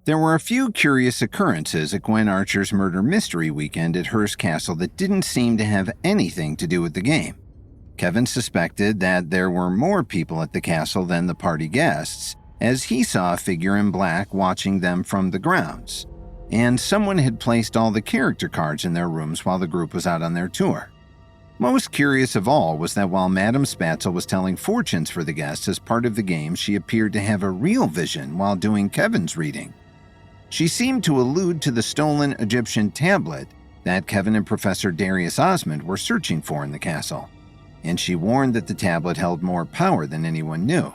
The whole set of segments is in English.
There were a few curious occurrences at Gwen Archer's murder mystery weekend at Hearst Castle that didn't seem to have anything to do with the game. Kevin suspected that there were more people at the castle than the party guests, as he saw a figure in black watching them from the grounds, and someone had placed all the character cards in their rooms while the group was out on their tour. Most curious of all was that while Madame Spatzel was telling fortunes for the guests as part of the game, she appeared to have a real vision while doing Kevin's reading. She seemed to allude to the stolen Egyptian tablet that Kevin and Professor Darius Osmond were searching for in the castle, and she warned that the tablet held more power than anyone knew.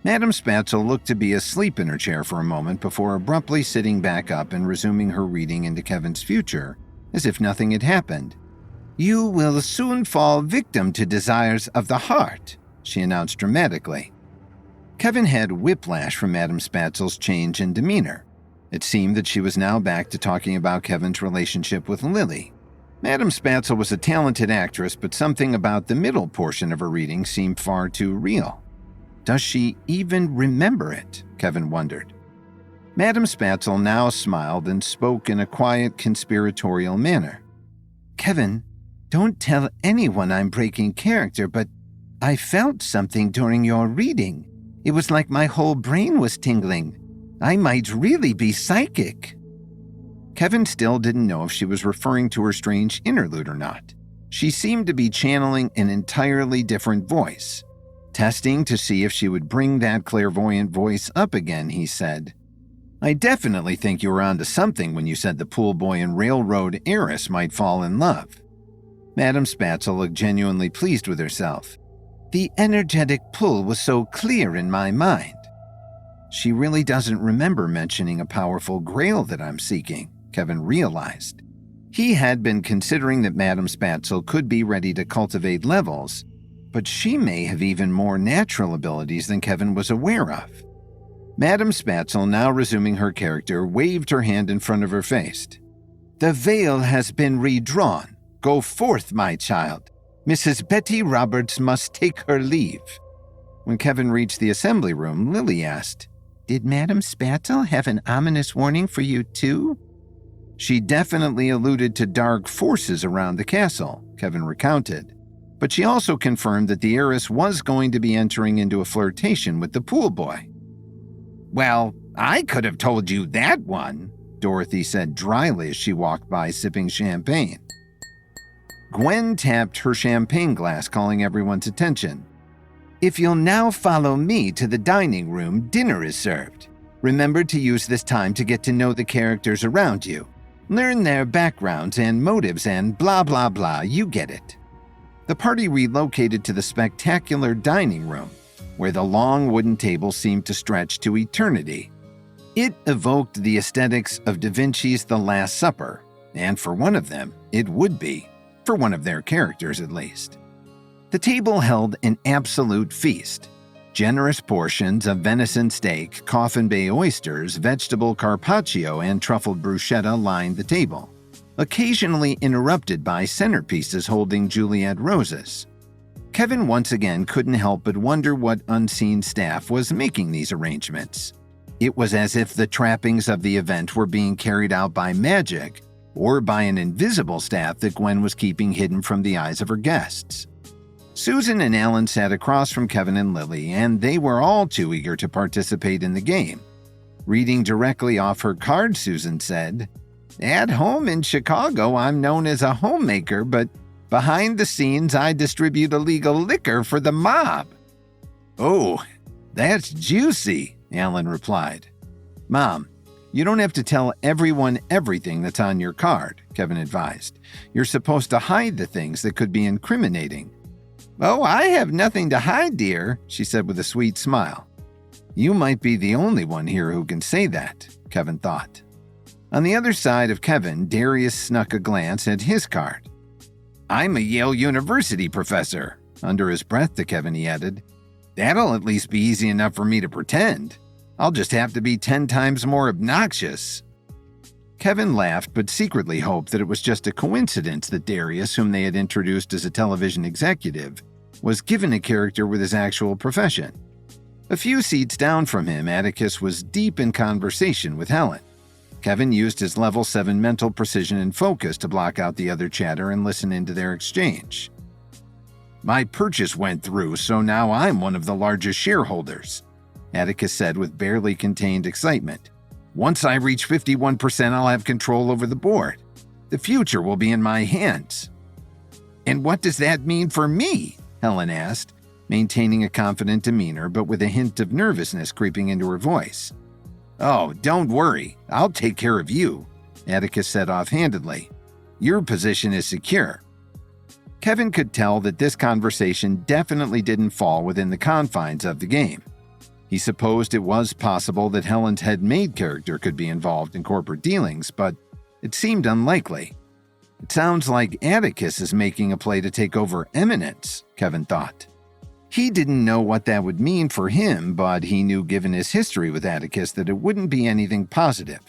Madame Spatzel looked to be asleep in her chair for a moment before abruptly sitting back up and resuming her reading into Kevin's future, as if nothing had happened. "You will soon fall victim to desires of the heart," she announced dramatically. Kevin had whiplash from Madame Spatzel's change in demeanor. It seemed that she was now back to talking about Kevin's relationship with Lily. Madame Spatzel was a talented actress, but something about the middle portion of her reading seemed far too real. Does she even remember it? Kevin wondered. Madame Spatzel now smiled and spoke in a quiet, conspiratorial manner. "Kevin, don't tell anyone I'm breaking character, but I felt something during your reading. It was like my whole brain was tingling. I might really be psychic." Kevin still didn't know if she was referring to her strange interlude or not. She seemed to be channeling an entirely different voice. Testing to see if she would bring that clairvoyant voice up again, he said, "I definitely think you were onto something when you said the pool boy and railroad heiress might fall in love." Madame Spatzel looked genuinely pleased with herself. "The energetic pull was so clear in my mind." She really doesn't remember mentioning a powerful grail that I'm seeking, Kevin realized. He had been considering that Madame Spatzel could be ready to cultivate levels, but she may have even more natural abilities than Kevin was aware of. Madame Spatzel, now resuming her character, waved her hand in front of her face. "The veil has been redrawn. Go forth, my child. Mrs. Betty Roberts must take her leave." When Kevin reached the assembly room, Lily asked, "Did Madame Spatzel have an ominous warning for you too?" "She definitely alluded to dark forces around the castle," Kevin recounted. But she also confirmed that the heiress was going to be entering into a flirtation with the pool boy. "Well, I could have told you that one," Dorothy said dryly as she walked by sipping champagne. Gwen tapped her champagne glass, calling everyone's attention. "If you'll now follow me to the dining room, dinner is served. Remember to use this time to get to know the characters around you. Learn their backgrounds and motives and blah blah blah, you get it." The party relocated to the spectacular dining room, where the long wooden table seemed to stretch to eternity. It evoked the aesthetics of Da Vinci's The Last Supper, and for one of them, it would be, for one of their characters at least. The table held an absolute feast. Generous portions of venison steak, Coffin Bay oysters, vegetable carpaccio, and truffled bruschetta lined the table, occasionally interrupted by centerpieces holding Juliet roses. Kevin once again couldn't help but wonder what unseen staff was making these arrangements. It was as if the trappings of the event were being carried out by magic or by an invisible staff that Gwen was keeping hidden from the eyes of her guests. Susan and Alan sat across from Kevin and Lily, and they were all too eager to participate in the game. Reading directly off her card, Susan said, "At home in Chicago, I'm known as a homemaker, but behind the scenes, I distribute illegal liquor for the mob." "Oh, that's juicy," Alan replied. "Mom, you don't have to tell everyone everything that's on your card," Kevin advised. "You're supposed to hide the things that could be incriminating." "Oh, I have nothing to hide, dear," she said with a sweet smile. You might be the only one here who can say that, Kevin thought. On the other side of Kevin, Darius snuck a glance at his card. "I'm a Yale University professor," under his breath to Kevin he added. "That'll at least be easy enough for me to pretend. I'll just have to be 10 times more obnoxious." Kevin laughed but secretly hoped that it was just a coincidence that Darius, whom they had introduced as a television executive, was given a character with his actual profession. A few seats down from him, Atticus was deep in conversation with Helen. Kevin used his level 7 mental precision and focus to block out the other chatter and listen into their exchange. "My purchase went through, so now I'm one of the largest shareholders," Atticus said with barely contained excitement. "Once I reach 51%, I'll have control over the board. The future will be in my hands." "And what does that mean for me?" Helen asked, maintaining a confident demeanor but with a hint of nervousness creeping into her voice. "Oh, don't worry. I'll take care of you," Atticus said offhandedly. "Your position is secure." Kevin could tell that this conversation definitely didn't fall within the confines of the game. He supposed it was possible that Helen's head-maid character could be involved in corporate dealings, but it seemed unlikely. It sounds like Atticus is making a play to take over Eminence, Kevin thought. He didn't know what that would mean for him, but he knew given his history with Atticus that it wouldn't be anything positive.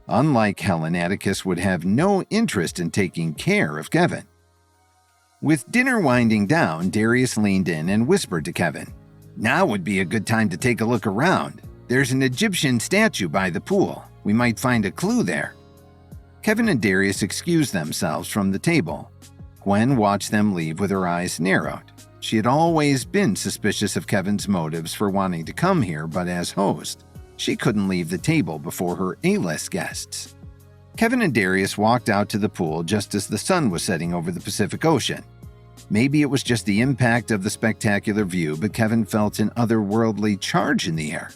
Unlike Helen, Atticus would have no interest in taking care of Kevin. With dinner winding down, Darius leaned in and whispered to Kevin, "Now would be a good time to take a look around. There's an Egyptian statue by the pool. We might find a clue there." Kevin and Darius excused themselves from the table. Gwen watched them leave with her eyes narrowed. She had always been suspicious of Kevin's motives for wanting to come here, but as host, she couldn't leave the table before her A-list guests. Kevin and Darius walked out to the pool just as the sun was setting over the Pacific Ocean. Maybe it was just the impact of the spectacular view, but Kevin felt an otherworldly charge in the air.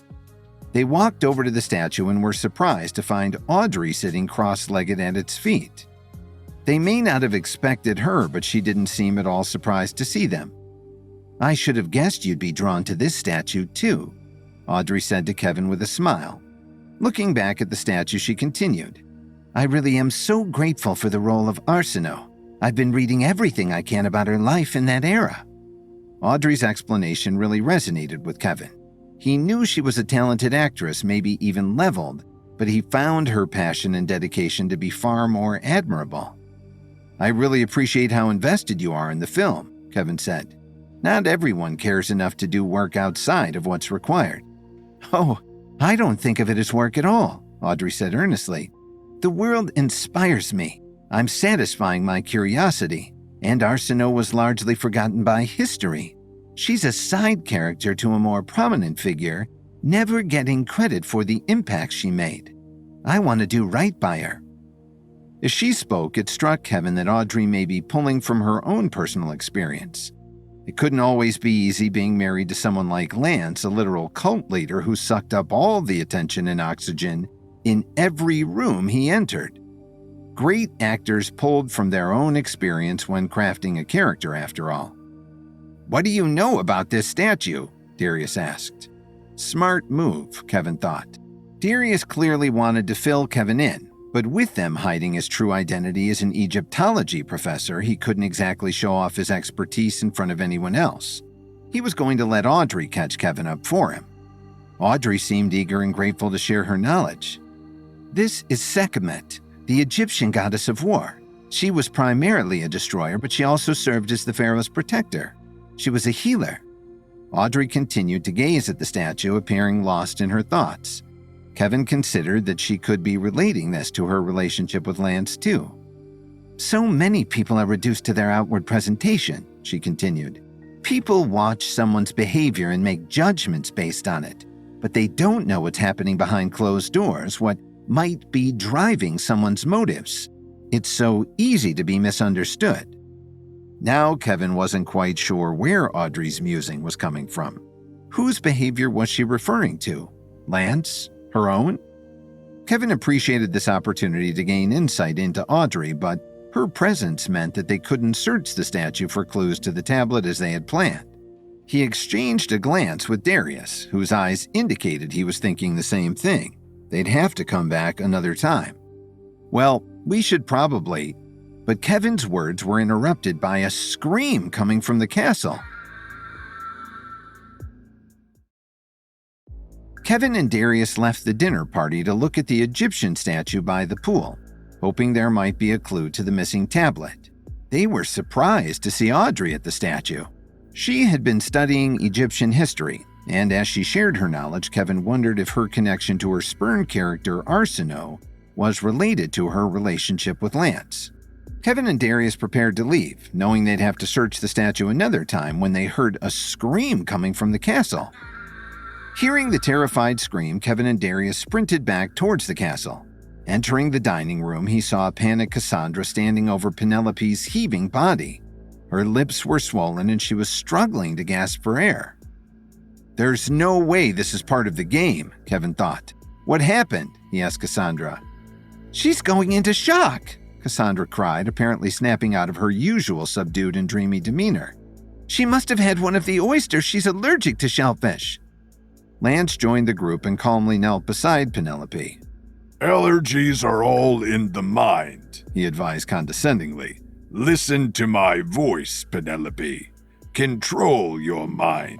They walked over to the statue and were surprised to find Audrey sitting cross-legged at its feet. They may not have expected her, but she didn't seem at all surprised to see them. "I should have guessed you'd be drawn to this statue, too," Audrey said to Kevin with a smile. Looking back at the statue, she continued, "I really am so grateful for the role of Arsinoe. I've been reading everything I can about her life in that era." Audrey's explanation really resonated with Kevin. He knew she was a talented actress, maybe even leveled, but he found her passion and dedication to be far more admirable. "I really appreciate how invested you are in the film," Kevin said. "Not everyone cares enough to do work outside of what's required." "Oh, I don't think of it as work at all," Audrey said earnestly. "The world inspires me. I'm satisfying my curiosity, and Arsinoe was largely forgotten by history. She's a side character to a more prominent figure, never getting credit for the impact she made. I want to do right by her." As she spoke, it struck Kevin that Audrey may be pulling from her own personal experience. It couldn't always be easy being married to someone like Lance, a literal cult leader who sucked up all the attention and oxygen in every room he entered. Great actors pulled from their own experience when crafting a character, after all. "What do you know about this statue?" Darius asked. Smart move, Kevin thought. Darius clearly wanted to fill Kevin in, but with them hiding his true identity as an Egyptology professor, he couldn't exactly show off his expertise in front of anyone else. He was going to let Audrey catch Kevin up for him. Audrey seemed eager and grateful to share her knowledge. "This is Sekhmet, the Egyptian goddess of war. She was primarily a destroyer, but she also served as the pharaoh's protector. She was a healer." Audrey continued to gaze at the statue, appearing lost in her thoughts. Kevin considered that she could be relating this to her relationship with Lance, too. "So many people are reduced to their outward presentation," she continued. "People watch someone's behavior and make judgments based on it, but they don't know what's happening behind closed doors, what might be driving someone's motives. It's so easy to be misunderstood." Now Kevin wasn't quite sure where Audrey's musing was coming from. Whose behavior was she referring to? Lance? Her own? Kevin appreciated this opportunity to gain insight into Audrey, but her presence meant that they couldn't search the statue for clues to the tablet as they had planned. He exchanged a glance with Darius, whose eyes indicated he was thinking the same thing. They'd have to come back another time. "Well, we should probably..." But Kevin's words were interrupted by a scream coming from the castle. Kevin and Darius left the dinner party to look at the Egyptian statue by the pool, hoping there might be a clue to the missing tablet. They were surprised to see Audrey at the statue. She had been studying Egyptian history And as she shared her knowledge, Kevin wondered if her connection to her Spurn character, Arsinoe, was related to her relationship with Lance. Kevin and Darius prepared to leave, knowing they'd have to search the statue another time when they heard a scream coming from the castle. Hearing the terrified scream, Kevin and Darius sprinted back towards the castle. Entering the dining room, he saw a panicked Cassandra standing over Penelope's heaving body. Her lips were swollen and she was struggling to gasp for air. "There's no way this is part of the game," Kevin thought. "What happened?" he asked Cassandra. "She's going into shock," Cassandra cried, apparently snapping out of her usual subdued and dreamy demeanor. "She must have had one of the oysters. She's allergic to shellfish." Lance joined the group and calmly knelt beside Penelope. "Allergies are all in the mind," he advised condescendingly. "Listen to my voice, Penelope. Control your mind."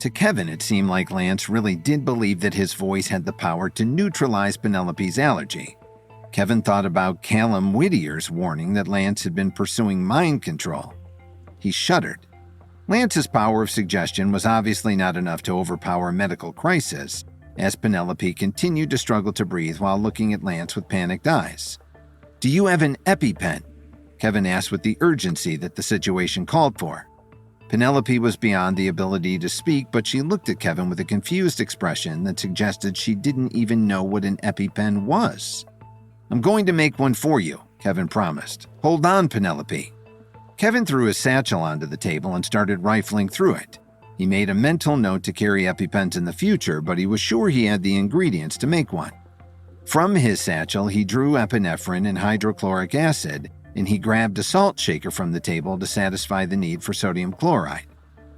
To Kevin, it seemed like Lance really did believe that his voice had the power to neutralize Penelope's allergy. Kevin thought about Callum Whittier's warning that Lance had been pursuing mind control. He shuddered. Lance's power of suggestion was obviously not enough to overpower a medical crisis, as Penelope continued to struggle to breathe while looking at Lance with panicked eyes. "Do you have an EpiPen?" Kevin asked with the urgency that the situation called for. Penelope was beyond the ability to speak, but she looked at Kevin with a confused expression that suggested she didn't even know what an EpiPen was. "I'm going to make one for you," Kevin promised. "Hold on, Penelope." Kevin threw his satchel onto the table and started rifling through it. He made a mental note to carry EpiPens in the future, but he was sure he had the ingredients to make one. From his satchel, he drew epinephrine and hydrochloric acid, and he grabbed a salt shaker from the table to satisfy the need for sodium chloride.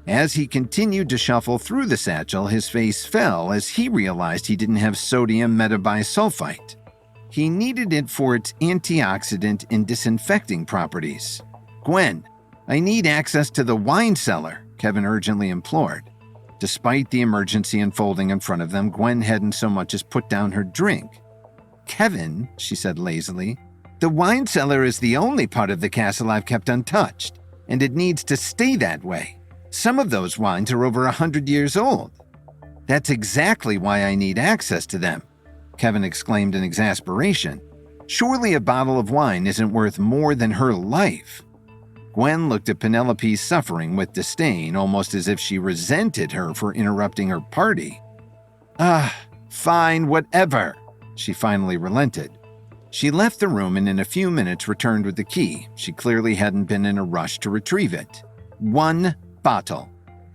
As he continued to shuffle through the satchel, his face fell as he realized he didn't have sodium metabisulfite. He needed it for its antioxidant and disinfecting properties. "Gwen, I need access to the wine cellar," Kevin urgently implored. Despite the emergency unfolding in front of them, Gwen hadn't so much as put down her drink. "Kevin," she said lazily, "the wine cellar is the only part of the castle I've kept untouched, and it needs to stay that way. Some of those wines are over 100 years old." "That's exactly why I need access to them," Kevin exclaimed in exasperation. "Surely a bottle of wine isn't worth more than her life." Gwen looked at Penelope's suffering with disdain, almost as if she resented her for interrupting her party. Fine, whatever," she finally relented. She left the room and in a few minutes returned with the key. She clearly hadn't been in a rush to retrieve it. "One bottle.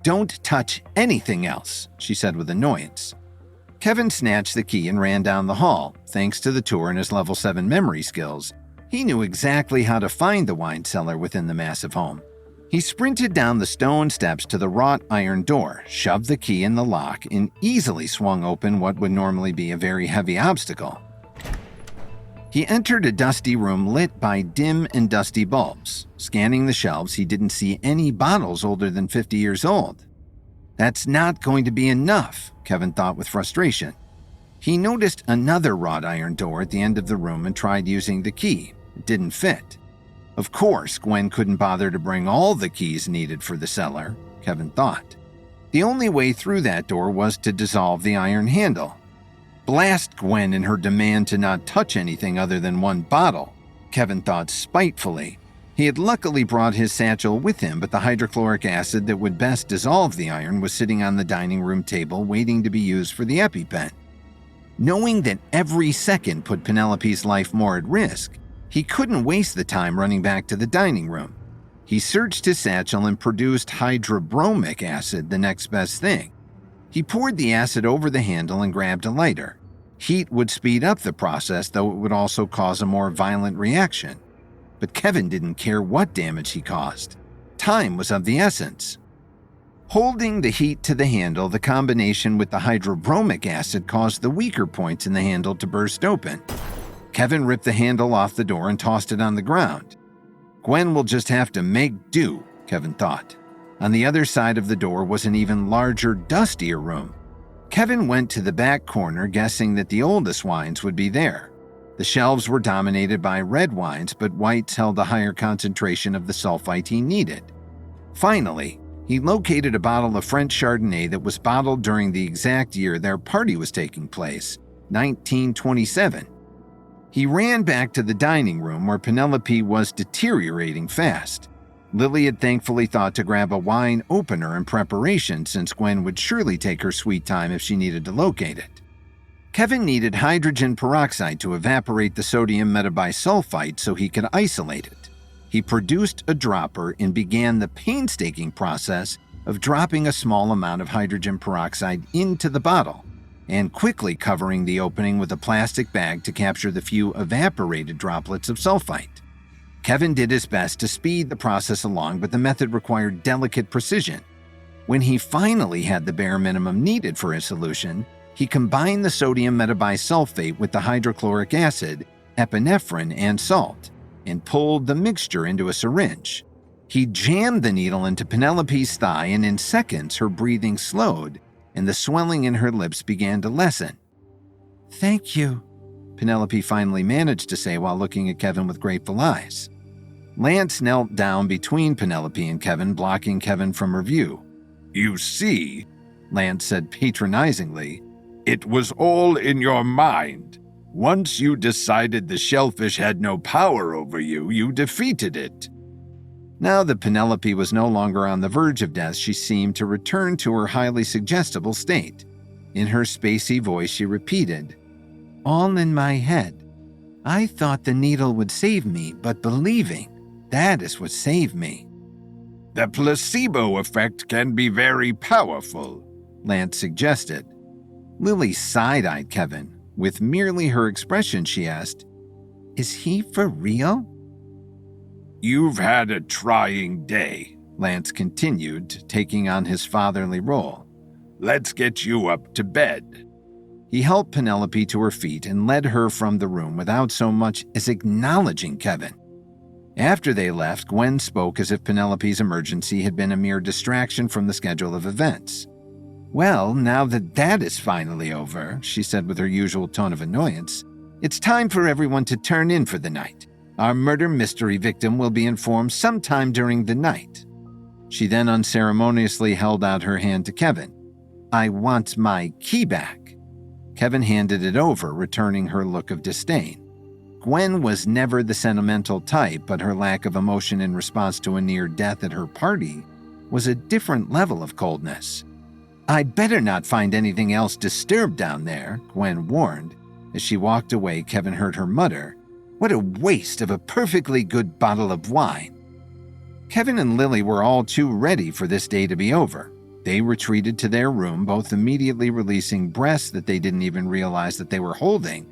Don't touch anything else," she said with annoyance. Kevin snatched the key and ran down the hall. Thanks to the tour and his level 7 memory skills, he knew exactly how to find the wine cellar within the massive home. He sprinted down the stone steps to the wrought iron door, shoved the key in the lock, and easily swung open what would normally be a very heavy obstacle. He entered a dusty room lit by dim and dusty bulbs. Scanning the shelves, he didn't see any bottles older than 50 years old. "That's not going to be enough," Kevin thought with frustration. He noticed another wrought iron door at the end of the room and tried using the key. It didn't fit. Of course, Gwen couldn't bother to bring all the keys needed for the cellar, Kevin thought. The only way through that door was to dissolve the iron handle. Blast Gwen and her demand to not touch anything other than one bottle, Kevin thought spitefully. He had luckily brought his satchel with him, but the hydrochloric acid that would best dissolve the iron was sitting on the dining room table waiting to be used for the EpiPen. Knowing that every second put Penelope's life more at risk, he couldn't waste the time running back to the dining room. He searched his satchel and produced hydrobromic acid, the next best thing. He poured the acid over the handle and grabbed a lighter. Heat would speed up the process, though it would also cause a more violent reaction. But Kevin didn't care what damage he caused. Time was of the essence. Holding the heat to the handle, the combination with the hydrobromic acid caused the weaker points in the handle to burst open. Kevin ripped the handle off the door and tossed it on the ground. Gwen will just have to make do, Kevin thought. On the other side of the door was an even larger, dustier room. Kevin went to the back corner, guessing that the oldest wines would be there. The shelves were dominated by red wines, but whites held a higher concentration of the sulfite he needed. Finally, He located a bottle of French Chardonnay that was bottled during the exact year their party was taking place, 1927. He ran back to the dining room where Penelope was deteriorating fast. Lily had thankfully thought to grab a wine opener in preparation since Gwen would surely take her sweet time if she needed to locate it. Kevin needed hydrogen peroxide to evaporate the sodium metabisulfite so he could isolate it. He produced a dropper and began the painstaking process of dropping a small amount of hydrogen peroxide into the bottle and quickly covering the opening with a plastic bag to capture the few evaporated droplets of sulfite. Kevin did his best to speed the process along, but the method required delicate precision. When he finally had the bare minimum needed for his solution, he combined the sodium metabisulfate with the hydrochloric acid, epinephrine, and salt, and pulled the mixture into a syringe. He jammed the needle into Penelope's thigh, and in seconds her breathing slowed and the swelling in her lips began to lessen. "Thank you," Penelope finally managed to say while looking at Kevin with grateful eyes. Lance knelt down between Penelope and Kevin, blocking Kevin from her view. "You see," Lance said patronizingly, "it was all in your mind. Once you decided the shellfish had no power over you, you defeated it." Now that Penelope was no longer on the verge of death, she seemed to return to her highly suggestible state. In her spacey voice, she repeated, "All in my head. I thought the needle would save me, but believing, that is what saved me." "The placebo effect can be very powerful," Lance suggested. Lily side-eyed Kevin. With merely her expression, she asked, "Is he for real?" "You've had a trying day," Lance continued, taking on his fatherly role. "Let's get you up to bed." He helped Penelope to her feet and led her from the room without so much as acknowledging Kevin. After they left, Gwen spoke as if Penelope's emergency had been a mere distraction from the schedule of events. "Well, now that is finally over," she said with her usual tone of annoyance, "it's time for everyone to turn in for the night. Our murder mystery victim will be informed sometime during the night." She then unceremoniously held out her hand to Kevin. "I want my key back." Kevin handed it over, returning her look of disdain. Gwen was never the sentimental type, but her lack of emotion in response to a near death at her party was a different level of coldness. "I'd better not find anything else disturbed down there," Gwen warned. As she walked away, Kevin heard her mutter, "What a waste of a perfectly good bottle of wine." Kevin and Lily were all too ready for this day to be over. They retreated to their room, both immediately releasing breaths that they didn't even realize that they were holding.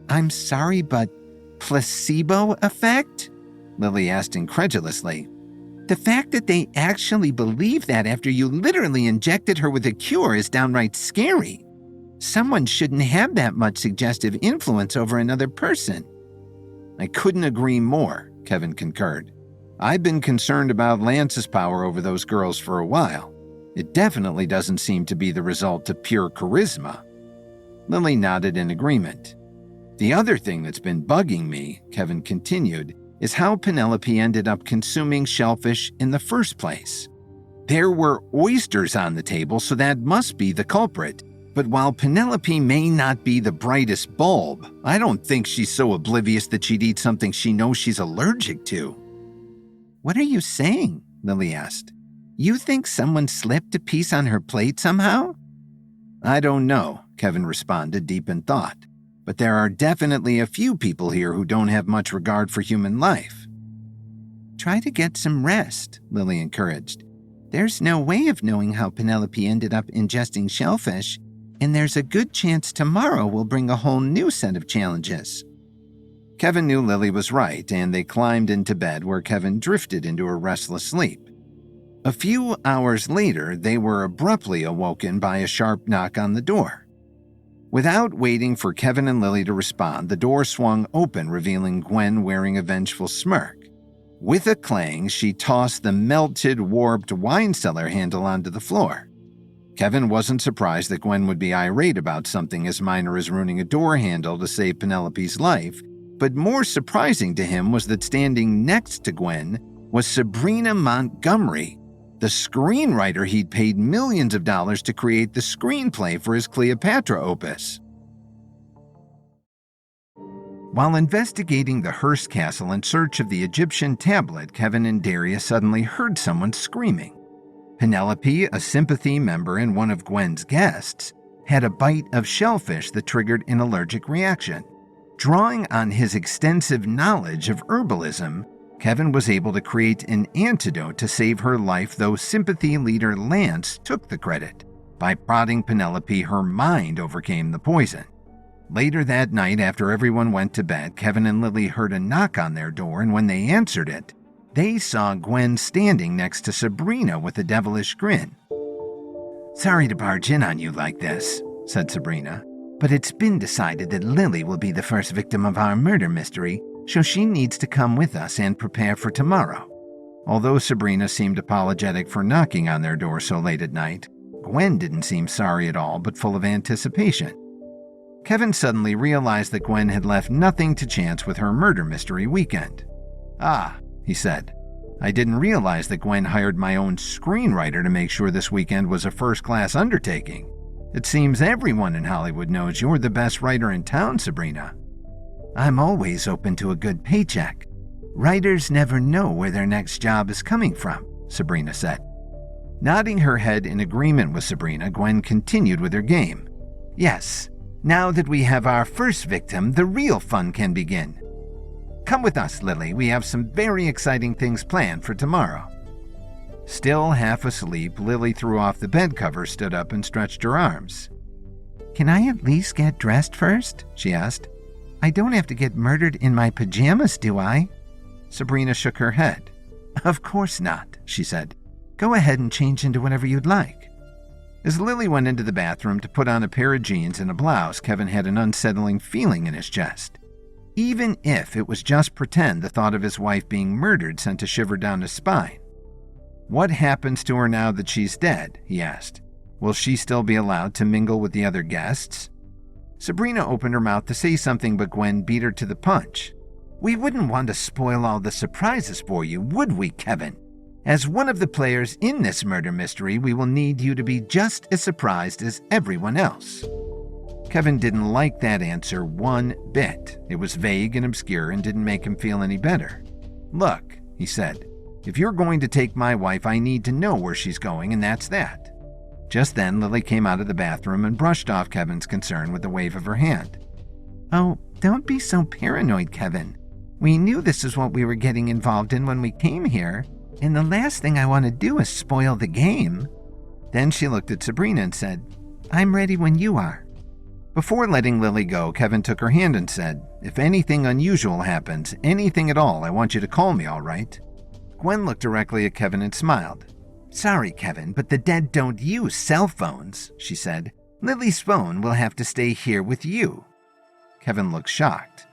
"I'm sorry, but placebo effect?" Lily asked incredulously. "The fact that they actually believe that after you literally injected her with a cure is downright scary. Someone shouldn't have that much suggestive influence over another person." "I couldn't agree more," Kevin concurred. "I've been concerned about Lance's power over those girls for a while. It definitely doesn't seem to be the result of pure charisma." Lily nodded in agreement. "The other thing that's been bugging me," Kevin continued, "is how Penelope ended up consuming shellfish in the first place. There were oysters on the table, so that must be the culprit. But while Penelope may not be the brightest bulb, I don't think she's so oblivious that she'd eat something she knows she's allergic to." "What are you saying?" Lily asked. "You think someone slipped a piece on her plate somehow?" "I don't know," Kevin responded, deep in thought. "But there are definitely a few people here who don't have much regard for human life." "Try to get some rest," Lily encouraged. "There's no way of knowing how Penelope ended up ingesting shellfish, and there's a good chance tomorrow will bring a whole new set of challenges." Kevin knew Lily was right, and they climbed into bed where Kevin drifted into a restless sleep. A few hours later, they were abruptly awoken by a sharp knock on the door. Without waiting for Kevin and Lily to respond, the door swung open, revealing Gwen wearing a vengeful smirk. With a clang, she tossed the melted, warped wine cellar handle onto the floor. Kevin wasn't surprised that Gwen would be irate about something as minor as ruining a door handle to save Penelope's life, but more surprising to him was that standing next to Gwen was Sabrina Montgomery. The screenwriter he'd paid millions of dollars to create the screenplay for his Cleopatra opus. While investigating the Hearst Castle in search of the Egyptian tablet, Kevin and Darius suddenly heard someone screaming. Penelope, a sympathy member and one of Gwen's guests, had a bite of shellfish that triggered an allergic reaction. Drawing on his extensive knowledge of herbalism, Kevin was able to create an antidote to save her life, though sympathy leader Lance took the credit. By prodding Penelope, her mind overcame the poison. Later that night, after everyone went to bed, Kevin and Lily heard a knock on their door, and when they answered it, they saw Gwen standing next to Sabrina with a devilish grin. "Sorry to barge in on you like this," said Sabrina, "but it's been decided that Lily will be the first victim of our murder mystery, so she needs to come with us and prepare for tomorrow." Although Sabrina seemed apologetic for knocking on their door so late at night, Gwen didn't seem sorry at all, but full of anticipation. Kevin suddenly realized that Gwen had left nothing to chance with her murder mystery weekend. "Ah," he said, "I didn't realize that Gwen hired my own screenwriter to make sure this weekend was a first-class undertaking. It seems everyone in Hollywood knows you're the best writer in town, Sabrina." "I'm always open to a good paycheck. Writers never know where their next job is coming from," Sabrina said. Nodding her head in agreement with Sabrina, Gwen continued with her game. "Yes, now that we have our first victim, the real fun can begin. Come with us, Lily. We have some very exciting things planned for tomorrow." Still half asleep, Lily threw off the bed cover, stood up, and stretched her arms. "Can I at least get dressed first?" she asked. "I don't have to get murdered in my pajamas, do I?" Sabrina shook her head. "Of course not," she said. "Go ahead and change into whatever you'd like." As Lily went into the bathroom to put on a pair of jeans and a blouse, Kevin had an unsettling feeling in his chest. Even if it was just pretend, the thought of his wife being murdered sent a shiver down his spine. "What happens to her now that she's dead?" he asked. "Will she still be allowed to mingle with the other guests?" Sabrina opened her mouth to say something, but Gwen beat her to the punch. "We wouldn't want to spoil all the surprises for you, would we, Kevin? As one of the players in this murder mystery, we will need you to be just as surprised as everyone else." Kevin didn't like that answer one bit. It was vague and obscure and didn't make him feel any better. "Look," he said, "if you're going to take my wife, I need to know where she's going, and that's that." Just then, Lily came out of the bathroom and brushed off Kevin's concern with a wave of her hand. "Oh, don't be so paranoid, Kevin. We knew this is what we were getting involved in when we came here, and the last thing I want to do is spoil the game." Then she looked at Sabrina and said, "I'm ready when you are." Before letting Lily go, Kevin took her hand and said, "If anything unusual happens, anything at all, I want you to call me, all right?" Gwen looked directly at Kevin and smiled. "Sorry, Kevin, but the dead don't use cell phones," she said. "Lily's phone will have to stay here with you." Kevin looked shocked.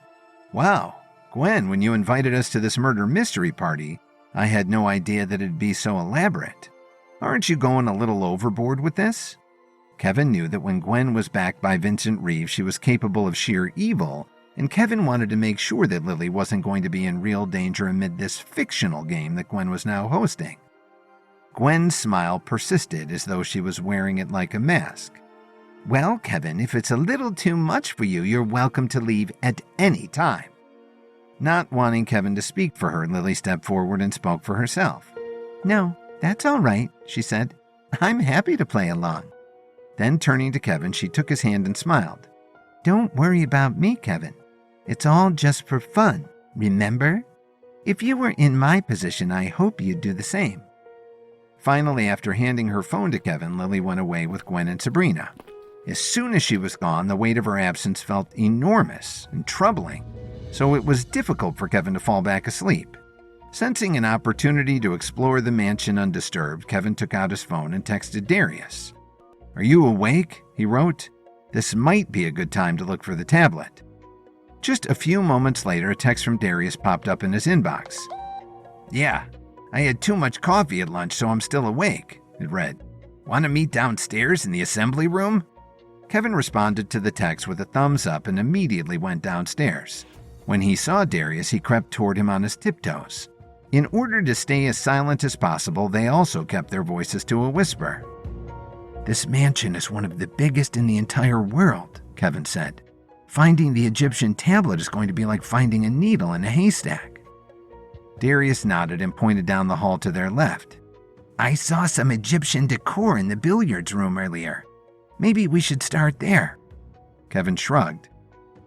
"Wow, Gwen, when you invited us to this murder mystery party, I had no idea that it'd be so elaborate. Aren't you going a little overboard with this?" Kevin knew that when Gwen was backed by Vincent Reeve, she was capable of sheer evil, and Kevin wanted to make sure that Lily wasn't going to be in real danger amid this fictional game that Gwen was now hosting. Gwen's smile persisted as though she was wearing it like a mask. "Well, Kevin, if it's a little too much for you, you're welcome to leave at any time." Not wanting Kevin to speak for her, Lily stepped forward and spoke for herself. "No, that's all right," she said. "I'm happy to play along." Then turning to Kevin, she took his hand and smiled. "Don't worry about me, Kevin. It's all just for fun, remember? If you were in my position, I hope you'd do the same." Finally, after handing her phone to Kevin, Lily went away with Gwen and Sabrina. As soon as she was gone, the weight of her absence felt enormous and troubling, so it was difficult for Kevin to fall back asleep. Sensing an opportunity to explore the mansion undisturbed, Kevin took out his phone and texted Darius. "Are you awake?" he wrote. "This might be a good time to look for the tablet." Just a few moments later, a text from Darius popped up in his inbox. "Yeah, I had too much coffee at lunch, so I'm still awake," it read. "Want to meet downstairs in the assembly room?" Kevin responded to the text with a thumbs up and immediately went downstairs. When he saw Darius, he crept toward him on his tiptoes. In order to stay as silent as possible, they also kept their voices to a whisper. "This mansion is one of the biggest in the entire world," Kevin said. "Finding the Egyptian tablet is going to be like finding a needle in a haystack." Darius nodded and pointed down the hall to their left. "I saw some Egyptian decor in the billiards room earlier. Maybe we should start there." Kevin shrugged.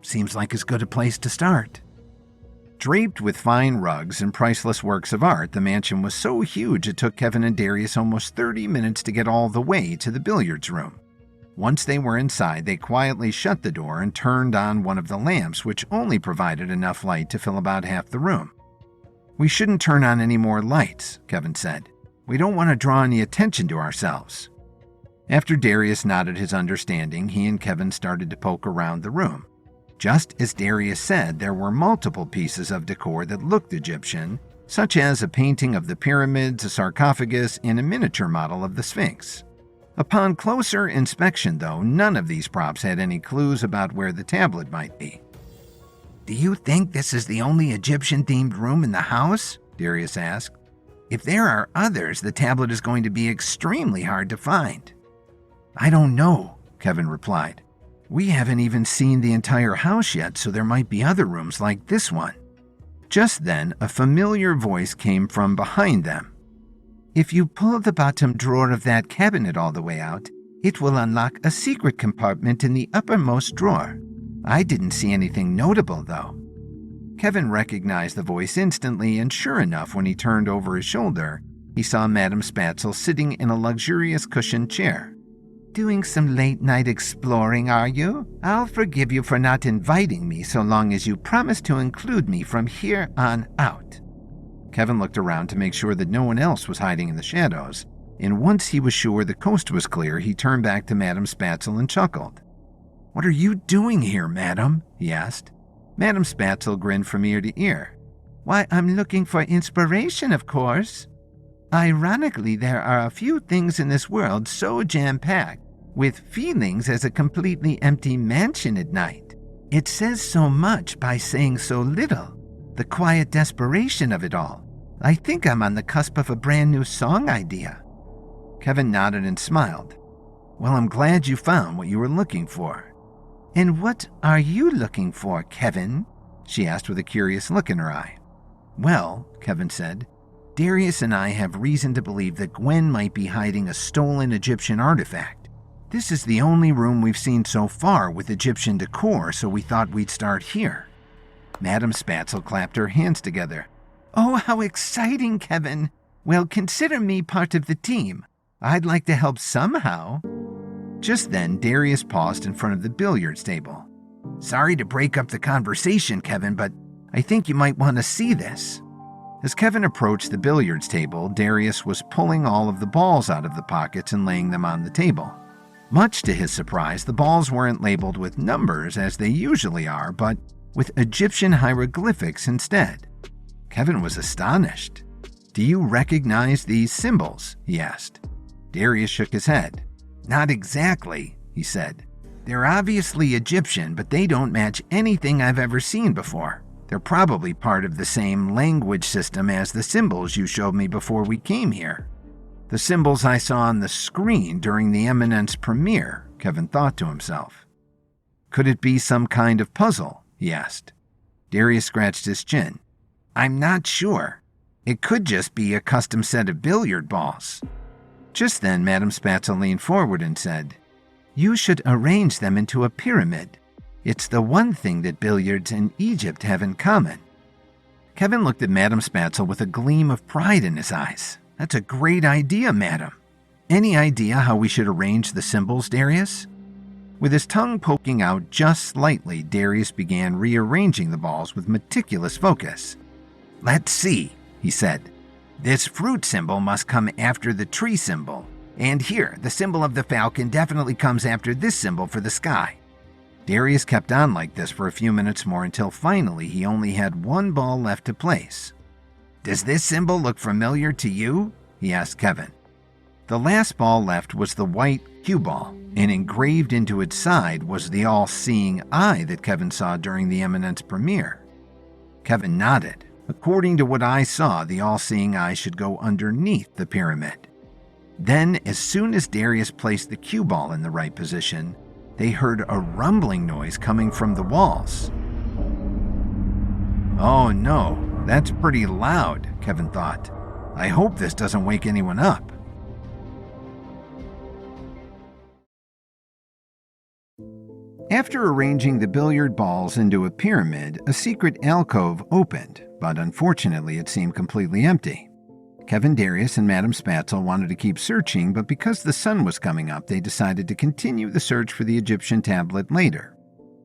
"Seems like as good a place to start." Draped with fine rugs and priceless works of art, the mansion was so huge it took Kevin and Darius almost 30 minutes to get all the way to the billiards room. Once they were inside, they quietly shut the door and turned on one of the lamps, which only provided enough light to fill about half the room. "We shouldn't turn on any more lights," Kevin said. "We don't want to draw any attention to ourselves." After Darius nodded his understanding, he and Kevin started to poke around the room. Just as Darius said, there were multiple pieces of decor that looked Egyptian, such as a painting of the pyramids, a sarcophagus, and a miniature model of the Sphinx. Upon closer inspection, though, none of these props had any clues about where the tablet might be. "Do you think this is the only Egyptian-themed room in the house?" Darius asked. "If there are others, the tablet is going to be extremely hard to find." "I don't know," Kevin replied. "We haven't even seen the entire house yet, so there might be other rooms like this one." Just then, a familiar voice came from behind them. "If you pull the bottom drawer of that cabinet all the way out, it will unlock a secret compartment in the uppermost drawer. I didn't see anything notable, though." Kevin recognized the voice instantly, and sure enough, when he turned over his shoulder, he saw Madame Spatzel sitting in a luxurious cushioned chair. "Doing some late-night exploring, are you? I'll forgive you for not inviting me so long as you promise to include me from here on out." Kevin looked around to make sure that no one else was hiding in the shadows, and once he was sure the coast was clear, he turned back to Madame Spatzel and chuckled. "What are you doing here, madam?" he asked. Madame Spatzel grinned from ear to ear. "Why, I'm looking for inspiration, of course. Ironically, there are a few things in this world so jam-packed, with feelings as a completely empty mansion at night. It says so much by saying so little. The quiet desperation of it all. I think I'm on the cusp of a brand new song idea." Kevin nodded and smiled. "Well, I'm glad you found what you were looking for." "And what are you looking for, Kevin?" she asked with a curious look in her eye. "Well," Kevin said, "Darius and I have reason to believe that Gwen might be hiding a stolen Egyptian artifact. This is the only room we've seen so far with Egyptian decor, so we thought we'd start here." Madame Spatzel clapped her hands together. "Oh, how exciting, Kevin! Well, consider me part of the team. I'd like to help somehow." Just then, Darius paused in front of the billiards table. "Sorry to break up the conversation, Kevin, but I think you might want to see this." As Kevin approached the billiards table, Darius was pulling all of the balls out of the pockets and laying them on the table. Much to his surprise, the balls weren't labeled with numbers as they usually are, but with Egyptian hieroglyphics instead. Kevin was astonished. "Do you recognize these symbols?" he asked. Darius shook his head. "Not exactly," he said. "They're obviously Egyptian, but they don't match anything I've ever seen before. They're probably part of the same language system as the symbols you showed me before we came here. The symbols I saw on the screen during the Eminence premiere," Kevin thought to himself. "Could it be some kind of puzzle?" he asked. Darius scratched his chin. "I'm not sure. It could just be a custom set of billiard balls." Just then, Madame Spatzel leaned forward and said, "You should arrange them into a pyramid. It's the one thing that billiards and Egypt have in common." Kevin looked at Madame Spatzel with a gleam of pride in his eyes. "That's a great idea, madam. Any idea how we should arrange the symbols, Darius?" With his tongue poking out just slightly, Darius began rearranging the balls with meticulous focus. "Let's see," he said. "This fruit symbol must come after the tree symbol. And here, the symbol of the falcon definitely comes after this symbol for the sky." Darius kept on like this for a few minutes more until finally he only had one ball left to place. "Does this symbol look familiar to you?" he asked Kevin. The last ball left was the white cue ball, and engraved into its side was the all-seeing eye that Kevin saw during the Eminence premiere. Kevin nodded. According to what I saw, the all-seeing eye should go underneath the pyramid. Then, as soon as Darius placed the cue ball in the right position, they heard a rumbling noise coming from the walls. Oh no, that's pretty loud, Kevin thought. I hope this doesn't wake anyone up. After arranging the billiard balls into a pyramid, a secret alcove opened, but unfortunately it seemed completely empty. Kevin, Darius, and Madame Spatzel wanted to keep searching, but because the sun was coming up, they decided to continue the search for the Egyptian tablet later.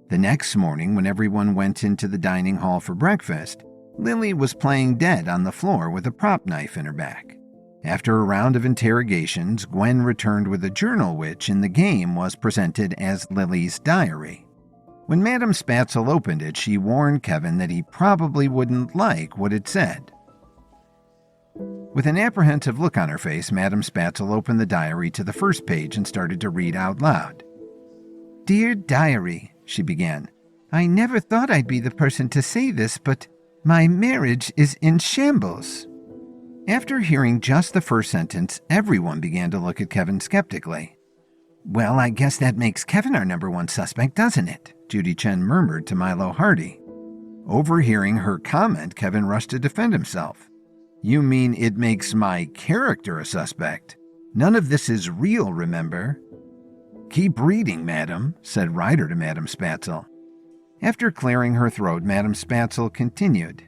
The next morning, when everyone went into the dining hall for breakfast, Lily was playing dead on the floor with a prop knife in her back. After a round of interrogations, Gwen returned with a journal which, in the game, was presented as Lily's diary. When Madame Spatzel opened it, she warned Kevin that he probably wouldn't like what it said. With an apprehensive look on her face, Madame Spatzel opened the diary to the first page and started to read out loud. "Dear Diary," she began, "I never thought I'd be the person to say this, but my marriage is in shambles." After hearing just the first sentence, everyone began to look at Kevin skeptically. "Well, I guess that makes Kevin our number one suspect, doesn't it?" Judy Chen murmured to Milo Hardy. Overhearing her comment, Kevin rushed to defend himself. "You mean it makes my character a suspect? None of this is real, remember?" "Keep reading, madam," said Ryder to Madame Spatzel. After clearing her throat, Madame Spatzel continued.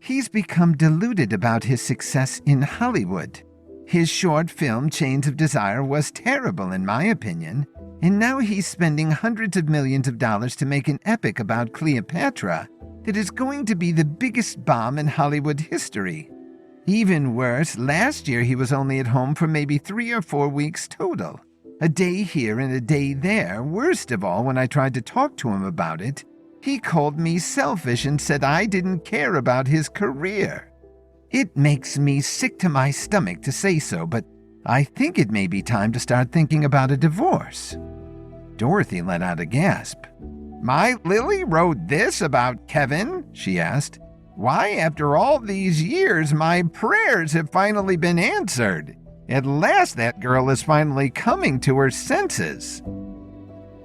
"He's become deluded about his success in Hollywood. His short film, Chains of Desire, was terrible in my opinion, and now he's spending hundreds of millions of dollars to make an epic about Cleopatra that is going to be the biggest bomb in Hollywood history. Even worse, last year he was only at home for maybe 3 or 4 weeks total. A day here and a day there. Worst of all, when I tried to talk to him about it, he called me selfish and said I didn't care about his career. It makes me sick to my stomach to say so, but I think it may be time to start thinking about a divorce." Dorothy let out a gasp. "My Lily wrote this about Kevin?" she asked. "Why, after all these years, my prayers have finally been answered. At last that girl is finally coming to her senses."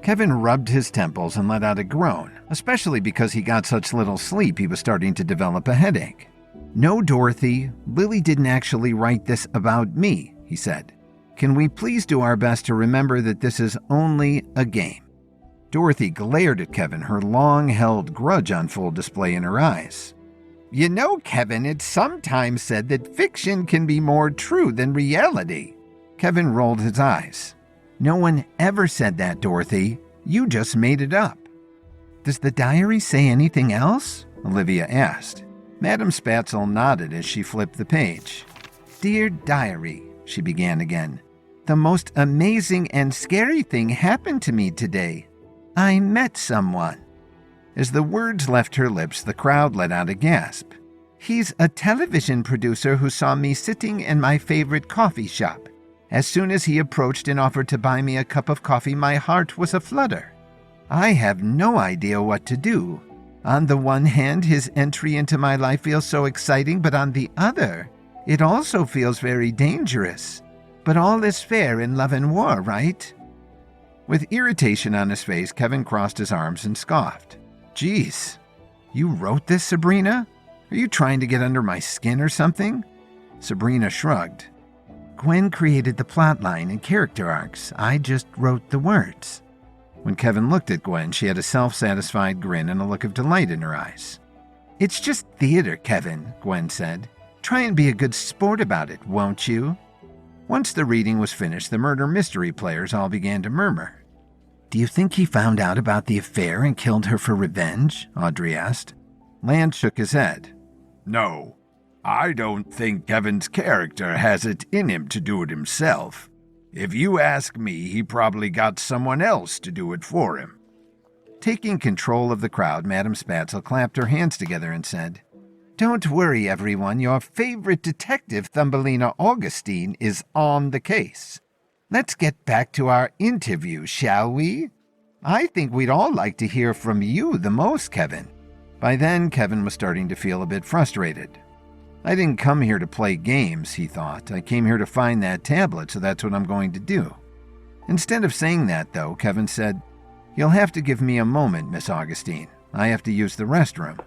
Kevin rubbed his temples and let out a groan, especially because he got such little sleep he was starting to develop a headache. "No, Dorothy, Lily didn't actually write this about me," he said. "Can we please do our best to remember that this is only a game?" Dorothy glared at Kevin, her long-held grudge on full display in her eyes. "You know, Kevin, it's sometimes said that fiction can be more true than reality." Kevin rolled his eyes. "No one ever said that, Dorothy. You just made it up." "Does the diary say anything else?" Olivia asked. Madame Spatzel nodded as she flipped the page. "Dear Diary," she began again, "the most amazing and scary thing happened to me today. I met someone." As the words left her lips, the crowd let out a gasp. "He's a television producer who saw me sitting in my favorite coffee shop. As soon as he approached and offered to buy me a cup of coffee, my heart was aflutter. I have no idea what to do. On the one hand, his entry into my life feels so exciting, but on the other, it also feels very dangerous. But all is fair in love and war, right?" With irritation on his face, Kevin crossed his arms and scoffed. "Geez, you wrote this, Sabrina? Are you trying to get under my skin or something?" Sabrina shrugged. "Gwen created the plotline and character arcs. I just wrote the words." When Kevin looked at Gwen, she had a self-satisfied grin and a look of delight in her eyes. "It's just theater, Kevin," Gwen said. "Try and be a good sport about it, won't you?" Once the reading was finished, the murder mystery players all began to murmur. "Do you think he found out about the affair and killed her for revenge?" Audrey asked. Lance shook his head. No, I don't think Kevin's character has it in him to do it himself. If you ask me, he probably got someone else to do it for him." Taking control of the crowd, Madame Spatzel clapped her hands together and said, "Don't worry, everyone. Your favorite detective, Thumbelina Augustine, is on the case. Let's get back to our interview, shall we? I think we'd all like to hear from you the most, Kevin. By then, Kevin was starting to feel a bit frustrated. I didn't come here to play games, he thought. I came here to find that tablet, so that's what I'm going to do. Instead of saying that, though, Kevin said, "You'll have to give me a moment, Miss Augustine. I have to use the restroom."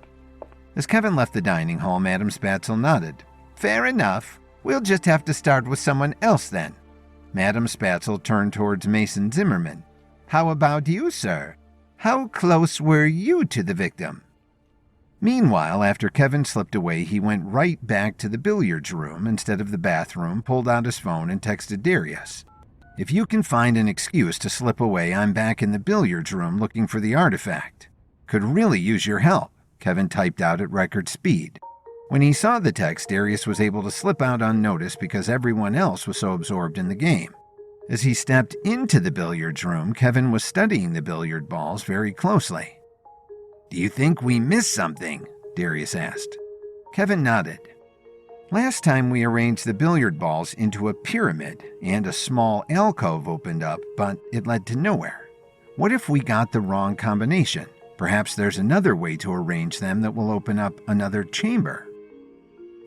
As Kevin left the dining hall, Madame Spatzel nodded. "Fair enough. We'll just have to start with someone else then." Madame Spatzel turned towards Mason Zimmerman. "How about you, sir? How close were you to the victim?" Meanwhile, after Kevin slipped away, he went right back to the billiards room instead of the bathroom, pulled out his phone, and texted Darius. "If you can find an excuse to slip away, I'm back in the billiards room looking for the artifact. Could really use your help," Kevin typed out at record speed. When he saw the text, Darius was able to slip out unnoticed because everyone else was so absorbed in the game. As he stepped into the billiards room, Kevin was studying the billiard balls very closely. "Do you think we missed something?" Darius asked. Kevin nodded. "Last time we arranged the billiard balls into a pyramid and a small alcove opened up, but it led to nowhere. What if we got the wrong combination? Perhaps there's another way to arrange them that will open up another chamber."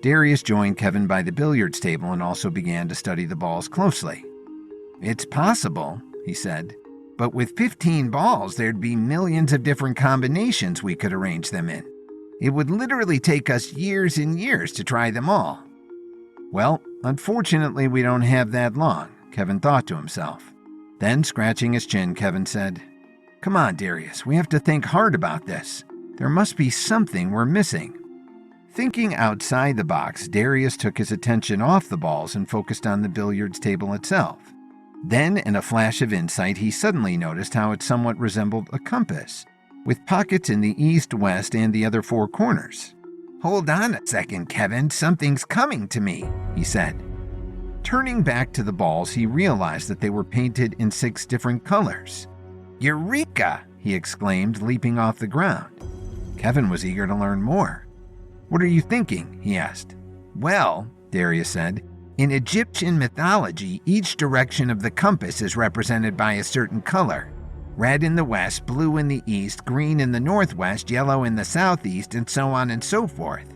Darius joined Kevin by the billiards table and also began to study the balls closely. "It's possible," he said. "But with 15 balls, there'd be millions of different combinations we could arrange them in. It would literally take us years and years to try them all." "Well, unfortunately, we don't have that long," Kevin thought to himself. Then, scratching his chin, Kevin said, "Come on, Darius, we have to think hard about this. There must be something we're missing." Thinking outside the box, Darius took his attention off the balls and focused on the billiards table itself. Then, in a flash of insight, he suddenly noticed how it somewhat resembled a compass, with pockets in the east, west, and the other 4 corners. "Hold on a second, Kevin. Something's coming to me," he said. Turning back to the balls, he realized that they were painted in 6 different colors. "Eureka!" he exclaimed, leaping off the ground. Kevin was eager to learn more. "What are you thinking?" he asked. "Well," Darius said, "in Egyptian mythology, each direction of the compass is represented by a certain color. Red in the west, blue in the east, green in the northwest, yellow in the southeast, and so on and so forth.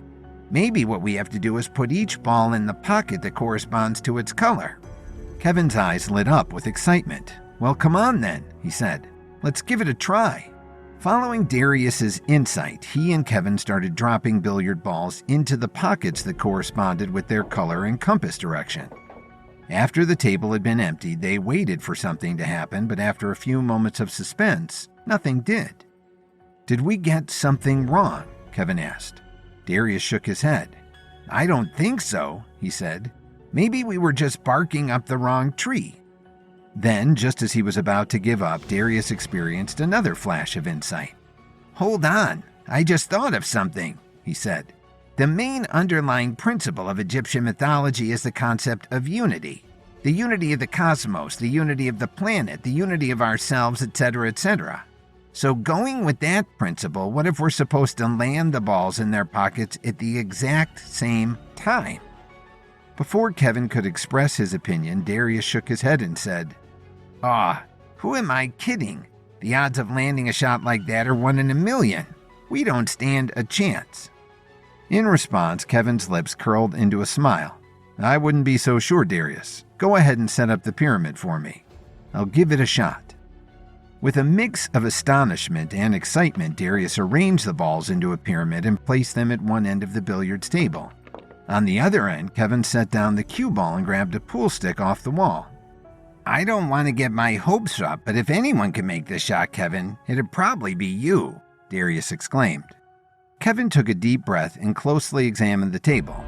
Maybe what we have to do is put each ball in the pocket that corresponds to its color." Kevin's eyes lit up with excitement. "Well, come on then," he said. "Let's give it a try." Following Darius's insight, he and Kevin started dropping billiard balls into the pockets that corresponded with their color and compass direction. After the table had been emptied, they waited for something to happen, but after a few moments of suspense, nothing did. "Did we get something wrong?" Kevin asked. Darius shook his head. "I don't think so," he said. "Maybe we were just barking up the wrong tree." Then, just as he was about to give up, Darius experienced another flash of insight. "Hold on, I just thought of something," he said. "The main underlying principle of Egyptian mythology is the concept of unity. The unity of the cosmos, the unity of the planet, the unity of ourselves, etc., etc. So going with that principle, what if we're supposed to land the balls in their pockets at the exact same time?" Before Kevin could express his opinion, Darius shook his head and said, Who am I kidding? The odds of landing a shot like that are 1 in a million. We don't stand a chance." In response, Kevin's lips curled into a smile. "I wouldn't be so sure, Darius. Go ahead and set up the pyramid for me. I'll give it a shot." With a mix of astonishment and excitement, Darius arranged the balls into a pyramid and placed them at one end of the billiards table. On the other end, Kevin set down the cue ball and grabbed a pool stick off the wall. "I don't want to get my hopes up, but if anyone can make this shot, Kevin, it'd probably be you," Darius exclaimed. Kevin took a deep breath and closely examined the table.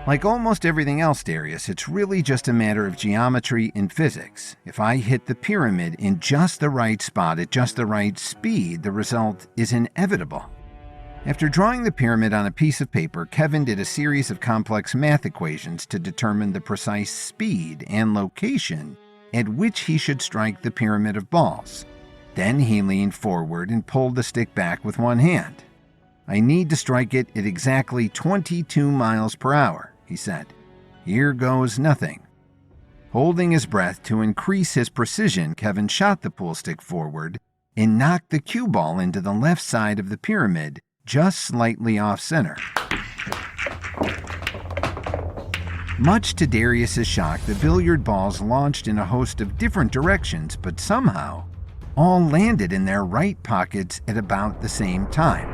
"Like almost everything else, Darius, it's really just a matter of geometry and physics. If I hit the pyramid in just the right spot at just the right speed, the result is inevitable." After drawing the pyramid on a piece of paper, Kevin did a series of complex math equations to determine the precise speed and location at which he should strike the pyramid of balls. Then he leaned forward and pulled the stick back with one hand. "I need to strike it at exactly 22 miles per hour, he said. "Here goes nothing." Holding his breath to increase his precision, Kevin shot the pool stick forward and knocked the cue ball into the left side of the pyramid just slightly off-center. Much to Darius's shock, the billiard balls launched in a host of different directions, but somehow all landed in their right pockets at about the same time.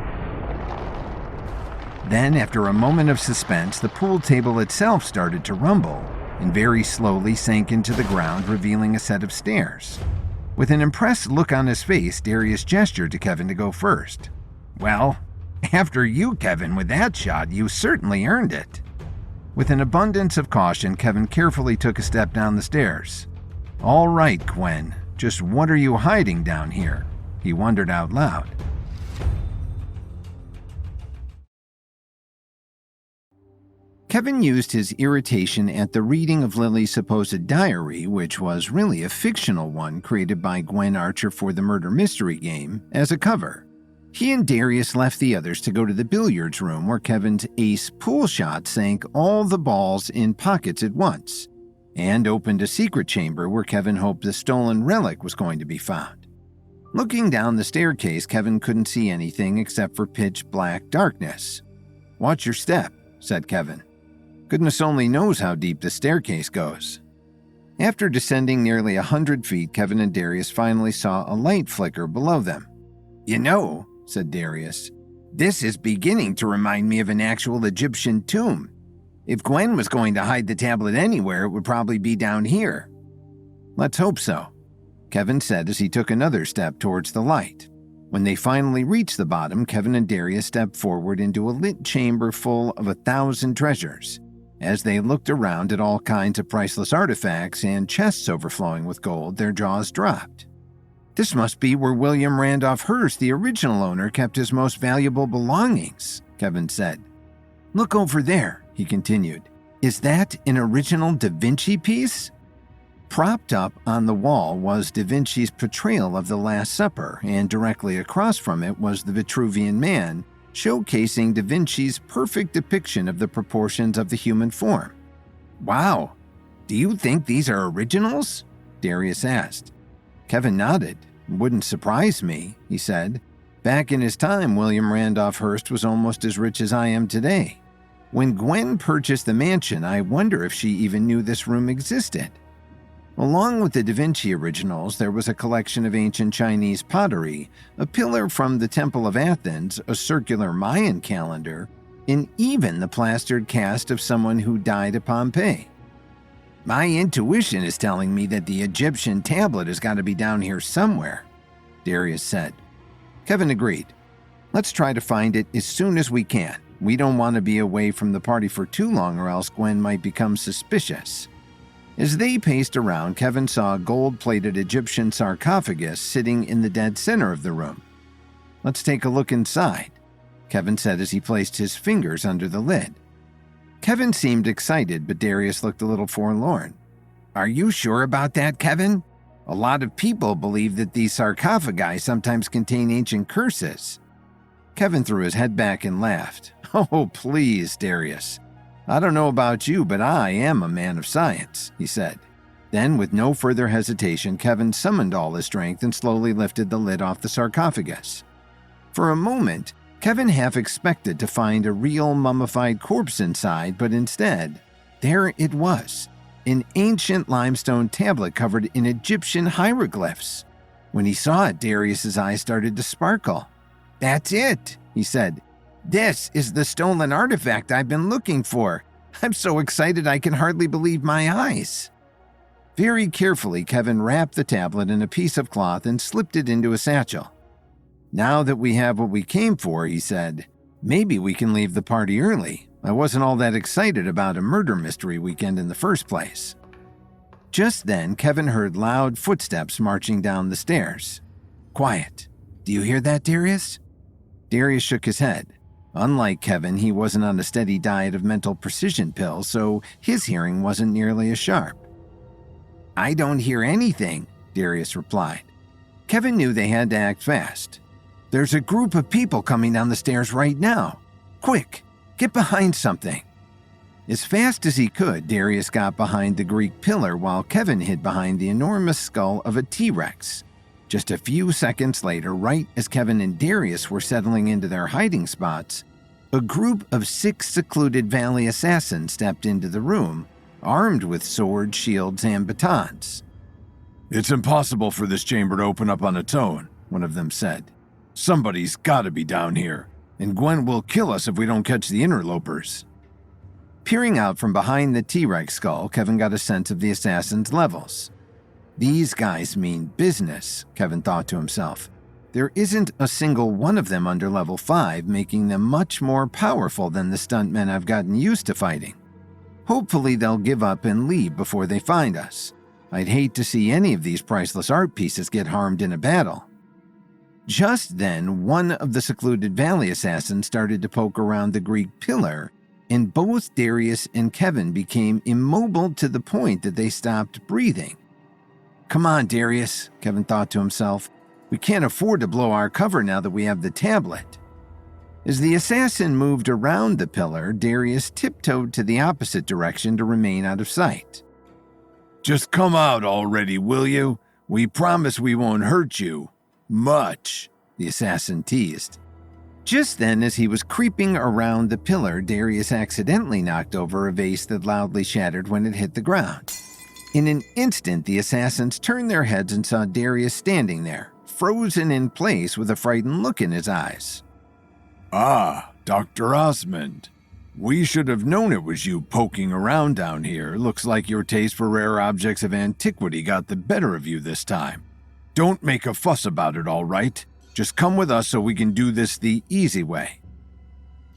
Then, after a moment of suspense, the pool table itself started to rumble and very slowly sank into the ground, revealing a set of stairs. With an impressed look on his face, Darius gestured to Kevin to go first. "Well, after you, Kevin, with that shot, you certainly earned it." With an abundance of caution, Kevin carefully took a step down the stairs. "All right, Gwen, just what are you hiding down here?" he wondered out loud. Kevin used his irritation at the reading of Lily's supposed diary, which was really a fictional one created by Gwen Archer for the murder mystery game, as a cover. He and Darius left the others to go to the billiards room where Kevin's ace pool shot sank all the balls in pockets at once, and opened a secret chamber where Kevin hoped the stolen relic was going to be found. Looking down the staircase, Kevin couldn't see anything except for pitch black darkness. "Watch your step," said Kevin. Goodness only knows how deep the staircase goes. After descending nearly 100 feet, Kevin and Darius finally saw a light flicker below them. "You know," said Darius, "this is beginning to remind me of an actual Egyptian tomb. If Gwen was going to hide the tablet anywhere, it would probably be down here." "Let's hope so," Kevin said as he took another step towards the light. When they finally reached the bottom, Kevin and Darius stepped forward into a lit chamber full of 1,000 treasures. As they looked around at all kinds of priceless artifacts and chests overflowing with gold, their jaws dropped. "This must be where William Randolph Hearst, the original owner, kept his most valuable belongings," Kevin said. "Look over there," he continued. "Is that an original Da Vinci piece?" Propped up on the wall was Da Vinci's portrayal of the Last Supper, and directly across from it was the Vitruvian Man, showcasing Da Vinci's perfect depiction of the proportions of the human form. "Wow, do you think these are originals?" Darius asked. Kevin nodded. "Wouldn't surprise me," he said. "Back in his time, William Randolph Hearst was almost as rich as I am today. When Gwen purchased the mansion, I wonder if she even knew this room existed." Along with the Da Vinci originals, there was a collection of ancient Chinese pottery, a pillar from the Temple of Athens, a circular Mayan calendar, and even the plastered cast of someone who died at Pompeii. "My intuition is telling me that the Egyptian tablet has got to be down here somewhere," Darius said. Kevin agreed. "Let's try to find it as soon as we can. We don't want to be away from the party for too long or else Gwen might become suspicious." As they paced around, Kevin saw a gold-plated Egyptian sarcophagus sitting in the dead center of the room. "Let's take a look inside," Kevin said as he placed his fingers under the lid. Kevin seemed excited, but Darius looked a little forlorn. "Are you sure about that, Kevin? A lot of people believe that these sarcophagi sometimes contain ancient curses." Kevin threw his head back and laughed. "Oh, please, Darius. I don't know about you, but I am a man of science," he said. Then, with no further hesitation, Kevin summoned all his strength and slowly lifted the lid off the sarcophagus. For a moment, Kevin half expected to find a real mummified corpse inside, but instead, there it was, an ancient limestone tablet covered in Egyptian hieroglyphs. When he saw it, Darius's eyes started to sparkle. "That's it," he said. "This is the stolen artifact I've been looking for. I'm so excited I can hardly believe my eyes." Very carefully, Kevin wrapped the tablet in a piece of cloth and slipped it into a satchel. "Now that we have what we came for," he said, "maybe we can leave the party early. I wasn't all that excited about a murder mystery weekend in the first place." Just then, Kevin heard loud footsteps marching down the stairs. "Quiet. Do you hear that, Darius?" Darius shook his head. Unlike Kevin, he wasn't on a steady diet of mental precision pills, so his hearing wasn't nearly as sharp. "I don't hear anything," Darius replied. Kevin knew they had to act fast. "There's a group of people coming down the stairs right now. Quick, get behind something." As fast as he could, Darius got behind the Greek pillar while Kevin hid behind the enormous skull of a T-Rex. Just a few seconds later, right as Kevin and Darius were settling into their hiding spots, a group of 6 secluded valley assassins stepped into the room, armed with swords, shields, and batons. "It's impossible for this chamber to open up on its own," one of them said. "Somebody's gotta be down here, and Gwen will kill us if we don't catch the interlopers." Peering out from behind the T-Rex skull, Kevin got a sense of the assassins' levels. These guys mean business, Kevin thought to himself. There isn't a single one of them under level 5, making them much more powerful than the stuntmen I've gotten used to fighting. Hopefully they'll give up and leave before they find us. I'd hate to see any of these priceless art pieces get harmed in a battle. Just then, one of the secluded valley assassins started to poke around the Greek pillar, and both Darius and Kevin became immobile to the point that they stopped breathing. "Come on, Darius," Kevin thought to himself. "We can't afford to blow our cover now that we have the tablet." As the assassin moved around the pillar, Darius tiptoed to the opposite direction to remain out of sight. "Just come out already, will you? We promise we won't hurt you. Much," the assassin teased. Just then, as he was creeping around the pillar, Darius accidentally knocked over a vase that loudly shattered when it hit the ground. In an instant, the assassins turned their heads and saw Darius standing there, frozen in place with a frightened look in his eyes. "Ah, Dr. Osmond. We should have known it was you poking around down here. Looks like your taste for rare objects of antiquity got the better of you this time. Don't make a fuss about it, all right? Just come with us so we can do this the easy way."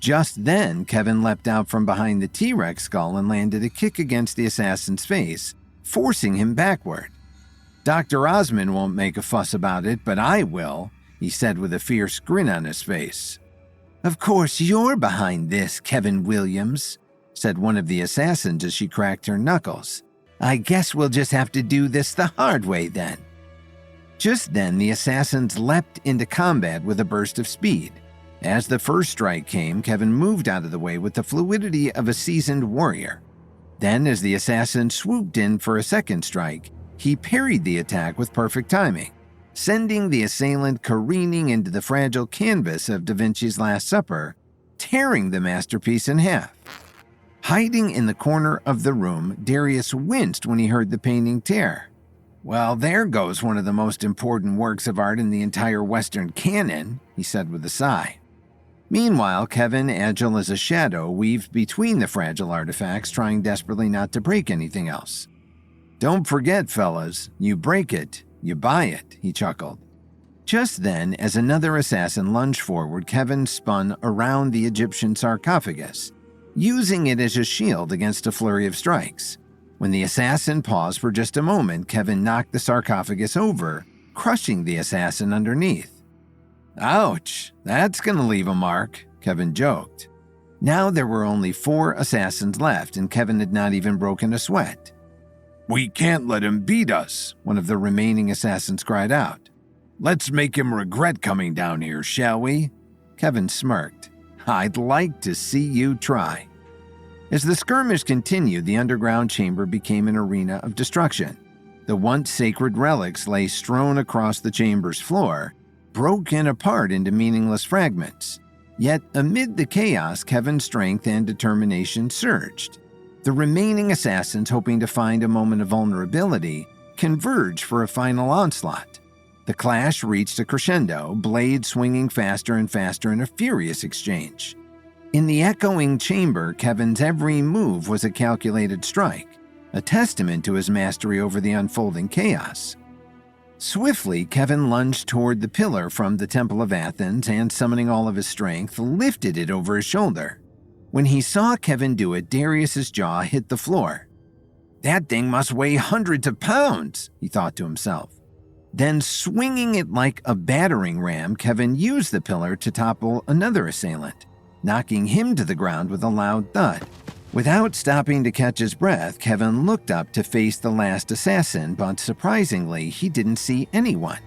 Just then, Kevin leapt out from behind the T-Rex skull and landed a kick against the assassin's face, forcing him backward. "Dr. Osmond won't make a fuss about it, but I will," he said with a fierce grin on his face. "Of course you're behind this, Kevin Williams," said one of the assassins as she cracked her knuckles. "I guess we'll just have to do this the hard way then." Just then, the assassins leapt into combat with a burst of speed. As the first strike came, Kevin moved out of the way with the fluidity of a seasoned warrior. Then, as the assassin swooped in for a second strike, he parried the attack with perfect timing, sending the assailant careening into the fragile canvas of Da Vinci's Last Supper, tearing the masterpiece in half. Hiding in the corner of the room, Darius winced when he heard the painting tear. "Well, there goes one of the most important works of art in the entire Western canon," he said with a sigh. Meanwhile, Kevin, agile as a shadow, weaved between the fragile artifacts, trying desperately not to break anything else. "Don't forget, fellas, you break it, you buy it," he chuckled. Just then, as another assassin lunged forward, Kevin spun around the Egyptian sarcophagus, using it as a shield against a flurry of strikes. When the assassin paused for just a moment, Kevin knocked the sarcophagus over, crushing the assassin underneath. "Ouch, that's gonna leave a mark," Kevin joked. Now there were only 4 assassins left, and Kevin had not even broken a sweat. "We can't let him beat us," one of the remaining assassins cried out. "Let's make him regret coming down here, shall we?" Kevin smirked. "I'd like to see you try." As the skirmish continued, the underground chamber became an arena of destruction. The once sacred relics lay strewn across the chamber's floor, broken apart into meaningless fragments. Yet amid the chaos, Kevin's strength and determination surged. The remaining assassins, hoping to find a moment of vulnerability, converged for a final onslaught. The clash reached a crescendo, blades swinging faster and faster in a furious exchange. In the echoing chamber, Kevin's every move was a calculated strike, a testament to his mastery over the unfolding chaos. Swiftly, Kevin lunged toward the pillar from the Temple of Athens and, summoning all of his strength, lifted it over his shoulder. When he saw Kevin do it, Darius's jaw hit the floor. "That thing must weigh hundreds of pounds," he thought to himself. Then, swinging it like a battering ram, Kevin used the pillar to topple another assailant, knocking him to the ground with a loud thud. Without stopping to catch his breath, Kevin looked up to face the last assassin, but surprisingly, he didn't see anyone.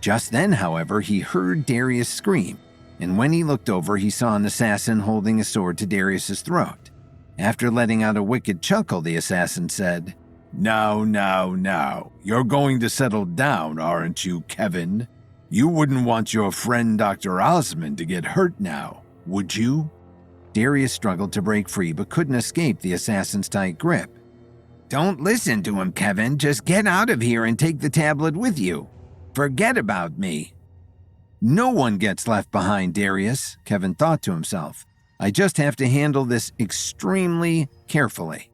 Just then, however, he heard Darius scream, and when he looked over, he saw an assassin holding a sword to Darius's throat. After letting out a wicked chuckle, the assassin said, Now. You're going to settle down, aren't you, Kevin? You wouldn't want your friend Dr. Osmond to get hurt now, would you? Darius struggled to break free but couldn't escape the assassin's tight grip. Don't listen to him, Kevin. Just get out of here and take the tablet with you. Forget about me. No one gets left behind, Darius, Kevin thought to himself. I just have to handle this extremely carefully.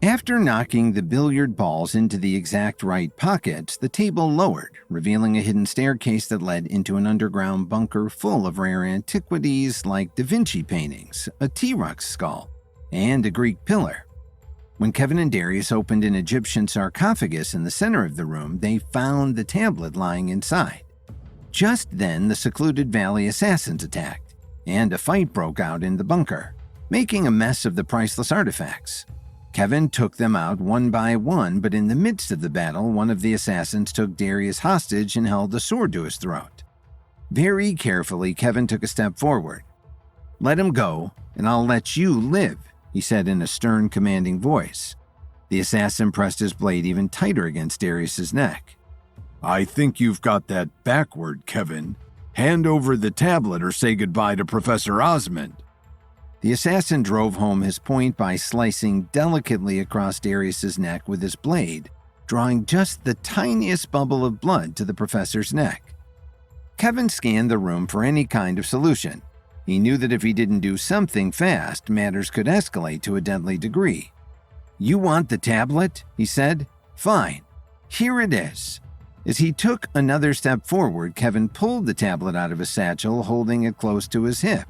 After knocking the billiard balls into the exact right pockets, the table lowered, revealing a hidden staircase that led into an underground bunker full of rare antiquities like Da Vinci paintings, a T-Rex skull, and a Greek pillar. When Kevin and Darius opened an Egyptian sarcophagus in the center of the room, they found the tablet lying inside. Just then, the secluded valley assassins attacked, and a fight broke out in the bunker, making a mess of the priceless artifacts. Kevin took them out one by one, but in the midst of the battle, one of the assassins took Darius hostage and held a sword to his throat. Very carefully, Kevin took a step forward. "Let him go, and I'll let you live," he said in a stern, commanding voice. The assassin pressed his blade even tighter against Darius's neck. I think you've got that backward, Kevin. Hand over the tablet or say goodbye to Professor Osmond. The assassin drove home his point by slicing delicately across Darius's neck with his blade, drawing just the tiniest bubble of blood to the professor's neck. Kevin scanned the room for any kind of solution. He knew that if he didn't do something fast, matters could escalate to a deadly degree. "You want the tablet?" he said. "Fine. Here it is." As he took another step forward, Kevin pulled the tablet out of his satchel, holding it close to his hip.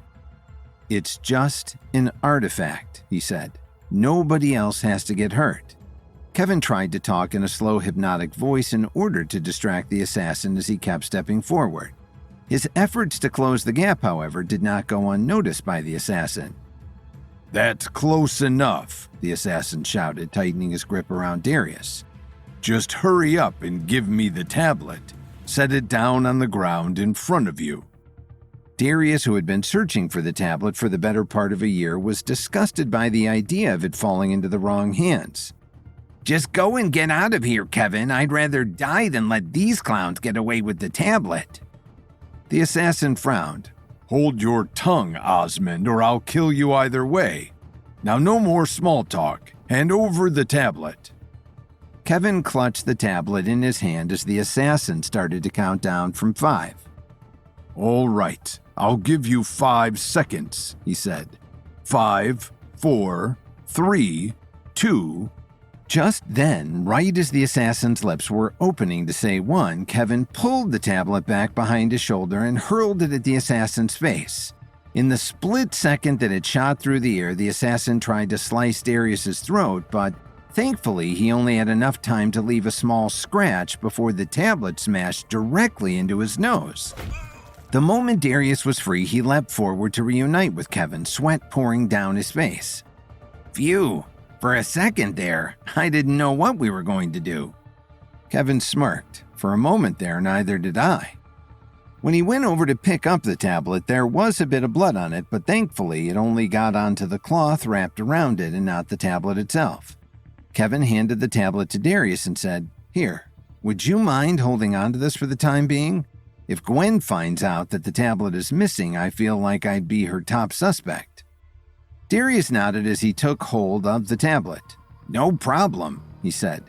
"It's just an artifact," he said. "Nobody else has to get hurt." Kevin tried to talk in a slow, hypnotic voice in order to distract the assassin as he kept stepping forward. His efforts to close the gap, however, did not go unnoticed by the assassin. That's close enough, the assassin shouted, tightening his grip around Darius. Just hurry up and give me the tablet. Set it down on the ground in front of you. Darius, who had been searching for the tablet for the better part of a year, was disgusted by the idea of it falling into the wrong hands. "Just go and get out of here, Kevin. I'd rather die than let these clowns get away with the tablet." The assassin frowned. Hold your tongue, Osmond, or I'll kill you either way. Now no more small talk. Hand over the tablet. Kevin clutched the tablet in his hand as the assassin started to count down from 5. All right, I'll give you 5 seconds, he said. 5, 4, 3, 2. Just then, right as the assassin's lips were opening to say 1, Kevin pulled the tablet back behind his shoulder and hurled it at the assassin's face. In the split second that it shot through the air, the assassin tried to slice Darius's throat, but thankfully he only had enough time to leave a small scratch before the tablet smashed directly into his nose. The moment Darius was free, he leapt forward to reunite with Kevin, sweat pouring down his face. Phew, for a second there, I didn't know what we were going to do. Kevin smirked. For a moment there, neither did I. When he went over to pick up the tablet, there was a bit of blood on it, but thankfully it only got onto the cloth wrapped around it and not the tablet itself. Kevin handed the tablet to Darius and said, Here, would you mind holding on to this for the time being? If Gwen finds out that the tablet is missing, I feel like I'd be her top suspect. Darius nodded as he took hold of the tablet. No problem, he said.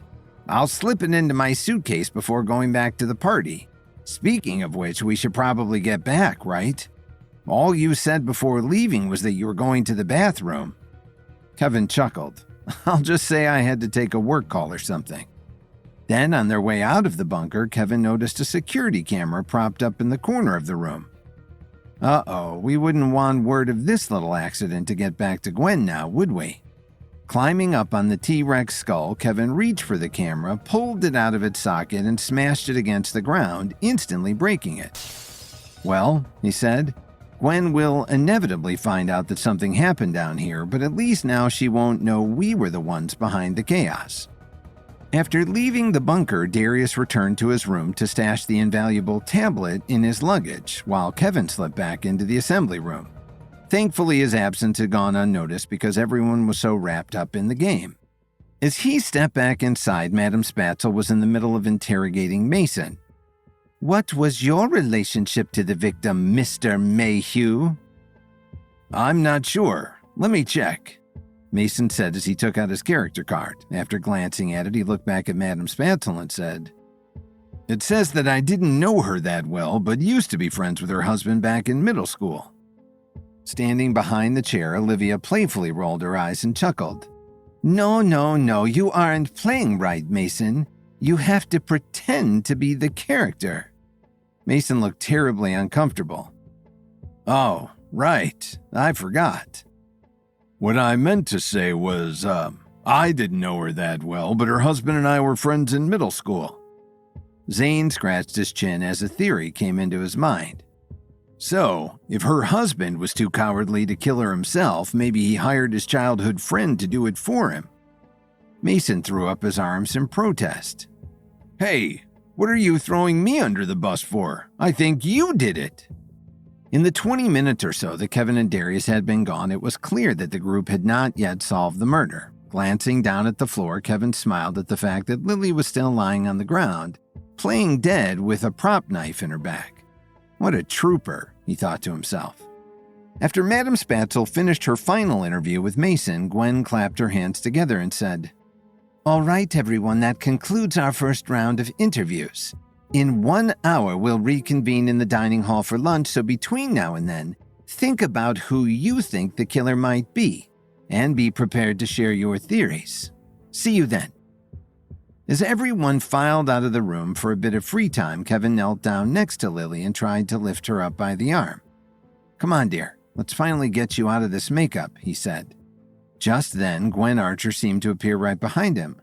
I'll slip it into my suitcase before going back to the party. Speaking of which, we should probably get back, right? All you said before leaving was that you were going to the bathroom. Kevin chuckled. I'll just say I had to take a work call or something. Then, on their way out of the bunker, Kevin noticed a security camera propped up in the corner of the room. Uh-oh, we wouldn't want word of this little accident to get back to Gwen now, would we? Climbing up on the T-Rex skull, Kevin reached for the camera, pulled it out of its socket, and smashed it against the ground, instantly breaking it. Well, he said, Gwen will inevitably find out that something happened down here, but at least now she won't know we were the ones behind the chaos. After leaving the bunker, Darius returned to his room to stash the invaluable tablet in his luggage, while Kevin slipped back into the assembly room. Thankfully, his absence had gone unnoticed because everyone was so wrapped up in the game. As he stepped back inside, Madame Spatzel was in the middle of interrogating Mason. "What was your relationship to the victim, Mr. Mayhew?" "I'm not sure. Let me check," Mason said as he took out his character card. After glancing at it, he looked back at Madame Spatzel and said, "It says that I didn't know her that well, but used to be friends with her husband back in middle school." Standing behind the chair, Olivia playfully rolled her eyes and chuckled. No, you aren't playing right, Mason. You have to pretend to be the character." Mason looked terribly uncomfortable. "Oh, right. I forgot. What I meant to say was, I didn't know her that well, but her husband and I were friends in middle school." Zane scratched his chin as a theory came into his mind. "So, if her husband was too cowardly to kill her himself, maybe he hired his childhood friend to do it for him." Mason threw up his arms in protest. "Hey, what are you throwing me under the bus for? I think you did it." In the 20 minutes or so that Kevin and Darius had been gone, it was clear that the group had not yet solved the murder. Glancing down at the floor, Kevin smiled at the fact that Lily was still lying on the ground, playing dead with a prop knife in her back. What a trooper, he thought to himself. After Madame Spatzel finished her final interview with Mason, Gwen clapped her hands together and said, "All right, everyone, that concludes our first round of interviews. In 1 hour, we'll reconvene in the dining hall for lunch, so between now and then, think about who you think the killer might be, and be prepared to share your theories. See you then." As everyone filed out of the room for a bit of free time, Kevin knelt down next to Lily and tried to lift her up by the arm. "Come on, dear, let's finally get you out of this makeup," he said. Just then, Gwen Archer seemed to appear right behind him.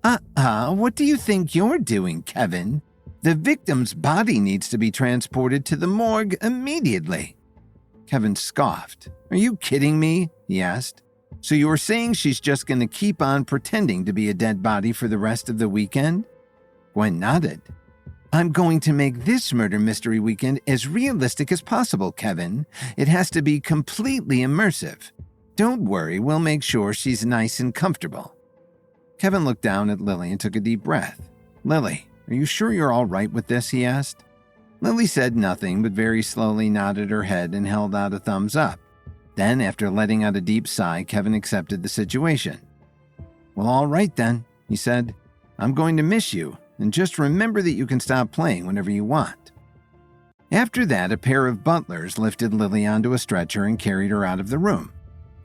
What do you think you're doing, Kevin? The victim's body needs to be transported to the morgue immediately." Kevin scoffed. "Are you kidding me?" he asked. "So you were saying she's just going to keep on pretending to be a dead body for the rest of the weekend?" Gwen nodded. "I'm going to make this murder mystery weekend as realistic as possible, Kevin. It has to be completely immersive. Don't worry, we'll make sure she's nice and comfortable." Kevin looked down at Lily and took a deep breath. "Lily, are you sure you're all right with this?" he asked. Lily said nothing, but very slowly nodded her head and held out a thumbs up. Then, after letting out a deep sigh, Kevin accepted the situation. "Well, all right then," he said. "I'm going to miss you, and just remember that you can stop playing whenever you want." After that, a pair of butlers lifted Lily onto a stretcher and carried her out of the room.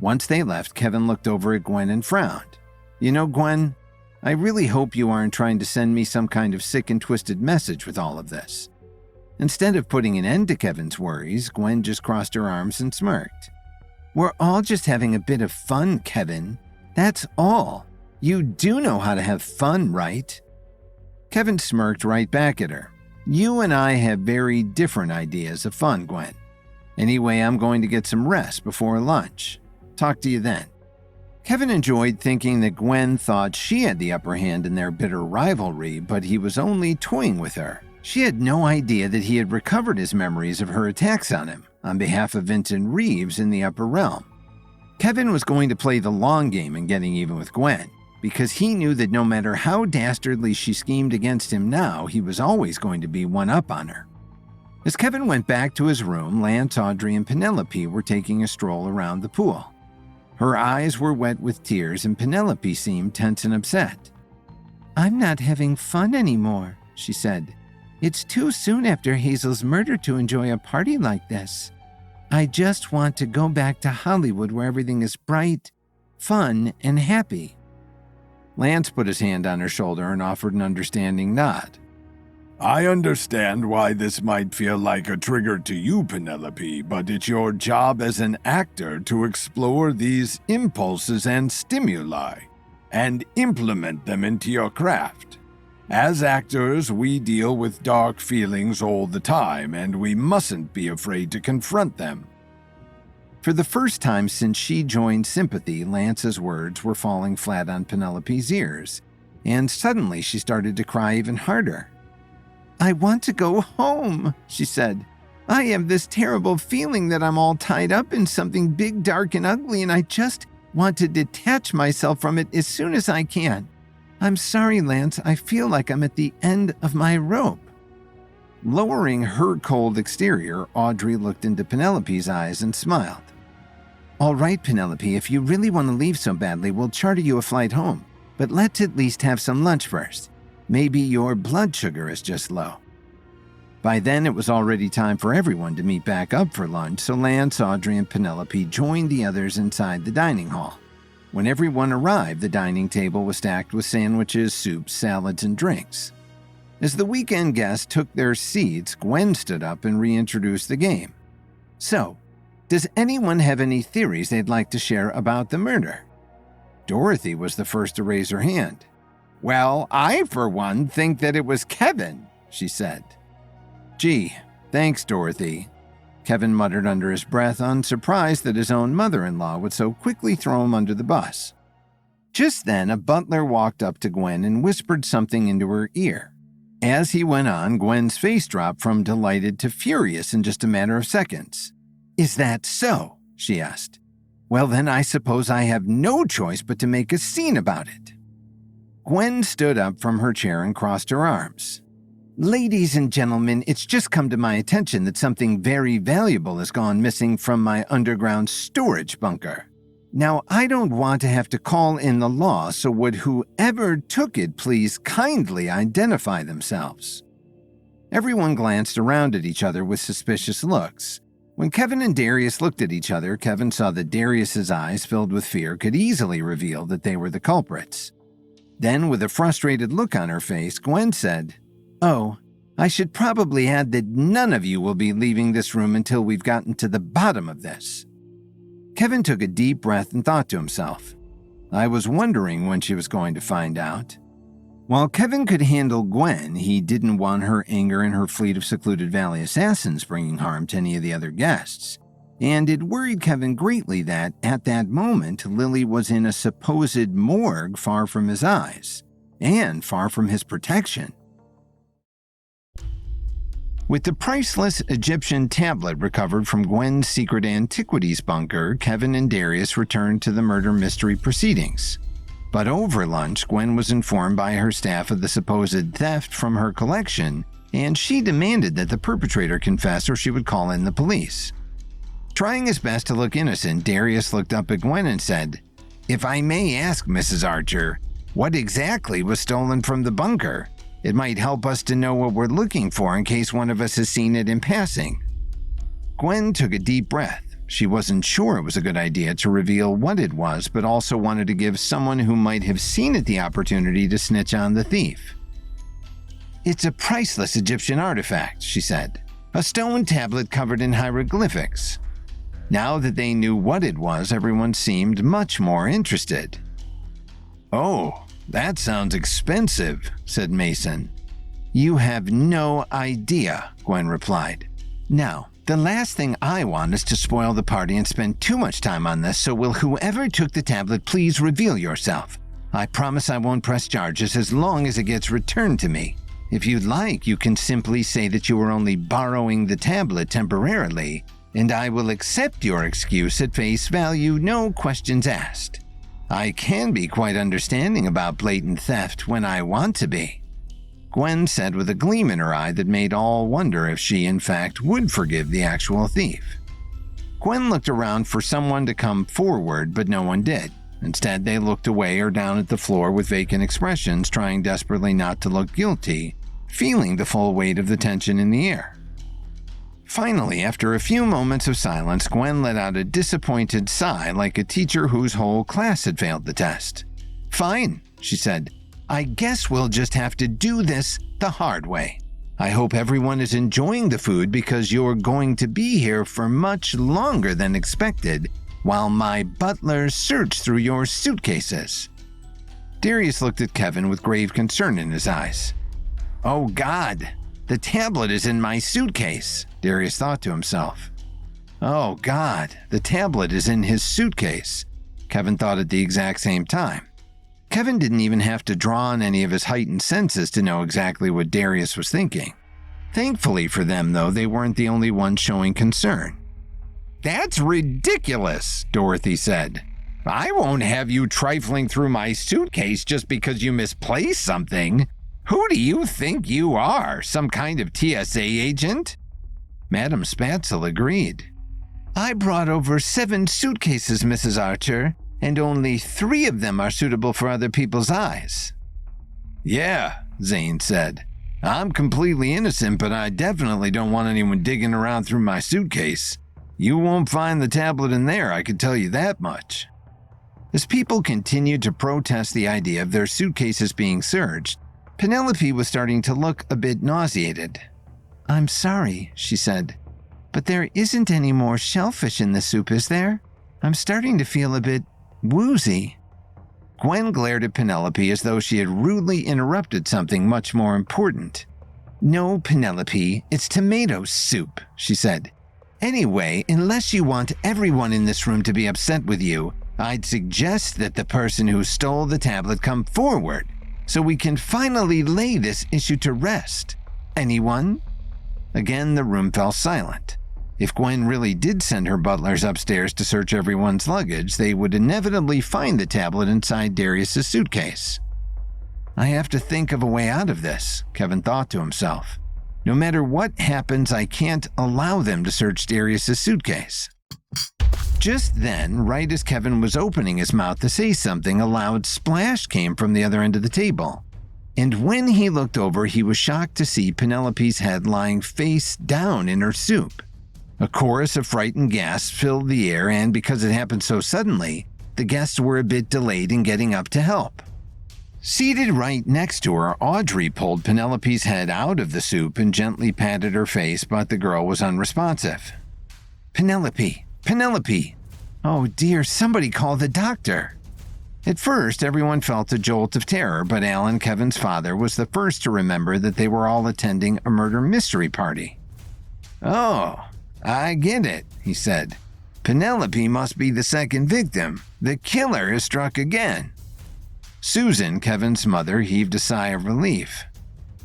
Once they left, Kevin looked over at Gwen and frowned. "You know, Gwen, I really hope you aren't trying to send me some kind of sick and twisted message with all of this." Instead of putting an end to Kevin's worries, Gwen just crossed her arms and smirked. "We're all just having a bit of fun, Kevin. That's all. You do know how to have fun, right?" Kevin smirked right back at her. "You and I have very different ideas of fun, Gwen. Anyway, I'm going to get some rest before lunch. Talk to you then." Kevin enjoyed thinking that Gwen thought she had the upper hand in their bitter rivalry, but he was only toying with her. She had no idea that he had recovered his memories of her attacks on him on behalf of Vincent Reeves in the upper realm. Kevin was going to play the long game in getting even with Gwen, because he knew that no matter how dastardly she schemed against him now, he was always going to be one up on her. As Kevin went back to his room, Lance, Audrey, and Penelope were taking a stroll around the pool. Her eyes were wet with tears, and Penelope seemed tense and upset. "I'm not having fun anymore," she said. "It's too soon after Hazel's murder to enjoy a party like this. I just want to go back to Hollywood where everything is bright, fun, and happy." Lance put his hand on her shoulder and offered an understanding nod. "I understand why this might feel like a trigger to you, Penelope, but it's your job as an actor to explore these impulses and stimuli and implement them into your craft. As actors, we deal with dark feelings all the time, and we mustn't be afraid to confront them." For the first time since she joined Sympathy, Lance's words were falling flat on Penelope's ears, and suddenly she started to cry even harder. "I want to go home," she said. "I have this terrible feeling that I'm all tied up in something big, dark, and ugly, and I just want to detach myself from it as soon as I can. I'm sorry, Lance, I feel like I'm at the end of my rope." Lowering her cold exterior, Audrey looked into Penelope's eyes and smiled. "All right, Penelope, if you really want to leave so badly, we'll charter you a flight home. But let's at least have some lunch first. Maybe your blood sugar is just low." By then, it was already time for everyone to meet back up for lunch, so Lance, Audrey, and Penelope joined the others inside the dining hall. When everyone arrived, the dining table was stacked with sandwiches, soups, salads, and drinks. As the weekend guests took their seats, Gwen stood up and reintroduced the game. "So, does anyone have any theories they'd like to share about the murder?" Dorothy was the first to raise her hand. "Well, I, for one, think that it was Kevin," she said. "Gee, thanks, Dorothy," Kevin muttered under his breath, unsurprised that his own mother-in-law would so quickly throw him under the bus. Just then, a butler walked up to Gwen and whispered something into her ear. As he went on, Gwen's face dropped from delighted to furious in just a matter of seconds. "Is that so?" she asked. "Well, then I suppose I have no choice but to make a scene about it." Gwen stood up from her chair and crossed her arms. "Ladies and gentlemen, it's just come to my attention that something very valuable has gone missing from my underground storage bunker. Now, I don't want to have to call in the law, so would whoever took it please kindly identify themselves?" Everyone glanced around at each other with suspicious looks. When Kevin and Darius looked at each other, Kevin saw that Darius's eyes, filled with fear, could easily reveal that they were the culprits. Then, with a frustrated look on her face, Gwen said, "Oh, I should probably add that none of you will be leaving this room until we've gotten to the bottom of this." Kevin took a deep breath and thought to himself, "I was wondering when she was going to find out." While Kevin could handle Gwen, he didn't want her anger and her fleet of secluded valley assassins bringing harm to any of the other guests. And it worried Kevin greatly that, at that moment, Lily was in a supposed morgue far from his eyes, and far from his protection. With the priceless Egyptian tablet recovered from Gwen's secret antiquities bunker, Kevin and Darius returned to the murder mystery proceedings. But over lunch, Gwen was informed by her staff of the supposed theft from her collection, and she demanded that the perpetrator confess or she would call in the police. Trying his best to look innocent, Darius looked up at Gwen and said, "If I may ask, Mrs. Archer, what exactly was stolen from the bunker? It might help us to know what we're looking for in case one of us has seen it in passing." Gwen took a deep breath. She wasn't sure it was a good idea to reveal what it was, but also wanted to give someone who might have seen it the opportunity to snitch on the thief. "It's a priceless Egyptian artifact," she said. "A stone tablet covered in hieroglyphics." Now that they knew what it was, everyone seemed much more interested. "Oh, that sounds expensive," said Mason. "You have no idea," Gwen replied. "Now, the last thing I want is to spoil the party and spend too much time on this, so will whoever took the tablet please reveal yourself? I promise I won't press charges as long as it gets returned to me. If you'd like, you can simply say that you were only borrowing the tablet temporarily, and I will accept your excuse at face value, no questions asked. I can be quite understanding about blatant theft when I want to be," Gwen said with a gleam in her eye that made all wonder if she, in fact, would forgive the actual thief. Gwen looked around for someone to come forward, but no one did. Instead, they looked away or down at the floor with vacant expressions, trying desperately not to look guilty, feeling the full weight of the tension in the air. Finally, after a few moments of silence, Gwen let out a disappointed sigh like a teacher whose whole class had failed the test. "Fine," she said. "I guess we'll just have to do this the hard way. I hope everyone is enjoying the food because you're going to be here for much longer than expected while my butlers search through your suitcases." Darius looked at Kevin with grave concern in his eyes. "Oh God, the tablet is in my suitcase," Darius thought to himself. "Oh God, the tablet is in his suitcase," Kevin thought at the exact same time. Kevin didn't even have to draw on any of his heightened senses to know exactly what Darius was thinking. Thankfully for them, though, they weren't the only ones showing concern. "That's ridiculous," Dorothy said. I won't have you trifling through my suitcase just because you misplaced something. Who do you think you are, some kind of TSA agent?" Madam Spatzel agreed. "I brought over 7 suitcases, Mrs. Archer, and only 3 of them are suitable for other people's eyes." "Yeah," Zane said. "I'm completely innocent, but I definitely don't want anyone digging around through my suitcase. You won't find the tablet in there, I can tell you that much." As people continued to protest the idea of their suitcases being searched, Penelope was starting to look a bit nauseated. "I'm sorry," she said, "but there isn't any more shellfish in the soup, is there? I'm starting to feel a bit woozy." Gwen glared at Penelope as though she had rudely interrupted something much more important. "No, Penelope, it's tomato soup," she said. "Anyway, unless you want everyone in this room to be upset with you, I'd suggest that the person who stole the tablet come forward so we can finally lay this issue to rest. Anyone?" Again, the room fell silent. If Gwen really did send her butlers upstairs to search everyone's luggage, they would inevitably find the tablet inside Darius's suitcase. "I have to think of a way out of this," Kevin thought to himself. "No matter what happens, I can't allow them to search Darius's suitcase." Just then, right as Kevin was opening his mouth to say something, a loud splash came from the other end of the table. And when he looked over, he was shocked to see Penelope's head lying face down in her soup. A chorus of frightened gasps filled the air, and because it happened so suddenly, the guests were a bit delayed in getting up to help. Seated right next to her, Audrey pulled Penelope's head out of the soup and gently patted her face, but the girl was unresponsive. "Penelope! Penelope! Oh dear, somebody call the doctor!" At first, everyone felt a jolt of terror, but Alan, Kevin's father, was the first to remember that they were all attending a murder mystery party. "Oh, I get it," he said. "Penelope must be the second victim. The killer has struck again." Susan, Kevin's mother, heaved a sigh of relief.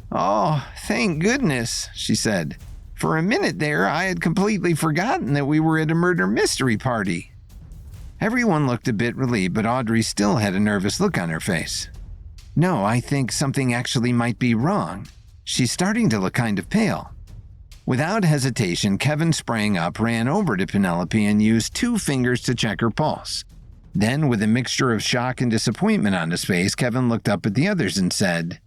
"Oh, thank goodness," she said. "For a minute there, I had completely forgotten that we were at a murder mystery party." Everyone looked a bit relieved, but Audrey still had a nervous look on her face. "No, I think something actually might be wrong. She's starting to look kind of pale." Without hesitation, Kevin sprang up, ran over to Penelope, and used 2 fingers to check her pulse. Then, with a mixture of shock and disappointment on his face, Kevin looked up at the others and said,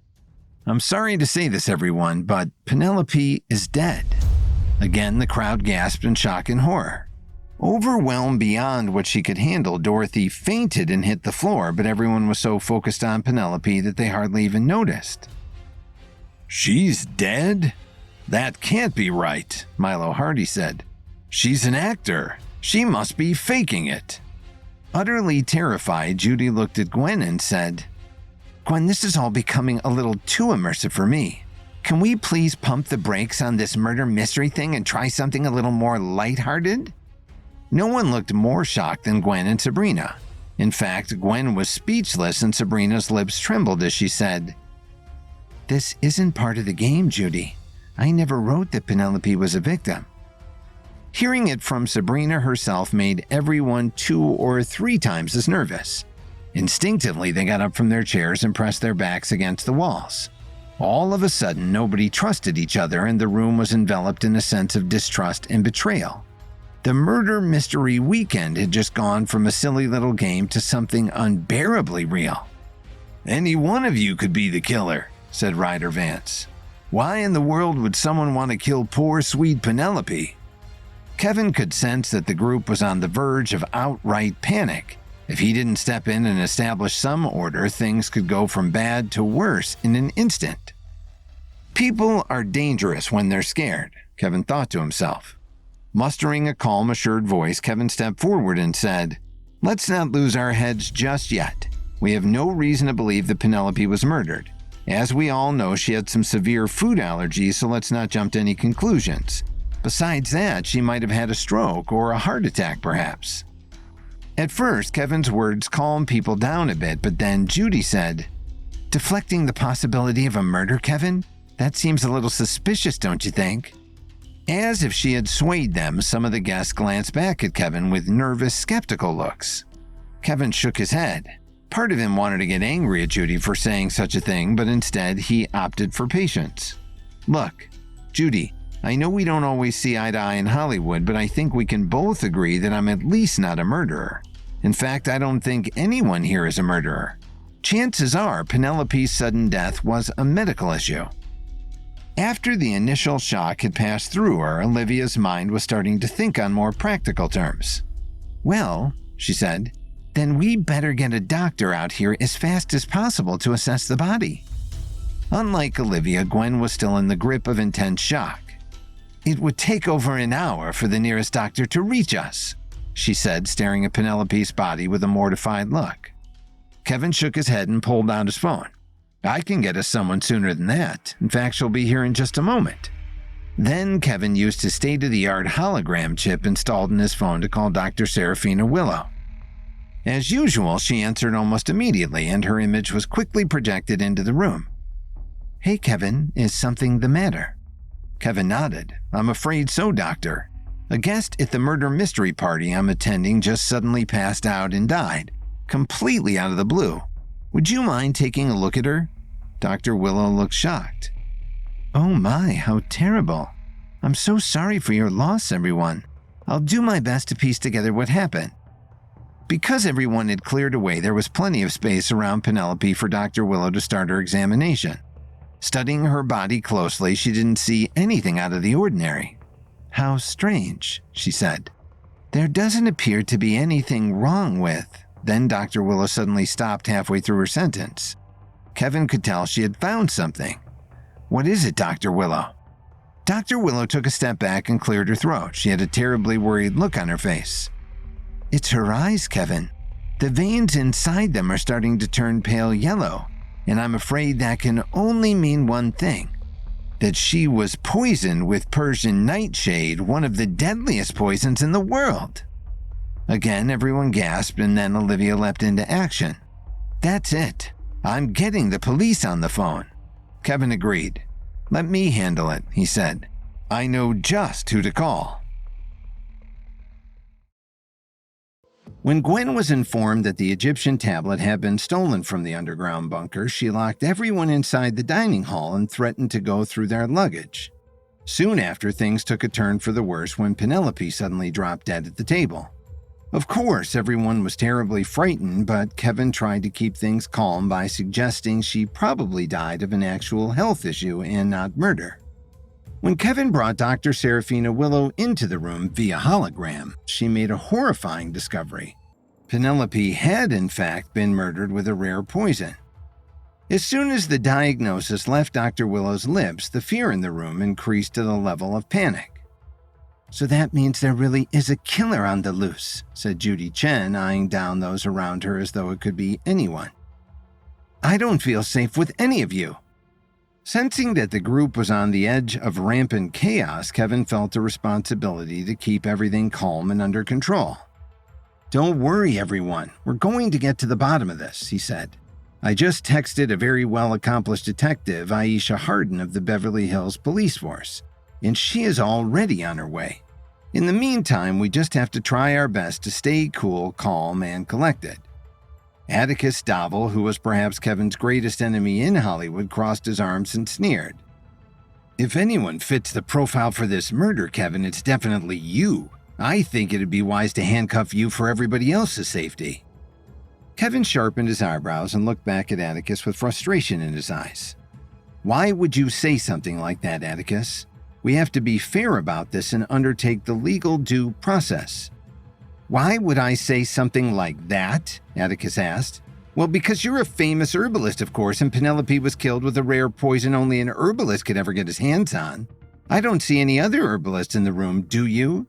"I'm sorry to say this, everyone, but Penelope is dead." Again, the crowd gasped in shock and horror. Overwhelmed beyond what she could handle, Dorothy fainted and hit the floor, but everyone was so focused on Penelope that they hardly even noticed. "She's dead? That can't be right," Milo Hardy said. "She's an actor. She must be faking it." Utterly terrified, Judy looked at Gwen and said, "Gwen, this is all becoming a little too immersive for me. Can we please pump the brakes on this murder mystery thing and try something a little more lighthearted?" No one looked more shocked than Gwen and Sabrina. In fact, Gwen was speechless and Sabrina's lips trembled as she said, "This isn't part of the game, Judy. I never wrote that Penelope was a victim." Hearing it from Sabrina herself made everyone 2 or 3 times as nervous. Instinctively, they got up from their chairs and pressed their backs against the walls. All of a sudden, nobody trusted each other, and the room was enveloped in a sense of distrust and betrayal. The murder mystery weekend had just gone from a silly little game to something unbearably real. "Any one of you could be the killer," said Ryder Vance. "Why in the world would someone want to kill poor, sweet Penelope?" Kevin could sense that the group was on the verge of outright panic. If he didn't step in and establish some order, things could go from bad to worse in an instant. People are dangerous when they're scared, Kevin thought to himself. Mustering a calm, assured voice, Kevin stepped forward and said, "Let's not lose our heads just yet. We have no reason to believe that Penelope was murdered. As we all know, she had some severe food allergies, so let's not jump to any conclusions. Besides that, she might have had a stroke or a heart attack, perhaps." At first, Kevin's words calmed people down a bit, but then Judy said, "Deflecting the possibility of a murder, Kevin? That seems a little suspicious, don't you think?" As if she had swayed them, some of the guests glanced back at Kevin with nervous, skeptical looks. Kevin shook his head. Part of him wanted to get angry at Judy for saying such a thing, but instead he opted for patience. Look, Judy, I know we don't always see eye to eye in Hollywood, but I think we can both agree that I'm at least not a murderer. In fact, I don't think anyone here is a murderer. Chances are Penelope's sudden death was a medical issue. After the initial shock had passed through her, Olivia's mind was starting to think on more practical terms. Well, she said, then we better get a doctor out here as fast as possible to assess the body. Unlike Olivia, Gwen was still in the grip of intense shock. It would take over an hour for the nearest doctor to reach us, she said, staring at Penelope's body with a mortified look. Kevin shook his head and pulled out his phone. I can get us someone sooner than that. In fact, she'll be here in just a moment. Then Kevin used his state-of-the-art hologram chip installed in his phone to call Dr. Serafina Willow. As usual, she answered almost immediately, and her image was quickly projected into the room. Hey, Kevin, is something the matter? Kevin nodded. I'm afraid so, Doctor. A guest at the murder mystery party I'm attending just suddenly passed out and died, completely out of the blue. Would you mind taking a look at her? Dr. Willow looked shocked. Oh my, how terrible. I'm so sorry for your loss, everyone. I'll do my best to piece together what happened. Because everyone had cleared away, there was plenty of space around Penelope for Dr. Willow to start her examination. Studying her body closely, she didn't see anything out of the ordinary. How strange, she said. There doesn't appear to be anything wrong with. Then Dr. Willow suddenly stopped halfway through her sentence. Kevin could tell she had found something. What is it, Dr. Willow? Dr. Willow took a step back and cleared her throat. She had a terribly worried look on her face. It's her eyes, Kevin. The veins inside them are starting to turn pale yellow, and I'm afraid that can only mean one thing. That she was poisoned with Persian nightshade, one of the deadliest poisons in the world. Again, everyone gasped, and then Olivia leapt into action. That's it. I'm getting the police on the phone. Kevin agreed. Let me handle it, he said. I know just who to call. When Gwen was informed that the Egyptian tablet had been stolen from the underground bunker, she locked everyone inside the dining hall and threatened to go through their luggage. Soon after, things took a turn for the worse when Penelope suddenly dropped dead at the table. Of course, everyone was terribly frightened, but Kevin tried to keep things calm by suggesting she probably died of an actual health issue and not murder. When Kevin brought Dr. Serafina Willow into the room via hologram, she made a horrifying discovery. Penelope had, in fact, been murdered with a rare poison. As soon as the diagnosis left Dr. Willow's lips, the fear in the room increased to the level of panic. So that means there really is a killer on the loose, said Judy Chen, eyeing down those around her as though it could be anyone. I don't feel safe with any of you. Sensing that the group was on the edge of rampant chaos, Kevin felt a responsibility to keep everything calm and under control. Don't worry, everyone. We're going to get to the bottom of this, he said. I just texted a very well-accomplished detective, Aisha Harden of the Beverly Hills Police Force, and she is already on her way. In the meantime, we just have to try our best to stay cool, calm, and collected. Atticus Davel, who was perhaps Kevin's greatest enemy in Hollywood, crossed his arms and sneered. If anyone fits the profile for this murder, Kevin, it's definitely you. I think it'd be wise to handcuff you for everybody else's safety. Kevin sharpened his eyebrows and looked back at Atticus with frustration in his eyes. Why would you say something like that, Atticus? We have to be fair about this and undertake the legal due process. Why would I say something like that? Atticus asked. Well, because you're a famous herbalist, of course, and Penelope was killed with a rare poison only an herbalist could ever get his hands on. I don't see any other herbalists in the room, do you?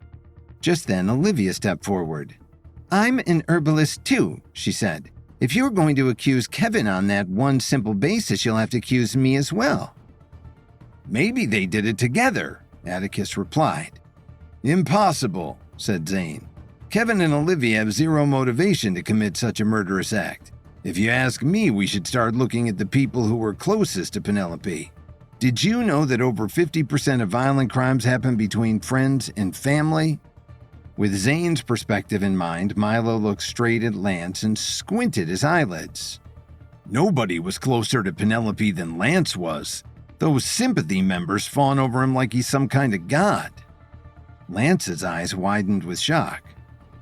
Just then, Olivia stepped forward. I'm an herbalist too, she said. If you're going to accuse Kevin on that one simple basis, you'll have to accuse me as well. Maybe they did it together, Atticus replied. Impossible, said Zane. Kevin and Olivia have zero motivation to commit such a murderous act. If you ask me, we should start looking at the people who were closest to Penelope. Did you know that over 50% of violent crimes happen between friends and family? With Zane's perspective in mind, Milo looked straight at Lance and squinted his eyelids. Nobody was closer to Penelope than Lance was. Those sympathy members fawn over him like he's some kind of god. Lance's eyes widened with shock.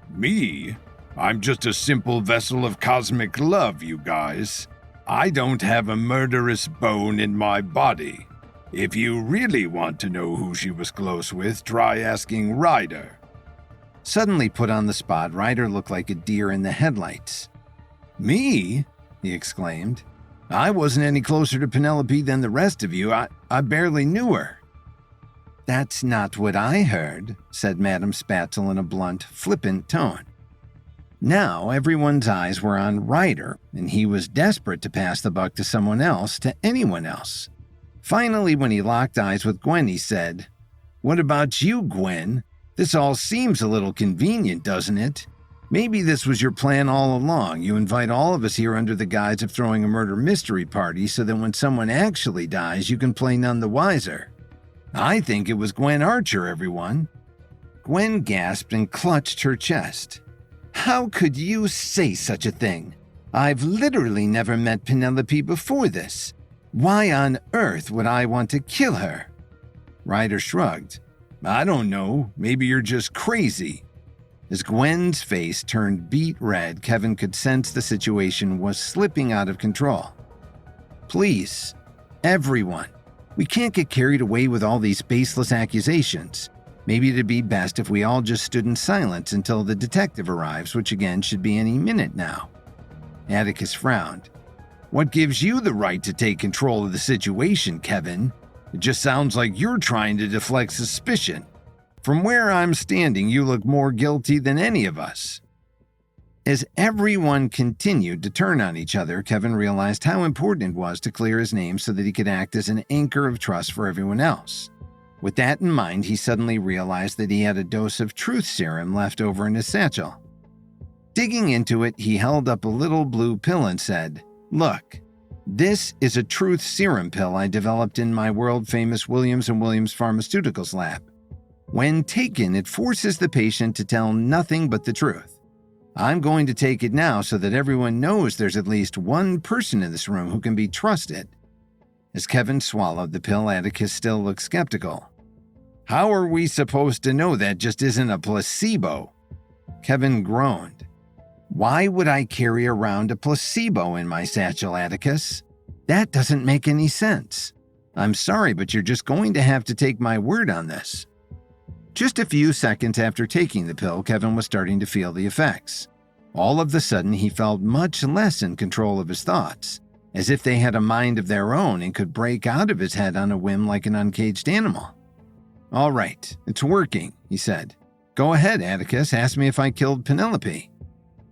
Me? I'm just a simple vessel of cosmic love, you guys. I don't have a murderous bone in my body. If you really want to know who she was close with, try asking Ryder. Suddenly put on the spot, Ryder looked like a deer in the headlights. Me? He exclaimed. I wasn't any closer to Penelope than the rest of you. I barely knew her. That's not what I heard, said Madame Spatzel in a blunt, flippant tone. Now everyone's eyes were on Ryder, and he was desperate to pass the buck to someone else, to anyone else. Finally, when he locked eyes with Gwen, he said, "What about you, Gwen? This all seems a little convenient, doesn't it? Maybe this was your plan all along. You invite all of us here under the guise of throwing a murder mystery party so that when someone actually dies, you can play none the wiser. I think it was Gwen Archer, everyone." Gwen gasped and clutched her chest. How could you say such a thing? I've literally never met Penelope before this. Why on earth would I want to kill her? Ryder shrugged. I don't know. Maybe you're just crazy. As Gwen's face turned beet red, Kevin could sense the situation was slipping out of control. Please, everyone, we can't get carried away with all these baseless accusations. Maybe it'd be best if we all just stood in silence until the detective arrives, which again should be any minute now. Atticus frowned. What gives you the right to take control of the situation, Kevin? It just sounds like you're trying to deflect suspicion. From where I'm standing, you look more guilty than any of us. As everyone continued to turn on each other, Kevin realized how important it was to clear his name so that he could act as an anchor of trust for everyone else. With that in mind, he suddenly realized that he had a dose of truth serum left over in his satchel. Digging into it, he held up a little blue pill and said, Look, this is a truth serum pill I developed in my world-famous Williams & Williams Pharmaceuticals lab. When taken, it forces the patient to tell nothing but the truth. I'm going to take it now so that everyone knows there's at least one person in this room who can be trusted. As Kevin swallowed the pill, Atticus still looked skeptical. How are we supposed to know that just isn't a placebo? Kevin groaned. Why would I carry around a placebo in my satchel, Atticus? That doesn't make any sense. I'm sorry, but you're just going to have to take my word on this. Just a few seconds after taking the pill, Kevin was starting to feel the effects. All of a sudden, he felt much less in control of his thoughts, as if they had a mind of their own and could break out of his head on a whim like an uncaged animal. All right, it's working, he said. Go ahead, Atticus, ask me if I killed Penelope.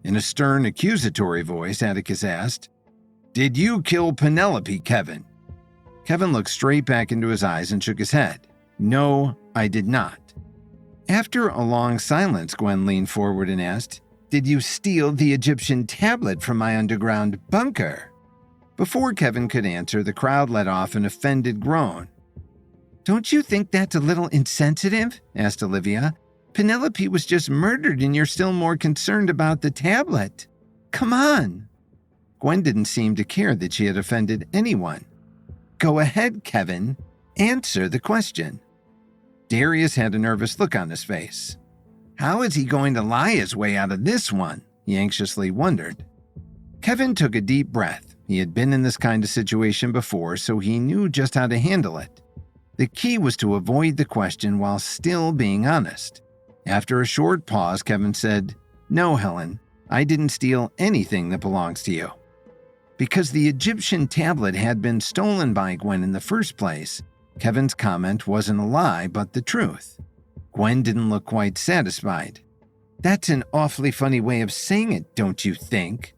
In a stern, accusatory voice, Atticus asked, Did you kill Penelope, Kevin? Kevin looked straight back into his eyes and shook his head. No, I did not. After a long silence, Gwen leaned forward and asked, Did you steal the Egyptian tablet from my underground bunker? Before Kevin could answer, the crowd let off an offended groan. Don't you think that's a little insensitive? Asked Olivia. Penelope was just murdered and you're still more concerned about the tablet. Come on. Gwen didn't seem to care that she had offended anyone. Go ahead, Kevin. Answer the question. Darius had a nervous look on his face. How is he going to lie his way out of this one? He anxiously wondered. Kevin took a deep breath. He had been in this kind of situation before, so he knew just how to handle it. The key was to avoid the question while still being honest. After a short pause, Kevin said, No, Helen, I didn't steal anything that belongs to you. Because the Egyptian tablet had been stolen by Gwen in the first place, Kevin's comment wasn't a lie, but the truth. Gwen didn't look quite satisfied. That's an awfully funny way of saying it, don't you think?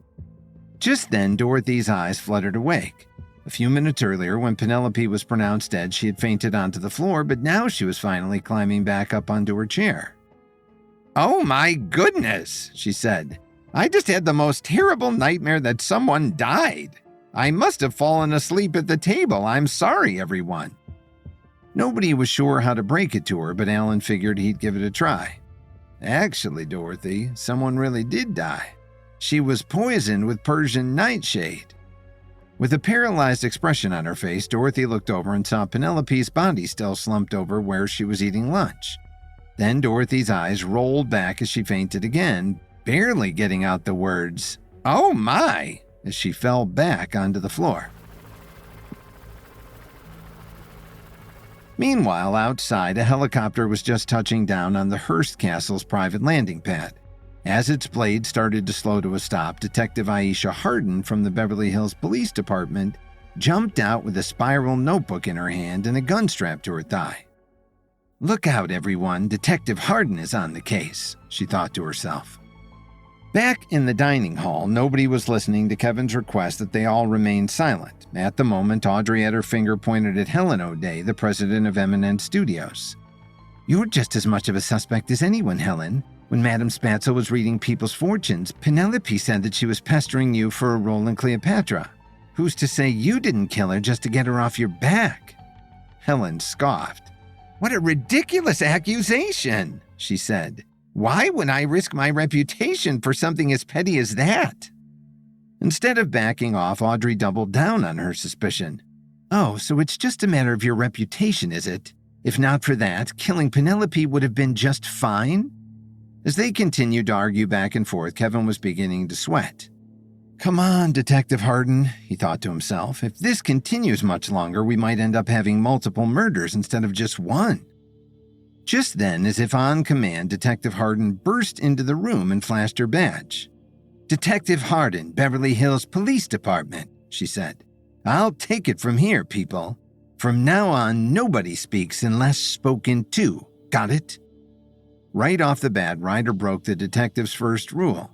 Just then, Dorothy's eyes fluttered awake. A few minutes earlier, when Penelope was pronounced dead, she had fainted onto the floor, but now she was finally climbing back up onto her chair. Oh my goodness, she said. I just had the most terrible nightmare that someone died. I must have fallen asleep at the table. I'm sorry, everyone. Nobody was sure how to break it to her, but Alan figured he'd give it a try. Actually, Dorothy, someone really did die. She was poisoned with Persian nightshade." With a paralyzed expression on her face, Dorothy looked over and saw Penelope's body still slumped over where she was eating lunch. Then Dorothy's eyes rolled back as she fainted again, barely getting out the words, "Oh my," as she fell back onto the floor. Meanwhile, outside, a helicopter was just touching down on the Hearst Castle's private landing pad. As its blade started to slow to a stop, Detective Aisha Harden from the Beverly Hills Police Department jumped out with a spiral notebook in her hand and a gun strapped to her thigh. "Look out, everyone, Detective Harden is on the case," she thought to herself. Back in the dining hall, nobody was listening to Kevin's request that they all remain silent. At the moment, Audrey had her finger pointed at Helen O'Day, the president of Eminent Studios. "You're just as much of a suspect as anyone, Helen. When Madame Spatzel was reading People's Fortunes, Penelope said that she was pestering you for a role in Cleopatra. Who's to say you didn't kill her just to get her off your back?" Helen scoffed. "What a ridiculous accusation," she said. "Why would I risk my reputation for something as petty as that?" Instead of backing off, Audrey doubled down on her suspicion. "Oh, so it's just a matter of your reputation, is it? If not for that, killing Penelope would have been just fine?" As they continued to argue back and forth, Kevin was beginning to sweat. "Come on, Detective Harden," he thought to himself. "If this continues much longer, we might end up having multiple murders instead of just one." Just then, as if on command, Detective Harden burst into the room and flashed her badge. "Detective Harden, Beverly Hills Police Department," she said. "I'll take it from here, people. From now on, nobody speaks unless spoken to. Got it?" Right off the bat, Ryder broke the detective's first rule.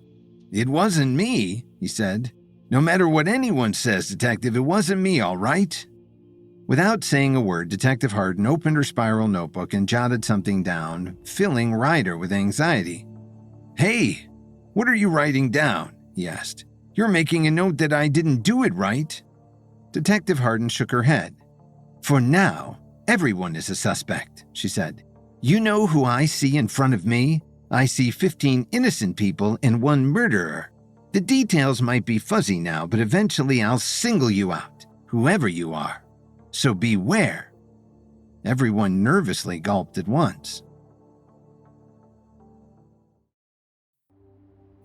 "It wasn't me," he said. "No matter what anyone says, Detective, it wasn't me, all right?" Without saying a word, Detective Harden opened her spiral notebook and jotted something down, filling Ryder with anxiety. "Hey, what are you writing down?" he asked. "You're making a note that I didn't do it, right?" Detective Harden shook her head. "For now, everyone is a suspect," she said. "You know who I see in front of me? I see 15 innocent people and one murderer. The details might be fuzzy now, but eventually I'll single you out, whoever you are. So beware." Everyone nervously gulped at once.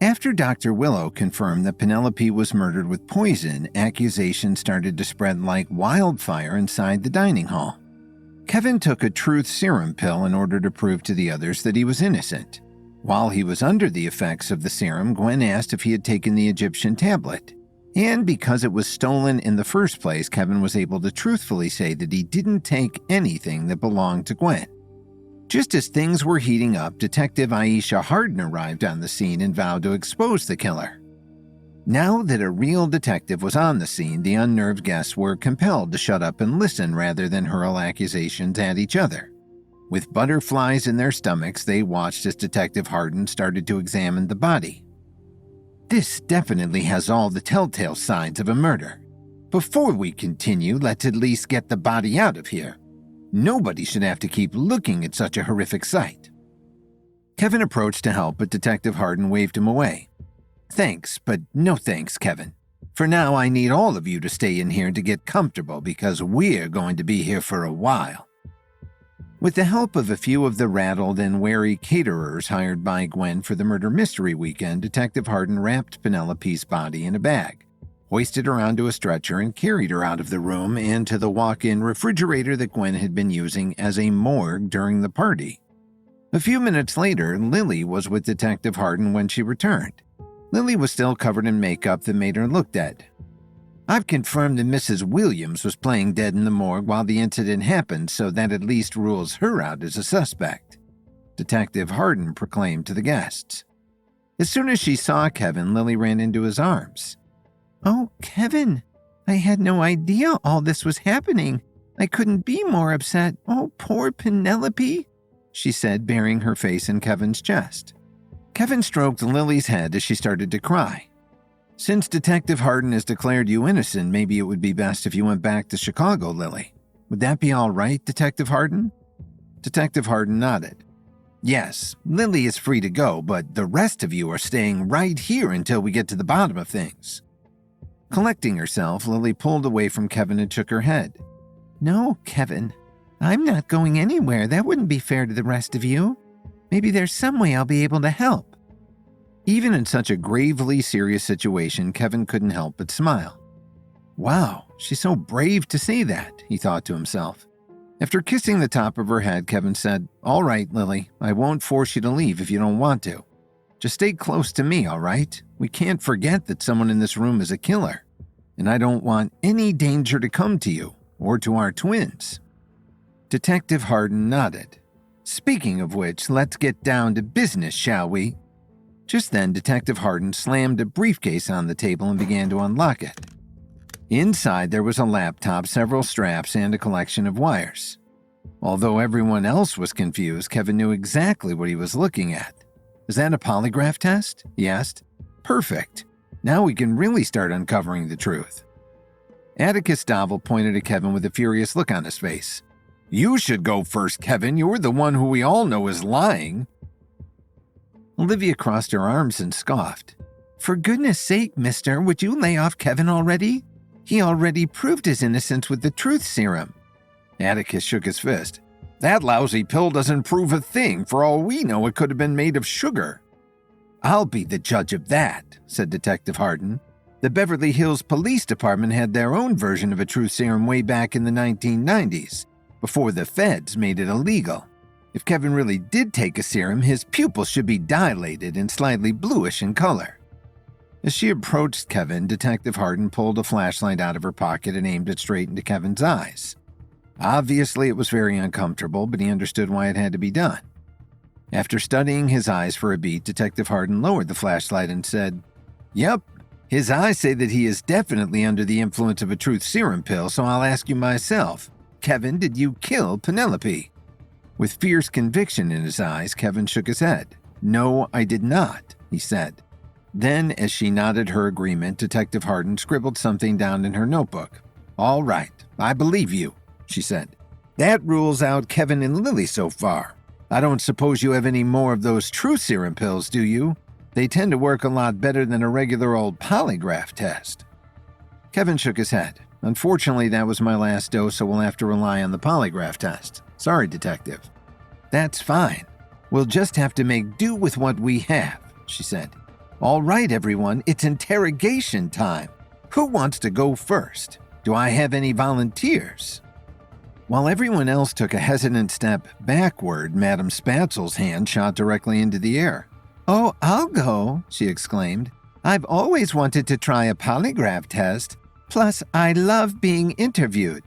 After Dr. Willow confirmed that Penelope was murdered with poison, accusations started to spread like wildfire inside the dining hall. Kevin took a truth serum pill in order to prove to the others that he was innocent. While he was under the effects of the serum, Gwen asked if he had taken the Egyptian tablet. And because it was stolen in the first place, Kevin was able to truthfully say that he didn't take anything that belonged to Gwen. Just as things were heating up, Detective Aisha Harden arrived on the scene and vowed to expose the killer. Now that a real detective was on the scene, the unnerved guests were compelled to shut up and listen rather than hurl accusations at each other. With butterflies in their stomachs, they watched as Detective Harden started to examine the body. "This definitely has all the telltale signs of a murder. Before we continue, let's at least get the body out of here. Nobody should have to keep looking at such a horrific sight." Kevin approached to help, but Detective Harden waved him away. "Thanks, but no thanks, Kevin. For now, I need all of you to stay in here to get comfortable because we're going to be here for a while." With the help of a few of the rattled and wary caterers hired by Gwen for the murder mystery weekend, Detective Harden wrapped Penelope's body in a bag, hoisted her onto a stretcher, and carried her out of the room and to the walk-in refrigerator that Gwen had been using as a morgue during the party. A few minutes later, Lily was with Detective Harden when she returned. Lily was still covered in makeup that made her look dead. "I've confirmed that Mrs. Williams was playing dead in the morgue while the incident happened, so that at least rules her out as a suspect," Detective Harden proclaimed to the guests. As soon as she saw Kevin, Lily ran into his arms. "Oh, Kevin, I had no idea all this was happening. I couldn't be more upset. Oh, poor Penelope," she said, burying her face in Kevin's chest. Kevin stroked Lily's head as she started to cry. "Since Detective Harden has declared you innocent, maybe it would be best if you went back to Chicago, Lily. Would that be all right, Detective Harden?" Detective Harden nodded. Yes, Lily is free to go, but the rest of you are staying right here until we get to the bottom of things. Collecting herself, Lily pulled away from Kevin and shook her head. No, Kevin. I'm not going anywhere. That wouldn't be fair to the rest of you. Maybe there's some way I'll be able to help. Even in such a gravely serious situation, Kevin couldn't help but smile. Wow, she's so brave to say that, he thought to himself. After kissing the top of her head, Kevin said, All right, Lily, I won't force you to leave if you don't want to. Just stay close to me, all right? We can't forget that someone in this room is a killer, and I don't want any danger to come to you or to our twins. Detective Hardin nodded. Speaking of which, let's get down to business, shall we? Just then, Detective Hardin slammed a briefcase on the table and began to unlock it. Inside, there was a laptop, several straps, and a collection of wires. Although everyone else was confused, Kevin knew exactly what he was looking at. Is that a polygraph test? He asked. Perfect. Now we can really start uncovering the truth. Atticus Davil pointed at Kevin with a furious look on his face. You should go first, Kevin. You're the one who we all know is lying. Olivia crossed her arms and scoffed. For goodness sake, mister, would you lay off Kevin already? He already proved his innocence with the truth serum. Atticus shook his fist. That lousy pill doesn't prove a thing. For all we know, it could have been made of sugar. I'll be the judge of that, said Detective Hardin. The Beverly Hills Police Department had their own version of a truth serum way back in the 1990s, before the feds made it illegal. If Kevin really did take a serum, his pupils should be dilated and slightly bluish in color. As she approached Kevin, Detective Hardin pulled a flashlight out of her pocket and aimed it straight into Kevin's eyes. Obviously, it was very uncomfortable, but he understood why it had to be done. After studying his eyes for a beat, Detective Hardin lowered the flashlight and said, Yep, his eyes say that he is definitely under the influence of a truth serum pill, so I'll ask you myself. Kevin, did you kill Penelope? With fierce conviction in his eyes, Kevin shook his head. No, I did not, he said. Then, as she nodded her agreement, Detective Hardin scribbled something down in her notebook. All right, I believe you, she said. That rules out Kevin and Lily so far. I don't suppose you have any more of those truth serum pills, do you? They tend to work a lot better than a regular old polygraph test. Kevin shook his head. Unfortunately, that was my last dose, so we'll have to rely on the polygraph test. Sorry, Detective. That's fine. We'll just have to make do with what we have, she said. All right, everyone, it's interrogation time. Who wants to go first? Do I have any volunteers? While everyone else took a hesitant step backward, Madame Spatzel's hand shot directly into the air. Oh, I'll go, she exclaimed. I've always wanted to try a polygraph test. Plus, I love being interviewed.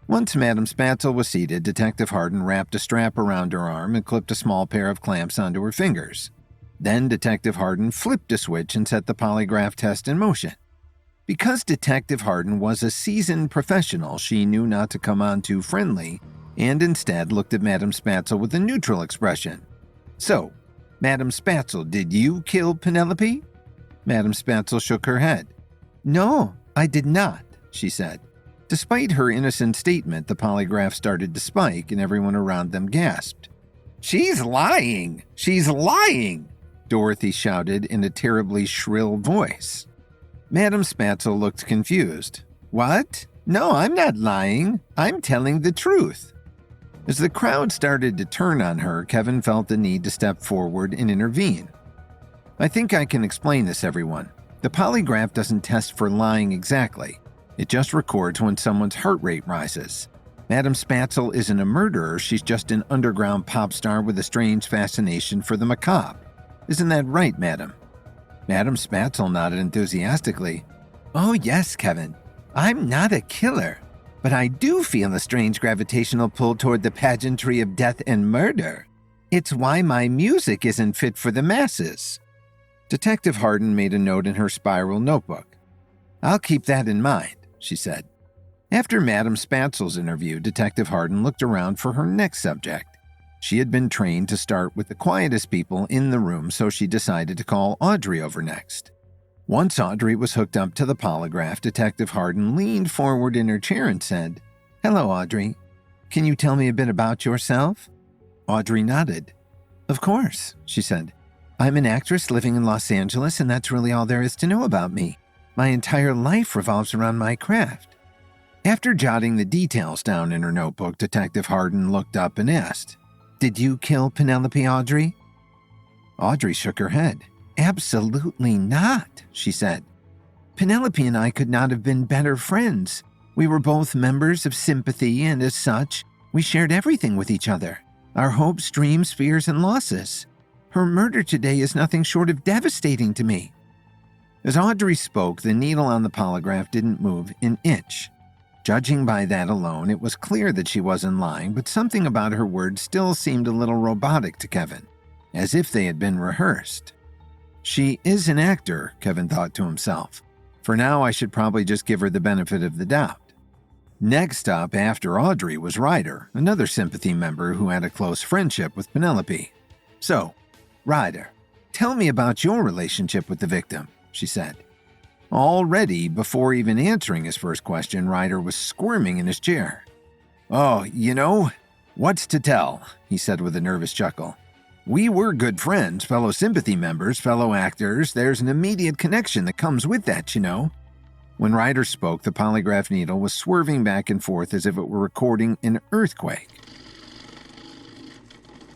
Once Madame Spatzel was seated, Detective Hardin wrapped a strap around her arm and clipped a small pair of clamps onto her fingers. Then Detective Hardin flipped a switch and set the polygraph test in motion. Because Detective Hardin was a seasoned professional, she knew not to come on too friendly, and instead looked at Madame Spatzel with a neutral expression. So, Madame Spatzel, did you kill Penelope? Madame Spatzel shook her head. No, I did not, she said. Despite her innocent statement, the polygraph started to spike, and everyone around them gasped. She's lying! She's lying! Dorothy shouted in a terribly shrill voice. Madame Spatzel looked confused. What? No, I'm not lying. I'm telling the truth. As the crowd started to turn on her, Kevin felt the need to step forward and intervene. I think I can explain this, everyone. The polygraph doesn't test for lying exactly. It just records when someone's heart rate rises. Madame Spatzel isn't a murderer, she's just an underground pop star with a strange fascination for the macabre. Isn't that right, madam? Madame Spatzel nodded enthusiastically. Oh yes, Kevin. I'm not a killer, but I do feel a strange gravitational pull toward the pageantry of death and murder. It's why my music isn't fit for the masses. Detective Hardin made a note in her spiral notebook. I'll keep that in mind, she said. After Madame Spatzel's interview, Detective Hardin looked around for her next subject. She had been trained to start with the quietest people in the room, so she decided to call Audrey over next. Once Audrey was hooked up to the polygraph, Detective Hardin leaned forward in her chair and said, Hello, Audrey. Can you tell me a bit about yourself? Audrey nodded. Of course, she said. I'm an actress living in Los Angeles, and that's really all there is to know about me. My entire life revolves around my craft. After jotting the details down in her notebook, Detective Hardin looked up and asked, Did you kill Penelope, Audrey? Audrey shook her head. Absolutely not, she said. Penelope and I could not have been better friends. We were both members of Sympathy, and as such, we shared everything with each other. Our hopes, dreams, fears, and losses. Her murder today is nothing short of devastating to me. As Audrey spoke, the needle on the polygraph didn't move an inch. Judging by that alone, it was clear that she wasn't lying, but something about her words still seemed a little robotic to Kevin, as if they had been rehearsed. She is an actor, Kevin thought to himself. For now, I should probably just give her the benefit of the doubt. Next up after Audrey was Ryder, another Sympathy member who had a close friendship with Penelope. So, Ryder, tell me about your relationship with the victim, she said. Already, before even answering his first question, Ryder was squirming in his chair. Oh, what's to tell, he said with a nervous chuckle. We were good friends, fellow Sympathy members, fellow actors. There's an immediate connection that comes with that, When Ryder spoke, the polygraph needle was swerving back and forth as if it were recording an earthquake.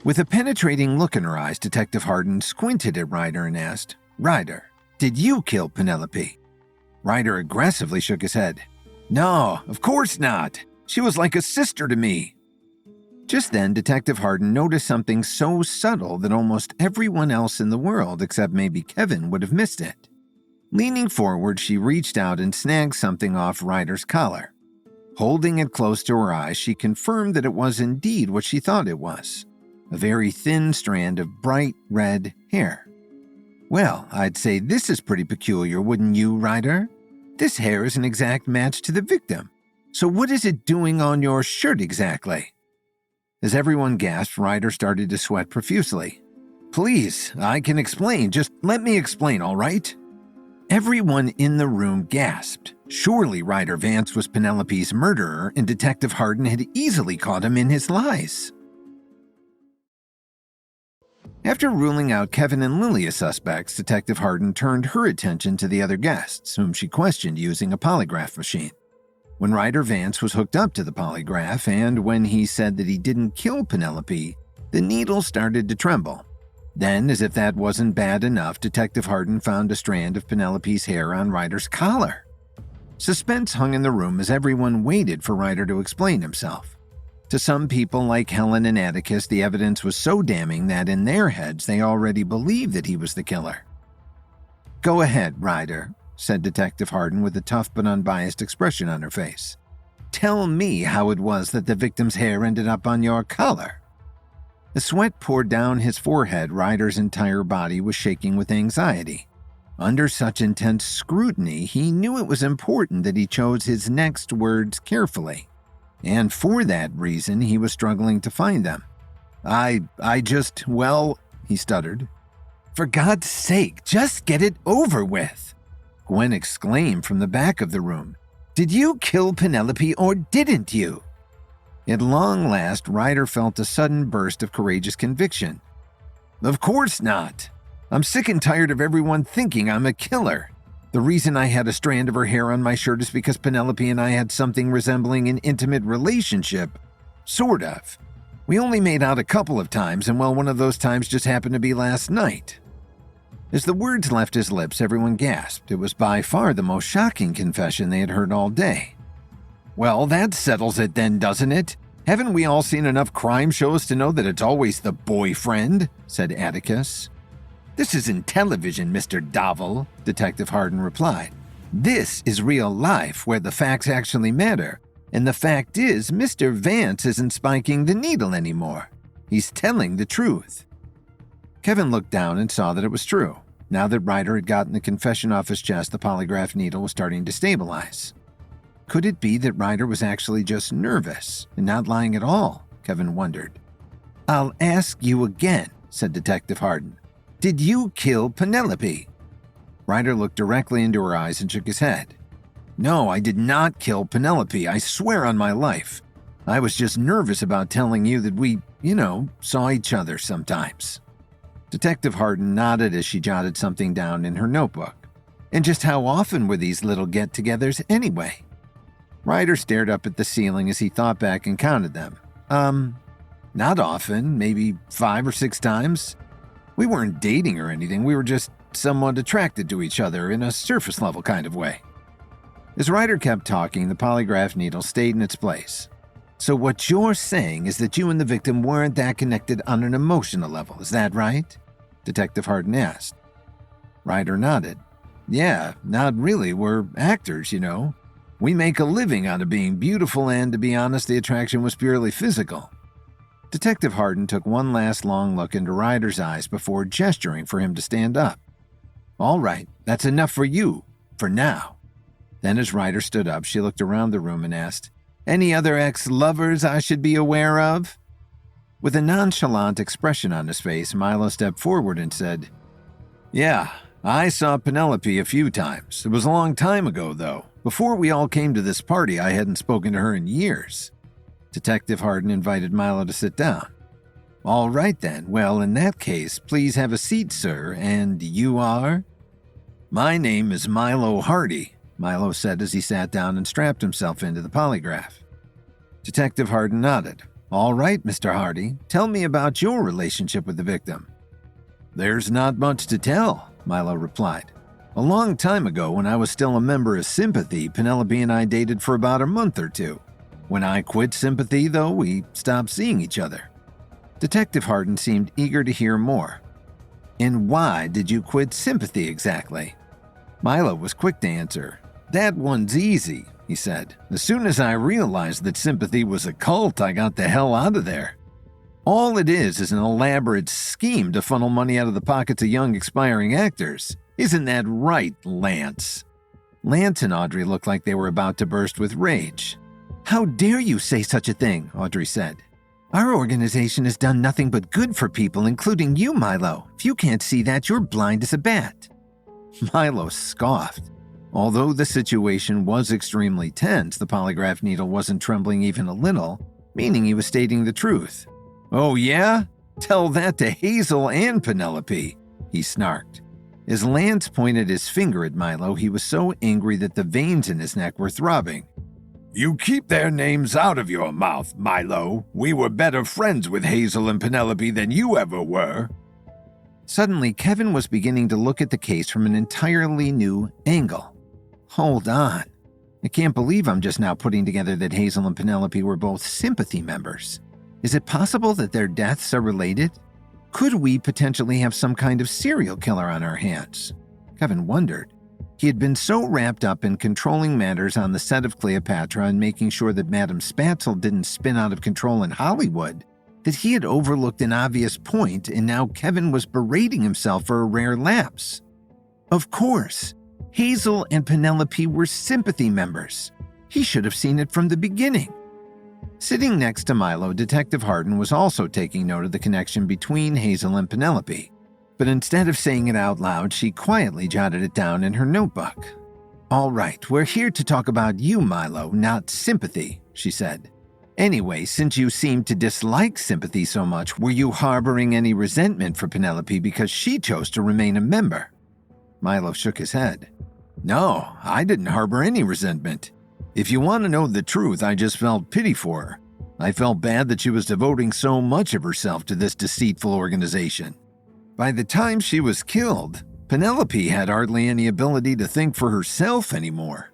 With a penetrating look in her eyes, Detective Hardin squinted at Ryder and asked, Ryder, did you kill Penelope? Ryder aggressively shook his head. No, of course not. She was like a sister to me. Just then, Detective Hardin noticed something so subtle that almost everyone else in the world, except maybe Kevin, would have missed it. Leaning forward, she reached out and snagged something off Ryder's collar. Holding it close to her eyes, she confirmed that it was indeed what she thought it was, a very thin strand of bright red hair. Well, I'd say this is pretty peculiar, wouldn't you, Ryder? This hair is an exact match to the victim. So what is it doing on your shirt exactly? As everyone gasped, Ryder started to sweat profusely. Please, I can explain. Just let me explain, all right? Everyone in the room gasped. Surely Ryder Vance was Penelope's murderer, and Detective Hardin had easily caught him in his lies. After ruling out Kevin and Lily as suspects, Detective Hardin turned her attention to the other guests, whom she questioned using a polygraph machine. When Ryder Vance was hooked up to the polygraph, and when he said that he didn't kill Penelope, the needle started to tremble. Then, as if that wasn't bad enough, Detective Hardin found a strand of Penelope's hair on Ryder's collar. Suspense hung in the room as everyone waited for Ryder to explain himself. To some people like Helen and Atticus, the evidence was so damning that in their heads they already believed that he was the killer. Go ahead, Ryder, said Detective Hardin with a tough but unbiased expression on her face. Tell me how it was that the victim's hair ended up on your collar. The sweat poured down his forehead. Ryder's entire body was shaking with anxiety. Under such intense scrutiny, he knew it was important that he chose his next words carefully. And for that reason, he was struggling to find them. He stuttered. For God's sake, just get it over with, Gwen exclaimed from the back of the room. Did you kill Penelope or didn't you? At long last, Ryder felt a sudden burst of courageous conviction. Of course not. I'm sick and tired of everyone thinking I'm a killer. The reason I had a strand of her hair on my shirt is because Penelope and I had something resembling an intimate relationship. Sort of. We only made out a couple of times, and one of those times just happened to be last night. As the words left his lips, everyone gasped. It was by far the most shocking confession they had heard all day. Well, that settles it then, doesn't it? Haven't we all seen enough crime shows to know that it's always the boyfriend? Said Atticus. This isn't television, Mr. Dovell, Detective Hardin replied. This is real life where the facts actually matter. And the fact is, Mr. Vance isn't spiking the needle anymore. He's telling the truth. Kevin looked down and saw that it was true. Now that Ryder had gotten the confession off his chest, the polygraph needle was starting to stabilize. Could it be that Ryder was actually just nervous and not lying at all? Kevin wondered. I'll ask you again, said Detective Hardin. Did you kill Penelope? Ryder looked directly into her eyes and shook his head. No, I did not kill Penelope. I swear on my life. I was just nervous about telling you that we, saw each other sometimes." Detective Harden nodded as she jotted something down in her notebook. "And just how often were these little get-togethers anyway?" Ryder stared up at the ceiling as he thought back and counted them. Not often, maybe 5 or 6 times. We weren't dating or anything, we were just somewhat attracted to each other in a surface-level kind of way." As Ryder kept talking, the polygraph needle stayed in its place. "So what you're saying is that you and the victim weren't that connected on an emotional level, is that right?" Detective Harden asked. Ryder nodded. "Yeah, not really. We're actors, We make a living out of being beautiful, and to be honest, the attraction was purely physical." Detective Harden took one last long look into Ryder's eyes before gesturing for him to stand up. "All right, that's enough for you, for now." Then as Ryder stood up, she looked around the room and asked, "Any other ex-lovers I should be aware of?" With a nonchalant expression on his face, Milo stepped forward and said, "Yeah, I saw Penelope a few times. It was a long time ago, though. Before we all came to this party, I hadn't spoken to her in years." Detective Harden invited Milo to sit down. "All right then. Well, in that case, please have a seat, sir. And you are?" "My name is Milo Hardy," Milo said as he sat down and strapped himself into the polygraph. Detective Harden nodded. "All right, Mr. Hardy. Tell me about your relationship with the victim." "There's not much to tell," Milo replied. "A long time ago, when I was still a member of Sympathy, Penelope and I dated for about a month or 2. When I quit Sympathy, though, we stopped seeing each other." Detective Harden seemed eager to hear more. "And why did you quit Sympathy exactly?" Milo was quick to answer. "That one's easy," he said. "As soon as I realized that Sympathy was a cult, I got the hell out of there. All it is an elaborate scheme to funnel money out of the pockets of young aspiring actors. Isn't that right, Lance?" Lance and Audrey looked like they were about to burst with rage. "How dare you say such a thing?" Audrey said. "Our organization has done nothing but good for people, including you, Milo. If you can't see that, you're blind as a bat." Milo scoffed. Although the situation was extremely tense, the polygraph needle wasn't trembling even a little, meaning he was stating the truth. "Oh yeah? Tell that to Hazel and Penelope," he snarked. As Lance pointed his finger at Milo, he was so angry that the veins in his neck were throbbing. "You keep their names out of your mouth, Milo. We were better friends with Hazel and Penelope than you ever were." Suddenly, Kevin was beginning to look at the case from an entirely new angle. "Hold on. I can't believe I'm just now putting together that Hazel and Penelope were both Sympathy members. Is it possible that their deaths are related? Could we potentially have some kind of serial killer on our hands?" Kevin wondered. He had been so wrapped up in controlling matters on the set of Cleopatra and making sure that Madame Spatzel didn't spin out of control in Hollywood that he had overlooked an obvious point, and now Kevin was berating himself for a rare lapse. Of course, Hazel and Penelope were Sympathy members. He should have seen it from the beginning. Sitting next to Milo, Detective Harden was also taking note of the connection between Hazel and Penelope. But instead of saying it out loud, she quietly jotted it down in her notebook. "All right, we're here to talk about you, Milo, not Sympathy," she said. "Anyway, since you seem to dislike Sympathy so much, were you harboring any resentment for Penelope because she chose to remain a member?" Milo shook his head. "No, I didn't harbor any resentment. If you want to know the truth, I just felt pity for her. I felt bad that she was devoting so much of herself to this deceitful organization. By the time she was killed, Penelope had hardly any ability to think for herself anymore."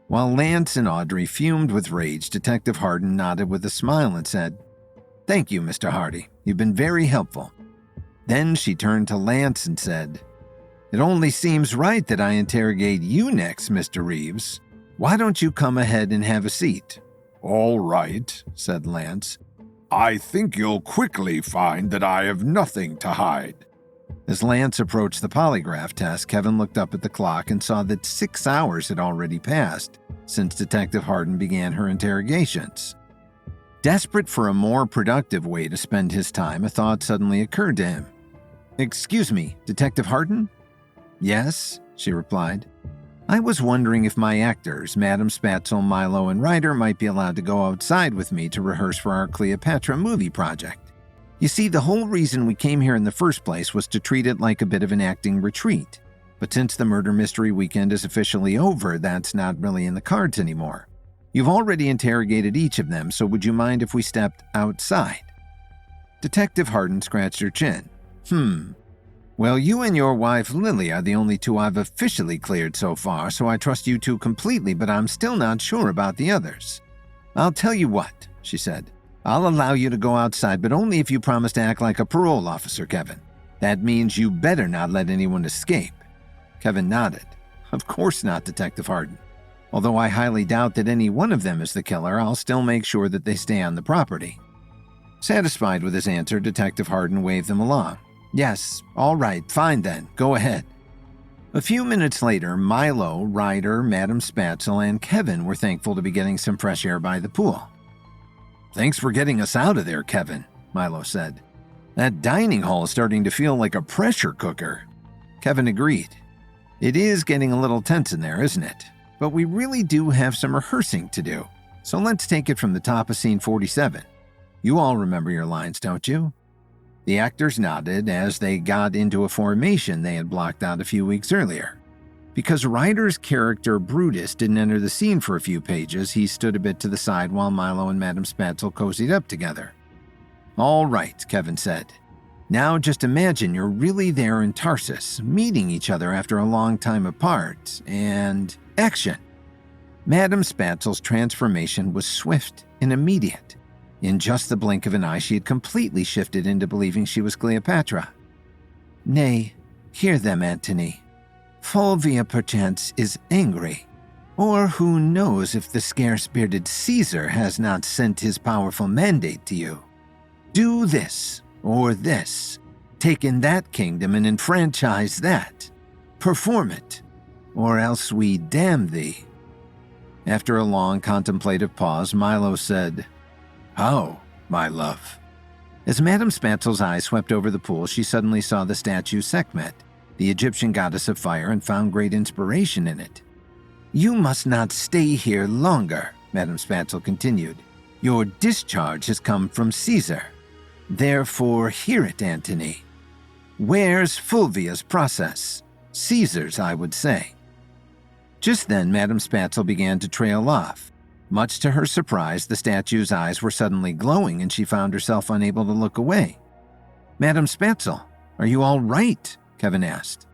While Lance and Audrey fumed with rage, Detective Harden nodded with a smile and said, "Thank you, Mr. Hardy. You've been very helpful." Then she turned to Lance and said, "It only seems right that I interrogate you next, Mr. Reeves. Why don't you come ahead and have a seat?" "All right," said Lance. "I think you'll quickly find that I have nothing to hide." As Lance approached the polygraph test, Kevin looked up at the clock and saw that 6 hours had already passed since Detective Harden began her interrogations. Desperate for a more productive way to spend his time, a thought suddenly occurred to him. "Excuse me, Detective Harden?" "Yes," she replied. I was wondering if my actors, Madam Spatzel, Milo, and Ryder, might be allowed to go outside with me to rehearse for our Cleopatra movie project. You see, the whole reason we came here in the first place was to treat it like a bit of an acting retreat. But since the murder mystery weekend is officially over, that's not really in the cards anymore. You've already interrogated each of them, so would you mind if we stepped outside? Detective Hardin scratched her chin. Well, you and your wife Lily are the only two I've officially cleared so far, so I trust you two completely, but I'm still not sure about the others. I'll tell you what, she said. I'll allow you to go outside, but only if you promise to act like a parole officer, Kevin. That means you better not let anyone escape. Kevin nodded. Of course not, Detective Hardin. Although I highly doubt that any one of them is the killer, I'll still make sure that they stay on the property. Satisfied with his answer, Detective Hardin waved them along. Yes, all right, fine then, go ahead. A few minutes later, Milo, Ryder, Madam Spatzel, and Kevin were thankful to be getting some fresh air by the pool. Thanks for getting us out of there, Kevin, Milo said. That dining hall is starting to feel like a pressure cooker. Kevin agreed. It is getting a little tense in there, isn't it? But we really do have some rehearsing to do. So let's take it from the top of scene 47. You all remember your lines, don't you? The actors nodded as they got into a formation they had blocked out a few weeks earlier. Because Ryder's character Brutus didn't enter the scene for a few pages, he stood a bit to the side while Milo and Madam Spatzel cozied up together. All right, Kevin said. Now just imagine you're really there in Tarsus, meeting each other after a long time apart, and action. Madam Spatzel's transformation was swift and immediate. In just the blink of an eye, she had completely shifted into believing she was Cleopatra. Nay, hear them, Antony. Fulvia perchance is angry, or who knows if the scarce-bearded Caesar has not sent his powerful mandate to you. Do this, or this. Take in that kingdom and enfranchise that. Perform it, or else we damn thee. After a long contemplative pause, Milo said, How, my love? As Madam Spatzel's eyes swept over the pool, she suddenly saw the statue Sekhmet, the Egyptian goddess of fire, and found great inspiration in it. You must not stay here longer, Madam Spatzel continued. Your discharge has come from Caesar. Therefore, hear it, Antony. Where's Fulvia's process? Caesar's, I would say. Just then, Madam Spatzel began to trail off. Much to her surprise, the statue's eyes were suddenly glowing and she found herself unable to look away. Madam Spatzel, are you all right? Kevin asked.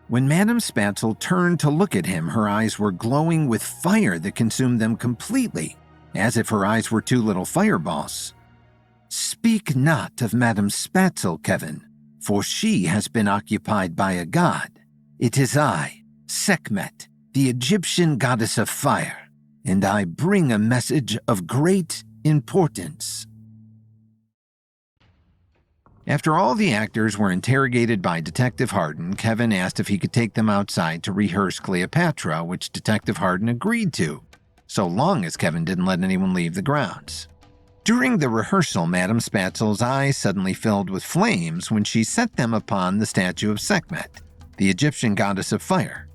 When Madam Spatzel turned to look at him, her eyes were glowing with fire that consumed them completely, as if her eyes were two little fireballs. Speak not of Madam Spatzel, Kevin, for she has been occupied by a god. It is I, Sekhmet, the Egyptian goddess of fire, and I bring a message of great importance. After all the actors were interrogated by Detective Hardin, Kevin asked if he could take them outside to rehearse Cleopatra, which Detective Hardin agreed to, so long as Kevin didn't let anyone leave the grounds. During the rehearsal, Madam Spatzel's eyes suddenly filled with flames when she set them upon the statue of Sekhmet, the Egyptian goddess of fire.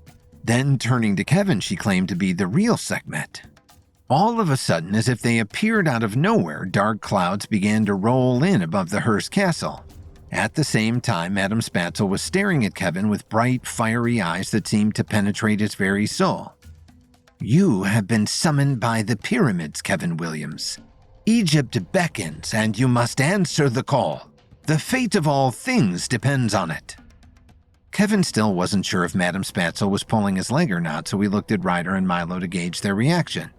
Then, turning to Kevin, she claimed to be the real Sekhmet. All of a sudden, as if they appeared out of nowhere, dark clouds began to roll in above the Hearst castle. At the same time, Madam Spatzel was staring at Kevin with bright, fiery eyes that seemed to penetrate his very soul. You have been summoned by the pyramids, Kevin Williams. Egypt beckons, and you must answer the call. The fate of all things depends on it. Kevin still wasn't sure if Madam Spatzel was pulling his leg or not, so he looked at Ryder and Milo to gauge their reaction.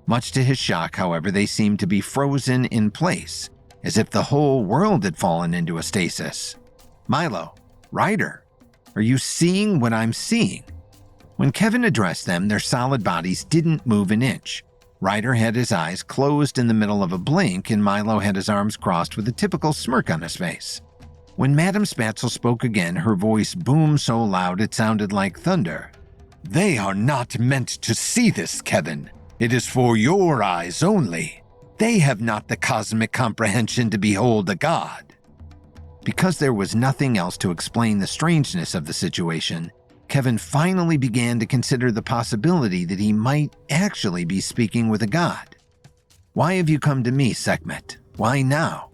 Much to his shock, however, they seemed to be frozen in place, as if the whole world had fallen into a stasis. Milo, Ryder, are you seeing what I'm seeing? When Kevin addressed them, their solid bodies didn't move an inch. Ryder had his eyes closed in the middle of a blink, and Milo had his arms crossed with a typical smirk on his face. When Madam Spatzel spoke again, her voice boomed so loud it sounded like thunder. They are not meant to see this, Kevin. It is for your eyes only. They have not the cosmic comprehension to behold a god. Because there was nothing else to explain the strangeness of the situation, Kevin finally began to consider the possibility that he might actually be speaking with a god. "Why have you come to me, Sekhmet? Why now?"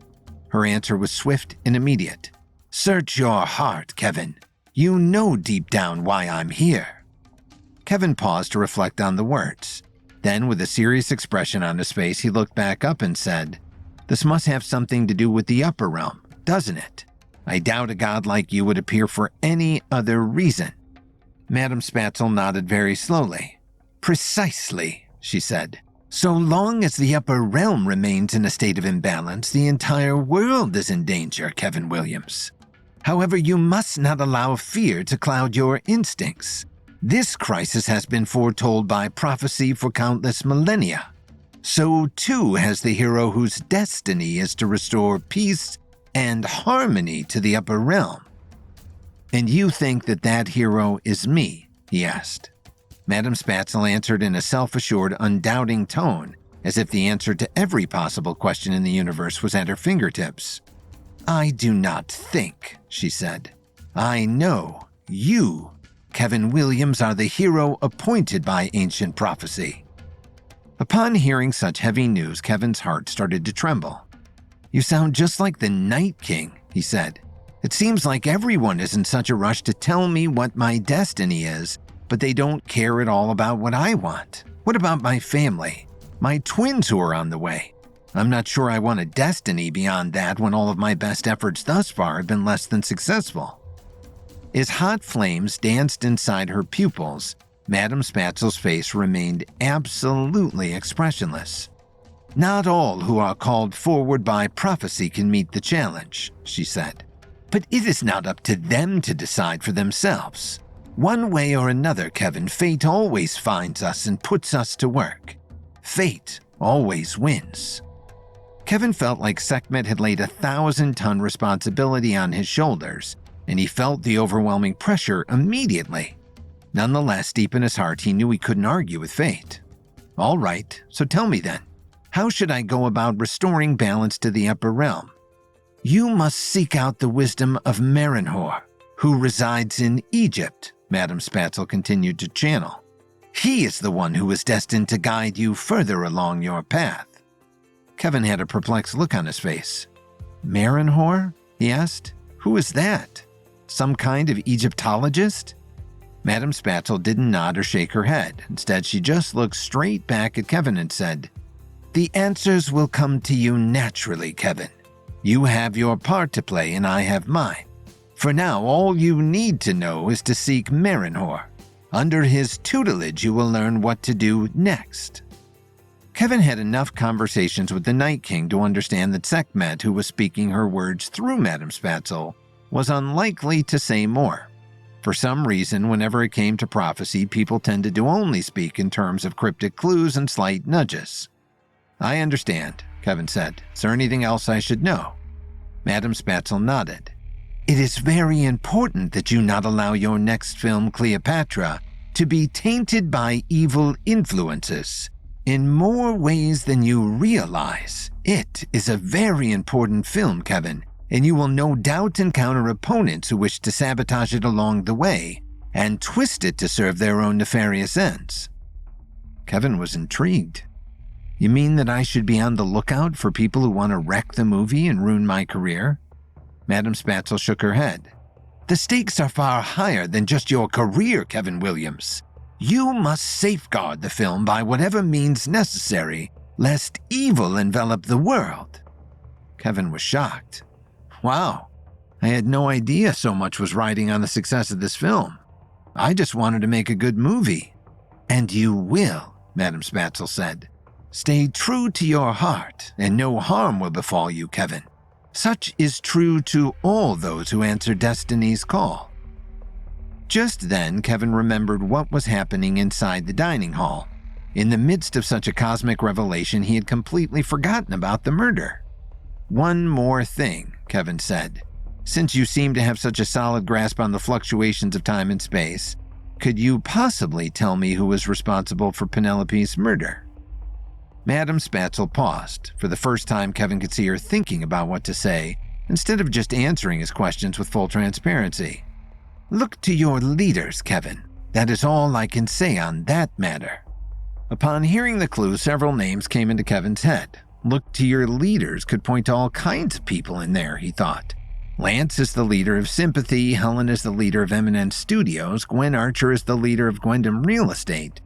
Her answer was swift and immediate. "Search your heart, Kevin. You know deep down why I'm here." Kevin paused to reflect on the words. Then, with a serious expression on his face, he looked back up and said, "This must have something to do with the upper realm, doesn't it? I doubt a god like you would appear for any other reason." Madame Spatzel nodded very slowly. "Precisely," she said. "So long as the upper realm remains in a state of imbalance, the entire world is in danger, Kevin Williams. However, you must not allow fear to cloud your instincts. This crisis has been foretold by prophecy for countless millennia. So too has the hero whose destiny is to restore peace and harmony to the upper realm." "And you think that that hero is me?" he asked. Madame Spatzel answered in a self-assured, undoubting tone, as if the answer to every possible question in the universe was at her fingertips. "I do not think," she said. "I know you, Kevin Williams, are the hero appointed by ancient prophecy." Upon hearing such heavy news, Kevin's heart started to tremble. "You sound just like the Night King," he said. "It seems like everyone is in such a rush to tell me what my destiny is, but they don't care at all about what I want. What about my family? My twins who are on the way? I'm not sure I want a destiny beyond that when all of my best efforts thus far have been less than successful." As hot flames danced inside her pupils, Madame Spatzel's face remained absolutely expressionless. "Not all who are called forward by prophecy can meet the challenge," she said. "But it is not up to them to decide for themselves. One way or another, Kevin, fate always finds us and puts us to work. Fate always wins." Kevin felt like Sekhmet had laid a 1,000-ton responsibility on his shoulders, and he felt the overwhelming pressure immediately. Nonetheless, deep in his heart, he knew he couldn't argue with fate. "All right, so tell me then, how should I go about restoring balance to the upper realm?" "You must seek out the wisdom of Merenhor, who resides in Egypt," Madame Spatzel continued to channel. "He is the one who is destined to guide you further along your path." Kevin had a perplexed look on his face. "Merenhor?" he asked. "Who is that? Some kind of Egyptologist?" Madame Spatzel didn't nod or shake her head. Instead, she just looked straight back at Kevin and said, "The answers will come to you naturally, Kevin. You have your part to play and I have mine. For now, all you need to know is to seek Merenhor. Under his tutelage, you will learn what to do next." Kevin had enough conversations with the Night King to understand that Sekhmet, who was speaking her words through Madame Spatzel, was unlikely to say more. For some reason, whenever it came to prophecy, people tended to only speak in terms of cryptic clues and slight nudges. "I understand," Kevin said. "Is there anything else I should know?" Madame Spatzel nodded. "It is very important that you not allow your next film, Cleopatra, to be tainted by evil influences. In more ways than you realize, it is a very important film, Kevin, and you will no doubt encounter opponents who wish to sabotage it along the way and twist it to serve their own nefarious ends." Kevin was intrigued. "You mean that I should be on the lookout for people who want to wreck the movie and ruin my career?" Madame Spatzel shook her head. "The stakes are far higher than just your career, Kevin Williams. You must safeguard the film by whatever means necessary, lest evil envelop the world." Kevin was shocked. "Wow, I had no idea so much was riding on the success of this film. I just wanted to make a good movie." "And you will," Madame Spatzel said. "Stay true to your heart, and no harm will befall you, Kevin. Such is true to all those who answer destiny's call." Just then, Kevin remembered what was happening inside the dining hall. In the midst of such a cosmic revelation, he had completely forgotten about the murder. "One more thing," Kevin said. "Since you seem to have such a solid grasp on the fluctuations of time and space, could you possibly tell me who was responsible for Penelope's murder?" Madame Spatzel paused. For the first time, Kevin could see her thinking about what to say, instead of just answering his questions with full transparency. Look to your leaders, Kevin. That is all I can say on that matter. Upon hearing the clue, several names came into Kevin's head. Look to your leaders could point to all kinds of people in there, he thought. Lance is the leader of Sympathy, Helen is the leader of Eminence Studios, Gwen Archer is the leader of Gwendom Real Estate.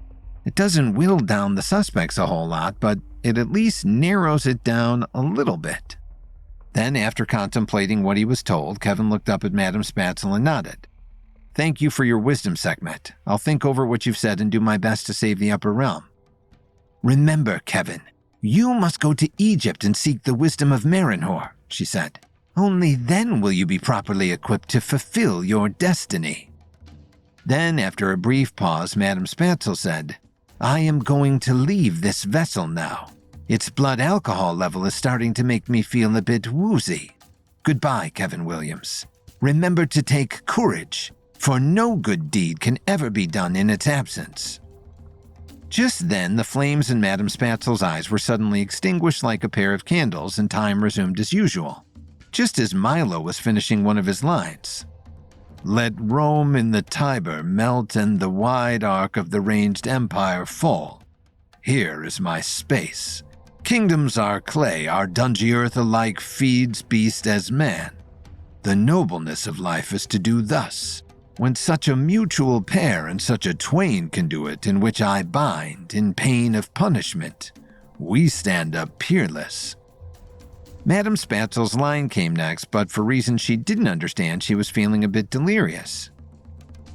It doesn't whittle down the suspects a whole lot, but it at least narrows it down a little bit. Then, after contemplating what he was told, Kevin looked up at Madame Spatzel and nodded. Thank you for your wisdom, Sekhmet. I'll think over what you've said and do my best to save the Upper Realm. Remember, Kevin, you must go to Egypt and seek the wisdom of Marinhor, she said. Only then will you be properly equipped to fulfill your destiny. Then, after a brief pause, Madame Spatzel said, I am going to leave this vessel now. Its blood alcohol level is starting to make me feel a bit woozy. Goodbye, Kevin Williams. Remember to take courage, for no good deed can ever be done in its absence. Just then, the flames in Madame Spatzel's eyes were suddenly extinguished like a pair of candles, and time resumed as usual, just as Milo was finishing one of his lines. Let Rome in the Tiber melt and the wide arc of the ranged empire fall. Here is my space. Kingdoms are clay, our dungy earth alike feeds beast as man. The nobleness of life is to do thus. When such a mutual pair and such a twain can do it, in which I bind, in pain of punishment, we stand up peerless. Madame Spatzel's line came next, but for reasons she didn't understand, she was feeling a bit delirious.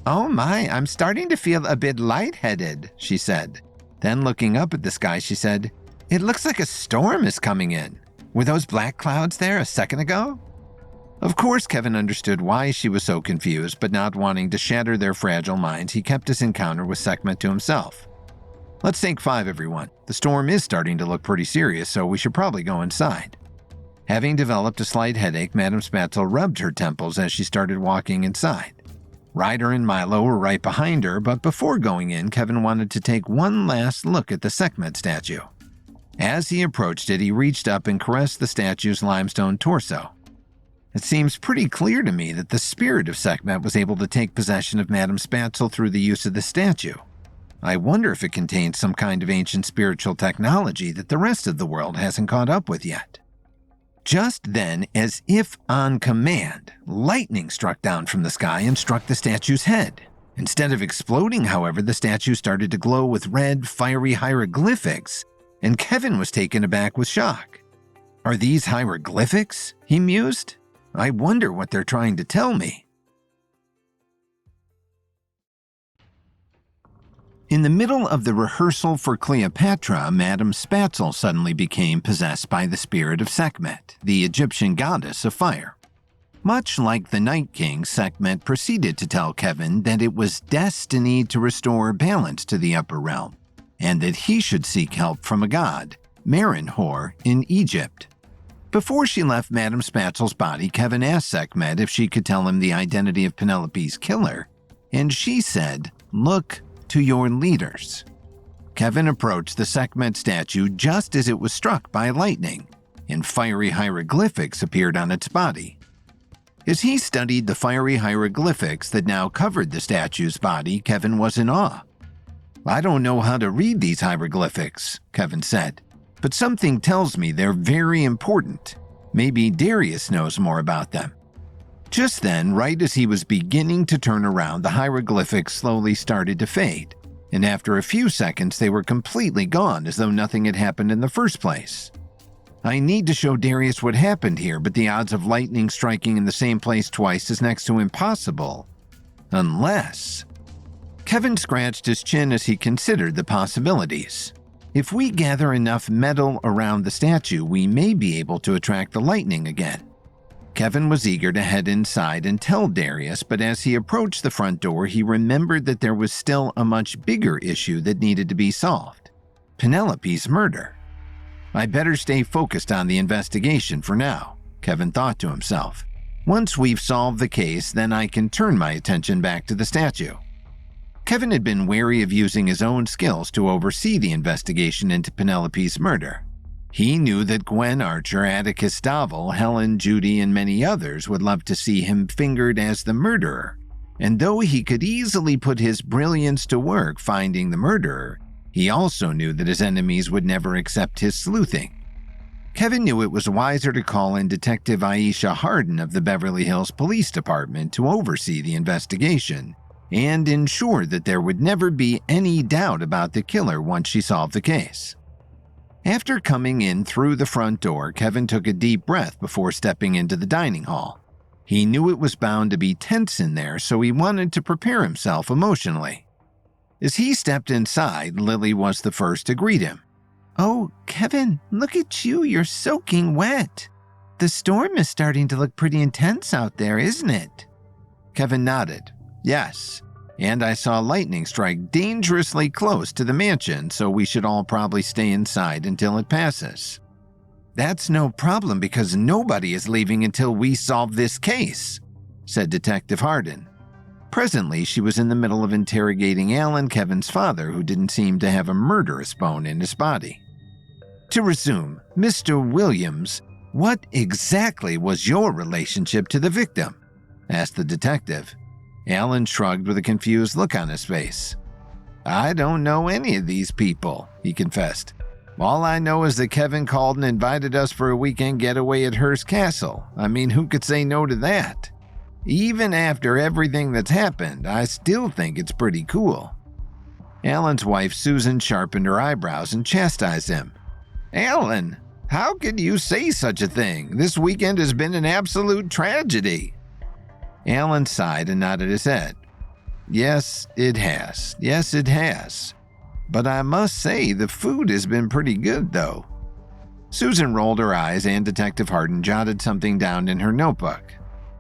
Oh my, I'm starting to feel a bit lightheaded, she said. Then looking up at the sky, she said, It looks like a storm is coming in. Were those black clouds there a second ago? Of course, Kevin understood why she was so confused, but not wanting to shatter their fragile minds, he kept his encounter with Sekhmet to himself. Let's take 5, everyone. The storm is starting to look pretty serious, so we should probably go inside. Having developed a slight headache, Madame Spatzel rubbed her temples as she started walking inside. Ryder and Milo were right behind her, but before going in, Kevin wanted to take one last look at the Sekhmet statue. As he approached it, he reached up and caressed the statue's limestone torso. It seems pretty clear to me that the spirit of Sekhmet was able to take possession of Madame Spatzel through the use of the statue. I wonder if it contains some kind of ancient spiritual technology that the rest of the world hasn't caught up with yet. Just then, as if on command, lightning struck down from the sky and struck the statue's head. Instead of exploding, however, the statue started to glow with red, fiery hieroglyphics, and Kevin was taken aback with shock. Are these hieroglyphics? He mused. I wonder what they're trying to tell me. In the middle of the rehearsal for Cleopatra, Madame Spatzel suddenly became possessed by the spirit of Sekhmet, the Egyptian goddess of fire. Much like the Night King, Sekhmet proceeded to tell Kevin that it was destiny to restore balance to the upper realm, and that he should seek help from a god, Marinhor, in Egypt. Before she left Madame Spatzel's body, Kevin asked Sekhmet if she could tell him the identity of Penelope's killer, and she said, Look to your leaders. Kevin approached the Sekhmet statue just as it was struck by lightning, and fiery hieroglyphics appeared on its body. As he studied the fiery hieroglyphics that now covered the statue's body, Kevin was in awe. I don't know how to read these hieroglyphics, Kevin said, but something tells me they're very important. Maybe Darius knows more about them. Just then, right as he was beginning to turn around, the hieroglyphics slowly started to fade, and after a few seconds they were completely gone, as though nothing had happened in the first place. I need to show Darius what happened here, but the odds of lightning striking in the same place twice is next to impossible. Unless... Kevin scratched his chin as he considered the possibilities. If we gather enough metal around the statue, we may be able to attract the lightning again. Kevin was eager to head inside and tell Darius, but as he approached the front door, he remembered that there was still a much bigger issue that needed to be solved: Penelope's murder. I better stay focused on the investigation for now, Kevin thought to himself. Once we've solved the case, then I can turn my attention back to the statue. Kevin had been wary of using his own skills to oversee the investigation into Penelope's murder. He knew that Gwen Archer, Atticus Davil, Helen, Judy, and many others would love to see him fingered as the murderer, And though he could easily put his brilliance to work finding the murderer, he also knew that his enemies would never accept his sleuthing. Kevin knew it was wiser to call in Detective Aisha Hardin of the Beverly Hills Police Department to oversee the investigation and ensure that there would never be any doubt about the killer once she solved the case. After coming in through the front door, Kevin took a deep breath before stepping into the dining hall. He knew it was bound to be tense in there, so he wanted to prepare himself emotionally. As he stepped inside, Lily was the first to greet him. "Oh, Kevin, look at you, you're soaking wet. The storm is starting to look pretty intense out there, isn't it?" Kevin nodded. "Yes, and I saw lightning strike dangerously close to the mansion, so we should all probably stay inside until it passes." "That's no problem because nobody is leaving until we solve this case," said Detective Hardin. Presently, she was in the middle of interrogating Alan, Kevin's father, who didn't seem to have a murderous bone in his body. "To resume, Mr. Williams, what exactly was your relationship to the victim?" asked the detective. Alan shrugged with a confused look on his face. "I don't know any of these people," he confessed. "All I know is that Kevin called and invited us for a weekend getaway at Hearst Castle. I mean, who could say no to that? Even after everything that's happened, I still think it's pretty cool." Alan's wife, Susan, sharpened her eyebrows and chastised him. "Alan, how could you say such a thing? This weekend has been an absolute tragedy." Alan sighed and nodded his head. Yes, it has. Yes, it has. But I must say the food has been pretty good, though." Susan rolled her eyes and Detective Hardin jotted something down in her notebook.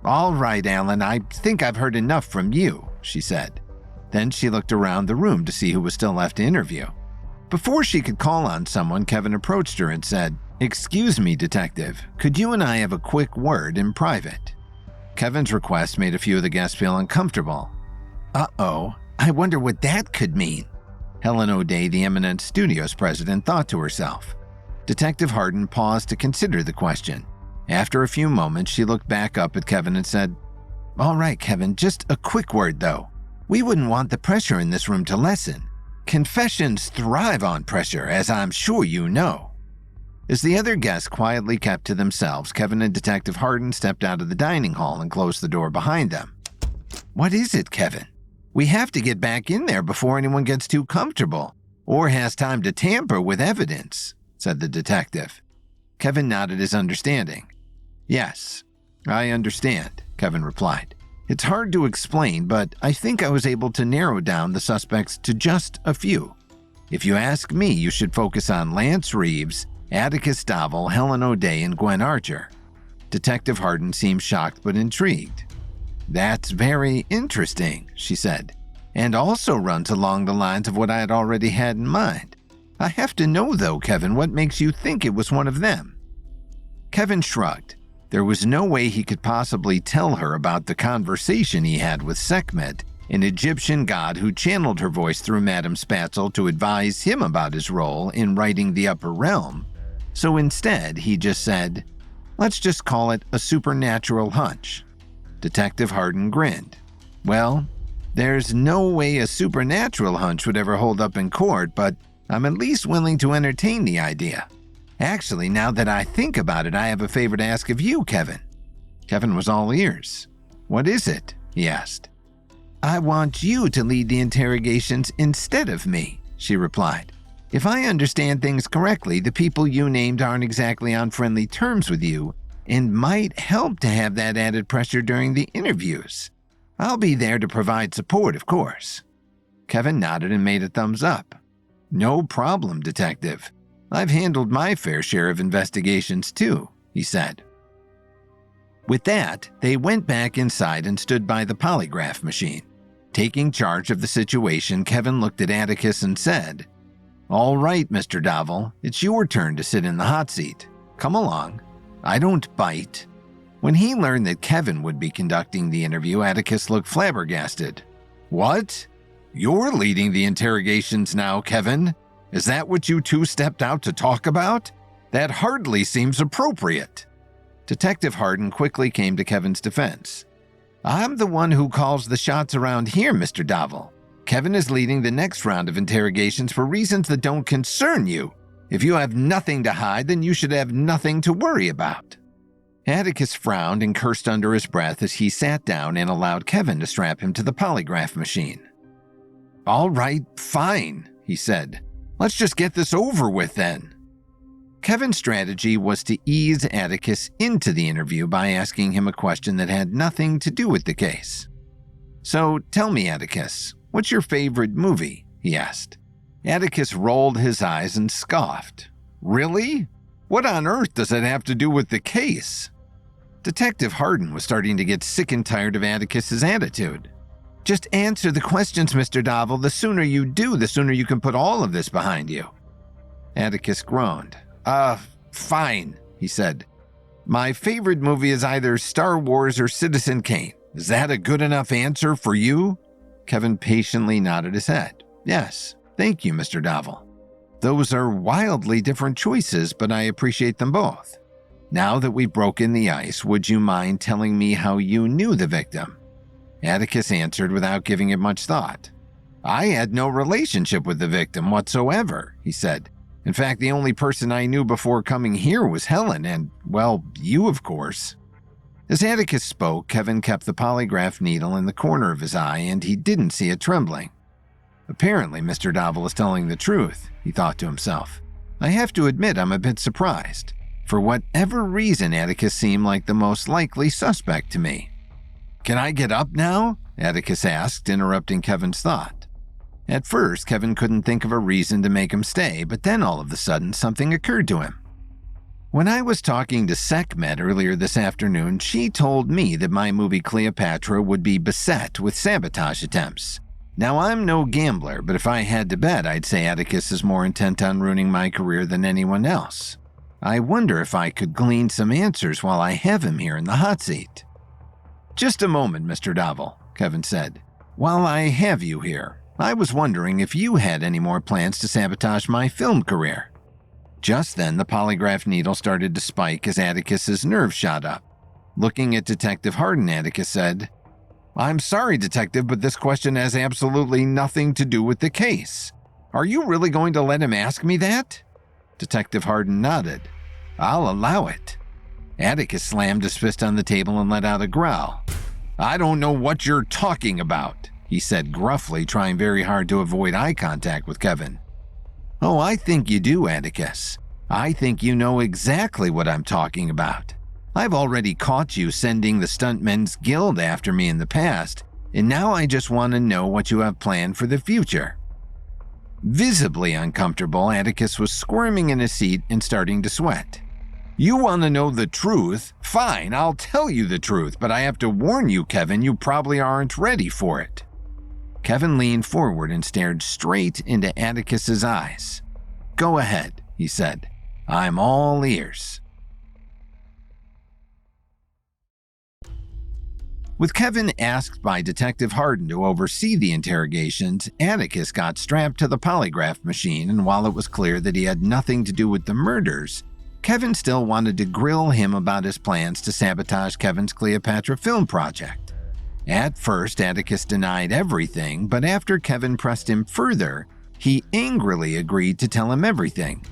"All right, Alan, I think I've heard enough from you," she said. Then she looked around the room to see who was still left to interview. Before she could call on someone, Kevin approached her and said, "Excuse me, Detective, could you and I have a quick word in private?" Kevin's request made a few of the guests feel uncomfortable. "Uh-oh, I wonder what that could mean," Helen O'Day, the Eminent Studios president, thought to herself. Detective Hardin paused to consider the question. After a few moments, she looked back up at Kevin and said, "All right, Kevin, just a quick word, though. We wouldn't want the pressure in this room to lessen. Confessions thrive on pressure, as I'm sure you know." As the other guests quietly kept to themselves, Kevin and Detective Hardin stepped out of the dining hall and closed the door behind them. "What is it, Kevin? We have to get back in there before anyone gets too comfortable or has time to tamper with evidence," said the detective. Kevin nodded his understanding. "Yes, I understand," Kevin replied. "It's hard to explain, but I think I was able to narrow down the suspects to just a few. If you ask me, you should focus on Lance Reeves, Atticus Davil, Helen O'Day, and Gwen Archer." Detective Hardin seemed shocked but intrigued. "That's very interesting," she said, "and also runs along the lines of what I had already had in mind. I have to know, though, Kevin, what makes you think it was one of them?" Kevin shrugged. There was no way he could possibly tell her about the conversation he had with Sekhmet, an Egyptian god who channeled her voice through Madame Spatzel to advise him about his role in righting the Upper Realm. So instead, he just said, "Let's just call it a supernatural hunch." Detective Hardin grinned. "Well, there's no way a supernatural hunch would ever hold up in court, but I'm at least willing to entertain the idea. Actually, now that I think about it, I have a favor to ask of you, Kevin." Kevin was all ears. "What is it?" he asked. "I want you to lead the interrogations instead of me," she replied. "If I understand things correctly, the people you named aren't exactly on friendly terms with you and might help to have that added pressure during the interviews. I'll be there to provide support, of course." Kevin nodded and made a thumbs up. "No problem, Detective. I've handled my fair share of investigations too," he said. With that, they went back inside and stood by the polygraph machine. Taking charge of the situation, Kevin looked at Atticus and said, "All right, Mr. Davil, it's your turn to sit in the hot seat. Come along. I don't bite." When he learned that Kevin would be conducting the interview, Atticus looked flabbergasted. "What? You're leading the interrogations now, Kevin? Is that what you two stepped out to talk about? That hardly seems appropriate." Detective Hardin quickly came to Kevin's defense. I'm the one who calls the shots around here, Mr. Davil. Kevin is leading the next round of interrogations for reasons that don't concern you. If you have nothing to hide, then you should have nothing to worry about." Atticus frowned and cursed under his breath as he sat down and allowed Kevin to strap him to the polygraph machine. "All right, fine," he said. "Let's just get this over with then." Kevin's strategy was to ease Atticus into the interview by asking him a question that had nothing to do with the case. "So tell me, Atticus, what's your favorite movie?" he asked. Atticus rolled his eyes and scoffed. "Really? What on earth does that have to do with the case?" Detective Hardin was starting to get sick and tired of Atticus's attitude. "Just answer the questions, Mr. Davil. The sooner you do, the sooner you can put all of this behind you." Atticus groaned. Fine," he said. "My favorite movie is either Star Wars or Citizen Kane. Is that a good enough answer for you?" Kevin patiently nodded his head. "Yes, thank you, Mr. Davil. Those are wildly different choices, but I appreciate them both. Now that we've broken the ice, would you mind telling me how you knew the victim?" Atticus answered without giving it much thought. "I had no relationship with the victim whatsoever," he said. "In fact, the only person I knew before coming here was Helen and, well, you, of course." As Atticus spoke, Kevin kept the polygraph needle in the corner of his eye, and he didn't see it trembling. "Apparently, Mr. Davil is telling the truth," he thought to himself. "I have to admit I'm a bit surprised. For whatever reason, Atticus seemed like the most likely suspect to me." "Can I get up now?" Atticus asked, interrupting Kevin's thought. At first, Kevin couldn't think of a reason to make him stay, but then all of a sudden, something occurred to him. "When I was talking to Sekhmet earlier this afternoon, she told me that my movie Cleopatra would be beset with sabotage attempts. Now, I'm no gambler, but if I had to bet, I'd say Atticus is more intent on ruining my career than anyone else. I wonder if I could glean some answers while I have him here in the hot seat." "Just a moment, Mr. Davil," Kevin said. "While I have you here, I was wondering if you had any more plans to sabotage my film career." Just then, the polygraph needle started to spike as Atticus's nerves shot up. Looking at Detective Hardin, Atticus said, "I'm sorry, Detective, but this question has absolutely nothing to do with the case. Are you really going to let him ask me that?" Detective Hardin nodded. "I'll allow it." Atticus slammed his fist on the table and let out a growl. "I don't know what you're talking about," he said gruffly, trying very hard to avoid eye contact with Kevin. "Oh, I think you do, Atticus. I think you know exactly what I'm talking about. I've already caught you sending the Stuntmen's Guild after me in the past, and now I just want to know what you have planned for the future." Visibly uncomfortable, Atticus was squirming in his seat and starting to sweat. "You want to know the truth? Fine, I'll tell you the truth, but I have to warn you, Kevin, you probably aren't ready for it." Kevin leaned forward and stared straight into Atticus's eyes. "Go ahead," he said. "I'm all ears." With Kevin asked by Detective Hardin to oversee the interrogations, Atticus got strapped to the polygraph machine, and while it was clear that he had nothing to do with the murders, Kevin still wanted to grill him about his plans to sabotage Kevin's Cleopatra film project. At first, Atticus denied everything, but after Kevin pressed him further, he angrily agreed to tell him everything.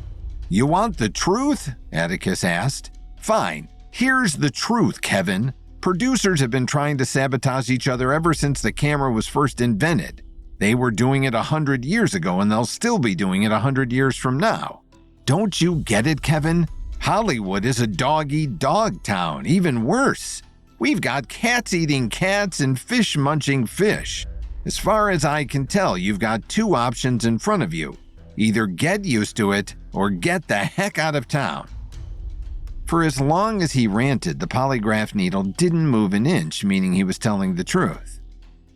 "You want the truth?" Atticus asked. "Fine, here's the truth, Kevin. Producers have been trying to sabotage each other ever since the camera was first invented. They were doing it 100 years ago, and they'll still be doing it 100 years from now. Don't you get it, Kevin? Hollywood is a dog-eat-dog town, even worse. We've got cats eating cats and fish munching fish. As far as I can tell, you've got two options in front of you. Either get used to it or get the heck out of town." For as long as he ranted, the polygraph needle didn't move an inch, meaning he was telling the truth.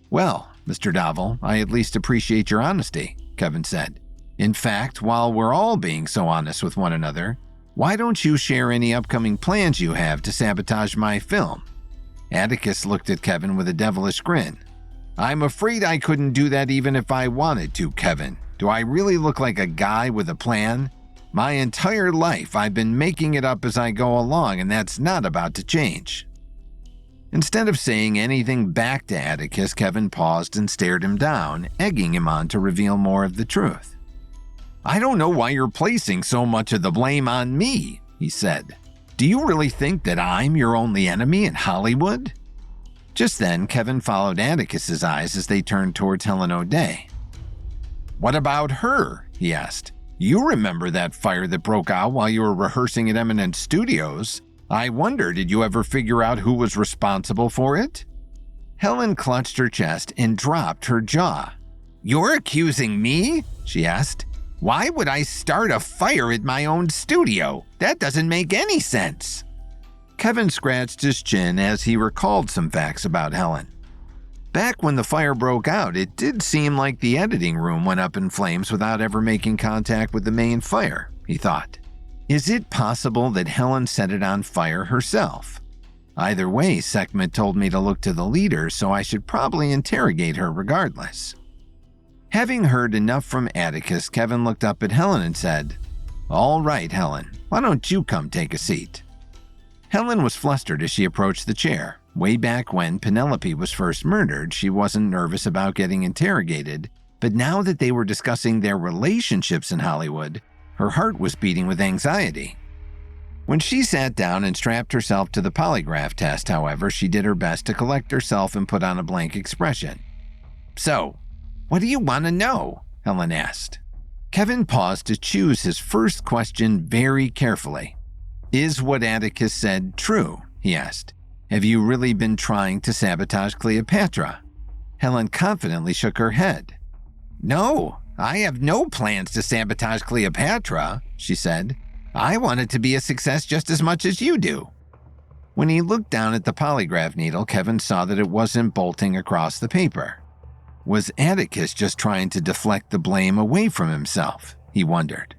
"Well, Mr. Davil, I at least appreciate your honesty," Kevin said. "In fact, while we're all being so honest with one another, why don't you share any upcoming plans you have to sabotage my film?" Atticus looked at Kevin with a devilish grin. "I'm afraid I couldn't do that even if I wanted to, Kevin. Do I really look like a guy with a plan? My entire life, I've been making it up as I go along, and that's not about to change." Instead of saying anything back to Atticus, Kevin paused and stared him down, egging him on to reveal more of the truth. "I don't know why you're placing so much of the blame on me," he said. "Do you really think that I'm your only enemy in Hollywood?" Just then, Kevin followed Atticus's eyes as they turned towards Helen O'Day. "What about her?" he asked. "You remember that fire that broke out while you were rehearsing at Eminent Studios. I wonder, did you ever figure out who was responsible for it?" Helen clutched her chest and dropped her jaw. "You're accusing me?" she asked. "Why would I start a fire at my own studio? That doesn't make any sense." Kevin scratched his chin as he recalled some facts about Helen. Back when the fire broke out, it did seem like the editing room went up in flames without ever making contact with the main fire, he thought. Is it possible that Helen set it on fire herself? Either way, Sekhmet told me to look to the leader, so I should probably interrogate her regardless. Having heard enough from Atticus, Kevin looked up at Helen and said, "All right, Helen, why don't you come take a seat?" Helen was flustered as she approached the chair. Way back when Penelope was first murdered, she wasn't nervous about getting interrogated, but now that they were discussing their relationships in Hollywood, her heart was beating with anxiety. When she sat down and strapped herself to the polygraph test, however, she did her best to collect herself and put on a blank expression. "So, what do you want to know?" Helen asked. Kevin paused to choose his first question very carefully. "Is what Atticus said true?" he asked. "Have you really been trying to sabotage Cleopatra?" Helen confidently shook her head. "No, I have no plans to sabotage Cleopatra," she said. "I want it to be a success just as much as you do." When he looked down at the polygraph needle, Kevin saw that it wasn't bolting across the paper. Was Atticus just trying to deflect the blame away from himself? He wondered.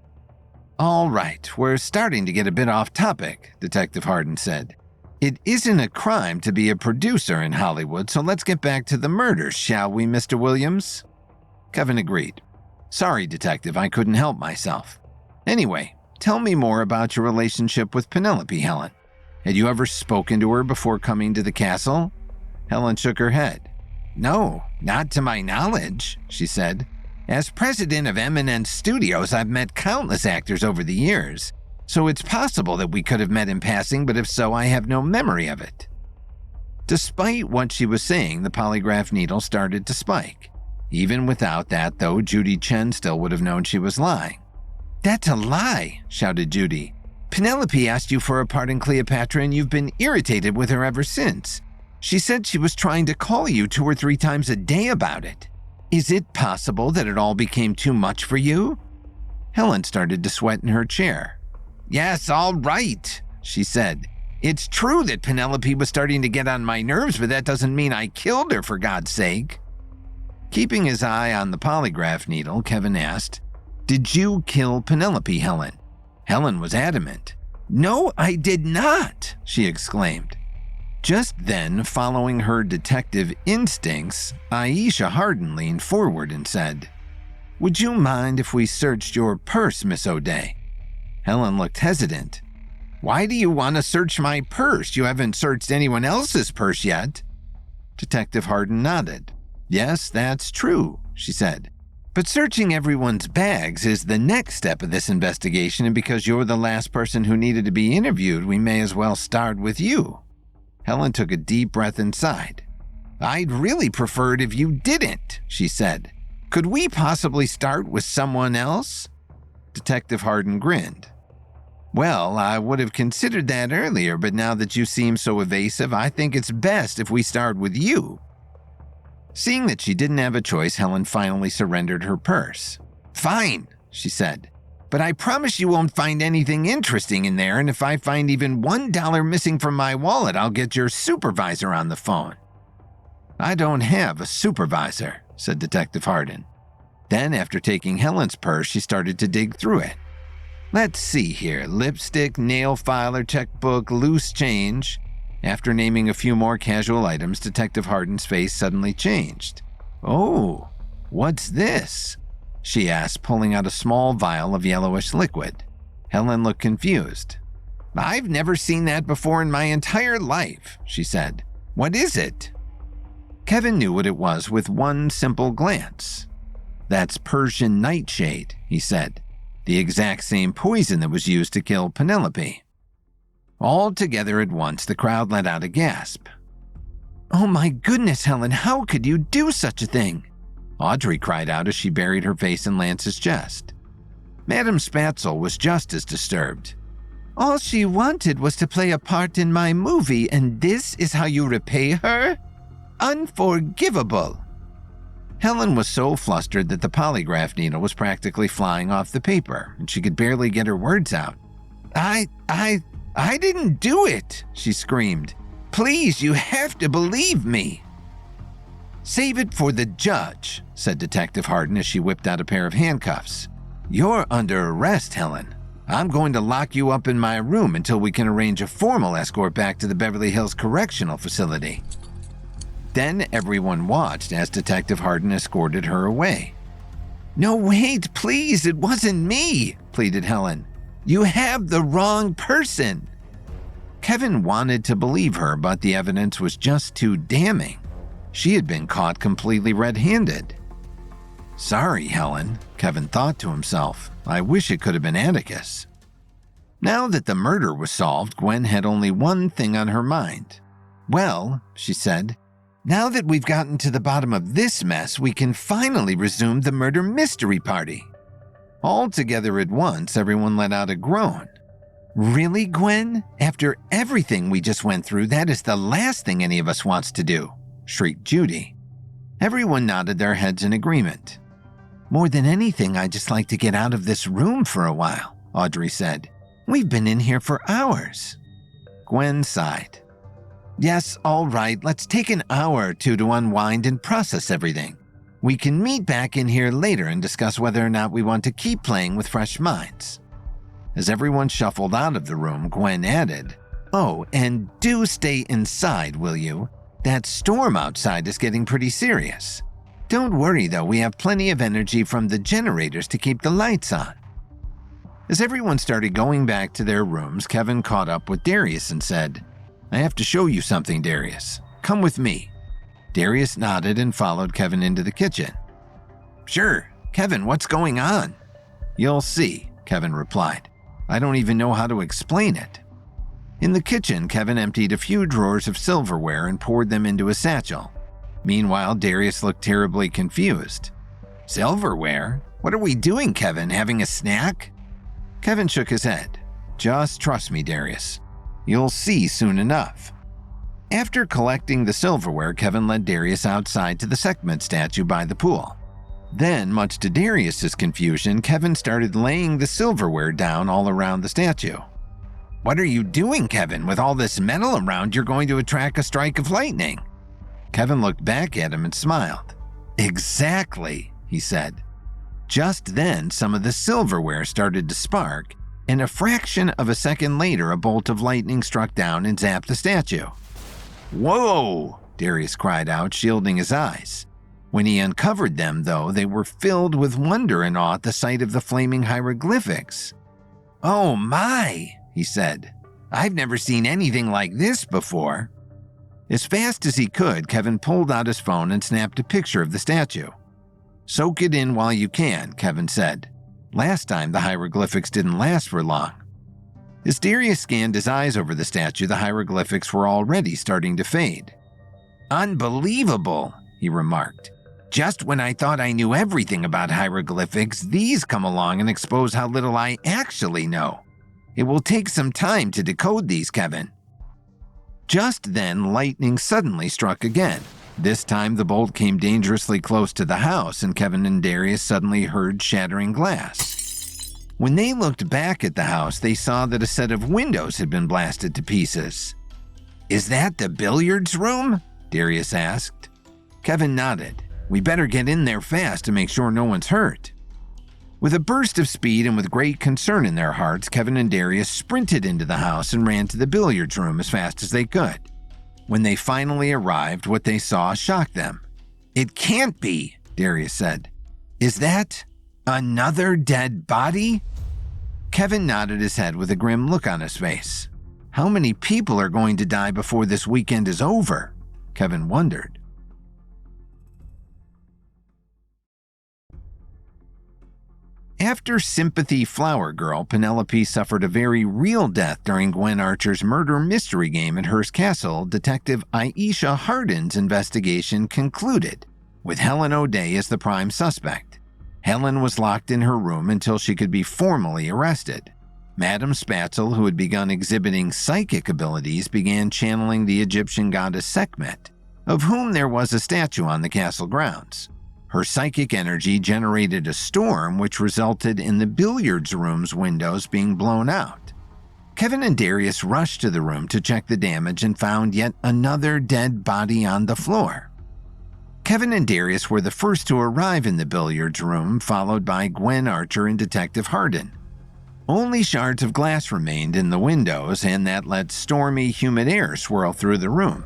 "All right, we're starting to get a bit off topic," Detective Hardin said. "It isn't a crime to be a producer in Hollywood, so let's get back to the murders, shall we, Mr. Williams?" Kevin agreed. "Sorry, Detective, I couldn't help myself. Anyway, tell me more about your relationship with Penelope, Helen. Had you ever spoken to her before coming to the castle?" Helen shook her head. "No, not to my knowledge," she said. "As president of Eminent Studios, I've met countless actors over the years, so it's possible that we could have met in passing, but if so, I have no memory of it." Despite what she was saying, the polygraph needle started to spike. Even without that, though, Judy Chen still would have known she was lying. "That's a lie," shouted Judy. "Penelope asked you for a part in Cleopatra and you've been irritated with her ever since. She said she was trying to call you 2 or 3 times a day about it. Is it possible that it all became too much for you?" Helen started to sweat in her chair. "Yes, all right," she said. "It's true that Penelope was starting to get on my nerves, but that doesn't mean I killed her, for God's sake." Keeping his eye on the polygraph needle, Kevin asked, "Did you kill Penelope, Helen?" Helen was adamant. "No, I did not," she exclaimed. Just then, following her detective instincts, Aisha Hardin leaned forward and said, "Would you mind if we searched your purse, Miss O'Day?" Helen looked hesitant. "Why do you want to search my purse? You haven't searched anyone else's purse yet." Detective Hardin nodded. "Yes, that's true," she said. "But searching everyone's bags is the next step of this investigation, and because you're the last person who needed to be interviewed, we may as well start with you." Helen took a deep breath and sighed. "I'd really prefer it if you didn't," she said. "Could we possibly start with someone else?" Detective Hardin grinned. "Well, I would have considered that earlier, but now that you seem so evasive, I think it's best if we start with you." Seeing that she didn't have a choice, Helen finally surrendered her purse. "Fine," she said. "But I promise you won't find anything interesting in there, and if I find even $1 missing from my wallet, I'll get your supervisor on the phone." "I don't have a supervisor," said Detective Hardin. Then, after taking Helen's purse, she started to dig through it. "Let's see here. Lipstick, nail filer, checkbook, loose change." After naming a few more casual items, Detective Hardin's face suddenly changed. "Oh, what's this?" she asked, pulling out a small vial of yellowish liquid. Helen looked confused. "I've never seen that before in my entire life," she said. What is it? Kevin knew what it was with one simple glance. That's Persian nightshade, he said, the exact same poison that was used to kill Penelope. All together at once, the crowd let out a gasp. Oh my goodness, Helen, how could you do such a thing? Audrey cried out as she buried her face in Lance's chest. Madame Spatzel was just as disturbed. All she wanted was to play a part in my movie, and this is how you repay her? Unforgivable. Helen was so flustered that the polygraph needle was practically flying off the paper, and she could barely get her words out. I didn't do it, she screamed. Please, you have to believe me. Save it for the judge, said Detective Harden as she whipped out a pair of handcuffs. You're under arrest, Helen. I'm going to lock you up in my room until we can arrange a formal escort back to the Beverly Hills Correctional Facility. Then everyone watched as Detective Harden escorted her away. No, wait, please, it wasn't me, pleaded Helen. You have the wrong person. Kevin wanted to believe her, but the evidence was just too damning. She had been caught completely red-handed. Sorry, Helen, Kevin thought to himself. I wish it could have been Atticus. Now that the murder was solved, Gwen had only one thing on her mind. Well, she said, now that we've gotten to the bottom of this mess, we can finally resume the murder mystery party. All together at once, everyone let out a groan. Really, Gwen? After everything we just went through, that is the last thing any of us wants to do, shrieked Judy. Everyone nodded their heads in agreement. More than anything, I'd just like to get out of this room for a while, Audrey said. We've been in here for hours. Gwen sighed. Yes, all right, let's take an hour or two to unwind and process everything. We can meet back in here later and discuss whether or not we want to keep playing with fresh minds. As everyone shuffled out of the room, Gwen added, Oh, and do stay inside, will you? That storm outside is getting pretty serious. Don't worry, though, we have plenty of energy from the generators to keep the lights on. As everyone started going back to their rooms, Kevin caught up with Darius and said, I have to show you something, Darius. Come with me. Darius nodded and followed Kevin into the kitchen. Sure. Kevin, what's going on? You'll see, Kevin replied. I don't even know how to explain it. In the kitchen, Kevin emptied a few drawers of silverware and poured them into a satchel. Meanwhile, Darius looked terribly confused. Silverware? What are we doing, Kevin? Having a snack? Kevin shook his head. Just trust me, Darius. You'll see soon enough. After collecting the silverware, Kevin led Darius outside to the Sekhmet statue by the pool. Then, much to Darius's confusion, Kevin started laying the silverware down all around the statue. What are you doing, Kevin? With all this metal around, you're going to attract a strike of lightning. Kevin looked back at him and smiled. Exactly, he said. Just then, some of the silverware started to spark, and a fraction of a second later, a bolt of lightning struck down and zapped the statue. Whoa! Darius cried out, shielding his eyes. When he uncovered them, though, they were filled with wonder and awe at the sight of the flaming hieroglyphics. Oh my, he said. I've never seen anything like this before. As fast as he could, Kevin pulled out his phone and snapped a picture of the statue. Soak it in while you can, Kevin said. Last time, the hieroglyphics didn't last for long. As Darius scanned his eyes over the statue, the hieroglyphics were already starting to fade. Unbelievable, he remarked. Just when I thought I knew everything about hieroglyphics, these come along and expose how little I actually know. It will take some time to decode these, Kevin. Just then, lightning suddenly struck again. This time, the bolt came dangerously close to the house, and Kevin and Darius suddenly heard shattering glass. When they looked back at the house, they saw that a set of windows had been blasted to pieces. Is that the billiards room? Darius asked. Kevin nodded. We better get in there fast to make sure no one's hurt. With a burst of speed and with great concern in their hearts, Kevin and Darius sprinted into the house and ran to the billiards room as fast as they could. When they finally arrived, what they saw shocked them. It can't be, Darius said. Is that another dead body? Kevin nodded his head with a grim look on his face. How many people are going to die before this weekend is over? Kevin wondered. After Sympathy Flower Girl, Penelope suffered a very real death during Gwen Archer's murder mystery game at Hearst Castle. Detective Aisha Hardin's investigation concluded, with Helen O'Day as the prime suspect. Helen was locked in her room until she could be formally arrested. Madame Spatzel, who had begun exhibiting psychic abilities, began channeling the Egyptian goddess Sekhmet, of whom there was a statue on the castle grounds. Her psychic energy generated a storm which resulted in the billiards room's windows being blown out. Kevin and Darius rushed to the room to check the damage and found yet another dead body on the floor. Kevin and Darius were the first to arrive in the billiards room, followed by Gwen Archer and Detective Hardin. Only shards of glass remained in the windows, and that let stormy, humid air swirl through the room.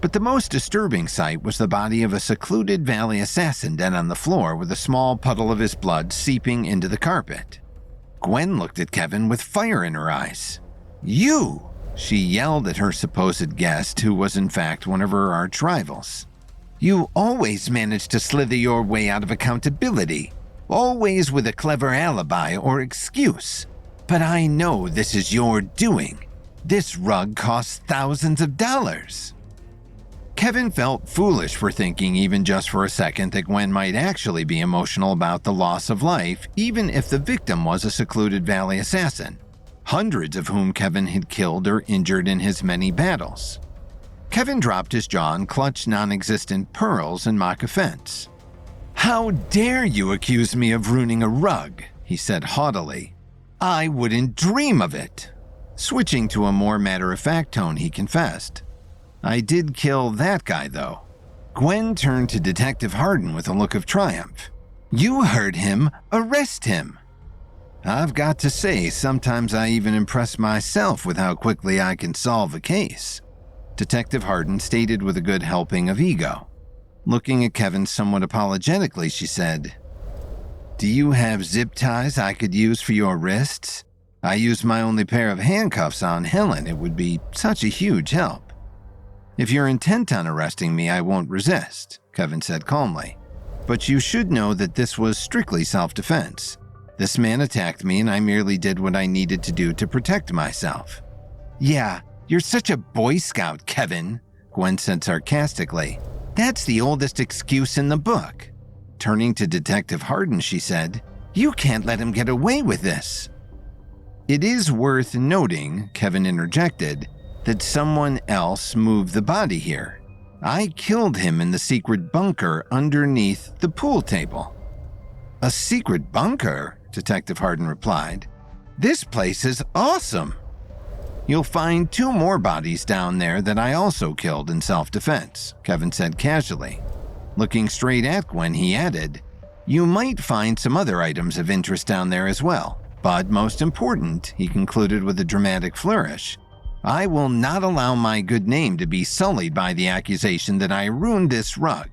But the most disturbing sight was the body of a secluded valley assassin dead on the floor with a small puddle of his blood seeping into the carpet. Gwen looked at Kevin with fire in her eyes. "You!" she yelled at her supposed guest, who was in fact one of her arch rivals. "You always manage to slither your way out of accountability, always with a clever alibi or excuse. But I know this is your doing. This rug costs thousands of dollars." Kevin felt foolish for thinking even just for a second that Gwen might actually be emotional about the loss of life, even if the victim was a secluded valley assassin, hundreds of whom Kevin had killed or injured in his many battles. Kevin dropped his jaw and clutched non-existent pearls in mock offense. "How dare you accuse me of ruining a rug?" he said haughtily. "I wouldn't dream of it." Switching to a more matter-of-fact tone, he confessed, "I did kill that guy, though." Gwen turned to Detective Hardin with a look of triumph. "You heard him. Arrest him." "I've got to say, sometimes I even impress myself with how quickly I can solve a case," Detective Hardin stated with a good helping of ego. Looking at Kevin somewhat apologetically, she said, "Do you have zip ties I could use for your wrists? I used my only pair of handcuffs on Helen. It would be such a huge help." "If you're intent on arresting me, I won't resist," Kevin said calmly. "But you should know that this was strictly self-defense. This man attacked me and I merely did what I needed to do to protect myself." "Yeah, you're such a Boy Scout, Kevin," Gwen said sarcastically. "That's the oldest excuse in the book." Turning to Detective Hardin, she said, "You can't let him get away with this." "It is worth noting," Kevin interjected, "that someone else moved the body here. I killed him in the secret bunker underneath the pool table." "A secret bunker?" Detective Hardin replied. "This place is awesome." "You'll find 2 more bodies down there that I also killed in self-defense," Kevin said casually. Looking straight at Gwen, he added, "You might find some other items of interest down there as well. But most important," he concluded with a dramatic flourish, "I will not allow my good name to be sullied by the accusation that I ruined this rug.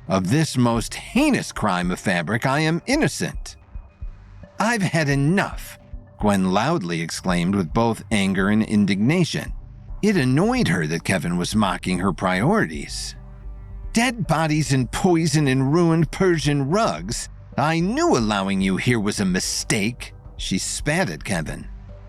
Of this most heinous crime of fabric, I am innocent." "I've had enough," Gwen loudly exclaimed with both anger and indignation. It annoyed her that Kevin was mocking her priorities. "Dead bodies and poison and ruined Persian rugs. I knew allowing you here was a mistake," she spat at Kevin.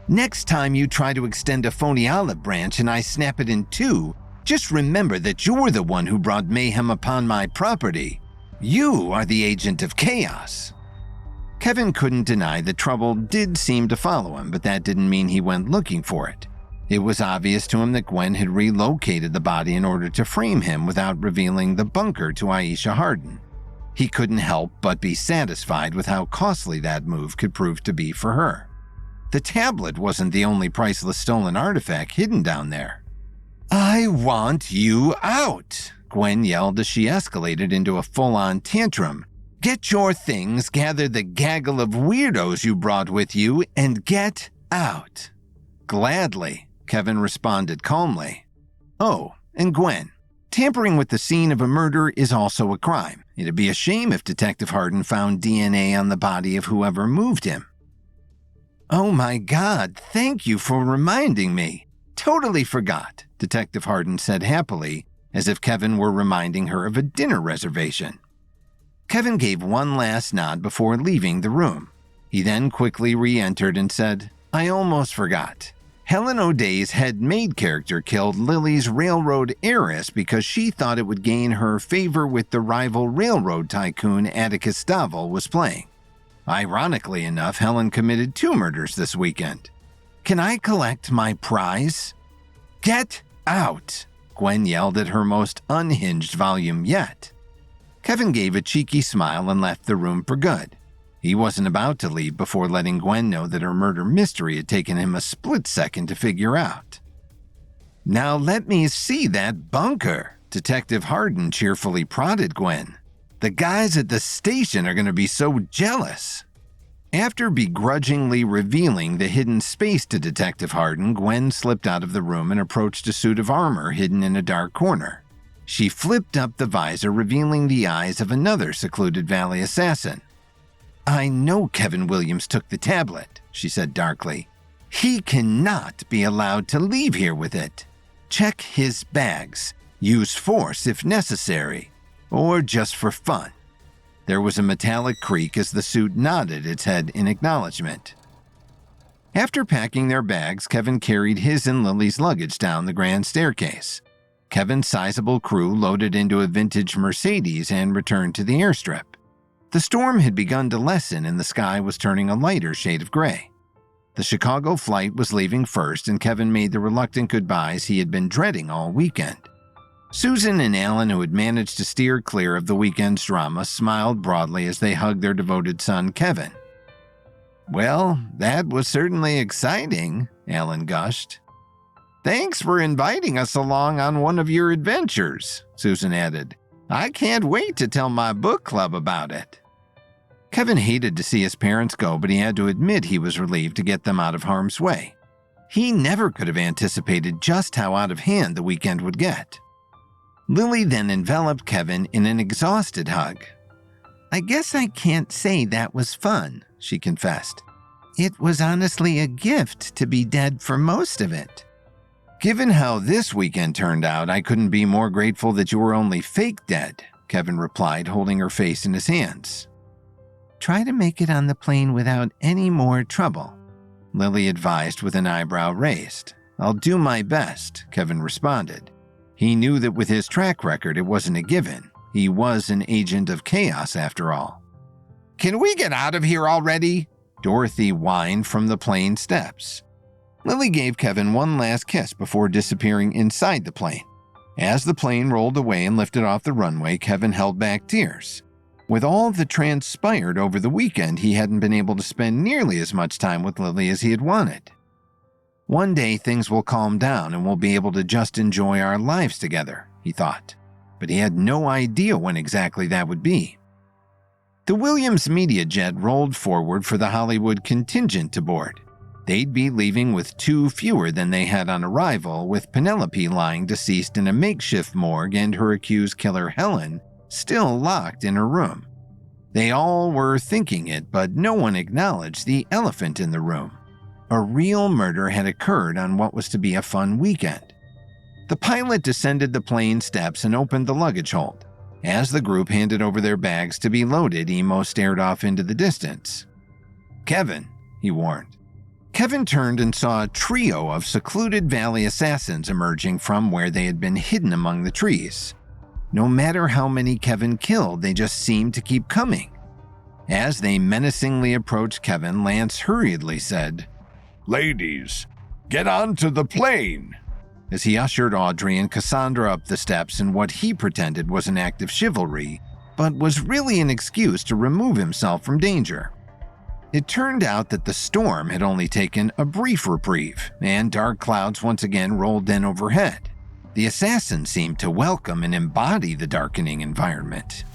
"Next time you try to extend a phony olive branch and I snap it in 2, just remember that you're the one who brought mayhem upon my property. You are the agent of chaos." Kevin couldn't deny that trouble did seem to follow him, but that didn't mean he went looking for it. It was obvious to him that Gwen had relocated the body in order to frame him without revealing the bunker to Aisha Hardin. He couldn't help but be satisfied with how costly that move could prove to be for her. The tablet wasn't the only priceless stolen artifact hidden down there. "I want you out," Gwen yelled as she escalated into a full-on tantrum. "Get your things, gather the gaggle of weirdos you brought with you, and get out." "Gladly," Kevin responded calmly. "Oh, and Gwen, tampering with the scene of a murder is also a crime. It'd be a shame if Detective Hardin found DNA on the body of whoever moved him." "Oh my God, thank you for reminding me. Totally forgot," Detective Hardin said happily, as if Kevin were reminding her of a dinner reservation. Kevin gave one last nod before leaving the room. He then quickly re-entered and said, "I almost forgot. Helen O'Day's head maid character killed Lily's railroad heiress because she thought it would gain her favor with the rival railroad tycoon Atticus Stavel was playing. Ironically enough, Helen committed 2 murders this weekend. Can I collect my prize?" "Get out!" Gwen yelled at her most unhinged volume yet. Kevin gave a cheeky smile and left the room for good. He wasn't about to leave before letting Gwen know that her murder mystery had taken him a split second to figure out. "Now let me see that bunker," Detective Hardin cheerfully prodded Gwen. "The guys at the station are going to be so jealous." After begrudgingly revealing the hidden space to Detective Hardin, Gwen slipped out of the room and approached a suit of armor hidden in a dark corner. She flipped up the visor, revealing the eyes of another secluded Valley assassin. "I know Kevin Williams took the tablet," she said darkly. "He cannot be allowed to leave here with it. Check his bags. Use force if necessary, or just for fun." There was a metallic creak as the suit nodded its head in acknowledgement. After packing their bags, Kevin carried his and Lily's luggage down the grand staircase. Kevin's sizable crew loaded into a vintage Mercedes and returned to the airstrip. The storm had begun to lessen and the sky was turning a lighter shade of gray. The Chicago flight was leaving first, and Kevin made the reluctant goodbyes he had been dreading all weekend. Susan and Alan, who had managed to steer clear of the weekend's drama, smiled broadly as they hugged their devoted son, Kevin. "Well, that was certainly exciting," Alan gushed. "Thanks for inviting us along on one of your adventures," Susan added. "I can't wait to tell my book club about it." Kevin hated to see his parents go, but he had to admit he was relieved to get them out of harm's way. He never could have anticipated just how out of hand the weekend would get. Lily then enveloped Kevin in an exhausted hug. "I guess I can't say that was fun," she confessed. "It was honestly a gift to be dead for most of it." "Given how this weekend turned out, I couldn't be more grateful that you were only fake dead," Kevin replied, holding her face in his hands. "Try to make it on the plane without any more trouble," Lily advised with an eyebrow raised. "I'll do my best," Kevin responded. He knew that with his track record, it wasn't a given. He was an agent of chaos after all. "Can we get out of here already?" Dorothy whined from the plane steps. Lily gave Kevin one last kiss before disappearing inside the plane. As the plane rolled away and lifted off the runway, Kevin held back tears. With all that transpired over the weekend, he hadn't been able to spend nearly as much time with Lily as he had wanted. One day things will calm down and we'll be able to just enjoy our lives together, he thought. But he had no idea when exactly that would be. The Williams media jet rolled forward for the Hollywood contingent to board. They'd be leaving with 2 fewer than they had on arrival, with Penelope lying deceased in a makeshift morgue and her accused killer Helen still locked in her room. They all were thinking it, but no one acknowledged the elephant in the room. A real murder had occurred on what was to be a fun weekend. The pilot descended the plane steps and opened the luggage hold. As the group handed over their bags to be loaded, Emo stared off into the distance. "Kevin," he warned. Kevin turned and saw a trio of secluded Valley assassins emerging from where they had been hidden among the trees. No matter how many Kevin killed, they just seemed to keep coming. As they menacingly approached Kevin, Lance hurriedly said, "Ladies, get onto the plane," as he ushered Audrey and Cassandra up the steps in what he pretended was an act of chivalry, but was really an excuse to remove himself from danger. It turned out that the storm had only taken a brief reprieve, and dark clouds once again rolled in overhead. The assassins seemed to welcome and embody the darkening environment.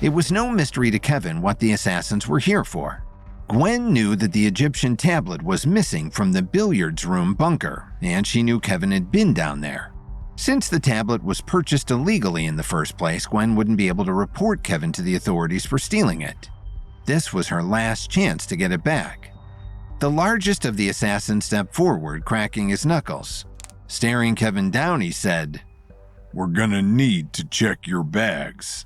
It was no mystery to Kevin what the assassins were here for. Gwen knew that the Egyptian tablet was missing from the billiards room bunker, and she knew Kevin had been down there. Since the tablet was purchased illegally in the first place, Gwen wouldn't be able to report Kevin to the authorities for stealing it. This was her last chance to get it back. The largest of the assassins stepped forward, cracking his knuckles. Staring Kevin down, he said, We're gonna need to check your bags.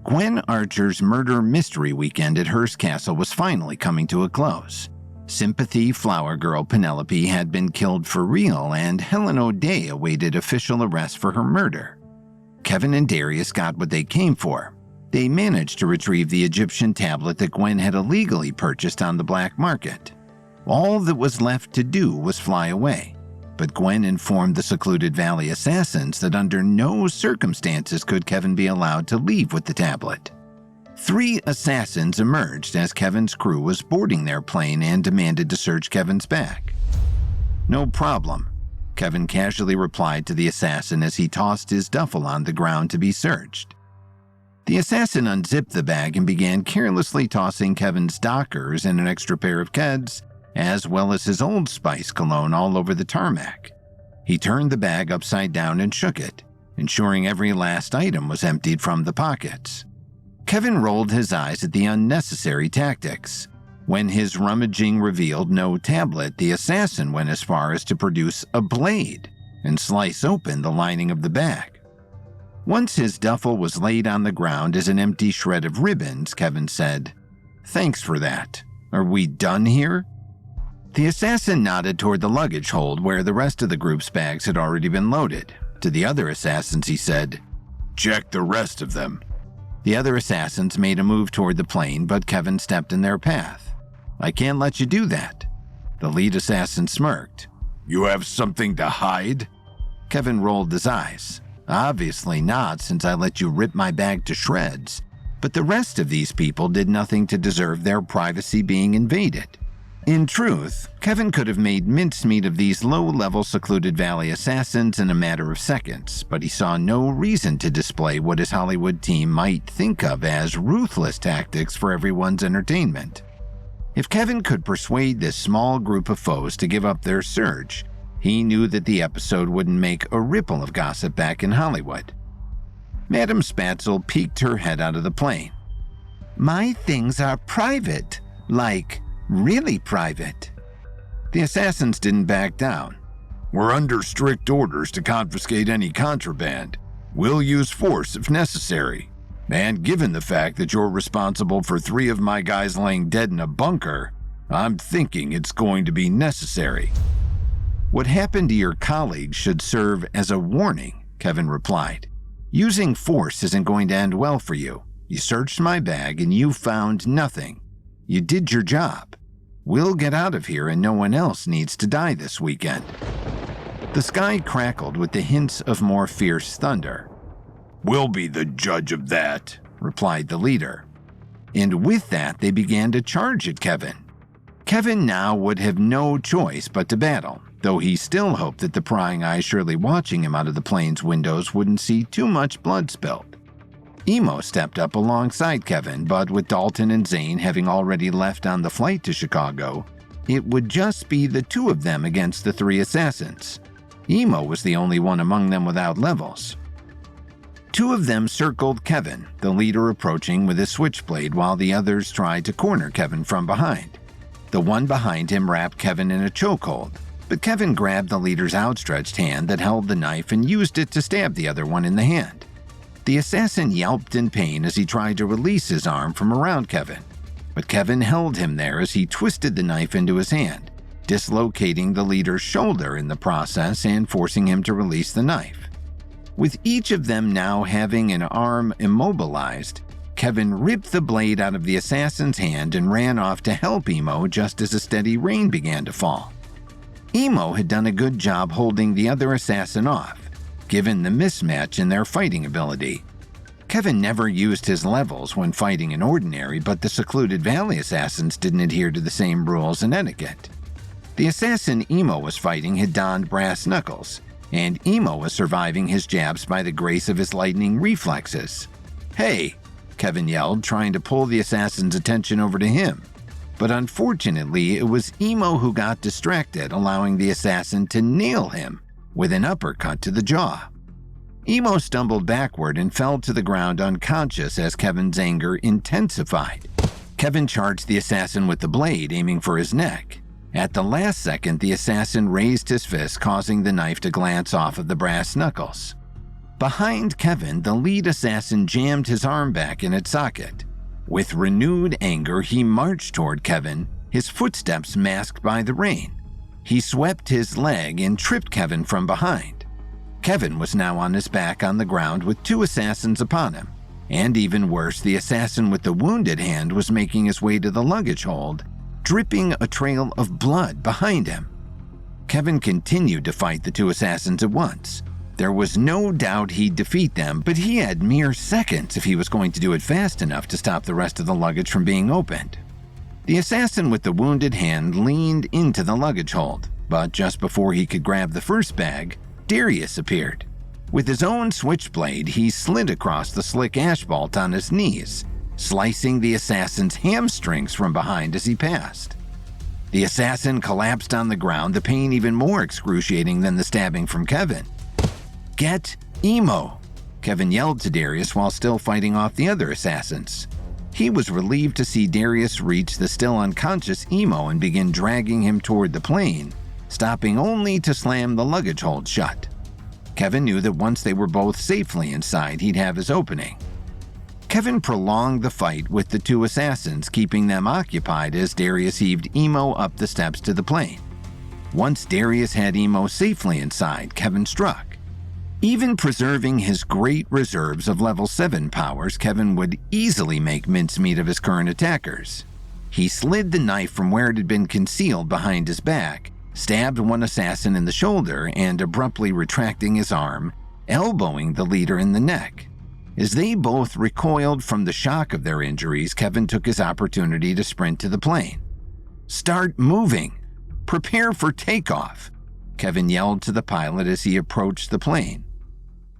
Gwen Archer's murder mystery weekend at Hearst Castle was finally coming to a close. Sympathy flower girl Penelope had been killed for real, and Helen O'Day awaited official arrest for her murder. Kevin and Darius got what they came for. They managed to retrieve the Egyptian tablet that Gwen had illegally purchased on the black market. All that was left to do was fly away, but Gwen informed the Secluded Valley assassins that under no circumstances could Kevin be allowed to leave with the tablet. 3 assassins emerged as Kevin's crew was boarding their plane and demanded to search Kevin's bag. "No problem," Kevin casually replied to the assassin as he tossed his duffel on the ground to be searched. The assassin unzipped the bag and began carelessly tossing Kevin's Dockers and an extra pair of Keds, as well as his Old Spice cologne, all over the tarmac. He turned the bag upside down and shook it, ensuring every last item was emptied from the pockets. Kevin rolled his eyes at the unnecessary tactics. When his rummaging revealed no tablet, the assassin went as far as to produce a blade and slice open the lining of the bag. Once his duffel was laid on the ground as an empty shred of ribbons, Kevin said, "Thanks for that. Are we done here?" The assassin nodded toward the luggage hold where the rest of the group's bags had already been loaded. To the other assassins, he said, "Check the rest of them." The other assassins made a move toward the plane, but Kevin stepped in their path. "I can't let you do that." The lead assassin smirked. "You have something to hide?" Kevin rolled his eyes. "Obviously not, since I let you rip my bag to shreds. But the rest of these people did nothing to deserve their privacy being invaded." In truth, Kevin could have made mincemeat of these low-level Secluded Valley assassins in a matter of seconds, but he saw no reason to display what his Hollywood team might think of as ruthless tactics for everyone's entertainment. If Kevin could persuade this small group of foes to give up their search, he knew that the episode wouldn't make a ripple of gossip back in Hollywood. Madame Spatzel peeked her head out of the plane. "My things are private, like really private." The assassins didn't back down. "We're under strict orders to confiscate any contraband. We'll use force if necessary. And given the fact that you're responsible for 3 of my guys laying dead in a bunker, I'm thinking it's going to be necessary." "What happened to your colleagues should serve as a warning," Kevin replied. "Using force isn't going to end well for you. You searched my bag and you found nothing. You did your job. We'll get out of here and no one else needs to die this weekend." The sky crackled with the hints of more fierce thunder. "We'll be the judge of that," replied the leader. And with that, they began to charge at Kevin. Kevin now would have no choice but to battle, though he still hoped that the prying eyes surely watching him out of the plane's windows wouldn't see too much blood spilled. Emo stepped up alongside Kevin, but with Dalton and Zane having already left on the flight to Chicago, it would just be the 2 of them against the 3 assassins. Emo was the only one among them without levels. 2 of them circled Kevin, the leader approaching with his switchblade while the others tried to corner Kevin from behind. The one behind him wrapped Kevin in a chokehold, but Kevin grabbed the leader's outstretched hand that held the knife and used it to stab the other one in the hand. The assassin yelped in pain as he tried to release his arm from around Kevin, but Kevin held him there as he twisted the knife into his hand, dislocating the leader's shoulder in the process and forcing him to release the knife. With each of them now having an arm immobilized, Kevin ripped the blade out of the assassin's hand and ran off to help Emo just as a steady rain began to fall. Emo had done a good job holding the other assassin off, given the mismatch in their fighting ability. Kevin never used his levels when fighting in Ordinary, but the Secluded Valley assassins didn't adhere to the same rules and etiquette. The assassin Emo was fighting had donned brass knuckles, and Emo was surviving his jabs by the grace of his lightning reflexes. "Hey!" Kevin yelled, trying to pull the assassin's attention over to him. But unfortunately, it was Emo who got distracted, allowing the assassin to nail him with an uppercut to the jaw. Emo stumbled backward and fell to the ground unconscious as Kevin's anger intensified. Kevin charged the assassin with the blade, aiming for his neck. At the last second, the assassin raised his fist, causing the knife to glance off of the brass knuckles. Behind Kevin, the lead assassin jammed his arm back in its socket. With renewed anger, he marched toward Kevin, his footsteps masked by the rain. He swept his leg and tripped Kevin from behind. Kevin was now on his back on the ground with two assassins upon him. And even worse, the assassin with the wounded hand was making his way to the luggage hold, dripping a trail of blood behind him. Kevin continued to fight the two assassins at once. There was no doubt he'd defeat them, but he had mere seconds if he was going to do it fast enough to stop the rest of the luggage from being opened. The assassin with the wounded hand leaned into the luggage hold, but just before he could grab the first bag, Darius appeared. With his own switchblade, he slid across the slick asphalt on his knees, slicing the assassin's hamstrings from behind as he passed. The assassin collapsed on the ground, the pain even more excruciating than the stabbing from Kevin. "Get Emo!" Kevin yelled to Darius while still fighting off the other assassins. He was relieved to see Darius reach the still unconscious Emo and begin dragging him toward the plane, stopping only to slam the luggage hold shut. Kevin knew that once they were both safely inside, he'd have his opening. Kevin prolonged the fight with the two assassins, keeping them occupied as Darius heaved Emo up the steps to the plane. Once Darius had Emo safely inside, Kevin struck. Even preserving his great reserves of level 7 powers, Kevin would easily make mincemeat of his current attackers. He slid the knife from where it had been concealed behind his back, stabbed one assassin in the shoulder, and abruptly retracting his arm, elbowing the leader in the neck. As they both recoiled from the shock of their injuries, Kevin took his opportunity to sprint to the plane. "Start moving! Prepare for takeoff!" Kevin yelled to the pilot as he approached the plane.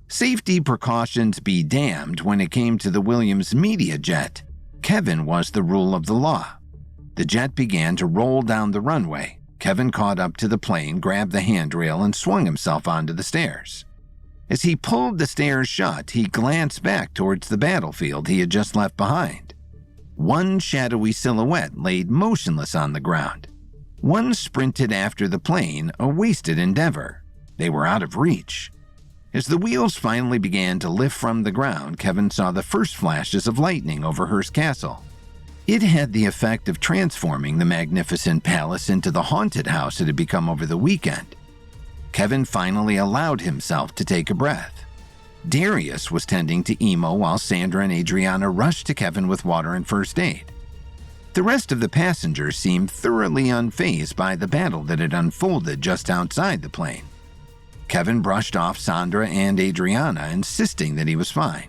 Safety precautions be damned when it came to the Williams Media Jet. Kevin was the rule of the law. The jet began to roll down the runway. Kevin caught up to the plane, grabbed the handrail, and swung himself onto the stairs. As he pulled the stairs shut, he glanced back towards the battlefield he had just left behind. One shadowy silhouette laid motionless on the ground. One sprinted after the plane, a wasted endeavor. They were out of reach. As the wheels finally began to lift from the ground, Kevin saw the first flashes of lightning over Hearst Castle. It had the effect of transforming the magnificent palace into the haunted house it had become over the weekend. Kevin finally allowed himself to take a breath. Darius was tending to Emo while Sandra and Adriana rushed to Kevin with water and first aid. The rest of the passengers seemed thoroughly unfazed by the battle that had unfolded just outside the plane. Kevin brushed off Sandra and Adriana, insisting that he was fine.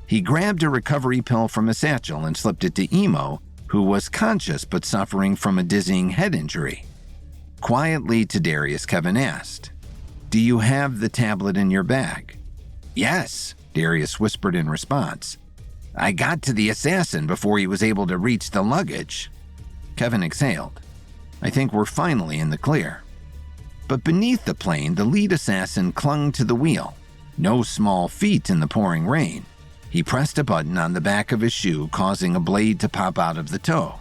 He grabbed a recovery pill from a satchel and slipped it to Emo, who was conscious but suffering from a dizzying head injury. Quietly to Darius, Kevin asked, "Do you have the tablet in your bag?" "Yes," Darius whispered in response. "I got to the assassin before he was able to reach the luggage." Kevin exhaled. "I think we're finally in the clear." But beneath the plane, the lead assassin clung to the wheel. No small feat in the pouring rain. He pressed a button on the back of his shoe, causing a blade to pop out of the toe.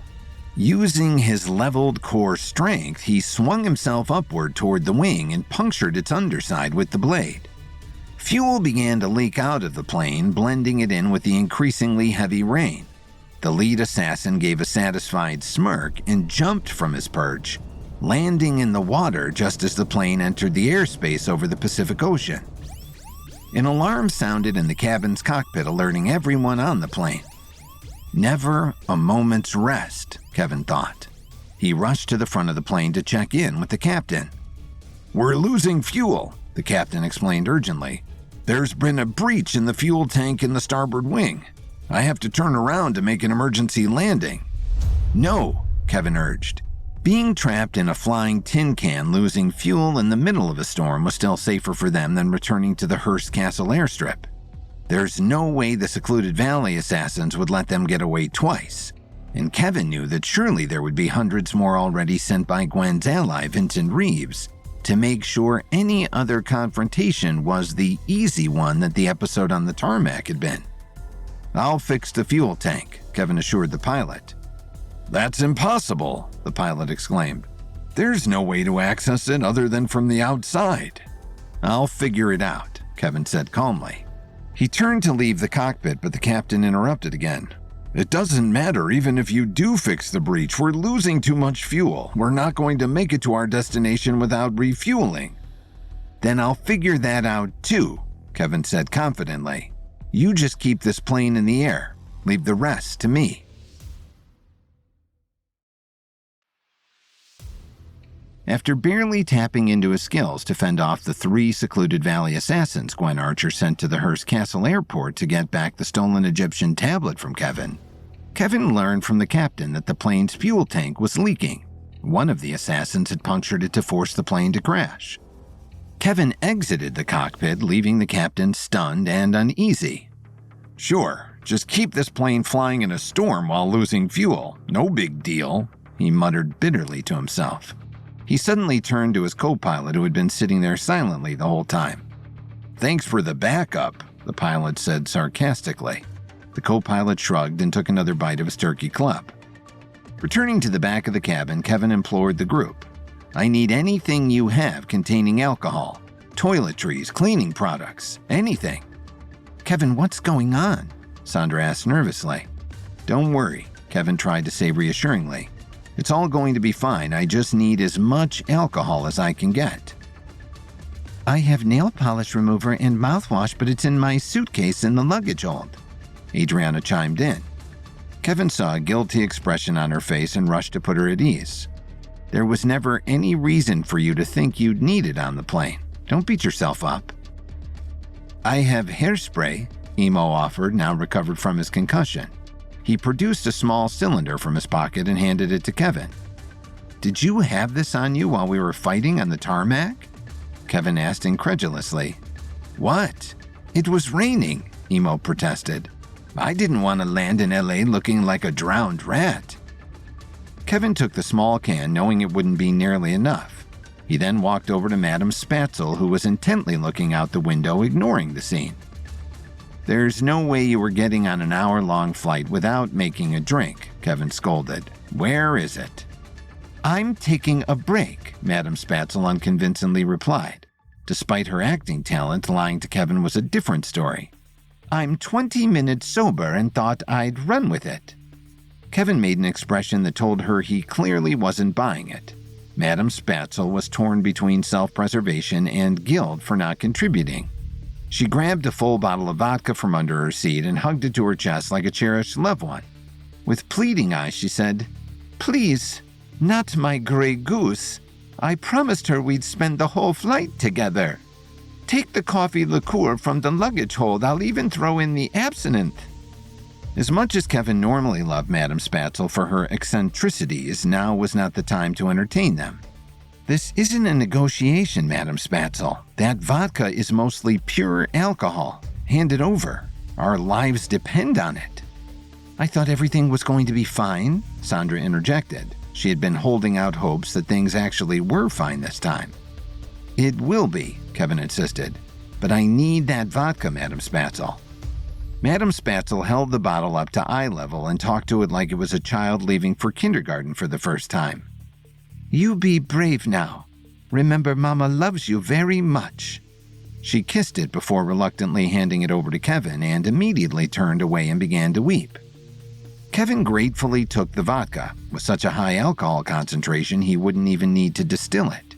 Using his leveled core strength, he swung himself upward toward the wing and punctured its underside with the blade. Fuel began to leak out of the plane, blending it in with the increasingly heavy rain. The lead assassin gave a satisfied smirk and jumped from his perch, landing in the water just as the plane entered the airspace over the Pacific Ocean. An alarm sounded in the cabin's cockpit, alerting everyone on the plane. Never a moment's rest, Kevin thought. He rushed to the front of the plane to check in with the captain. "We're losing fuel," the captain explained urgently. "There's been a breach in the fuel tank in the starboard wing. I have to turn around to make an emergency landing." "No," Kevin urged. Being trapped in a flying tin can losing fuel in the middle of a storm was still safer for them than returning to the Hearst Castle airstrip. There's no way the Secluded Valley assassins would let them get away twice, and Kevin knew that surely there would be hundreds more already sent by Gwen's ally, Vincent Reeves, to make sure any other confrontation was the easy one that the episode on the tarmac had been. "I'll fix the fuel tank," Kevin assured the pilot. "That's impossible," the pilot exclaimed. There's no way to access it other than from the outside. I'll figure it out, Kevin said calmly. He turned to leave the cockpit, but the captain interrupted again. It doesn't matter even if you do fix the breach. We're losing too much fuel. We're not going to make it to our destination without refueling. Then I'll figure that out too, Kevin said confidently. You just keep this plane in the air. Leave the rest to me. After barely tapping into his skills to fend off the 3 secluded valley assassins Gwen Archer sent to the Hearst Castle airport to get back the stolen Egyptian tablet from Kevin, Kevin learned from the captain that the plane's fuel tank was leaking. One of the assassins had punctured it to force the plane to crash. Kevin exited the cockpit, leaving the captain stunned and uneasy. Sure, just keep this plane flying in a storm while losing fuel. No big deal, he muttered bitterly to himself. He suddenly turned to his co-pilot, who had been sitting there silently the whole time. Thanks for the backup, the pilot said sarcastically. The co-pilot shrugged and took another bite of his turkey club. Returning to the back of the cabin, Kevin implored the group. I need anything you have containing alcohol, toiletries, cleaning products, anything. Kevin, what's going on? Sandra asked nervously. Don't worry, Kevin tried to say reassuringly. It's all going to be fine. I just need as much alcohol as I can get. I have nail polish remover and mouthwash, but it's in my suitcase in the luggage hold. Adriana chimed in. Kevin saw a guilty expression on her face and rushed to put her at ease. There was never any reason for you to think you'd need it on the plane. Don't beat yourself up. I have hairspray, Emo offered, now recovered from his concussion. He produced a small cylinder from his pocket and handed it to Kevin. Did you have this on you while we were fighting on the tarmac? Kevin asked incredulously. What? It was raining, Emo protested. I didn't want to land in LA looking like a drowned rat. Kevin took the small can, knowing it wouldn't be nearly enough. He then walked over to Madame Spatzel, who was intently looking out the window, ignoring the scene. There's no way you were getting on an hour-long flight without making a drink, Kevin scolded. Where is it? I'm taking a break, Madame Spatzel unconvincingly replied. Despite her acting talent, lying to Kevin was a different story. I'm 20 minutes sober and thought I'd run with it. Kevin made an expression that told her he clearly wasn't buying it. Madame Spatzel was torn between self-preservation and guilt for not contributing. She grabbed a full bottle of vodka from under her seat and hugged it to her chest like a cherished loved one. With pleading eyes, she said, Please, not my gray goose. I promised her we'd spend the whole flight together. Take the coffee liqueur from the luggage hold. I'll even throw in the absinthe. As much as Kevin normally loved Madame Spatzel for her eccentricities, now was not the time to entertain them. This isn't a negotiation, Madame Spatzel. That vodka is mostly pure alcohol. Hand it over. Our lives depend on it. I thought everything was going to be fine, Sandra interjected. She had been holding out hopes that things actually were fine this time. It will be, Kevin insisted. But I need that vodka, Madame Spatzel. Madame Spatzel held the bottle up to eye level and talked to it like it was a child leaving for kindergarten for the first time. You be brave now. Remember, Mama loves you very much. She kissed it before reluctantly handing it over to Kevin and immediately turned away and began to weep. Kevin gratefully took the vodka. With such a high alcohol concentration, he wouldn't even need to distill it.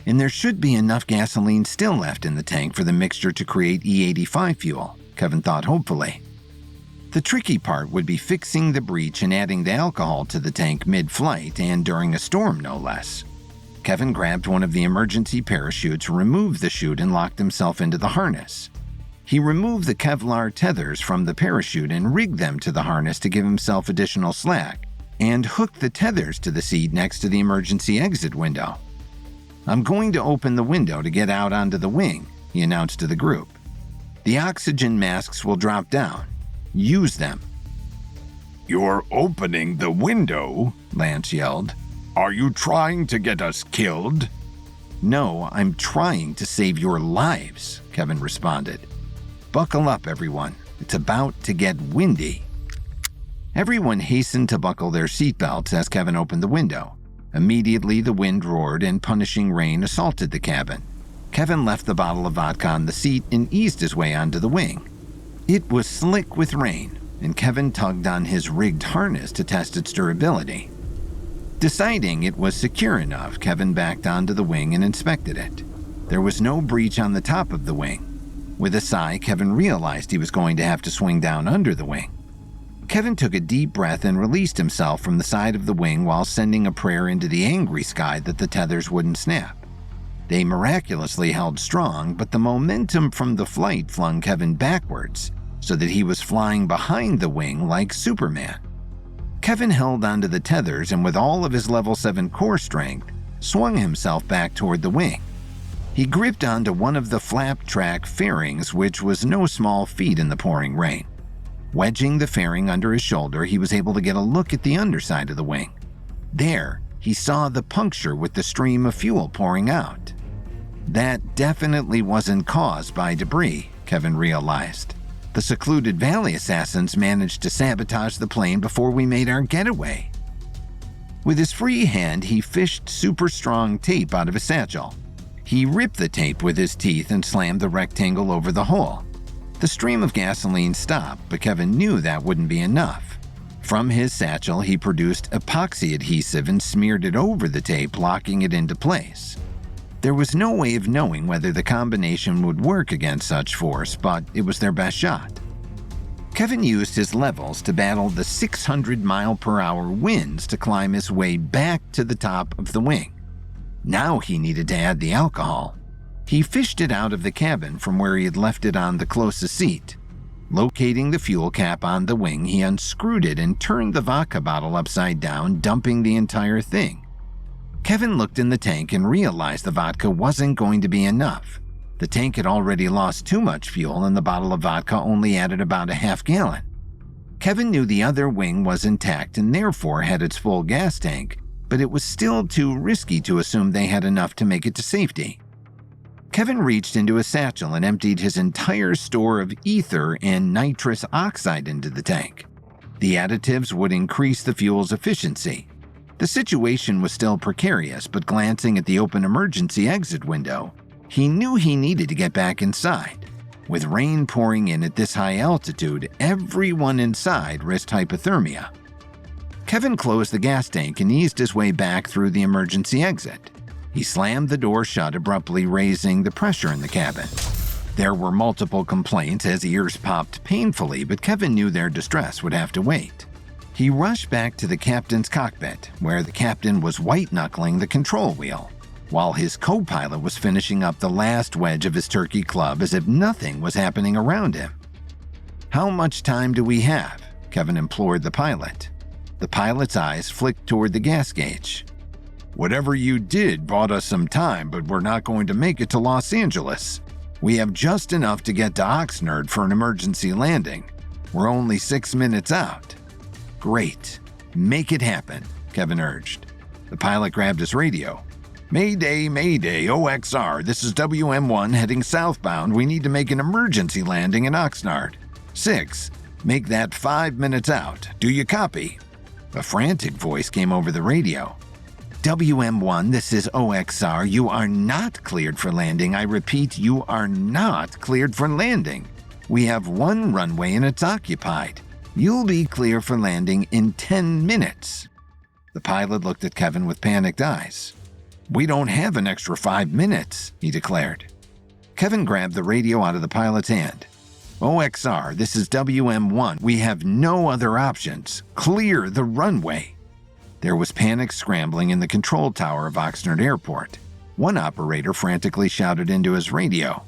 And there should be enough gasoline still left in the tank for the mixture to create E85 fuel, Kevin thought hopefully. The tricky part would be fixing the breach and adding the alcohol to the tank mid-flight and during a storm, no less. Kevin grabbed one of the emergency parachutes, removed the chute, and locked himself into the harness. He removed the Kevlar tethers from the parachute and rigged them to the harness to give himself additional slack, and hooked the tethers to the seat next to the emergency exit window. I'm going to open the window to get out onto the wing, he announced to the group. The oxygen masks will drop down. Use them. You're opening the window, Lance yelled. Are you trying to get us killed? No, I'm trying to save your lives, Kevin responded. Buckle up, everyone. It's about to get windy. Everyone hastened to buckle their seatbelts as Kevin opened the window. Immediately, the wind roared and punishing rain assaulted the cabin. Kevin left the bottle of vodka on the seat and eased his way onto the wing. It was slick with rain, and Kevin tugged on his rigged harness to test its durability. Deciding it was secure enough, Kevin backed onto the wing and inspected it. There was no breach on the top of the wing. With a sigh, Kevin realized he was going to have to swing down under the wing. Kevin took a deep breath and released himself from the side of the wing while sending a prayer into the angry sky that the tethers wouldn't snap. They miraculously held strong, but the momentum from the flight flung Kevin backwards, so that he was flying behind the wing like Superman. Kevin held onto the tethers and with all of his level 7 core strength, swung himself back toward the wing. He gripped onto one of the flap track fairings, which was no small feat in the pouring rain. Wedging the fairing under his shoulder, he was able to get a look at the underside of the wing. There, he saw the puncture with the stream of fuel pouring out. That definitely wasn't caused by debris, Kevin realized. The secluded valley assassins managed to sabotage the plane before we made our getaway. With his free hand, he fished super strong tape out of his satchel. He ripped the tape with his teeth and slammed the rectangle over the hole. The stream of gasoline stopped, but Kevin knew that wouldn't be enough. From his satchel, he produced epoxy adhesive and smeared it over the tape, locking it into place. There was no way of knowing whether the combination would work against such force, but it was their best shot. Kevin used his levels to battle the 600-mile-per-hour winds to climb his way back to the top of the wing. Now he needed to add the alcohol. He fished it out of the cabin from where he had left it on the closest seat. Locating the fuel cap on the wing, he unscrewed it and turned the vodka bottle upside down, dumping the entire thing. Kevin looked in the tank and realized the vodka wasn't going to be enough. The tank had already lost too much fuel and the bottle of vodka only added about a half gallon. Kevin knew the other wing was intact and therefore had its full gas tank, but it was still too risky to assume they had enough to make it to safety. Kevin reached into his satchel and emptied his entire store of ether and nitrous oxide into the tank. The additives would increase the fuel's efficiency. The situation was still precarious, but glancing at the open emergency exit window, he knew he needed to get back inside. With rain pouring in at this high altitude, everyone inside risked hypothermia. Kevin closed the gas tank and eased his way back through the emergency exit. He slammed the door shut, abruptly raising the pressure in the cabin. There were multiple complaints as ears popped painfully, but Kevin knew their distress would have to wait. He rushed back to the captain's cockpit, where the captain was white-knuckling the control wheel, while his co-pilot was finishing up the last wedge of his turkey club as if nothing was happening around him. "How much time do we have?" Kevin implored the pilot. The pilot's eyes flicked toward the gas gauge. "Whatever you did bought us some time, but we're not going to make it to Los Angeles. We have just enough to get to Oxnard for an emergency landing. We're only 6 minutes out." "Great. Make it happen," Kevin urged. The pilot grabbed his radio. "Mayday, Mayday, OXR. This is WM1 heading southbound. We need to make an emergency landing in Oxnard. 6. Make that 5 minutes out. Do you copy?" A frantic voice came over the radio. "WM1, this is OXR. You are not cleared for landing. I repeat, you are not cleared for landing. We have one runway and it's occupied. You'll be clear for landing in 10 minutes. The pilot looked at Kevin with panicked eyes. "We don't have an extra 5 minutes, he declared. Kevin grabbed the radio out of the pilot's hand. "OXR, this is WM1. We have no other options. Clear the runway." There was panic scrambling in the control tower of Oxnard Airport. One operator frantically shouted into his radio.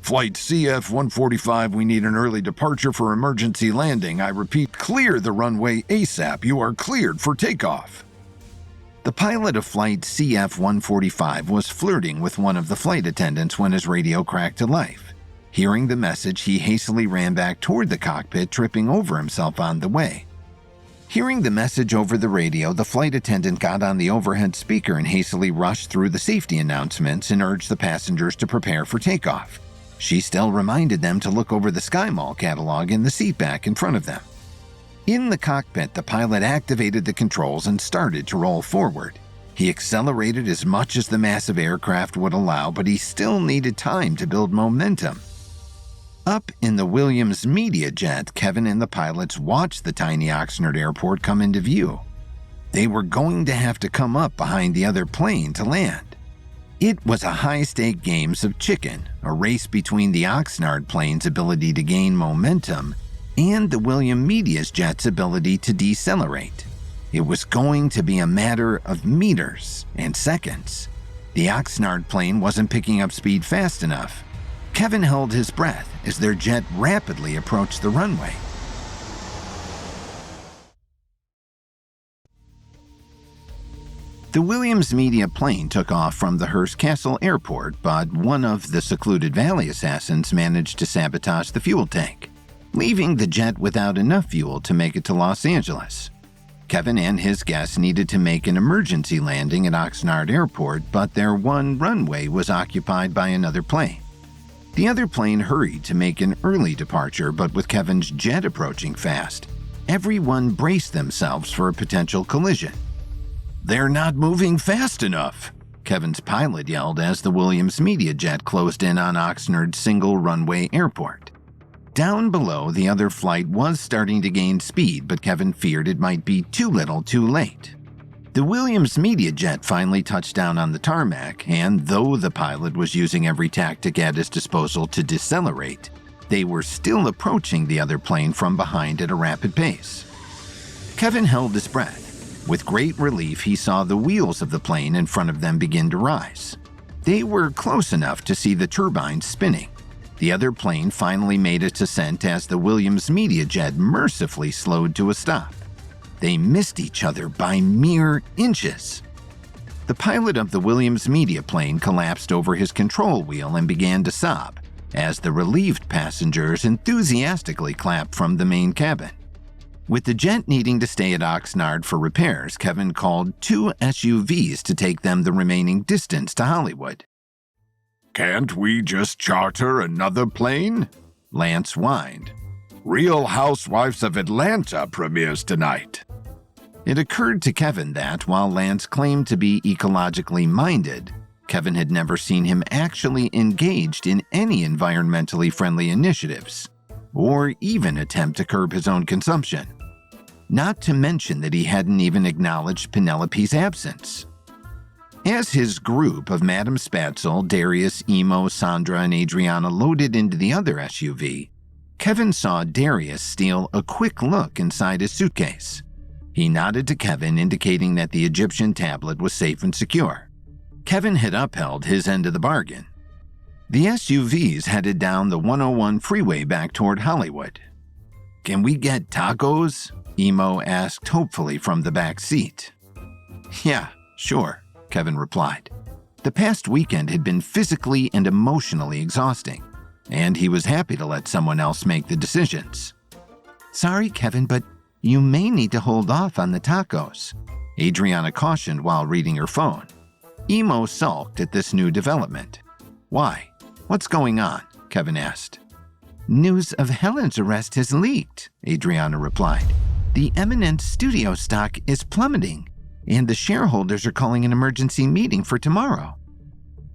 "Flight CF-145, we need an early departure for emergency landing. I repeat, clear the runway ASAP. You are cleared for takeoff." The pilot of Flight CF-145 was flirting with one of the flight attendants when his radio cracked to life. Hearing the message, he hastily ran back toward the cockpit, tripping over himself on the way. Hearing the message over the radio, the flight attendant got on the overhead speaker and hastily rushed through the safety announcements and urged the passengers to prepare for takeoff. She still reminded them to look over the SkyMall catalog in the seat back in front of them. In the cockpit, the pilot activated the controls and started to roll forward. He accelerated as much as the massive aircraft would allow, but he still needed time to build momentum. Up in the Williams Media Jet, Kevin and the pilots watched the tiny Oxnard Airport come into view. They were going to have to come up behind the other plane to land. It was a high-stake game of chicken, a race between the Oxnard plane's ability to gain momentum and the Williams Media Jet's ability to decelerate. It was going to be a matter of meters and seconds. The Oxnard plane wasn't picking up speed fast enough. Kevin held his breath as their jet rapidly approached the runway. The Williams Media plane took off from the Hearst Castle Airport, but one of the Secluded Valley assassins managed to sabotage the fuel tank, leaving the jet without enough fuel to make it to Los Angeles. Kevin and his guests needed to make an emergency landing at Oxnard Airport, but their one runway was occupied by another plane. The other plane hurried to make an early departure, but with Kevin's jet approaching fast, everyone braced themselves for a potential collision. "They're not moving fast enough," Kevin's pilot yelled as the Williams Media Jet closed in on Oxnard's single-runway airport. Down below, the other flight was starting to gain speed, but Kevin feared it might be too little too late. The Williams Media Jet finally touched down on the tarmac, and though the pilot was using every tactic at his disposal to decelerate, they were still approaching the other plane from behind at a rapid pace. Kevin held his breath. With great relief, he saw the wheels of the plane in front of them begin to rise. They were close enough to see the turbines spinning. The other plane finally made its ascent as the Williams Media Jet mercifully slowed to a stop. They missed each other by mere inches. The pilot of the Williams Media plane collapsed over his control wheel and began to sob, as the relieved passengers enthusiastically clapped from the main cabin. With the jet needing to stay at Oxnard for repairs, Kevin called 2 SUVs to take them the remaining distance to Hollywood. "Can't we just charter another plane?" Lance whined. "Real Housewives of Atlanta premieres tonight." It occurred to Kevin that, while Lance claimed to be ecologically minded, Kevin had never seen him actually engaged in any environmentally friendly initiatives, or even attempt to curb his own consumption. Not to mention that he hadn't even acknowledged Penelope's absence. As his group of Madame Spatzel, Darius, Emo, Sandra, and Adriana loaded into the other SUV, Kevin saw Darius steal a quick look inside his suitcase. He nodded to Kevin, indicating that the Egyptian tablet was safe and secure. Kevin had upheld his end of the bargain. The SUVs headed down the 101 freeway back toward Hollywood. "Can we get tacos?" Emo asked hopefully from the back seat. "Yeah, sure," Kevin replied. The past weekend had been physically and emotionally exhausting, and he was happy to let someone else make the decisions. "Sorry, Kevin, but you may need to hold off on the tacos," Adriana cautioned while reading her phone. Emo sulked at this new development. "Why? What's going on?" Kevin asked. "News of Helen's arrest has leaked," Adriana replied. "The Eminence studio stock is plummeting, and the shareholders are calling an emergency meeting for tomorrow."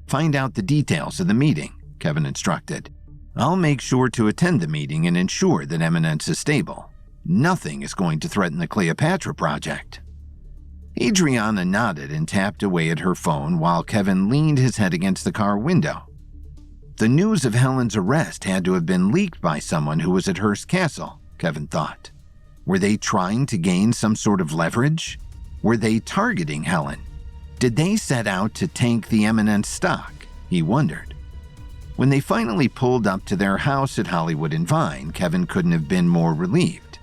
"Find out the details of the meeting," Kevin instructed. "I'll make sure to attend the meeting and ensure that Eminence is stable. Nothing is going to threaten the Cleopatra project." Adriana nodded and tapped away at her phone while Kevin leaned his head against the car window. The news of Helen's arrest had to have been leaked by someone who was at Hearst Castle, Kevin thought. Were they trying to gain some sort of leverage? Were they targeting Helen? Did they set out to tank the Eminence stock? He wondered. When they finally pulled up to their house at Hollywood and Vine, Kevin couldn't have been more relieved.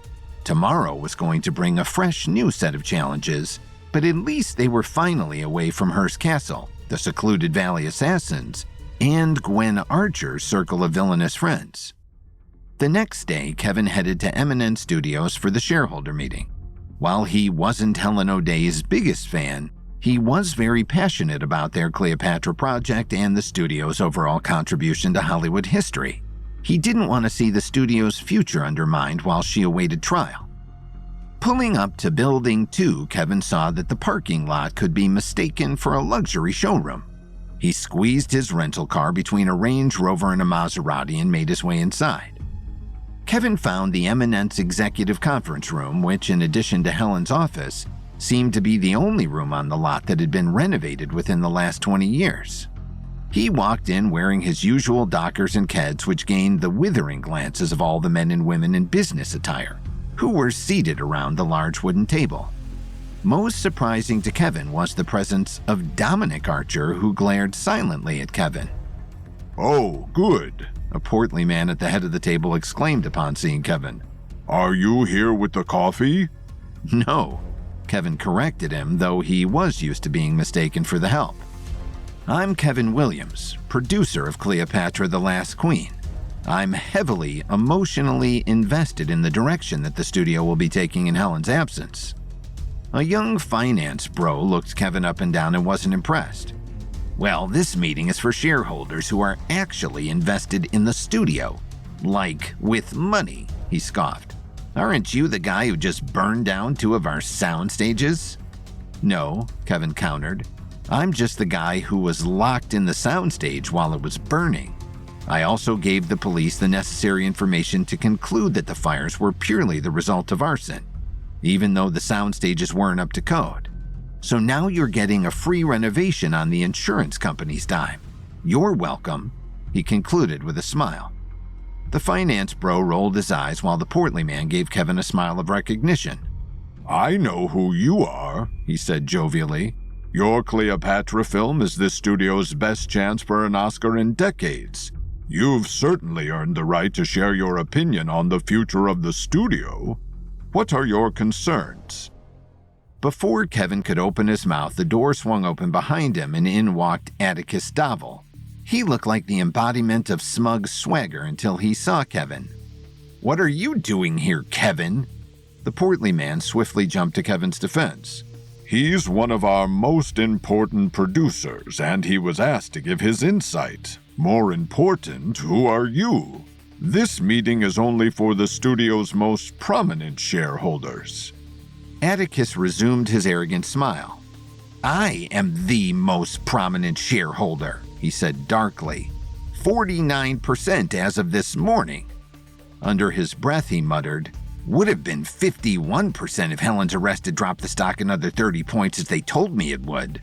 Tomorrow was going to bring a fresh new set of challenges, but at least they were finally away from Hearst Castle, the Secluded Valley assassins, and Gwen Archer's circle of villainous friends. The next day, Kevin headed to Eminence Studios for the shareholder meeting. While he wasn't Helen O'Day's biggest fan, he was very passionate about their Cleopatra project and the studio's overall contribution to Hollywood history. He didn't want to see the studio's future undermined while she awaited trial. Pulling up to Building 2, Kevin saw that the parking lot could be mistaken for a luxury showroom. He squeezed his rental car between a Range Rover and a Maserati and made his way inside. Kevin found the Eminence Executive Conference Room, which, in addition to Helen's office, seemed to be the only room on the lot that had been renovated within the last 20 years. He walked in wearing his usual Dockers and Keds, which gained the withering glances of all the men and women in business attire, who were seated around the large wooden table. Most surprising to Kevin was the presence of Dominic Archer, who glared silently at Kevin. "Oh, good," a portly man at the head of the table exclaimed upon seeing Kevin. "Are you here with the coffee?" "No," Kevin corrected him, though he was used to being mistaken for the help. "I'm Kevin Williams, producer of Cleopatra the Last Queen. I'm heavily emotionally invested in the direction that the studio will be taking in Helen's absence." A young finance bro looked Kevin up and down and wasn't impressed. "Well, this meeting is for shareholders who are actually invested in the studio. Like, with money," he scoffed. "Aren't you the guy who just burned down 2 of our sound stages?" "No," Kevin countered. "I'm just the guy who was locked in the soundstage while it was burning. I also gave the police the necessary information to conclude that the fires were purely the result of arson, even though the sound stages weren't up to code. So now you're getting a free renovation on the insurance company's dime. You're welcome," he concluded with a smile. The finance bro rolled his eyes while the portly man gave Kevin a smile of recognition. "I know who you are," he said jovially. "Your Cleopatra film is this studio's best chance for an Oscar in decades. You've certainly earned the right to share your opinion on the future of the studio. What are your concerns?" Before Kevin could open his mouth, the door swung open behind him and in walked Atticus Davel. He looked like the embodiment of smug swagger until he saw Kevin. "What are you doing here, Kevin?" The portly man swiftly jumped to Kevin's defense. "He's one of our most important producers, and he was asked to give his insight. More important, who are you? This meeting is only for the studio's most prominent shareholders." Atticus resumed his arrogant smile. "I am the most prominent shareholder," he said darkly. 49% as of this morning. Under his breath, he muttered, "Would have been 51% if Helen's arrest had dropped the stock another 30 points as they told me it would."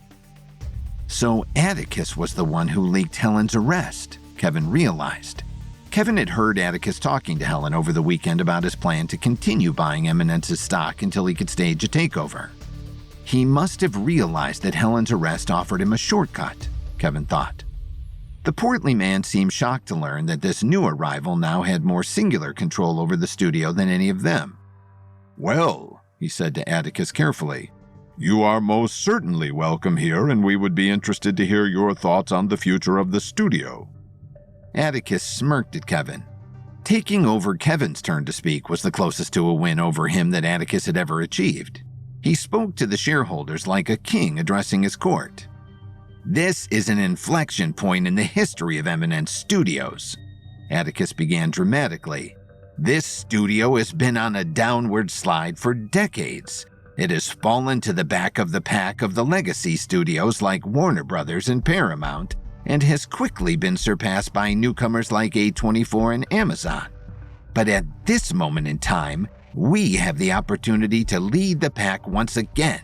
So Atticus was the one who leaked Helen's arrest, Kevin realized. Kevin had heard Atticus talking to Helen over the weekend about his plan to continue buying Eminence's stock until he could stage a takeover. He must have realized that Helen's arrest offered him a shortcut, Kevin thought. The portly man seemed shocked to learn that this new arrival now had more singular control over the studio than any of them. "Well," he said to Atticus carefully, "you are most certainly welcome here, and we would be interested to hear your thoughts on the future of the studio." Atticus smirked at Kevin. Taking over Kevin's turn to speak was the closest to a win over him that Atticus had ever achieved. He spoke to the shareholders like a king addressing his court. "This is an inflection point in the history of Eminence Studios," Atticus began dramatically. "This studio has been on a downward slide for decades. It has fallen to the back of the pack of the legacy studios like Warner Brothers and Paramount, and has quickly been surpassed by newcomers like A24 and Amazon. But at this moment in time, we have the opportunity to lead the pack once again."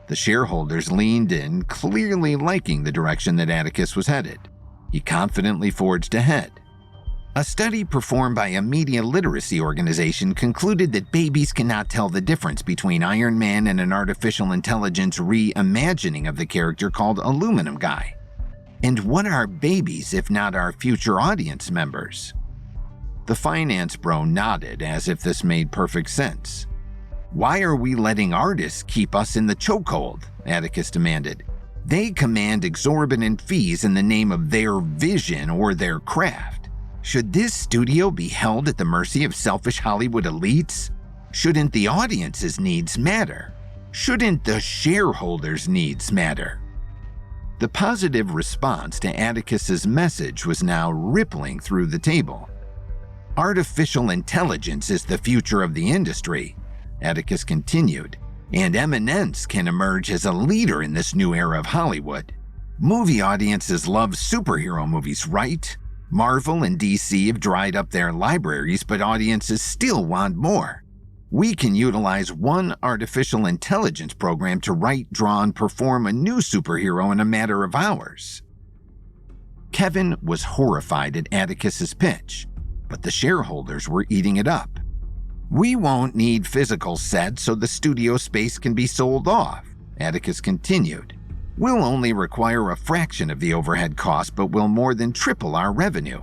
The shareholders leaned in, clearly liking the direction that Atticus was headed. He confidently forged ahead. A study performed by a media literacy organization concluded that babies cannot tell the difference between Iron Man and an artificial intelligence reimagining of the character called Aluminum Guy. And what are babies if not our future audience members? The finance bro nodded as if this made perfect sense. "Why are we letting artists keep us in the chokehold?" Atticus demanded. "They command exorbitant fees in the name of their vision or their craft. Should this studio be held at the mercy of selfish Hollywood elites? Shouldn't the audience's needs matter? Shouldn't the shareholders' needs matter?" The positive response to Atticus's message was now rippling through the table. "Artificial intelligence is the future of the industry. Atticus continued, and Eminence can emerge as a leader in this new era of Hollywood. Movie audiences love superhero movies, right? Marvel and DC have dried up their libraries, but audiences still want more. We can utilize one artificial intelligence program to write, draw, and perform a new superhero in a matter of hours. Kevin was horrified at Atticus's pitch, but the shareholders were eating it up. We won't need physical sets so the studio space can be sold off, Atticus continued. We'll only require a fraction of the overhead cost, but will more than triple our revenue.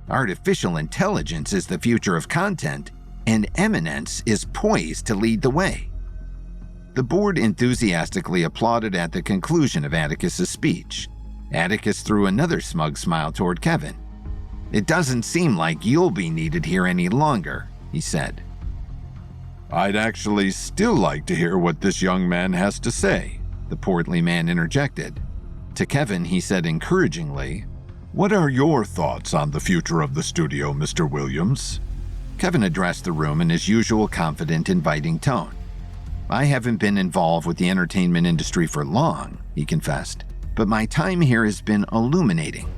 Artificial intelligence is the future of content, and Eminence is poised to lead the way. The board enthusiastically applauded at the conclusion of Atticus's speech. Atticus threw another smug smile toward Kevin. It doesn't seem like you'll be needed here any longer, he said. I'd actually still like to hear what this young man has to say, the portly man interjected. To Kevin, he said encouragingly, What are your thoughts on the future of the studio, Mr. Williams? Kevin addressed the room in his usual confident, inviting tone. I haven't been involved with the entertainment industry for long, he confessed, but my time here has been illuminating.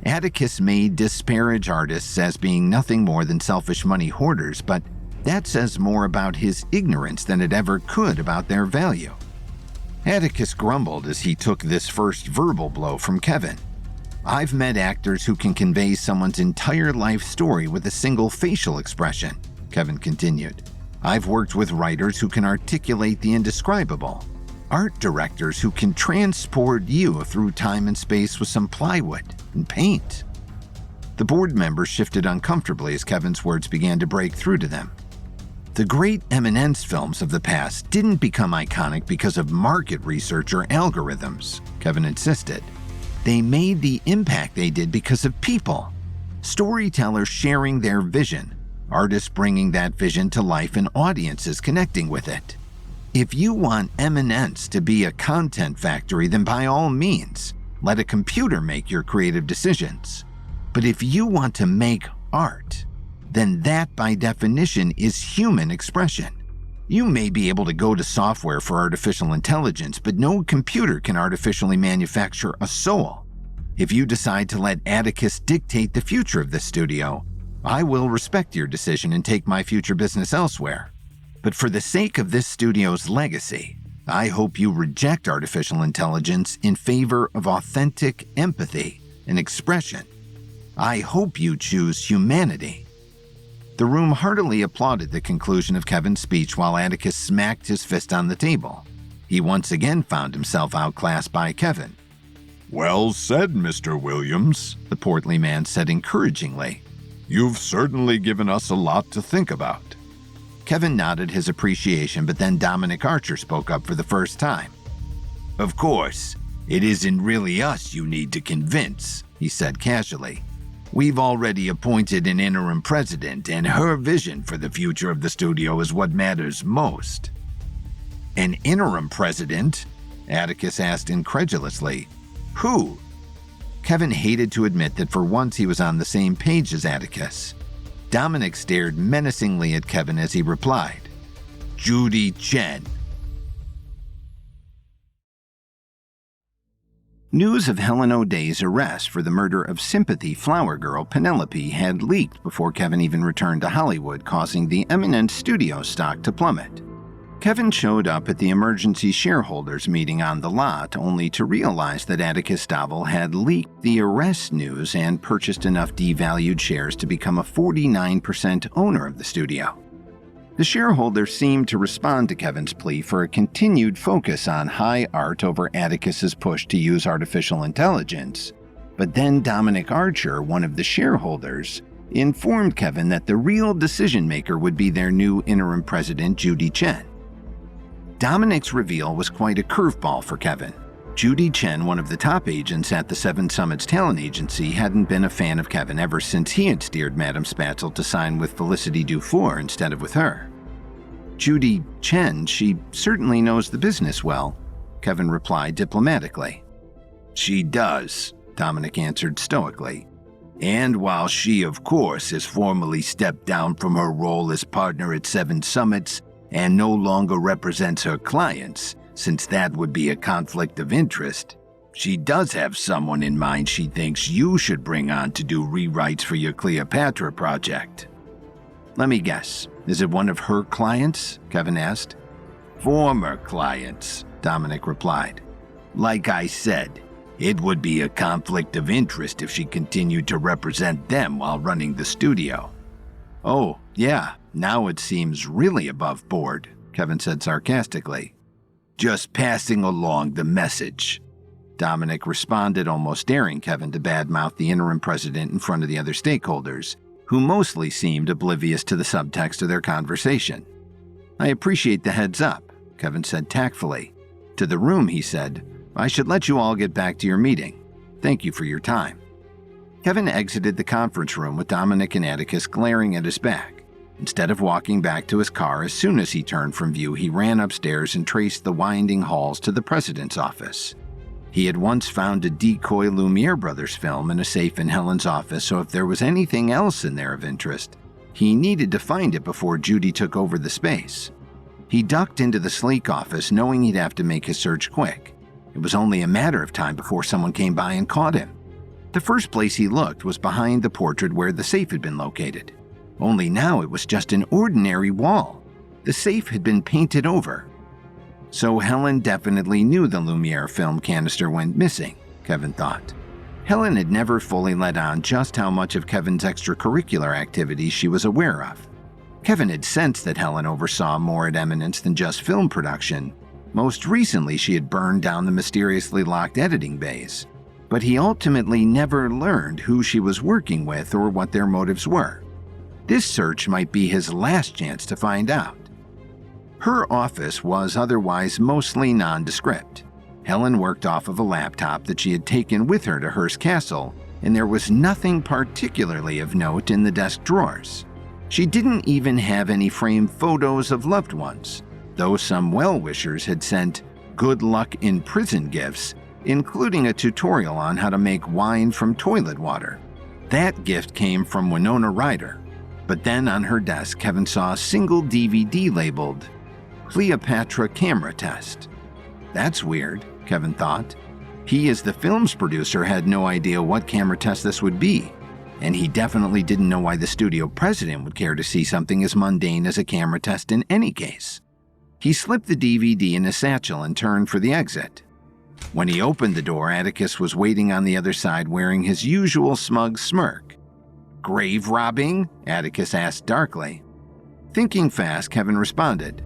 Atticus may disparage artists as being nothing more than selfish money hoarders, but that says more about his ignorance than it ever could about their value. Atticus grumbled as he took this first verbal blow from Kevin. I've met actors who can convey someone's entire life story with a single facial expression, Kevin continued. I've worked with writers who can articulate the indescribable, art directors who can transport you through time and space with some plywood and paint. The board members shifted uncomfortably as Kevin's words began to break through to them. The great Eminence films of the past didn't become iconic because of market research or algorithms, Kevin insisted. They made the impact they did because of people. Storytellers sharing their vision, artists bringing that vision to life, and audiences connecting with it. If you want Eminence to be a content factory, then by all means, let a computer make your creative decisions. But if you want to make art, then that by definition is human expression. You may be able to go to software for artificial intelligence, but no computer can artificially manufacture a soul. If you decide to let Atticus dictate the future of this studio, I will respect your decision and take my future business elsewhere. But for the sake of this studio's legacy, I hope you reject artificial intelligence in favor of authentic empathy and expression. I hope you choose humanity. The room heartily applauded the conclusion of Kevin's speech while Atticus smacked his fist on the table. He once again found himself outclassed by Kevin. Well said, Mr. Williams, the portly man said encouragingly. You've certainly given us a lot to think about. Kevin nodded his appreciation, but then Dominic Archer spoke up for the first time. Of course, it isn't really us you need to convince, he said casually. We've already appointed an interim president, and her vision for the future of the studio is what matters most. An interim president? Atticus asked incredulously. Who? Kevin hated to admit that for once he was on the same page as Atticus. Dominic stared menacingly at Kevin as he replied, Judy Chen. News of Helen O'Day's arrest for the murder of sympathy flower girl Penelope had leaked before Kevin even returned to Hollywood, causing the Eminence studio stock to plummet. Kevin showed up at the emergency shareholders meeting on the lot only to realize that Atticus Stovel had leaked the arrest news and purchased enough devalued shares to become a 49% owner of the studio. The shareholders seemed to respond to Kevin's plea for a continued focus on high art over Atticus's push to use artificial intelligence, but then Dominic Archer, one of the shareholders, informed Kevin that the real decision-maker would be their new interim president, Judy Chen. Dominic's reveal was quite a curveball for Kevin. Judy Chen, one of the top agents at the Seven Summits talent agency, hadn't been a fan of Kevin ever since he had steered Madame Spatzel to sign with Felicity Dufour instead of with her. Judy Chen, she certainly knows the business well, Kevin replied diplomatically. She does, Dominic answered stoically. And while she, of course, has formally stepped down from her role as partner at Seven Summits, and no longer represents her clients, since that would be a conflict of interest. She does have someone in mind she thinks you should bring on to do rewrites for your Cleopatra project. Let me guess, is it one of her clients? Kevin asked. Former clients, Dominic replied. Like I said, it would be a conflict of interest if she continued to represent them while running the studio. Oh, yeah, now it seems really above board, Kevin said sarcastically. Just passing along the message. Dominic responded, almost daring Kevin to badmouth the interim president in front of the other stakeholders, who mostly seemed oblivious to the subtext of their conversation. I appreciate the heads up, Kevin said tactfully. To the room, he said, I should let you all get back to your meeting. Thank you for your time. Kevin exited the conference room with Dominic and Atticus glaring at his back. Instead of walking back to his car, as soon as he turned from view, he ran upstairs and traced the winding halls to the president's office. He had once found a decoy Lumiere Brothers film in a safe in Helen's office, so if there was anything else in there of interest, he needed to find it before Judy took over the space. He ducked into the sleek office, knowing he'd have to make his search quick. It was only a matter of time before someone came by and caught him. The first place he looked was behind the portrait where the safe had been located. Only now it was just an ordinary wall. The safe had been painted over. So Helen definitely knew the Lumiere film canister went missing, Kevin thought. Helen had never fully let on just how much of Kevin's extracurricular activities she was aware of. Kevin had sensed that Helen oversaw more at Eminence than just film production. Most recently, she had burned down the mysteriously locked editing bays. But he ultimately never learned who she was working with or what their motives were. This search might be his last chance to find out. Her office was otherwise mostly nondescript. Helen worked off of a laptop that she had taken with her to Hearst Castle, and there was nothing particularly of note in the desk drawers. She didn't even have any framed photos of loved ones, though some well-wishers had sent good luck in prison gifts, including a tutorial on how to make wine from toilet water. That gift came from Winona Ryder, but then on her desk, Kevin saw a single DVD labeled Cleopatra Camera Test. That's weird, Kevin thought. He, as the film's producer, had no idea what camera test this would be, and he definitely didn't know why the studio president would care to see something as mundane as a camera test in any case. He slipped the DVD in his satchel and turned for the exit. When he opened the door, Atticus was waiting on the other side wearing his usual smug smirk. Grave robbing? Atticus asked darkly. Thinking fast, Kevin responded.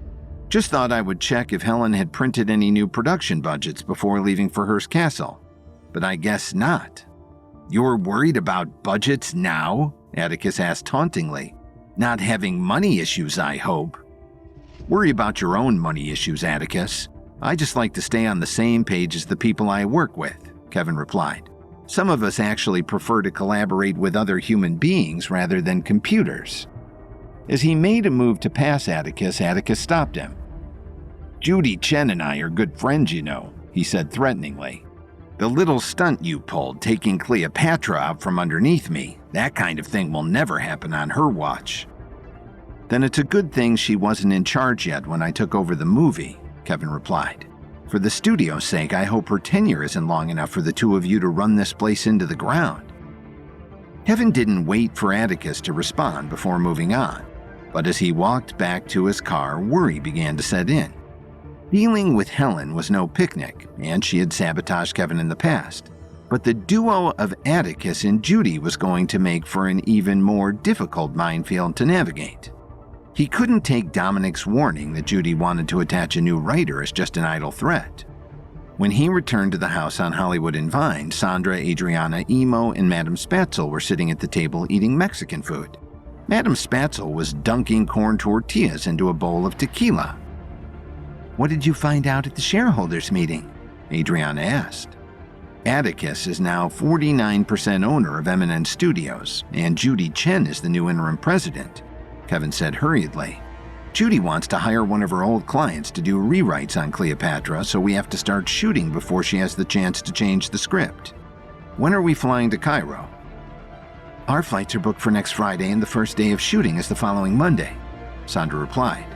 Just thought I would check if Helen had printed any new production budgets before leaving for Hearst Castle. But I guess not. You're worried about budgets now? Atticus asked tauntingly. Not having money issues, I hope. Worry about your own money issues, Atticus. I just like to stay on the same page as the people I work with, Kevin replied. Some of us actually prefer to collaborate with other human beings rather than computers. As he made a move to pass Atticus, Atticus stopped him. Judy Chen and I are good friends, you know, he said threateningly. The little stunt you pulled, taking Cleopatra out from underneath me, that kind of thing will never happen on her watch. Then it's a good thing she wasn't in charge yet when I took over the movie, Kevin replied. For the studio's sake, I hope her tenure isn't long enough for the two of you to run this place into the ground. Kevin didn't wait for Atticus to respond before moving on, but as he walked back to his car, worry began to set in. Dealing with Helen was no picnic, and she had sabotaged Kevin in the past. But the duo of Atticus and Judy was going to make for an even more difficult minefield to navigate. He couldn't take Dominic's warning that Judy wanted to attach a new writer as just an idle threat. When he returned to the house on Hollywood and Vine, Sandra, Adriana, Emo, and Madame Spatzel were sitting at the table eating Mexican food. Madame Spatzel was dunking corn tortillas into a bowl of tequila. What did you find out at the shareholders' meeting? Adriana asked. Atticus is now 49% owner of Eminence Studios, and Judy Chen is the new interim president, Kevin said hurriedly. Judy wants to hire one of her old clients to do rewrites on Cleopatra, so we have to start shooting before she has the chance to change the script. When are we flying to Cairo? Our flights are booked for next Friday, and the first day of shooting is the following Monday, Sandra replied.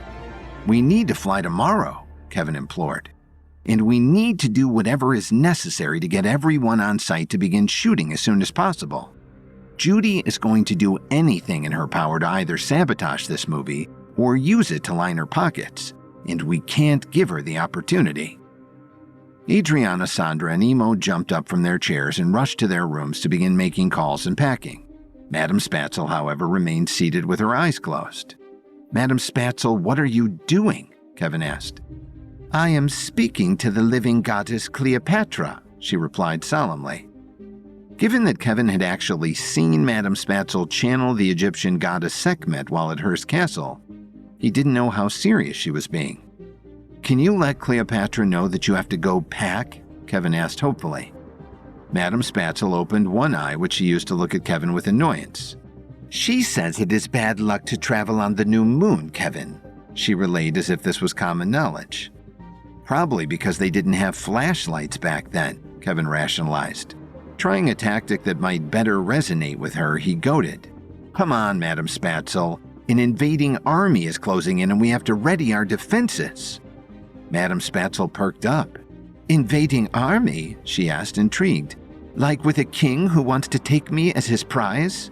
"We need to fly tomorrow," Kevin implored. "And we need to do whatever is necessary to get everyone on site to begin shooting as soon as possible. Judy is going to do anything in her power to either sabotage this movie or use it to line her pockets, and we can't give her the opportunity." Adriana, Sandra, and Emo jumped up from their chairs and rushed to their rooms to begin making calls and packing. Madame Spatzel, however, remained seated with her eyes closed. "Madame Spatzel, what are you doing?" Kevin asked. "I am speaking to the living goddess Cleopatra," she replied solemnly. Given that Kevin had actually seen Madame Spatzel channel the Egyptian goddess Sekhmet while at Hearst Castle, he didn't know how serious she was being. "Can you let Cleopatra know that you have to go pack?" Kevin asked hopefully. Madame Spatzel opened one eye, which she used to look at Kevin with annoyance. "She says it is bad luck to travel on the new moon, Kevin," she relayed as if this was common knowledge. "Probably because they didn't have flashlights back then," Kevin rationalized. Trying a tactic that might better resonate with her, he goaded. "Come on, Madame Spatzel. An invading army is closing in and we have to ready our defenses." Madame Spatzel perked up. "Invading army?" she asked, intrigued. "Like with a king who wants to take me as his prize?"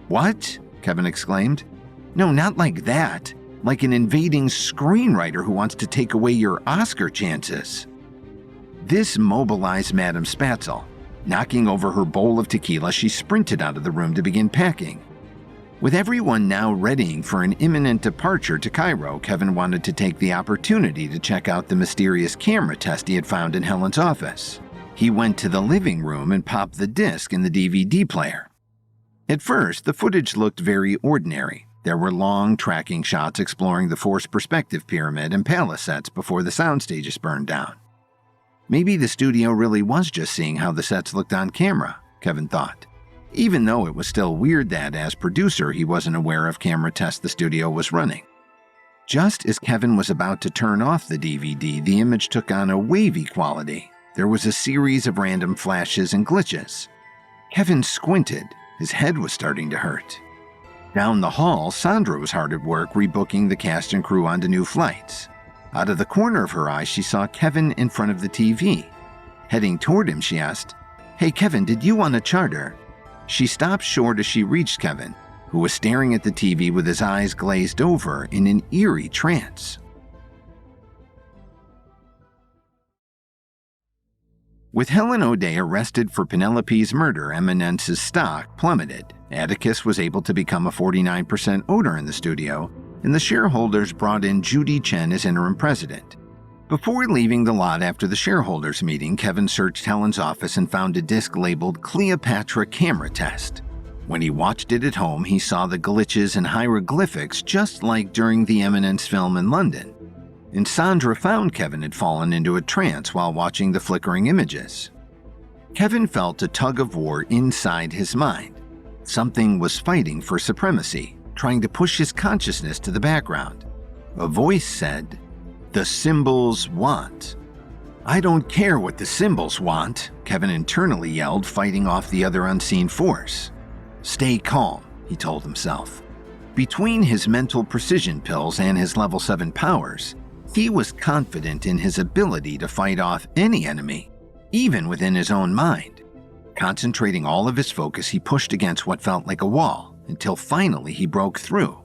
"What?" Kevin exclaimed. "No, not like that. Like an invading screenwriter who wants to take away your Oscar chances." This mobilized Madame Spatzel. Knocking over her bowl of tequila, she sprinted out of the room to begin packing. With everyone now readying for an imminent departure to Cairo, Kevin wanted to take the opportunity to check out the mysterious camera test he had found in Helen's office. He went to the living room and popped the disc in the DVD player. At first, the footage looked very ordinary. There were long tracking shots exploring the forced perspective pyramid and palace sets before the sound stages burned down. Maybe the studio really was just seeing how the sets looked on camera, Kevin thought. Even though it was still weird that, as producer, he wasn't aware of camera tests the studio was running. Just as Kevin was about to turn off the DVD, the image took on a wavy quality. There was a series of random flashes and glitches. Kevin squinted. His head was starting to hurt. Down the hall, Sandra was hard at work rebooking the cast and crew onto new flights. Out of the corner of her eye, she saw Kevin in front of the TV. Heading toward him, she asked, "Hey Kevin, did you want a charter?" She stopped short as she reached Kevin, who was staring at the TV with his eyes glazed over in an eerie trance. With Helen O'Day arrested for Penelope's murder, Eminence's stock plummeted. Atticus was able to become a 49% owner in the studio, and the shareholders brought in Judy Chen as interim president. Before leaving the lot after the shareholders meeting, Kevin searched Helen's office and found a disc labeled Cleopatra Camera Test. When he watched it at home, he saw the glitches and hieroglyphics just like during the Eminence film in London. And Sandra found Kevin had fallen into a trance while watching the flickering images. Kevin felt a tug of war inside his mind. Something was fighting for supremacy, trying to push his consciousness to the background. A voice said, "The symbols want." "I don't care what the symbols want," Kevin internally yelled, fighting off the other unseen force. "Stay calm," he told himself. Between his mental precision pills and his level 7 powers, he was confident in his ability to fight off any enemy, even within his own mind. Concentrating all of his focus, he pushed against what felt like a wall, until finally he broke through.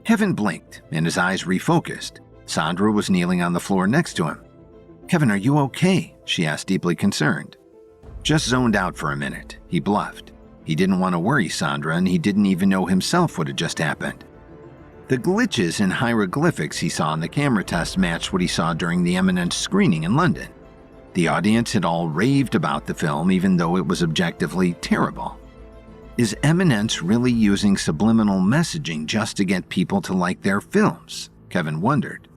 Kevin blinked, and his eyes refocused. Sandra was kneeling on the floor next to him. "Kevin, are you okay?" she asked, deeply concerned. "Just zoned out for a minute," he bluffed. He didn't want to worry Sandra, and he didn't even know himself what had just happened. The glitches and hieroglyphics he saw in the camera test matched what he saw during the Eminence screening in London. The audience had all raved about the film, even though it was objectively terrible. Is Eminence really using subliminal messaging just to get people to like their films? Kevin wondered.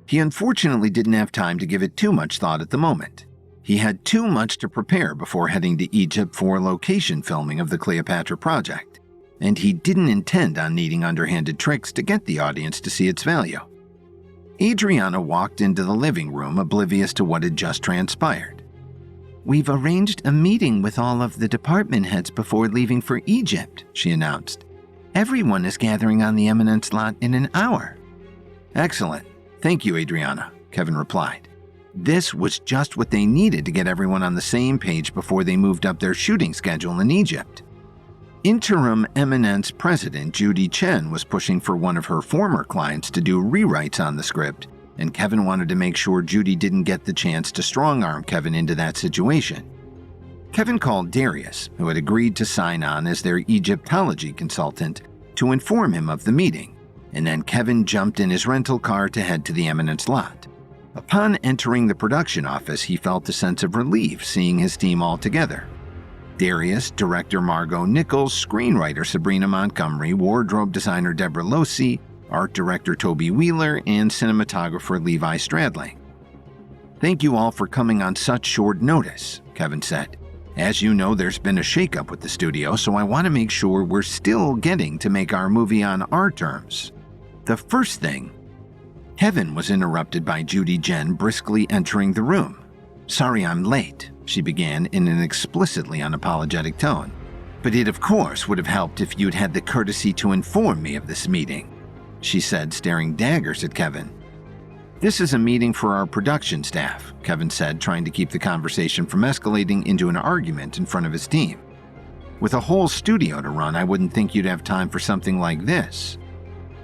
He unfortunately didn't have time to give it too much thought at the moment. He had too much to prepare before heading to Egypt for location filming of the Cleopatra project, and he didn't intend on needing underhanded tricks to get the audience to see its value. Adriana walked into the living room, oblivious to what had just transpired. "We've arranged a meeting with all of the department heads before leaving for Egypt," she announced. "Everyone is gathering on the Eminence lot in an hour." "Excellent." "Thank you, Adriana," Kevin replied. This was just what they needed to get everyone on the same page before they moved up their shooting schedule in Egypt. Interim Eminence president Judy Chen was pushing for one of her former clients to do rewrites on the script, and Kevin wanted to make sure Judy didn't get the chance to strong-arm Kevin into that situation. Kevin called Darius, who had agreed to sign on as their Egyptology consultant, to inform him of the meeting, and then Kevin jumped in his rental car to head to the Eminence lot. Upon entering the production office, he felt a sense of relief seeing his team all together. Darius, director Margot Nichols, screenwriter Sabrina Montgomery, wardrobe designer Deborah Losey, art director Toby Wheeler, and cinematographer Levi Stradling. "Thank you all for coming on such short notice," Kevin said. "As you know, there's been a shakeup with the studio, so I want to make sure we're still getting to make our movie on our terms. The first thing..." Kevin was interrupted by Judy Jen briskly entering the room. "Sorry I'm late," she began in an explicitly unapologetic tone. "But it of course would have helped if you'd had the courtesy to inform me of this meeting," she said, staring daggers at Kevin. "This is a meeting for our production staff," Kevin said, trying to keep the conversation from escalating into an argument in front of his team. "With a whole studio to run, I wouldn't think you'd have time for something like this."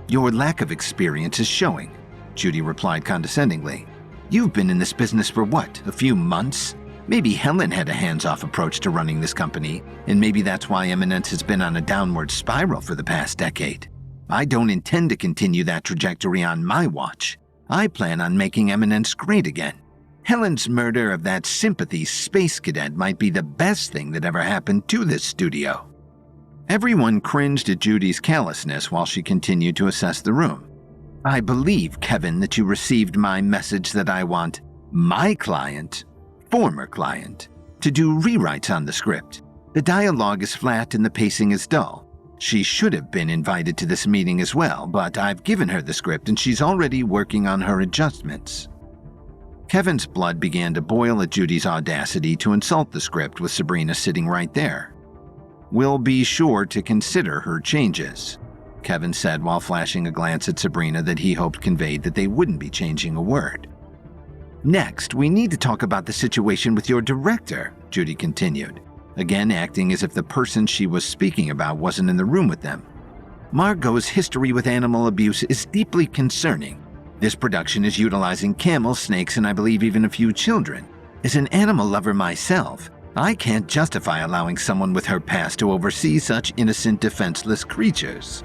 "Your lack of experience is showing," Judy replied condescendingly. "You've been in this business for what, a few months? Maybe Helen had a hands-off approach to running this company, and maybe that's why Eminence has been on a downward spiral for the past decade. I don't intend to continue that trajectory on my watch. I plan on making Eminence great again. Helen's murder of that sympathy space cadet might be the best thing that ever happened to this studio." Everyone cringed at Judy's callousness while she continued to assess the room. "I believe, Kevin, that you received my message that I want my client, former client, to do rewrites on the script. The dialogue is flat and the pacing is dull. She should have been invited to this meeting as well, but I've given her the script and she's already working on her adjustments." Kevin's blood began to boil at Judy's audacity to insult the script with Sabrina sitting right there. "We'll be sure to consider her changes," Kevin said while flashing a glance at Sabrina that he hoped conveyed that they wouldn't be changing a word. "Next, we need to talk about the situation with your director," Judy continued, again acting as if the person she was speaking about wasn't in the room with them. "Margot's history with animal abuse is deeply concerning. This production is utilizing camels, snakes, and I believe even a few children. As an animal lover myself, I can't justify allowing someone with her past to oversee such innocent, defenseless creatures."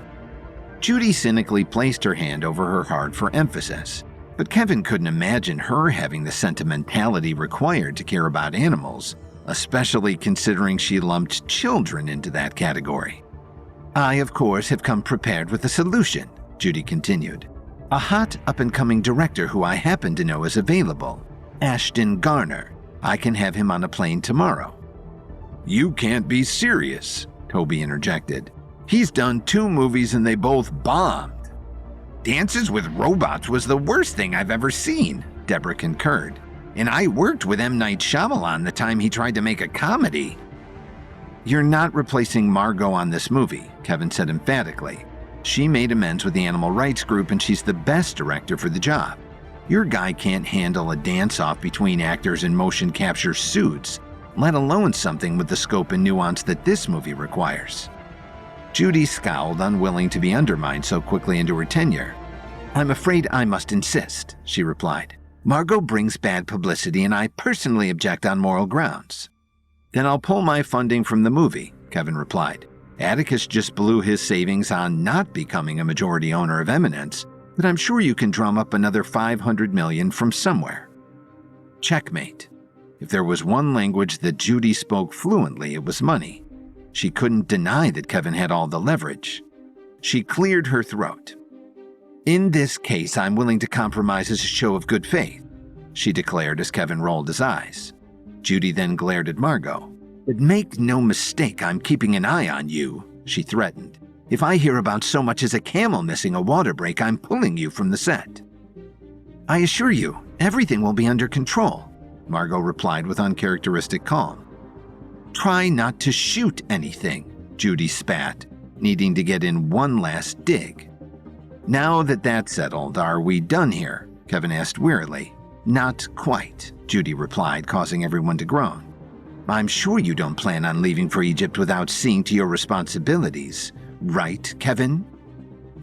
Judy cynically placed her hand over her heart for emphasis, but Kevin couldn't imagine her having the sentimentality required to care about animals, especially considering she lumped children into that category. "I, of course, have come prepared with a solution," Judy continued. "A hot, up-and-coming director who I happen to know is available, Ashton Garner. I can have him on a plane tomorrow." "You can't be serious," Toby interjected. "He's done 2 movies and they both bombed." "Dances with Robots was the worst thing I've ever seen," Deborah concurred. "And I worked with M. Night Shyamalan the time he tried to make a comedy." "You're not replacing Margot on this movie," Kevin said emphatically. "She made amends with the animal rights group and she's the best director for the job. Your guy can't handle a dance-off between actors in motion capture suits, let alone something with the scope and nuance that this movie requires." Judy scowled, unwilling to be undermined so quickly into her tenure. "I'm afraid I must insist," she replied. "Margot brings bad publicity and I personally object on moral grounds." "Then I'll pull my funding from the movie," Kevin replied. "Atticus just blew his savings on not becoming a majority owner of Eminence, but I'm sure you can drum up another $500 million from somewhere." Checkmate. If there was one language that Judy spoke fluently, it was money. She couldn't deny that Kevin had all the leverage. She cleared her throat. "In this case, I'm willing to compromise as a show of good faith," she declared as Kevin rolled his eyes. Judy then glared at Margot. "But make no mistake, I'm keeping an eye on you," she threatened. "If I hear about so much as a camel missing a water break, I'm pulling you from the set." "I assure you, everything will be under control," Margot replied with uncharacteristic calm. "Try not to shoot anything," Judy spat, needing to get in one last dig. "Now that that's settled, are we done here?" Kevin asked wearily. Not quite, Judy replied, causing everyone to groan. I'm sure you don't plan on leaving for Egypt without seeing to your responsibilities, right, Kevin?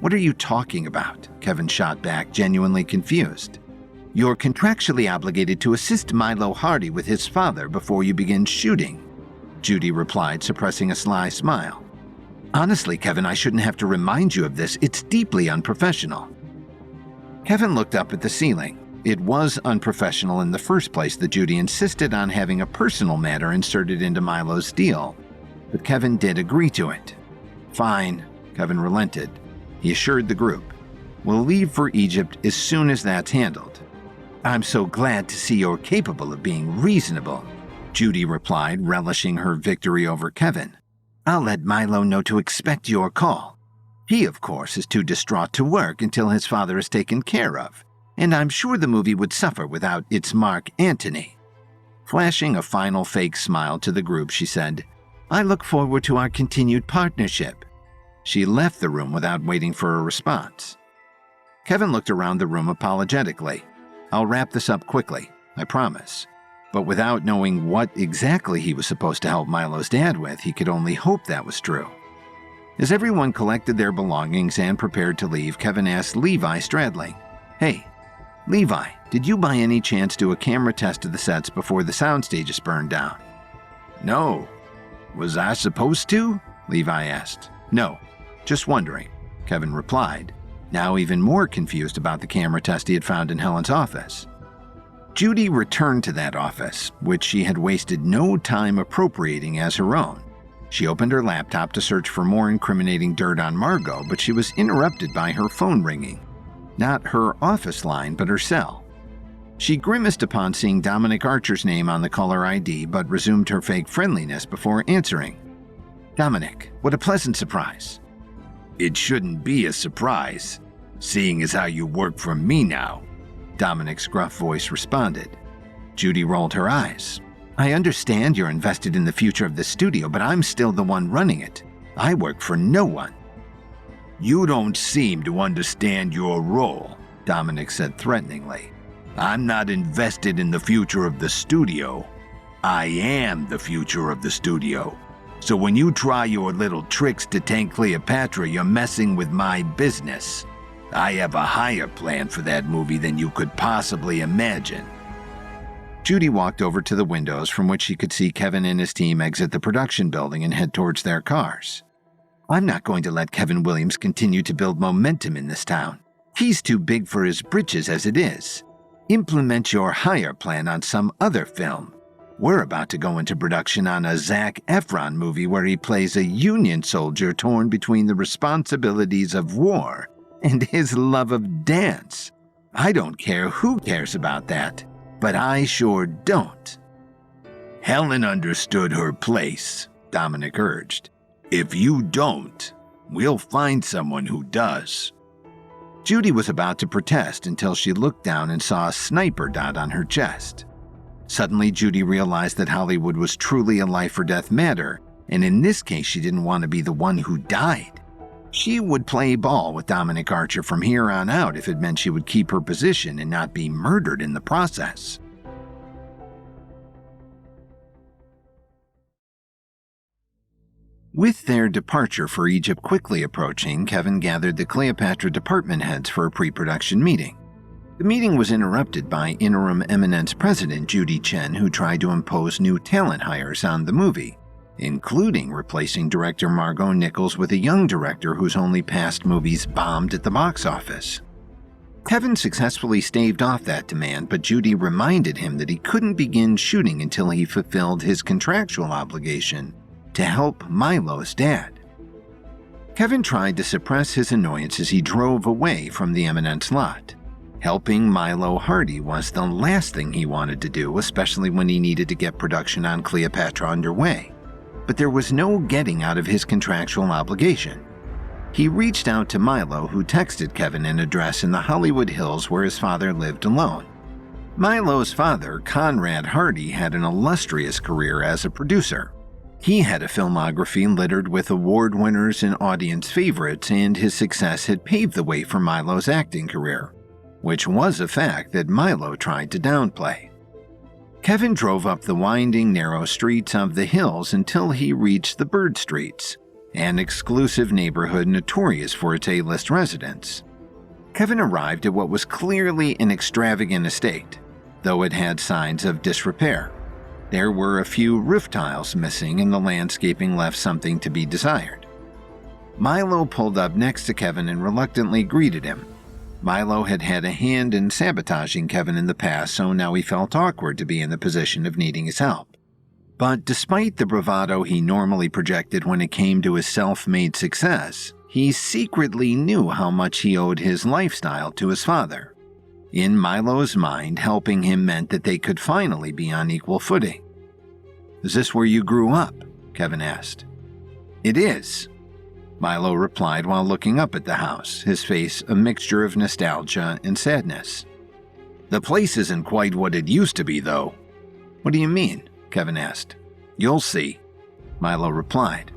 What are you talking about? Kevin shot back, genuinely confused. You're contractually obligated to assist Milo Hardy with his father before you begin shooting, Judy replied, suppressing a sly smile. Honestly, Kevin, I shouldn't have to remind you of this. It's deeply unprofessional. Kevin looked up at the ceiling. It was unprofessional in the first place that Judy insisted on having a personal matter inserted into Milo's deal, but Kevin did agree to it. Fine, Kevin relented. He assured the group, we'll leave for Egypt as soon as that's handled. I'm so glad to see you're capable of being reasonable, Judy replied, relishing her victory over Kevin. I'll let Milo know to expect your call. He, of course, is too distraught to work until his father is taken care of, and I'm sure the movie would suffer without its Mark Antony. Flashing a final fake smile to the group, she said, I look forward to our continued partnership. She left the room without waiting for a response. Kevin looked around the room apologetically. I'll wrap this up quickly, I promise. But without knowing what exactly he was supposed to help Milo's dad with, he could only hope that was true. As everyone collected their belongings and prepared to leave, Kevin asked Levi Stradling, Hey, Levi, did you by any chance do a camera test of the sets before the soundstages burned down? No. Was I supposed to? Levi asked. No, just wondering, Kevin replied, now even more confused about the camera test he had found in Helen's office. Judy returned to that office, which she had wasted no time appropriating as her own. She opened her laptop to search for more incriminating dirt on Margot, but she was interrupted by her phone ringing. Not her office line, but her cell. She grimaced upon seeing Dominic Archer's name on the caller ID, but resumed her fake friendliness before answering. Dominic, what a pleasant surprise. It shouldn't be a surprise, seeing as how you work for me now, Dominic's gruff voice responded. Judy rolled her eyes. I understand you're invested in the future of the studio, but I'm still the one running it. I work for no one. You don't seem to understand your role, Dominic said threateningly. I'm not invested in the future of the studio. I am the future of the studio. So when you try your little tricks to tank Cleopatra, you're messing with my business. I have a higher plan for that movie than you could possibly imagine. Judy walked over to the windows from which she could see Kevin and his team exit the production building and head towards their cars. I'm not going to let Kevin Williams continue to build momentum in this town. He's too big for his britches as it is. Implement your higher plan on some other film. We're about to go into production on a Zac Efron movie where he plays a Union soldier torn between the responsibilities of war and his love of dance. I don't care who cares about that, but I sure don't. Helen understood her place, Dominic urged. If you don't, we'll find someone who does. Judy was about to protest until she looked down and saw a sniper dot on her chest. Suddenly, Judy realized that Hollywood was truly a life-or-death matter, and in this case, she didn't want to be the one who died. She would play ball with Dominic Archer from here on out if it meant she would keep her position and not be murdered in the process. With their departure for Egypt quickly approaching, Kevin gathered the Cleopatra department heads for a pre-production meeting. The meeting was interrupted by interim Eminence president Judy Chen, who tried to impose new talent hires on the movie, including replacing director Margot Nichols with a young director whose only past movies bombed at the box office. Kevin successfully staved off that demand, but Judy reminded him that he couldn't begin shooting until he fulfilled his contractual obligation to help Milo's dad. Kevin tried to suppress his annoyance as he drove away from the Eminence lot. Helping Milo Hardy was the last thing he wanted to do, especially when he needed to get production on Cleopatra underway. But there was no getting out of his contractual obligation. He reached out to Milo, who texted Kevin an address in the Hollywood Hills where his father lived alone. Milo's father, Conrad Hardy, had an illustrious career as a producer. He had a filmography littered with award winners and audience favorites, and his success had paved the way for Milo's acting career. which was a fact that Milo tried to downplay. Kevin drove up the winding, narrow streets of the hills until he reached the Bird Streets, an exclusive neighborhood notorious for its A-list residents. Kevin arrived at what was clearly an extravagant estate, though it had signs of disrepair. There were a few roof tiles missing and the landscaping left something to be desired. Milo pulled up next to Kevin and reluctantly greeted him. Milo had had a hand in sabotaging Kevin in the past, so now he felt awkward to be in the position of needing his help. But despite the bravado he normally projected when it came to his self-made success, he secretly knew how much he owed his lifestyle to his father. In Milo's mind, helping him meant that they could finally be on equal footing. "Is this where you grew up?" Kevin asked. "It is," Milo replied while looking up at the house, his face a mixture of nostalgia and sadness. "The place isn't quite what it used to be, though." "What do you mean?" Kevin asked. "You'll see," Milo replied.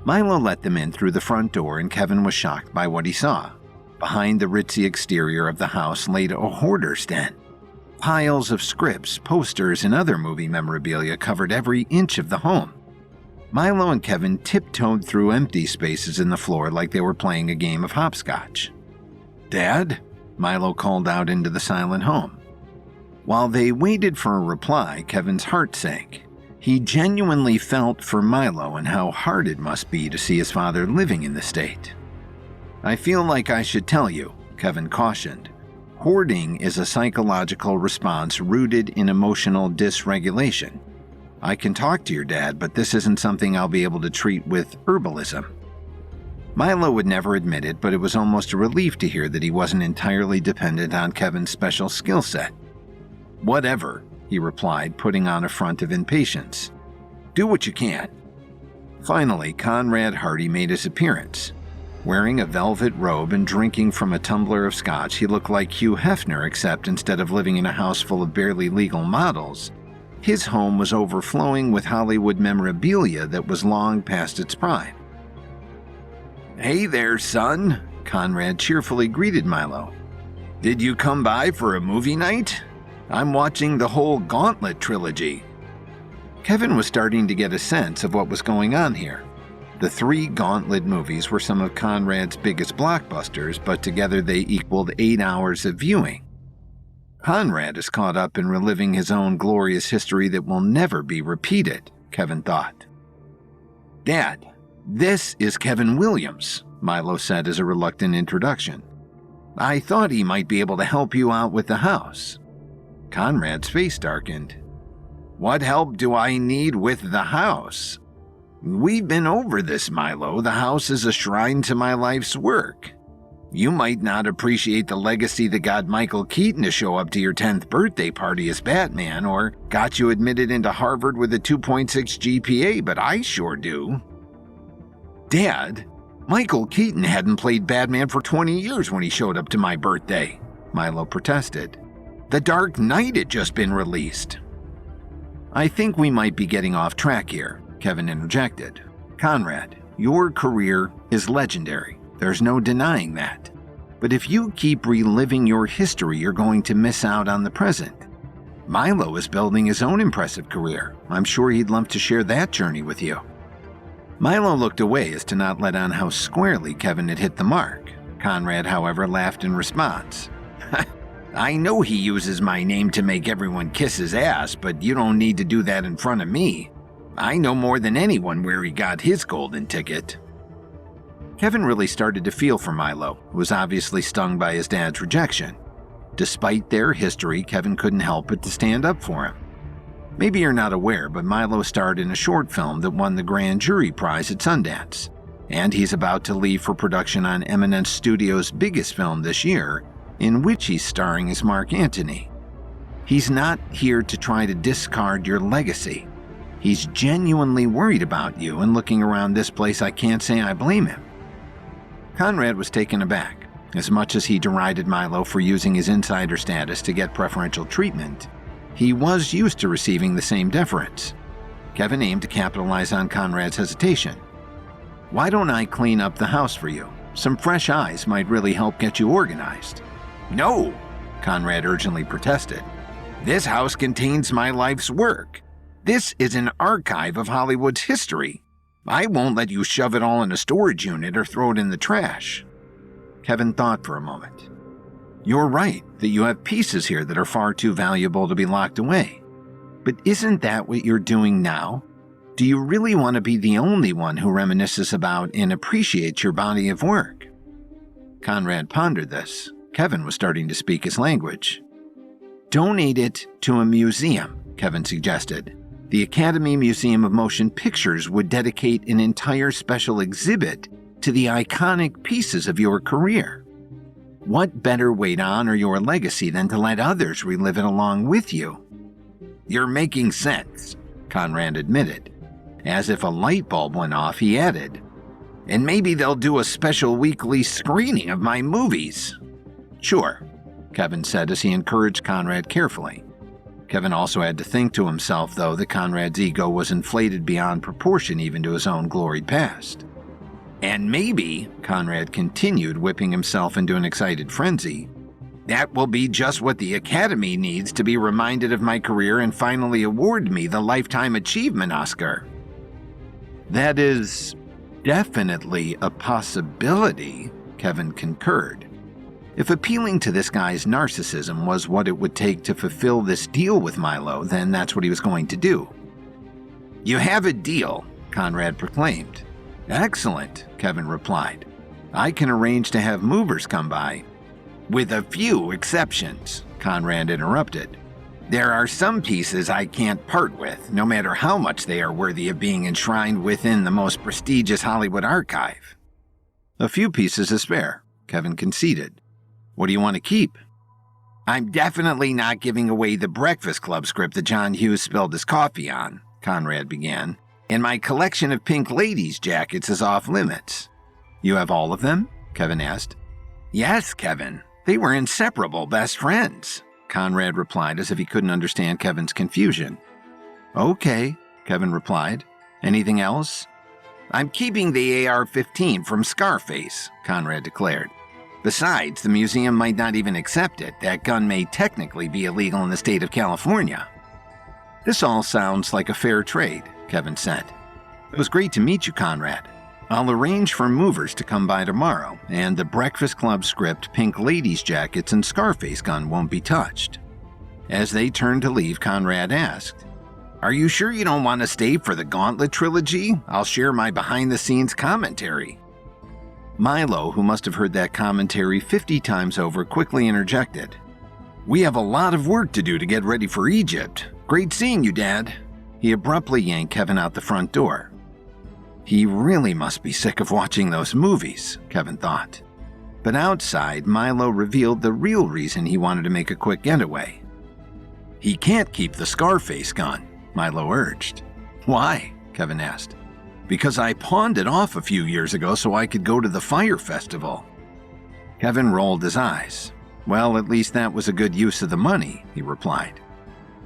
Milo let them in through the front door, and Kevin was shocked by what he saw. Behind the ritzy exterior of the house laid a hoarder's den. Piles of scripts, posters, and other movie memorabilia covered every inch of the home. Milo and Kevin tiptoed through empty spaces in the floor like they were playing a game of hopscotch. "Dad?" Milo called out into the silent home. While they waited for a reply, Kevin's heart sank. He genuinely felt for Milo and how hard it must be to see his father living in the state. "I feel like I should tell you," Kevin cautioned. "Hoarding is a psychological response rooted in emotional dysregulation. I can talk to your dad, but this isn't something I'll be able to treat with herbalism." Milo would never admit it, but it was almost a relief to hear that he wasn't entirely dependent on Kevin's special skill set. "Whatever," he replied, putting on a front of impatience. "Do what you can." Finally, Conrad Hardy made his appearance. Wearing a velvet robe and drinking from a tumbler of scotch, he looked like Hugh Hefner, except instead of living in a house full of barely legal models, his home was overflowing with Hollywood memorabilia that was long past its prime. "Hey there, son," Conrad cheerfully greeted Milo. "Did you come by for a movie night? I'm watching the whole Gauntlet trilogy." Kevin was starting to get a sense of what was going on here. The 3 Gauntlet movies were some of Conrad's biggest blockbusters, but together they equaled 8 hours of viewing. Conrad is caught up in reliving his own glorious history that will never be repeated, Kevin thought. "Dad, this is Kevin Williams," Milo said as a reluctant introduction. "I thought he might be able to help you out with the house." Conrad's face darkened. "What help do I need with the house?" "We've been over this, Milo. The house is a shrine to my life's work. You might not appreciate the legacy that got Michael Keaton to show up to your 10th birthday party as Batman, or got you admitted into Harvard with a 2.6 GPA, but I sure do." "Dad, Michael Keaton hadn't played Batman for 20 years when he showed up to my birthday," Milo protested. "The Dark Knight had just been released." "I think we might be getting off track here," Kevin interjected. "Conrad, your career is legendary. There's no denying that. But if you keep reliving your history, you're going to miss out on the present. Milo is building his own impressive career. I'm sure he'd love to share that journey with you." Milo looked away as to not let on how squarely Kevin had hit the mark. Conrad, however, laughed in response. "I know he uses my name to make everyone kiss his ass, but you don't need to do that in front of me. I know more than anyone where he got his golden ticket." Kevin really started to feel for Milo, who was obviously stung by his dad's rejection. Despite their history, Kevin couldn't help but to stand up for him. Maybe you're not aware, but Milo starred in a short film that won the Grand Jury Prize at Sundance, and he's about to leave for production on Eminence Studios' biggest film this year, in which he's starring as Mark Antony. He's not here to try to discard your legacy. He's genuinely worried about you, and looking around this place, I can't say I blame him. Conrad was taken aback. As much as he derided Milo for using his insider status to get preferential treatment, he was used to receiving the same deference. Kevin aimed to capitalize on Conrad's hesitation. "Why don't I clean up the house for you? Some fresh eyes might really help get you organized." "No," Conrad urgently protested. "This house contains my life's work. This is an archive of Hollywood's history. I won't let you shove it all in a storage unit or throw it in the trash." Kevin thought for a moment. "You're right that you have pieces here that are far too valuable to be locked away. But isn't that what you're doing now? Do you really want to be the only one who reminisces about and appreciates your body of work?" Conrad pondered this. Kevin was starting to speak his language. "Donate it to a museum," Kevin suggested. "The Academy Museum of Motion Pictures would dedicate an entire special exhibit to the iconic pieces of your career. What better way to honor your legacy than to let others relive it along with you?" "You're making sense," Conrad admitted. As if a light bulb went off, he added, "And maybe they'll do a special weekly screening of my movies." "Sure," Kevin said as he encouraged Conrad carefully. Kevin also had to think to himself, though, that Conrad's ego was inflated beyond proportion even to his own gloried past. "And maybe," Conrad continued, whipping himself into an excited frenzy, "that will be just what the Academy needs to be reminded of my career and finally award me the Lifetime Achievement Oscar." "That is definitely a possibility," Kevin concurred. If appealing to this guy's narcissism was what it would take to fulfill this deal with Milo, then that's what he was going to do. "You have a deal," Conrad proclaimed. "Excellent," Kevin replied. "I can arrange to have movers come by." "With a few exceptions," Conrad interrupted. "There are some pieces I can't part with, no matter how much they are worthy of being enshrined within the most prestigious Hollywood archive." "A few pieces is fair," Kevin conceded. "What do you want to keep?" "I'm definitely not giving away the Breakfast Club script that John Hughes spilled his coffee on," Conrad began, "and my collection of Pink Ladies jackets is off limits." "You have all of them?" Kevin asked. "Yes, Kevin. They were inseparable best friends," Conrad replied as if he couldn't understand Kevin's confusion. "Okay," Kevin replied. "Anything else?" "I'm keeping the AR-15 from Scarface," Conrad declared. "Besides, the museum might not even accept it. That gun may technically be illegal in the state of California." "This all sounds like a fair trade," Kevin said. "It was great to meet you, Conrad. I'll arrange for movers to come by tomorrow, and the Breakfast Club script, Pink Ladies jackets, and Scarface gun won't be touched." As they turned to leave, Conrad asked, "Are you sure you don't want to stay for the Gauntlet trilogy? I'll share my behind-the-scenes commentary." Milo, who must have heard that commentary 50 times over, quickly interjected. "We have a lot of work to do to get ready for Egypt. Great seeing you, Dad." He abruptly yanked Kevin out the front door. He really must be sick of watching those movies, Kevin thought. But outside, Milo revealed the real reason he wanted to make a quick getaway. "He can't keep the Scarface gun," Milo urged. "Why?" Kevin asked. "Because I pawned it off a few years ago so I could go to the Fire Festival." Kevin rolled his eyes. "Well, at least that was a good use of the money," he replied.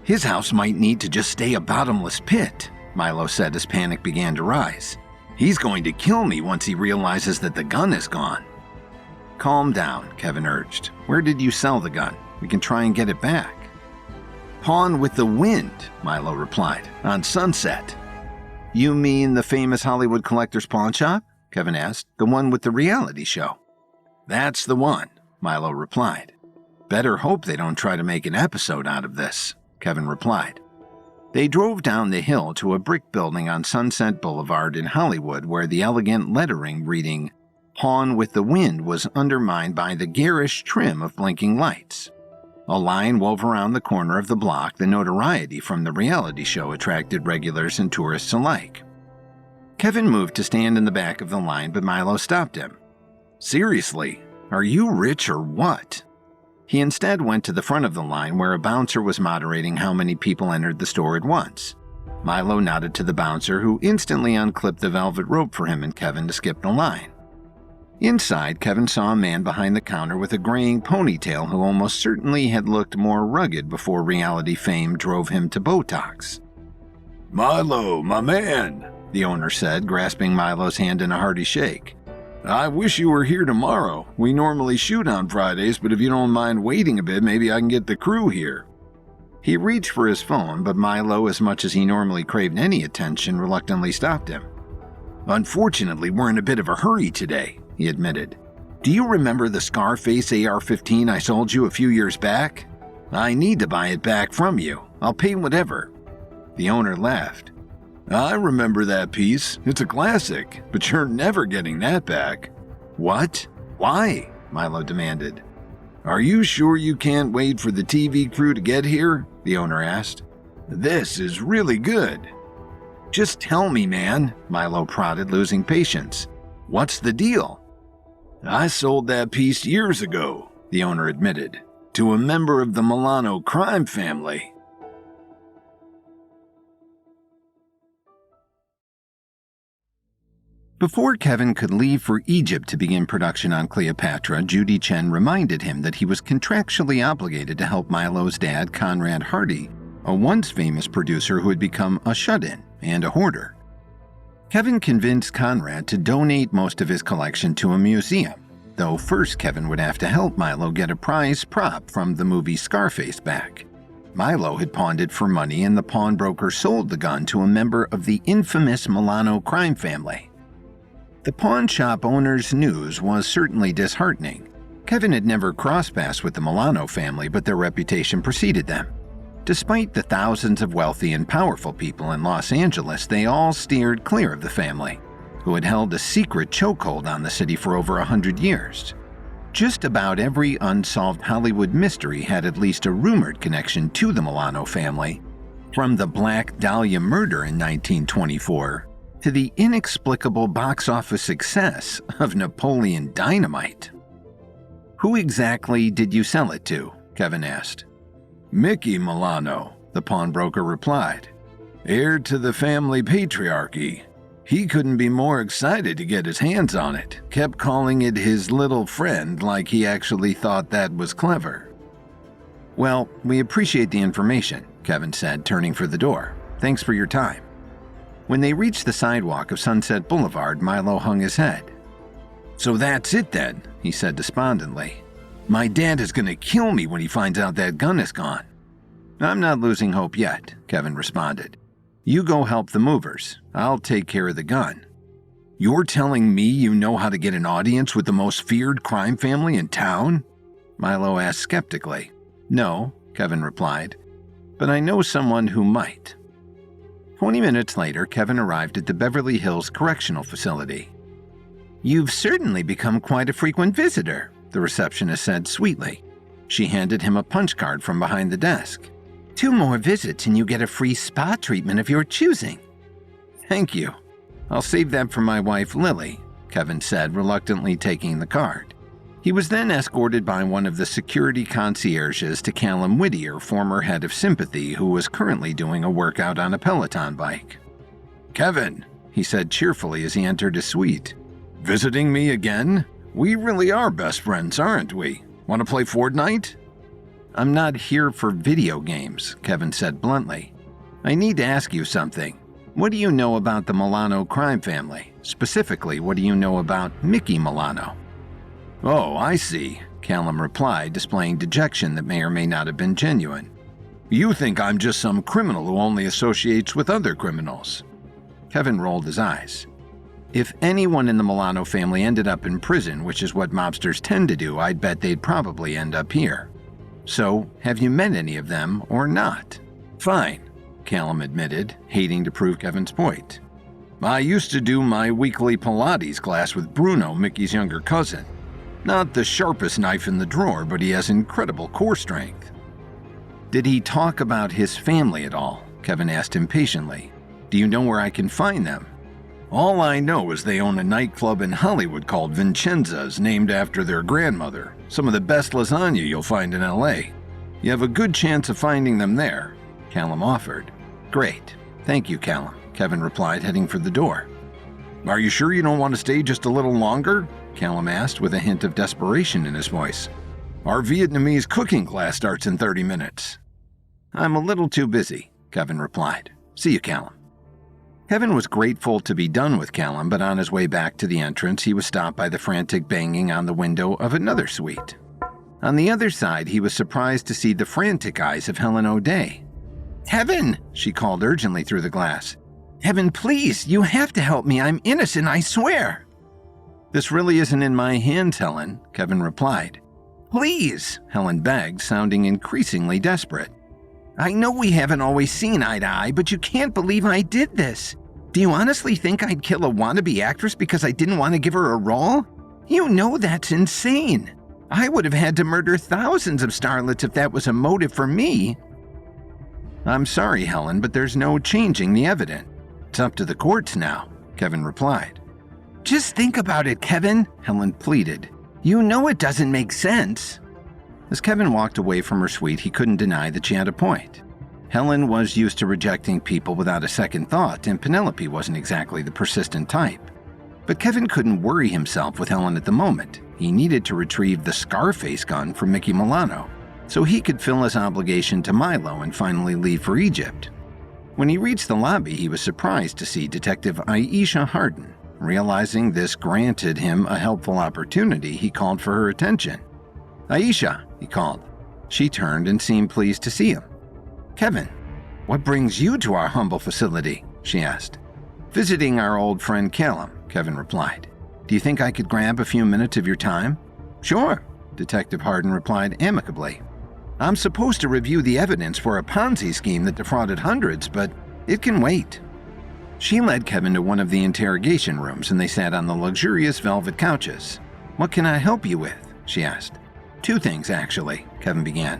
"His house might need to just stay a bottomless pit," Milo said as panic began to rise. "He's going to kill me once he realizes that the gun is gone." "Calm down," Kevin urged. "Where did you sell the gun? We can try and get it back." "Pawn with the Wind," Milo replied, "on Sunset." "You mean the famous Hollywood collector's pawn shop?" Kevin asked. "The one with the reality show?" "That's the one," Milo replied. "Better hope they don't try to make an episode out of this," Kevin replied. They drove down the hill to a brick building on Sunset Boulevard in Hollywood where the elegant lettering reading "Pawn with the Wind" was undermined by the garish trim of blinking lights. A line wove around the corner of the block. The notoriety from the reality show attracted regulars and tourists alike. Kevin moved to stand in the back of the line, but Milo stopped him. "Seriously, are you rich or what?" He instead went to the front of the line where a bouncer was moderating how many people entered the store at once. Milo nodded to the bouncer, who instantly unclipped the velvet rope for him and Kevin to skip the line. Inside, Kevin saw a man behind the counter with a graying ponytail who almost certainly had looked more rugged before reality fame drove him to Botox. "Milo, my man," the owner said, grasping Milo's hand in a hearty shake. I wish you were here tomorrow. We normally shoot on Fridays, but if you don't mind waiting a bit, maybe I can get the crew here. He reached for his phone, but Milo, as much as he normally craved any attention, reluctantly stopped him. Unfortunately, we're in a bit of a hurry today, he admitted. Do you remember the Scarface AR-15 I sold you a few years back? I need to buy it back from you. I'll pay whatever. The owner laughed. I remember that piece. It's a classic, but you're never getting that back. What? Why? Milo demanded. Are you sure you can't wait for the TV crew to get here? The owner asked. This is really good. Just tell me, man, Milo prodded, losing patience. What's the deal? I sold that piece years ago, the owner admitted, to a member of the Milano crime family. Before Kevin could leave for Egypt to begin production on Cleopatra, Judy Chen reminded him that he was contractually obligated to help Milo's dad, Conrad Hardy, a once famous producer who had become a shut-in and a hoarder. Kevin convinced Conrad to donate most of his collection to a museum, though first Kevin would have to help Milo get a prize prop from the movie Scarface back. Milo had pawned it for money, and the pawnbroker sold the gun to a member of the infamous Milano crime family. The pawn shop owner's news was certainly disheartening. Kevin had never crossed paths with the Milano family, but their reputation preceded them. Despite the thousands of wealthy and powerful people in Los Angeles, they all steered clear of the family, who had held a secret chokehold on the city for over 100 years. Just about every unsolved Hollywood mystery had at least a rumored connection to the Milano family, from the Black Dahlia murder in 1924 to the inexplicable box office success of Napoleon Dynamite. Who exactly did you sell it to? Kevin asked. Mickey Milano, the pawnbroker replied. Heir to the family patriarchy. He couldn't be more excited to get his hands on it, kept calling it his little friend like he actually thought that was clever. Well, we appreciate the information, Kevin said, turning for the door. Thanks for your time. When they reached the sidewalk of Sunset Boulevard, Milo hung his head. So that's it then, he said despondently. My dad is going to kill me when he finds out that gun is gone. I'm not losing hope yet, Kevin responded. You go help the movers. I'll take care of the gun. You're telling me you know how to get an audience with the most feared crime family in town? Milo asked skeptically. No, Kevin replied, but I know someone who might. 20 minutes later, Kevin arrived at the Beverly Hills Correctional Facility. You've certainly become quite a frequent visitor, the receptionist said sweetly. She handed him a punch card from behind the desk. 2 more visits and you get a free spa treatment of your choosing. Thank you. I'll save that for my wife, Lily, Kevin said, reluctantly taking the card. He was then escorted by one of the security concierges to Callum Whittier, former head of Sympathy, who was currently doing a workout on a Peloton bike. Kevin, he said cheerfully as he entered his suite. Visiting me again? We really are best friends, aren't we? Want to play Fortnite? I'm not here for video games, Kevin said bluntly. I need to ask you something. What do you know about the Milano crime family? Specifically, what do you know about Mickey Milano? Oh, I see, Callum replied, displaying dejection that may or may not have been genuine. You think I'm just some criminal who only associates with other criminals. Kevin rolled his eyes. If anyone in the Milano family ended up in prison, which is what mobsters tend to do, I'd bet they'd probably end up here. So, have you met any of them or not? Fine, Callum admitted, hating to prove Kevin's point. I used to do my weekly Pilates class with Bruno, Mickey's younger cousin. Not the sharpest knife in the drawer, but he has incredible core strength. Did he talk about his family at all? Kevin asked impatiently. Do you know where I can find them? All I know is they own a nightclub in Hollywood called Vincenza's, named after their grandmother. Some of the best lasagna you'll find in LA. You have a good chance of finding them there, Callum offered. Great. Thank you, Callum, Kevin replied, heading for the door. Are you sure you don't want to stay just a little longer? Callum asked with a hint of desperation in his voice. Our Vietnamese cooking class starts in 30 minutes. I'm a little too busy, Kevin replied. See you, Callum. Kevin was grateful to be done with Callum, but on his way back to the entrance, he was stopped by the frantic banging on the window of another suite. On the other side, he was surprised to see the frantic eyes of Helen O'Day. "Kevin!" she called urgently through the glass. "Kevin, please, you have to help me. I'm innocent, I swear." "This really isn't in my hands, Helen," Kevin replied. "Please," Helen begged, sounding increasingly desperate. "I know we haven't always seen eye to eye, but you can't believe I did this. Do you honestly think I'd kill a wannabe actress because I didn't want to give her a role? You know that's insane. I would have had to murder thousands of starlets if that was a motive for me." "I'm sorry, Helen, but there's no changing the evidence. It's up to the courts now," Kevin replied. "Just think about it, Kevin," Helen pleaded. "You know it doesn't make sense." As Kevin walked away from her suite, he couldn't deny that she had a point. Helen was used to rejecting people without a second thought, and Penelope wasn't exactly the persistent type. But Kevin couldn't worry himself with Helen at the moment. He needed to retrieve the Scarface gun from Mickey Milano, so he could fill his obligation to Milo and finally leave for Egypt. When he reached the lobby, he was surprised to see Detective Aisha Harden. Realizing this granted him a helpful opportunity, he called for her attention. "Aisha," he called. She turned and seemed pleased to see him. "Kevin, what brings you to our humble facility?" she asked. "Visiting our old friend Callum," Kevin replied. "Do you think I could grab a few minutes of your time?" "Sure," Detective Harden replied amicably. "I'm supposed to review the evidence for a Ponzi scheme that defrauded hundreds, but it can wait." She led Kevin to one of the interrogation rooms, and they sat on the luxurious velvet couches. "What can I help you with?" she asked. "Two things, actually," Kevin began.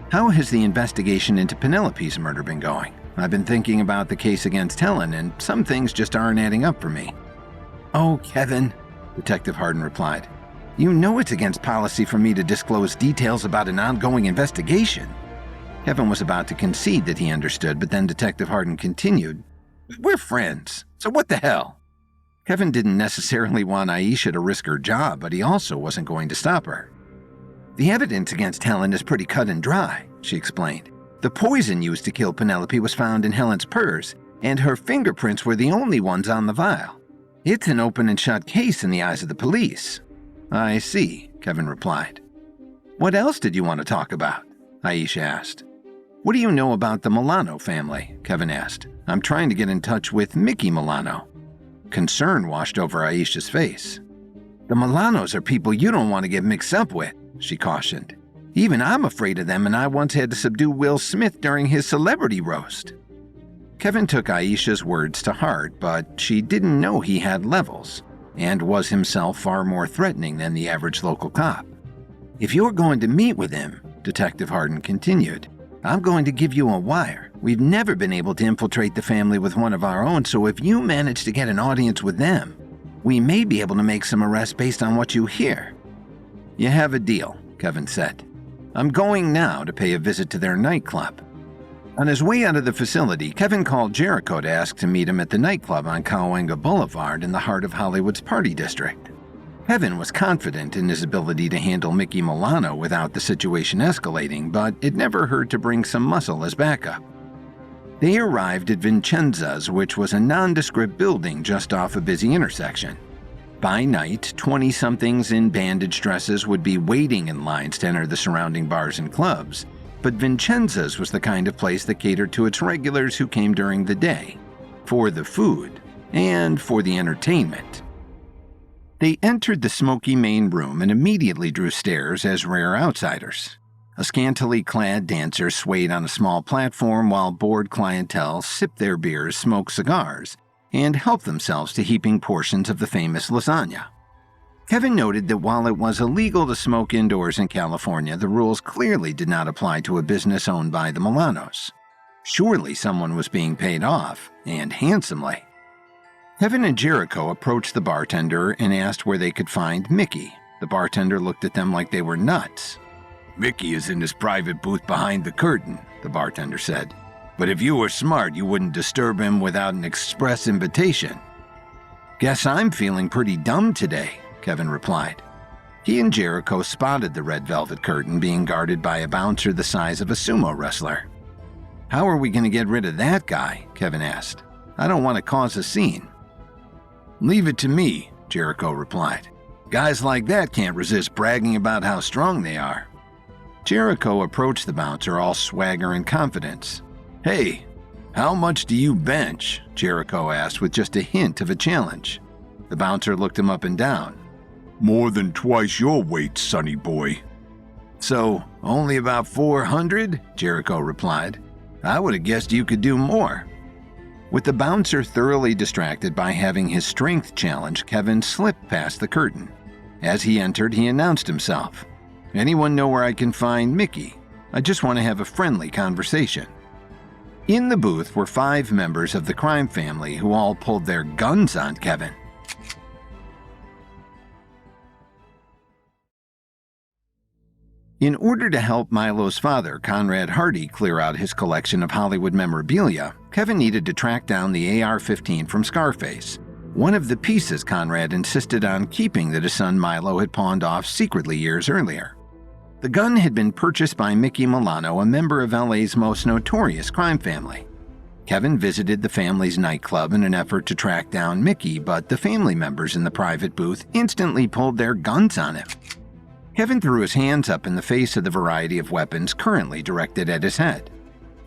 "How has the investigation into Penelope's murder been going? I've been thinking about the case against Helen, and some things just aren't adding up for me." "Oh, Kevin," Detective Harden replied. "You know it's against policy for me to disclose details about an ongoing investigation." Kevin was about to concede that he understood, but then Detective Harden continued, "We're friends, so what the hell?" Kevin didn't necessarily want Aisha to risk her job, but he also wasn't going to stop her. "The evidence against Helen is pretty cut and dry," she explained. "The poison used to kill Penelope was found in Helen's purse, and her fingerprints were the only ones on the vial. It's an open and shut case in the eyes of the police." "I see," Kevin replied. "What else did you want to talk about?" Aisha asked. "What do you know about the Milano family?" Kevin asked. "I'm trying to get in touch with Mickey Milano." Concern washed over Aisha's face. "The Milanos are people you don't want to get mixed up with," she cautioned. "Even I'm afraid of them, and I once had to subdue Will Smith during his celebrity roast." Kevin took Aisha's words to heart, but she didn't know he had levels, and was himself far more threatening than the average local cop. "If you're going to meet with him," Detective Harden continued, "I'm going to give you a wire. We've never been able to infiltrate the family with one of our own, so if you manage to get an audience with them, we may be able to make some arrests based on what you hear." "You have a deal," Kevin said. "I'm going now to pay a visit to their nightclub." On his way out of the facility, Kevin called Jericho to ask to meet him at the nightclub on Cahuenga Boulevard in the heart of Hollywood's party district. Kevin was confident in his ability to handle Mickey Milano without the situation escalating, but it never hurt to bring some muscle as backup. They arrived at Vincenza's, which was a nondescript building just off a busy intersection. By night, 20-somethings in bandage dresses would be waiting in lines to enter the surrounding bars and clubs, but Vincenza's was the kind of place that catered to its regulars who came during the day, for the food, and for the entertainment. They entered the smoky main room and immediately drew stares as rare outsiders. A scantily clad dancer swayed on a small platform while bored clientele sipped their beers, smoked cigars, and helped themselves to heaping portions of the famous lasagna. Kevin noted that while it was illegal to smoke indoors in California, the rules clearly did not apply to a business owned by the Milanos. Surely someone was being paid off, and handsomely. Kevin and Jericho approached the bartender and asked where they could find Mickey. The bartender looked at them like they were nuts. "Mickey is in his private booth behind the curtain," the bartender said. "But if you were smart, you wouldn't disturb him without an express invitation." "Guess I'm feeling pretty dumb today," Kevin replied. He and Jericho spotted the red velvet curtain being guarded by a bouncer the size of a sumo wrestler. "How are we going to get rid of that guy?" Kevin asked. I don't want to cause a scene." "Leave it to me," Jericho replied. "Guys like that can't resist bragging about how strong they are." Jericho approached the bouncer all swagger and confidence. "Hey, how much do you bench?" Jericho asked with just a hint of a challenge. The bouncer looked him up and down. "More than twice your weight, sonny boy." "So, only about 400? Jericho replied. "I would have guessed you could do more." With the bouncer thoroughly distracted by having his strength challenged, Kevin slipped past the curtain. As he entered, he announced himself. "Anyone know where I can find Mickey? I just want to have a friendly conversation." In the booth were 5 members of the crime family who all pulled their guns on Kevin. In order to help Milo's father, Conrad Hardy, clear out his collection of Hollywood memorabilia, Kevin needed to track down the AR-15 from Scarface, one of the pieces Conrad insisted on keeping that his son Milo had pawned off secretly years earlier. The gun had been purchased by Mickey Milano, a member of LA's most notorious crime family. Kevin visited the family's nightclub in an effort to track down Mickey, but the family members in the private booth instantly pulled their guns on him. Kevin threw his hands up in the face of the variety of weapons currently directed at his head.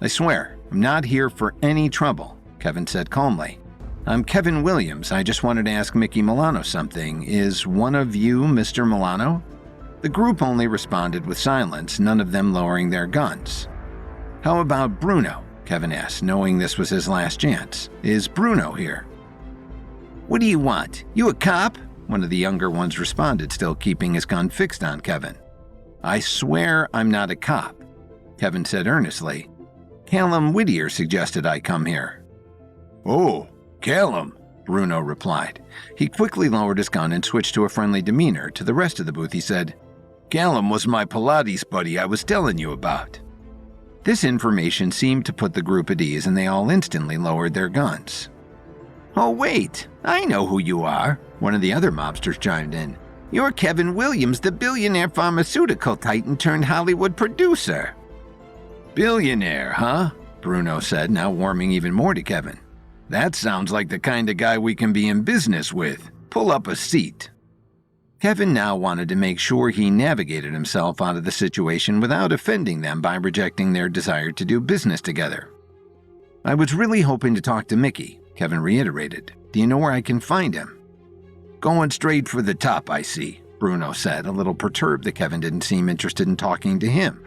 "I swear, I'm not here for any trouble," Kevin said calmly. "I'm Kevin Williams. I just wanted to ask Mickey Milano something. Is one of you Mr. Milano?" The group only responded with silence, none of them lowering their guns. "How about Bruno?" Kevin asked, knowing this was his last chance. "Is Bruno here?" "What do you want? You a cop?" One of the younger ones responded, still keeping his gun fixed on Kevin. "I swear I'm not a cop," Kevin said earnestly. "Callum Whittier suggested I come here." "Oh, Callum," Bruno replied. He quickly lowered his gun and switched to a friendly demeanor. To the rest of the booth, he said, "Callum was my Pilates buddy I was telling you about." This information seemed to put the group at ease, and they all instantly lowered their guns. "Oh wait, I know who you are," one of the other mobsters chimed in. "You're Kevin Williams, the billionaire pharmaceutical titan turned Hollywood producer." "Billionaire, huh?" Bruno said, now warming even more to Kevin. "That sounds like the kind of guy we can be in business with. Pull up a seat." Kevin now wanted to make sure he navigated himself out of the situation without offending them by rejecting their desire to do business together. "I was really hoping to talk to Mickey," Kevin reiterated. "Do you know where I can find him?" "Going straight for the top, I see," Bruno said, a little perturbed that Kevin didn't seem interested in talking to him.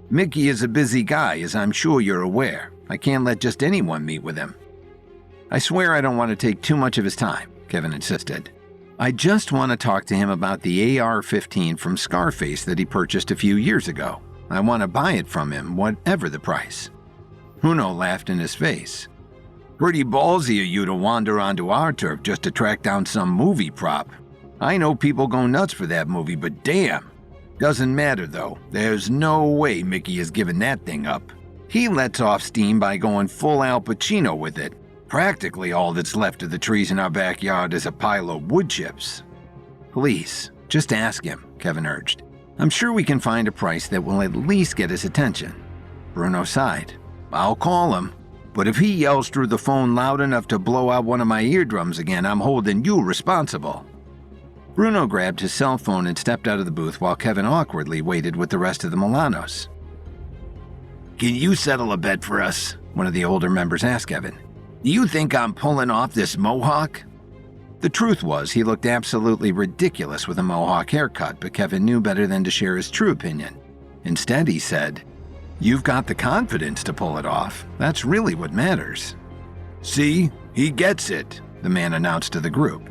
"Mickey is a busy guy, as I'm sure you're aware. I can't let just anyone meet with him." "I swear I don't want to take too much of his time," Kevin insisted. "I just want to talk to him about the AR-15 from Scarface that he purchased a few years ago. I want to buy it from him, whatever the price." Bruno laughed in his face. "Pretty ballsy of you to wander onto our turf just to track down some movie prop. I know people go nuts for that movie, but damn. Doesn't matter though. There's no way Mickey is giving that thing up. He lets off steam by going full Al Pacino with it. Practically all that's left of the trees in our backyard is a pile of wood chips." "Please, just ask him," Kevin urged. "I'm sure we can find a price that will at least get his attention." Bruno sighed. "I'll call him. But if he yells through the phone loud enough to blow out one of my eardrums again, I'm holding you responsible." Bruno grabbed his cell phone and stepped out of the booth while Kevin awkwardly waited with the rest of the Milanos. "Can you settle a bet for us?" one of the older members asked Kevin. "Do you think I'm pulling off this mohawk?" The truth was, he looked absolutely ridiculous with a mohawk haircut, but Kevin knew better than to share his true opinion. Instead, he said, "You've got the confidence to pull it off. That's really what matters." "See, he gets it," the man announced to the group.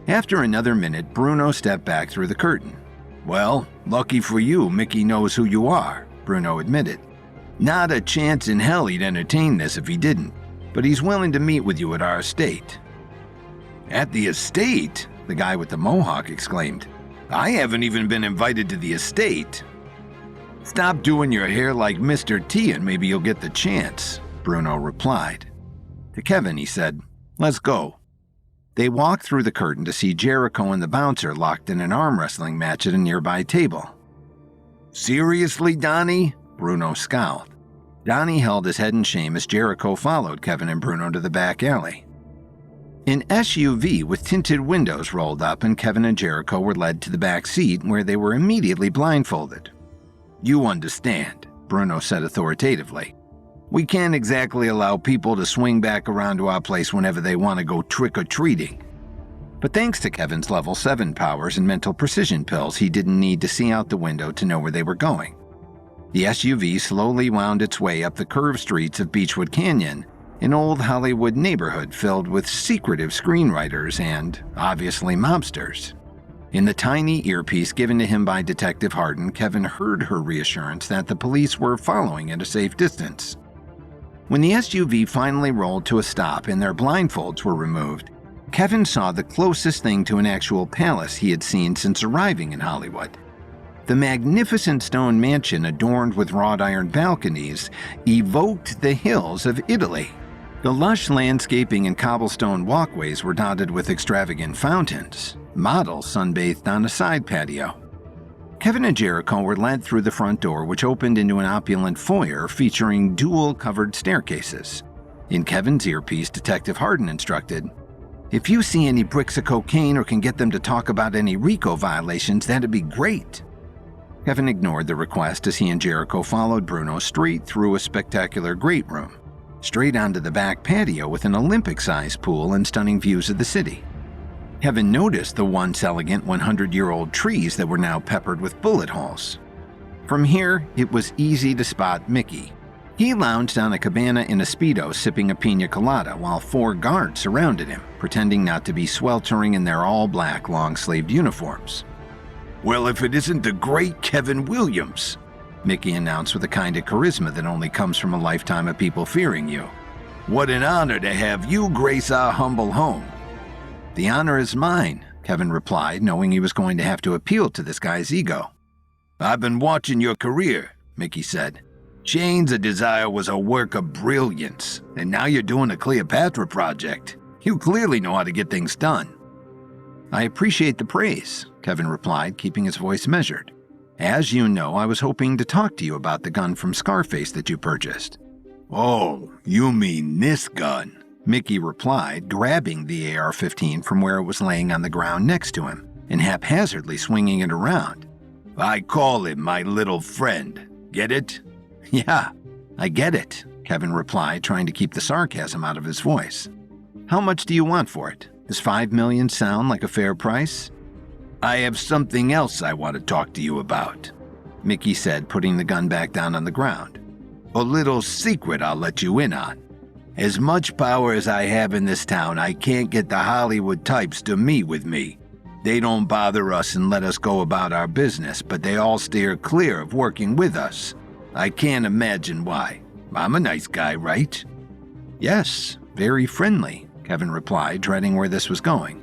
After another minute, Bruno stepped back through the curtain. "Well, lucky for you, Mickey knows who you are," Bruno admitted. "Not a chance in hell he'd entertain this if he didn't, but he's willing to meet with you at our estate." "At the estate?" the guy with the mohawk exclaimed. "I haven't even been invited to the estate." "Stop doing your hair like Mr. T and maybe you'll get the chance," Bruno replied. To Kevin, he said, "Let's go." They walked through the curtain to see Jericho and the bouncer locked in an arm wrestling match at a nearby table. "Seriously, Donnie?" Bruno scowled. Donnie held his head in shame as Jericho followed Kevin and Bruno to the back alley. An SUV with tinted windows rolled up and Kevin and Jericho were led to the back seat where they were immediately blindfolded. "You understand," Bruno said authoritatively. "We can't exactly allow people to swing back around to our place whenever they want to go trick-or-treating." But thanks to Kevin's level 7 powers and mental precision pills, he didn't need to see out the window to know where they were going. The SUV slowly wound its way up the curved streets of Beechwood Canyon, an old Hollywood neighborhood filled with secretive screenwriters and, obviously, mobsters. In the tiny earpiece given to him by Detective Hardin, Kevin heard her reassurance that the police were following at a safe distance. When the SUV finally rolled to a stop and their blindfolds were removed, Kevin saw the closest thing to an actual palace he had seen since arriving in Hollywood. The magnificent stone mansion adorned with wrought iron balconies evoked the hills of Italy. The lush landscaping and cobblestone walkways were dotted with extravagant fountains. Models sunbathed on a side patio. Kevin and Jericho were led through the front door, which opened into an opulent foyer featuring dual covered staircases. In Kevin's earpiece, Detective Hardin instructed, "If you see any bricks of cocaine or can get them to talk about any RICO violations, that'd be great." Kevin ignored the request as he and Jericho followed Bruno straight through a spectacular great room, straight onto the back patio with an Olympic-sized pool and stunning views of the city. Kevin noticed the once elegant 100-year-old trees that were now peppered with bullet holes. From here, it was easy to spot Mickey. He lounged on a cabana in a Speedo sipping a pina colada while 4 guards surrounded him, pretending not to be sweltering in their all-black long-sleeved uniforms. "Well, if it isn't the great Kevin Williams," Mickey announced with a kind of charisma that only comes from a lifetime of people fearing you. "What an honor to have you grace our humble home." "The honor is mine," Kevin replied, knowing he was going to have to appeal to this guy's ego. "I've been watching your career," Mickey said. "Chains of Desire was a work of brilliance, and now you're doing a Cleopatra project. You clearly know how to get things done." "I appreciate the praise," Kevin replied, keeping his voice measured. "As you know, I was hoping to talk to you about the gun from Scarface that you purchased." "Oh, you mean this gun?" Mickey replied, grabbing the AR-15 from where it was laying on the ground next to him and haphazardly swinging it around. "I call it my little friend. Get it?" "Yeah, I get it," Kevin replied, trying to keep the sarcasm out of his voice. "How much do you want for it? Does $5 million sound like a fair price?" "I have something else I want to talk to you about," Mickey said, putting the gun back down on the ground. "A little secret I'll let you in on. As much power as I have in this town, I can't get the Hollywood types to meet with me. They don't bother us and let us go about our business, but they all steer clear of working with us. I can't imagine why. I'm a nice guy, right?" "Yes, very friendly," Kevin replied, dreading where this was going.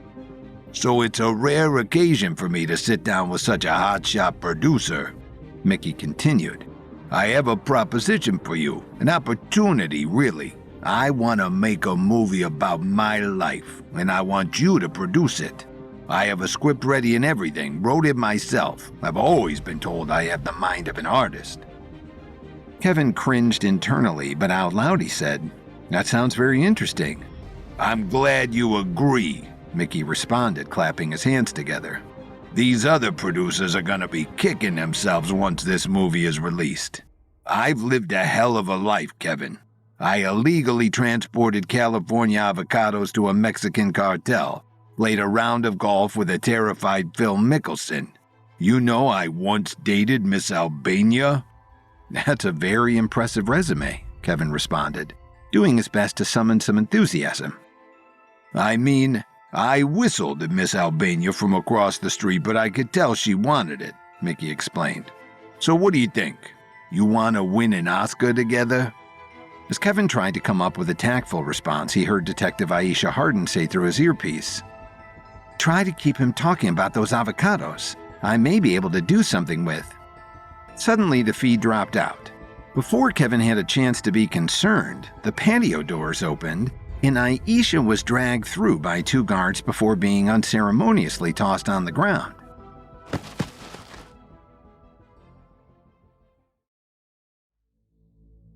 "So it's a rare occasion for me to sit down with such a hotshot producer," Mickey continued. "I have a proposition for you, an opportunity, really. I want to make a movie about my life, and I want you to produce it. I have a script ready and everything, wrote it myself. I've always been told I have the mind of an artist." Kevin cringed internally, but out loud he said, "That sounds very interesting." "I'm glad you agree," Mickey responded, clapping his hands together. "These other producers are gonna be kicking themselves once this movie is released. I've lived a hell of a life, Kevin. I illegally transported California avocados to a Mexican cartel, played a round of golf with a terrified Phil Mickelson. You know I once dated Miss Albania?" "That's a very impressive resume," Kevin responded, doing his best to summon some enthusiasm. "I mean, I whistled at Miss Albania from across the street, but I could tell she wanted it," Mickey explained. "So what do you think? You want to win an Oscar together?" As Kevin tried to come up with a tactful response, he heard Detective Aisha Hardin say through his earpiece, "Try to keep him talking about those avocados. I may be able to do something with." Suddenly, the feed dropped out. Before Kevin had a chance to be concerned, the patio doors opened, and Aisha was dragged through by 2 guards before being unceremoniously tossed on the ground.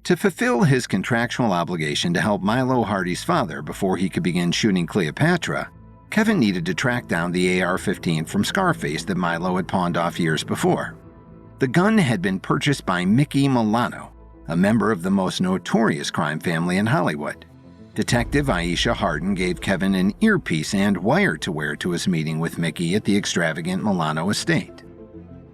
To fulfill his contractual obligation to help Milo Hardy's father before he could begin shooting Cleopatra, Kevin needed to track down the AR-15 from Scarface that Milo had pawned off years before. The gun had been purchased by Mickey Milano, a member of the most notorious crime family in Hollywood. Detective Aisha Harden gave Kevin an earpiece and wire to wear to his meeting with Mickey at the extravagant Milano estate.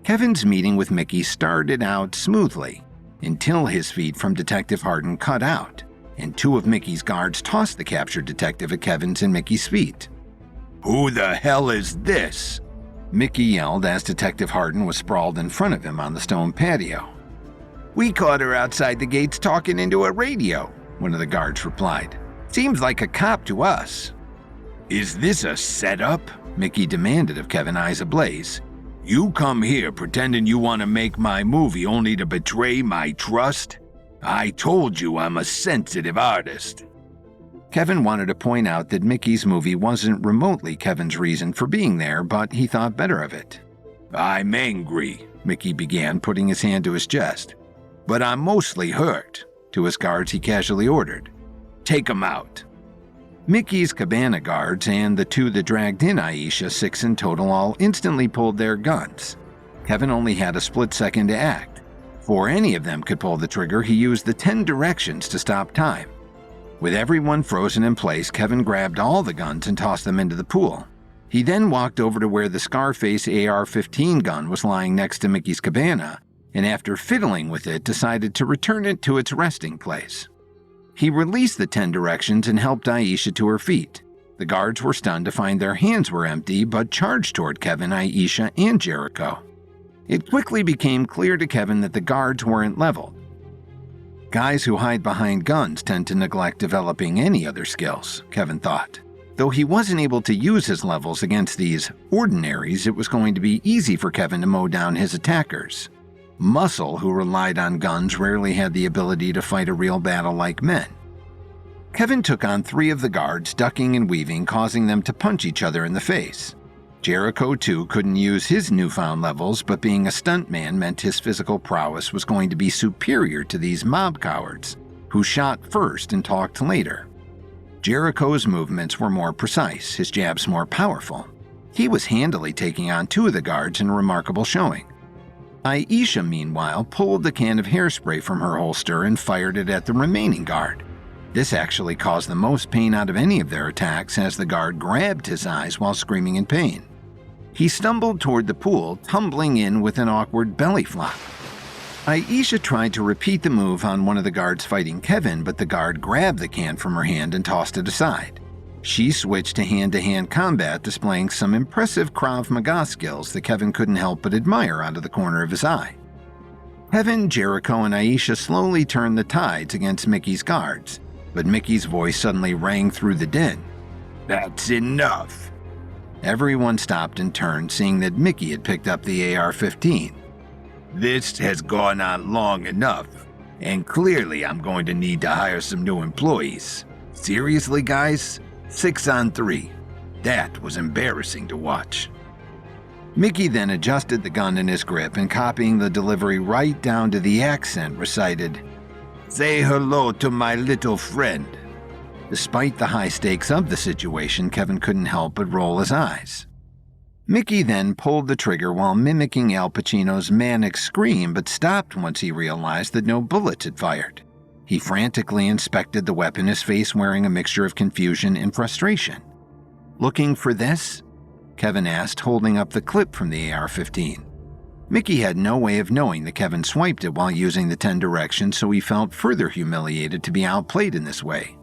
Kevin's meeting with Mickey started out smoothly, until his feed from Detective Harden cut out, and two of Mickey's guards tossed the captured detective at Kevin's and Mickey's feet. "Who the hell is this?" Mickey yelled as Detective Harden was sprawled in front of him on the stone patio. "We caught her outside the gates talking into a radio," one of the guards replied. "Seems like a cop to us." "Is this a setup?" Mickey demanded of Kevin, eyes ablaze. "You come here pretending you want to make my movie only to betray my trust? I told you I'm a sensitive artist." Kevin wanted to point out that Mickey's movie wasn't remotely Kevin's reason for being there, but he thought better of it. "I'm angry," Mickey began, putting his hand to his chest. "But I'm mostly hurt." To his guards, he casually ordered, "Take him out." Mickey's cabana guards and the two that dragged in Aisha, 6 in total, all instantly pulled their guns. Kevin only had a split second to act. Before any of them could pull the trigger, he used the 10 directions to stop time. With everyone frozen in place, Kevin grabbed all the guns and tossed them into the pool. He then walked over to where the Scarface AR-15 gun was lying next to Mickey's cabana, and after fiddling with it, decided to return it to its resting place. He released the 10 directions and helped Aisha to her feet. The guards were stunned to find their hands were empty, but charged toward Kevin, Aisha, and Jericho. It quickly became clear to Kevin that the guards weren't leveled. Guys who hide behind guns tend to neglect developing any other skills, Kevin thought. Though he wasn't able to use his levels against these ordinaries, it was going to be easy for Kevin to mow down his attackers. Muscle, who relied on guns, rarely had the ability to fight a real battle like men. Kevin took on 3 of the guards, ducking and weaving, causing them to punch each other in the face. Jericho, too, couldn't use his newfound levels, but being a stuntman meant his physical prowess was going to be superior to these mob cowards, who shot first and talked later. Jericho's movements were more precise, his jabs more powerful. He was handily taking on 2 of the guards in a remarkable showing. Aisha, meanwhile, pulled the can of hairspray from her holster and fired it at the remaining guard. This actually caused the most pain out of any of their attacks, as the guard grabbed his eyes while screaming in pain. He stumbled toward the pool, tumbling in with an awkward belly flop. Aisha tried to repeat the move on one of the guards fighting Kevin, but the guard grabbed the can from her hand and tossed it aside. She switched to hand-to-hand combat, displaying some impressive Krav Maga skills that Kevin couldn't help but admire out of the corner of his eye. Kevin, Jericho, and Aisha slowly turned the tides against Mickey's guards, but Mickey's voice suddenly rang through the din. "That's enough." Everyone stopped and turned, seeing that Mickey had picked up the AR-15. "This has gone on long enough, and clearly I'm going to need to hire some new employees. Seriously, guys? 6 on 3. That was embarrassing to watch." Mickey then adjusted the gun in his grip and, copying the delivery right down to the accent, recited, "Say hello to my little friend." Despite the high stakes of the situation, Kevin couldn't help but roll his eyes. Mickey then pulled the trigger while mimicking Al Pacino's manic scream, but stopped once he realized that no bullets had fired. He frantically inspected the weapon, his face wearing a mixture of confusion and frustration. "Looking for this?" Kevin asked, holding up the clip from the AR-15. Mickey had no way of knowing that Kevin swiped it while using the 10 directions, so he felt further humiliated to be outplayed in this way.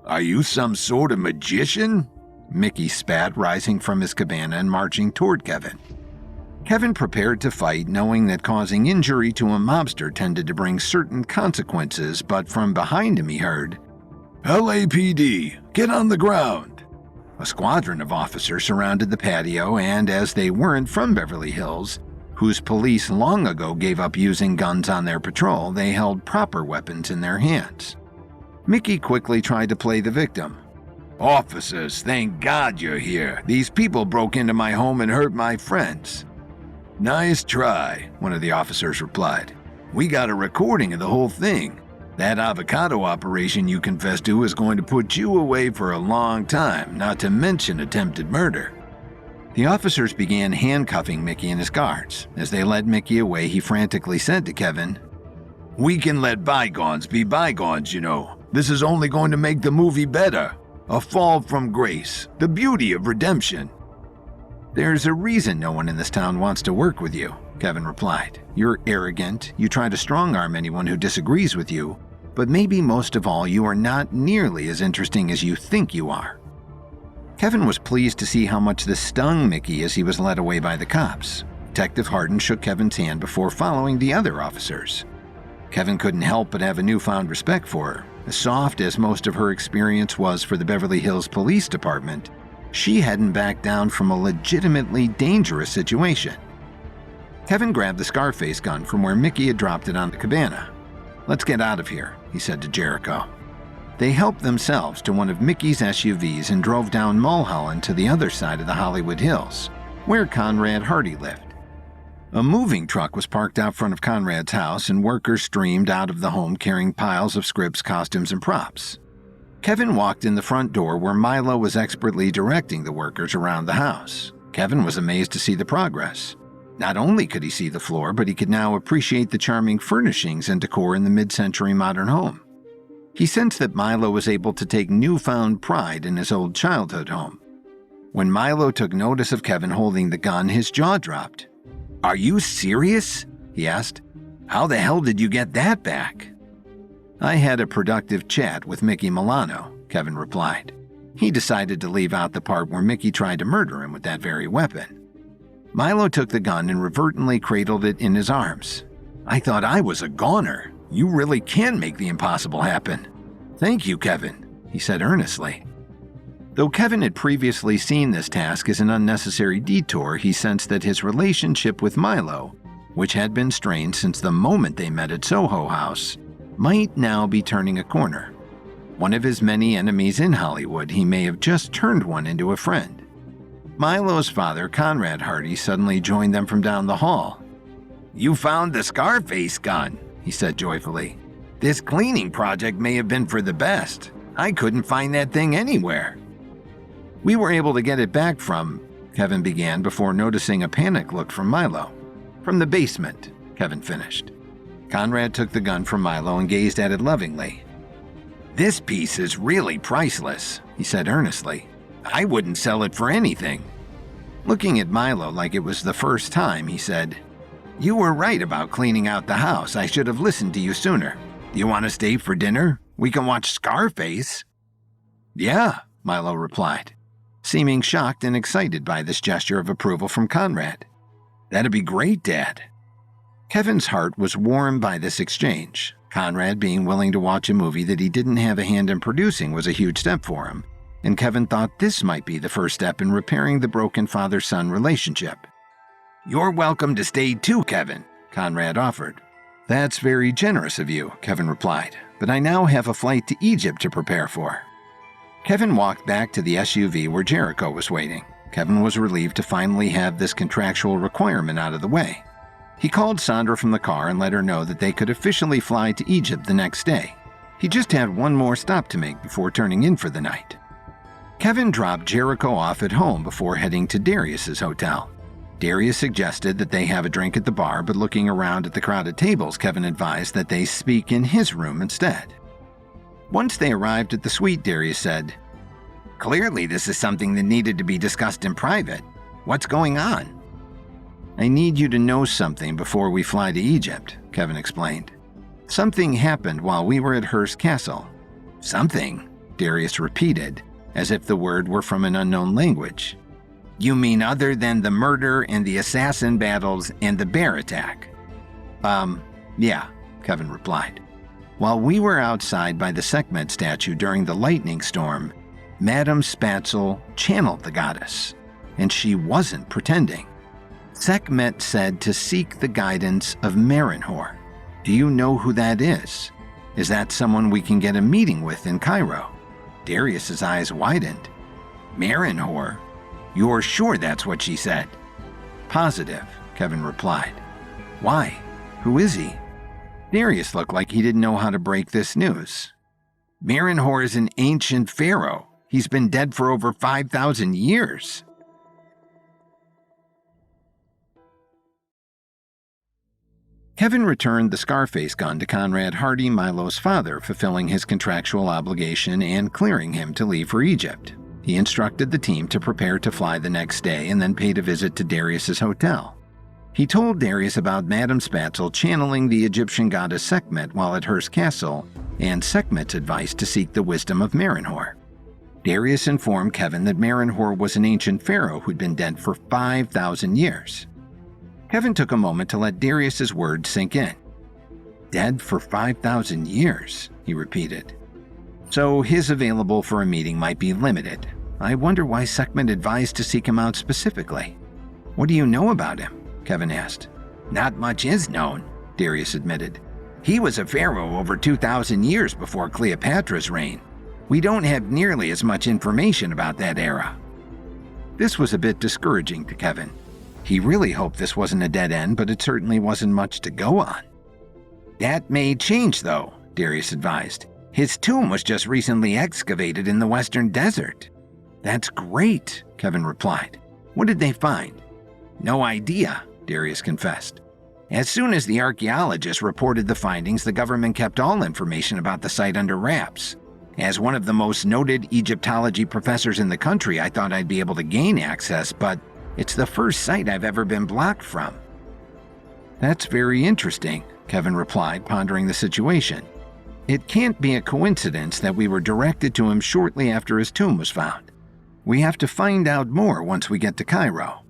"Are you some sort of magician?" Mickey spat, rising from his cabana and marching toward Kevin. Kevin prepared to fight, knowing that causing injury to a mobster tended to bring certain consequences, but from behind him he heard, "LAPD, get on the ground." A squadron of officers surrounded the patio, and as they weren't from Beverly Hills, whose police long ago gave up using guns on their patrol, they held proper weapons in their hands. Mickey quickly tried to play the victim. "Officers, thank God you're here. These people broke into my home and hurt my friends." "Nice try," one of the officers replied. "We got a recording of the whole thing. That avocado operation you confessed to is going to put you away for a long time, not to mention attempted murder." The officers began handcuffing Mickey and his guards. As they led Mickey away, he frantically said to Kevin, "We can let bygones be bygones, you know. This is only going to make the movie better. A fall from grace, the beauty of redemption." "There's a reason no one in this town wants to work with you," Kevin replied. "You're arrogant, you try to strong-arm anyone who disagrees with you, but maybe most of all, you are not nearly as interesting as you think you are." Kevin was pleased to see how much this stung Mickey as he was led away by the cops. Detective Hardin shook Kevin's hand before following the other officers. Kevin couldn't help but have a newfound respect for her. As soft as most of her experience was for the Beverly Hills Police Department, she hadn't backed down from a legitimately dangerous situation. Kevin grabbed the Scarface gun from where Mickey had dropped it on the cabana. "Let's get out of here," he said to Jericho. They helped themselves to one of Mickey's SUVs and drove down Mulholland to the other side of the Hollywood Hills, where Conrad Hardy lived. A moving truck was parked out front of Conrad's house, and workers streamed out of the home carrying piles of scripts, costumes, and props. Kevin walked in the front door where Milo was expertly directing the workers around the house. Kevin was amazed to see the progress. Not only could he see the floor, but he could now appreciate the charming furnishings and decor in the mid-century modern home. He sensed that Milo was able to take newfound pride in his old childhood home. When Milo took notice of Kevin holding the gun, his jaw dropped. "Are you serious?" he asked. "How the hell did you get that back?" "I had a productive chat with Mickey Milano," Kevin replied. He decided to leave out the part where Mickey tried to murder him with that very weapon. Milo took the gun and reverently cradled it in his arms. "I thought I was a goner. You really can make the impossible happen." "Thank you, Kevin," he said earnestly. Though Kevin had previously seen this task as an unnecessary detour, he sensed that his relationship with Milo, which had been strained since the moment they met at Soho House, might now be turning a corner. One of his many enemies in Hollywood, he may have just turned one into a friend. Milo's father, Conrad Hardy, suddenly joined them from down the hall. "You found the Scarface gun," he said joyfully. "This cleaning project may have been for the best. I couldn't find that thing anywhere." "We were able to get it back from," Kevin began before noticing a panicked look from Milo. "From the basement," Kevin finished. Conrad took the gun from Milo and gazed at it lovingly. "This piece is really priceless," he said earnestly. "I wouldn't sell it for anything." Looking at Milo like it was the first time, he said, "You were right about cleaning out the house. I should have listened to you sooner. Do you want to stay for dinner? We can watch Scarface." "Yeah," Milo replied, seeming shocked and excited by this gesture of approval from Conrad. "That'd be great, Dad." Kevin's heart was warmed by this exchange. Conrad being willing to watch a movie that he didn't have a hand in producing was a huge step for him, and Kevin thought this might be the first step in repairing the broken father-son relationship. "You're welcome to stay too, Kevin," Conrad offered. "That's very generous of you," Kevin replied, "but I now have a flight to Egypt to prepare for." Kevin walked back to the SUV where Jericho was waiting. Kevin was relieved to finally have this contractual requirement out of the way. He called Sandra from the car and let her know that they could officially fly to Egypt the next day. He just had one more stop to make before turning in for the night. Kevin dropped Jericho off at home before heading to Darius's hotel. Darius suggested that they have a drink at the bar, but looking around at the crowded tables, Kevin advised that they speak in his room instead. Once they arrived at the suite, Darius said, "Clearly this is something that needed to be discussed in private. What's going on?" "I need you to know something before we fly to Egypt," Kevin explained. "Something happened while we were at Hearst Castle." "Something?" Darius repeated, as if the word were from an unknown language. "You mean other than the murder and the assassin battles and the bear attack?" Yeah, Kevin replied. "While we were outside by the Sekhmet statue during the lightning storm, Madame Spatzel channeled the goddess, and she wasn't pretending. Sekhmet said to seek the guidance of Marinhor. Do you know who that is? Is that someone we can get a meeting with in Cairo?" Darius's eyes widened. "Marinhor? You're sure that's what she said?" "Positive," Kevin replied. "Why? Who is he?" Darius looked like he didn't know how to break this news. Marinhor is an ancient pharaoh. He's been dead for over 5,000 years. Kevin returned the Scarface gun to Conrad Hardy, Milo's father, fulfilling his contractual obligation and clearing him to leave for Egypt. He instructed the team to prepare to fly the next day and then paid a visit to Darius's hotel. He told Darius about Madame Spatzel channeling the Egyptian goddess Sekhmet while at Hearst Castle and Sekhmet's advice to seek the wisdom of Marinhor. Darius informed Kevin that Marinhor was an ancient pharaoh who'd been dead for 5,000 years. Kevin took a moment to let Darius's words sink in. Dead for 5,000 years, he repeated. So his available for a meeting might be limited. I wonder why Sekhmet advised to seek him out specifically. What do you know about him? Kevin asked. Not much is known, Darius admitted. He was a pharaoh over 2,000 years before Cleopatra's reign. We don't have nearly as much information about that era. This was a bit discouraging to Kevin. He really hoped this wasn't a dead end, but it certainly wasn't much to go on. That may change, though, Darius advised. His tomb was just recently excavated in the western desert. That's great, Kevin replied. What did they find? No idea, Darius confessed. As soon as the archaeologists reported the findings, the government kept all information about the site under wraps. As one of the most noted Egyptology professors in the country, I thought I'd be able to gain access, but it's the first site I've ever been blocked from. That's very interesting, Kevin replied, pondering the situation. It can't be a coincidence that we were directed to him shortly after his tomb was found. We have to find out more once we get to Cairo.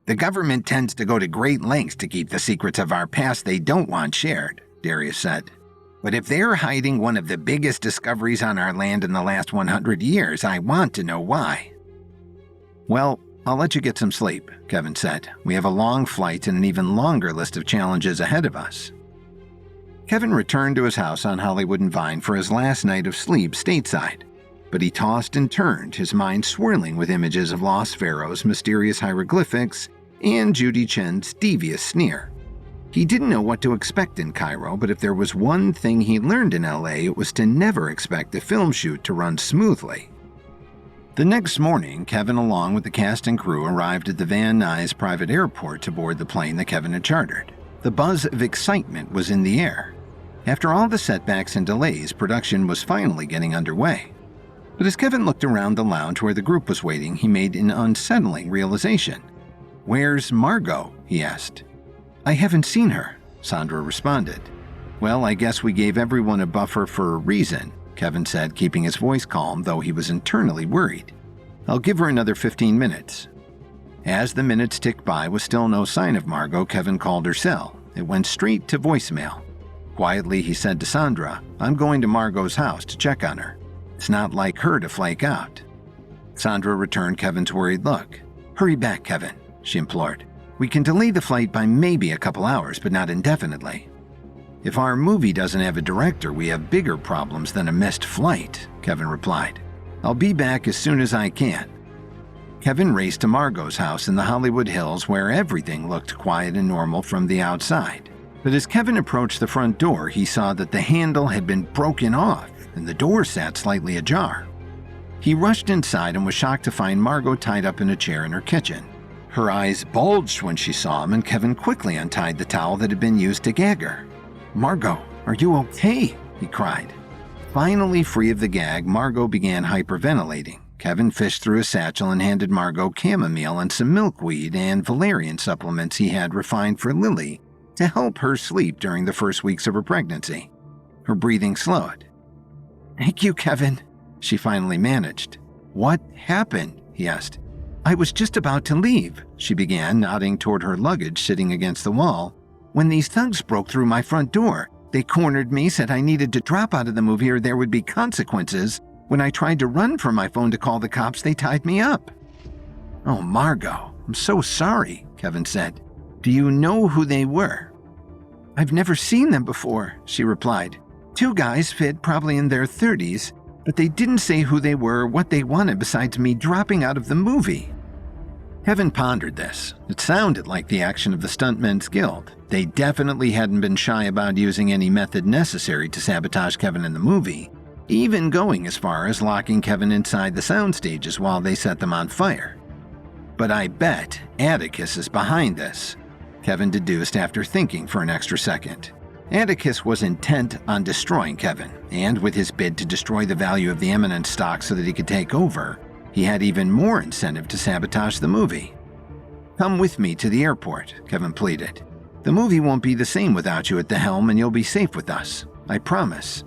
The government tends to go to great lengths to keep the secrets of our past they don't want shared, Darius said. But if they're hiding one of the biggest discoveries on our land in the last 100 years, I want to know why. Well, I'll let you get some sleep, Kevin said. We have a long flight and an even longer list of challenges ahead of us. Kevin returned to his house on Hollywood and Vine for his last night of sleep stateside. But he tossed and turned, his mind swirling with images of lost pharaohs, mysterious hieroglyphics, and Judy Chen's devious sneer. He didn't know what to expect in Cairo, but if there was one thing he learned in LA, it was to never expect a film shoot to run smoothly. The next morning, Kevin, along with the cast and crew, arrived at the Van Nuys private airport to board the plane that Kevin had chartered. The buzz of excitement was in the air. After all the setbacks and delays, production was finally getting underway. But as Kevin looked around the lounge where the group was waiting, he made an unsettling realization. Where's Margot? He asked. I haven't seen her, Sandra responded. Well, I guess we gave everyone a buffer for a reason, Kevin said, keeping his voice calm, though he was internally worried. I'll give her another 15 minutes. As the minutes ticked by with still no sign of Margot, Kevin called her cell. It went straight to voicemail. Quietly, he said to Sandra, I'm going to Margot's house to check on her. It's not like her to flake out. Sandra returned Kevin's worried look. Hurry back, Kevin, she implored. We can delay the flight by maybe a couple hours, but not indefinitely. If our movie doesn't have a director, we have bigger problems than a missed flight, Kevin replied. I'll be back as soon as I can. Kevin raced to Margot's house in the Hollywood Hills, where everything looked quiet and normal from the outside. But as Kevin approached the front door, he saw that the handle had been broken off and the door sat slightly ajar. He rushed inside and was shocked to find Margot tied up in a chair in her kitchen. Her eyes bulged when she saw him, and Kevin quickly untied the towel that had been used to gag her. Margot, are you okay? He cried. Finally free of the gag, Margot began hyperventilating. Kevin fished through his satchel and handed Margot chamomile and some milkweed and valerian supplements he had refined for Lily to help her sleep during the first weeks of her pregnancy. Her breathing slowed. Thank you, Kevin, she finally managed. What happened? He asked. I was just about to leave, she began, nodding toward her luggage sitting against the wall, when these thugs broke through my front door. They cornered me, said I needed to drop out of the movie or there would be consequences. When I tried to run for my phone to call the cops, they tied me up. Oh, Margot, I'm so sorry, Kevin said. Do you know who they were? I've never seen them before, she replied. 2 guys fit, probably in their 30s, but they didn't say who they were or what they wanted besides me dropping out of the movie. Kevin pondered this. It sounded like the action of the Stuntmen's Guild. They definitely hadn't been shy about using any method necessary to sabotage Kevin in the movie, even going as far as locking Kevin inside the sound stages while they set them on fire. But I bet Atticus is behind this, Kevin deduced after thinking for an extra second. Atticus was intent on destroying Kevin, and with his bid to destroy the value of the Eminence stock so that he could take over, he had even more incentive to sabotage the movie. "Come with me to the airport," Kevin pleaded. "The movie won't be the same without you at the helm, and you'll be safe with us. I promise."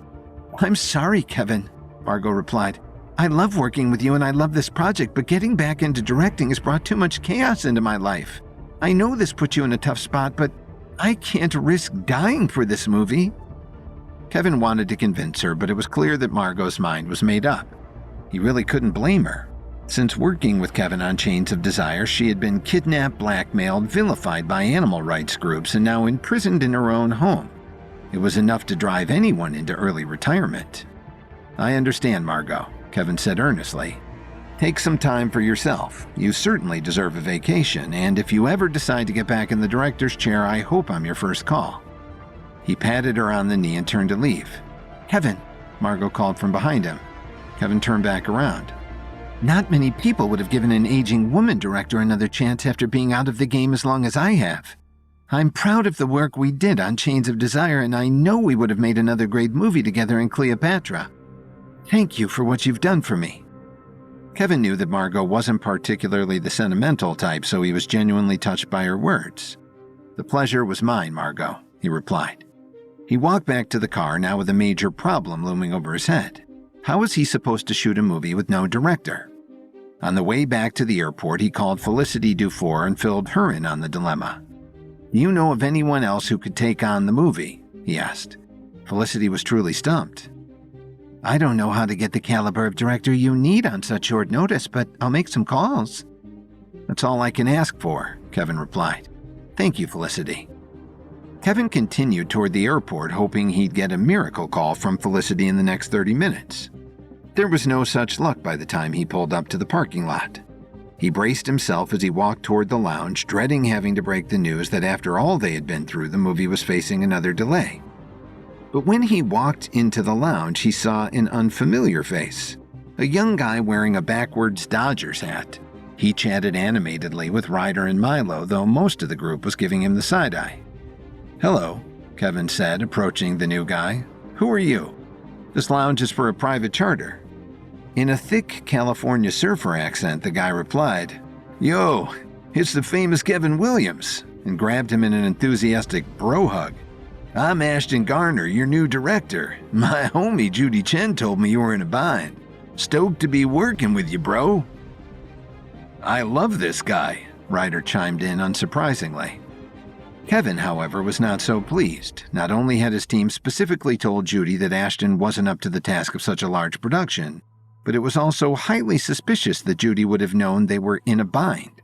"I'm sorry, Kevin," Margot replied. "I love working with you and I love this project, but getting back into directing has brought too much chaos into my life. I know this puts you in a tough spot, but I can't risk dying for this movie." Kevin wanted to convince her, but it was clear that Margot's mind was made up. He really couldn't blame her. Since working with Kevin on Chains of Desire, she had been kidnapped, blackmailed, vilified by animal rights groups, and now imprisoned in her own home. It was enough to drive anyone into early retirement. "I understand, Margot," Kevin said earnestly. "Take some time for yourself. You certainly deserve a vacation, and if you ever decide to get back in the director's chair, I hope I'm your first call." He patted her on the knee and turned to leave. "Kevin," Margot called from behind him. Kevin turned back around. "Not many people would have given an aging woman director another chance after being out of the game as long as I have. I'm proud of the work we did on Chains of Desire, and I know we would have made another great movie together in Cleopatra. Thank you for what you've done for me." Kevin knew that Margot wasn't particularly the sentimental type, so he was genuinely touched by her words. "The pleasure was mine, Margot," he replied. He walked back to the car, now with a major problem looming over his head. How was he supposed to shoot a movie with no director? On the way back to the airport, he called Felicity Dufour and filled her in on the dilemma. "Do you know of anyone else who could take on the movie?" he asked. Felicity was truly stumped. "I don't know how to get the caliber of director you need on such short notice, but I'll make some calls." "That's all I can ask for," Kevin replied. "Thank you, Felicity." Kevin continued toward the airport, hoping he'd get a miracle call from Felicity in the next 30 minutes. There was no such luck by the time he pulled up to the parking lot. He braced himself as he walked toward the lounge, dreading having to break the news that after all they had been through, the movie was facing another delay. But when he walked into the lounge, he saw an unfamiliar face, a young guy wearing a backwards Dodgers hat. He chatted animatedly with Ryder and Milo, though most of the group was giving him the side-eye. "Hello," Kevin said, approaching the new guy. "Who are you?" "This lounge is for a private charter." In a thick California surfer accent, the guy replied, "Yo, it's the famous Kevin Williams," and grabbed him in an enthusiastic bro hug. "I'm Ashton Garner, your new director. My homie Judy Chen told me you were in a bind. Stoked to be working with you, bro." "I love this guy," Ryder chimed in unsurprisingly. Kevin, however, was not so pleased. Not only had his team specifically told Judy that Ashton wasn't up to the task of such a large production, but it was also highly suspicious that Judy would have known they were in a bind.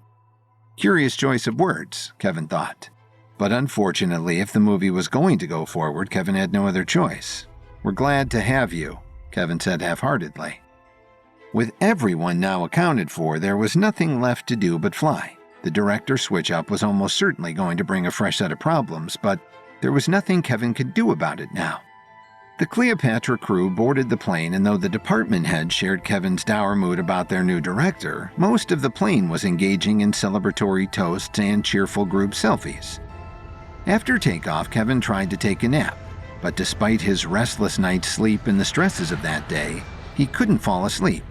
Curious choice of words, Kevin thought. But unfortunately, if the movie was going to go forward, Kevin had no other choice. "We're glad to have you," Kevin said half-heartedly. With everyone now accounted for, there was nothing left to do but fly. The director switch-up was almost certainly going to bring a fresh set of problems, but there was nothing Kevin could do about it now. The Cleopatra crew boarded the plane, and though the department head shared Kevin's dour mood about their new director, most of the plane was engaging in celebratory toasts and cheerful group selfies. After takeoff, Kevin tried to take a nap, but despite his restless night's sleep and the stresses of that day, he couldn't fall asleep.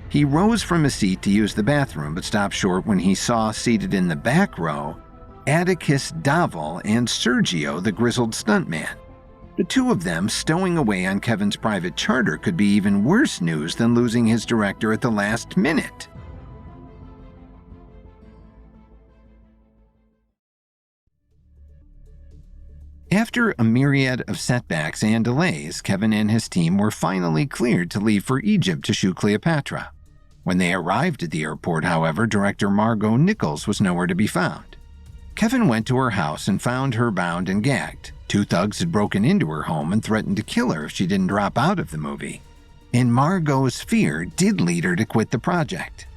He rose from his seat to use the bathroom, but stopped short when he saw, seated in the back row, Atticus Daval and Sergio, the grizzled stuntman. The two of them stowing away on Kevin's private charter could be even worse news than losing his director at the last minute. After a myriad of setbacks and delays, Kevin and his team were finally cleared to leave for Egypt to shoot Cleopatra. When they arrived at the airport, however, director Margot Nichols was nowhere to be found. Kevin went to her house and found her bound and gagged. Two thugs had broken into her home and threatened to kill her if she didn't drop out of the movie. And Margot's fear did lead her to quit the project.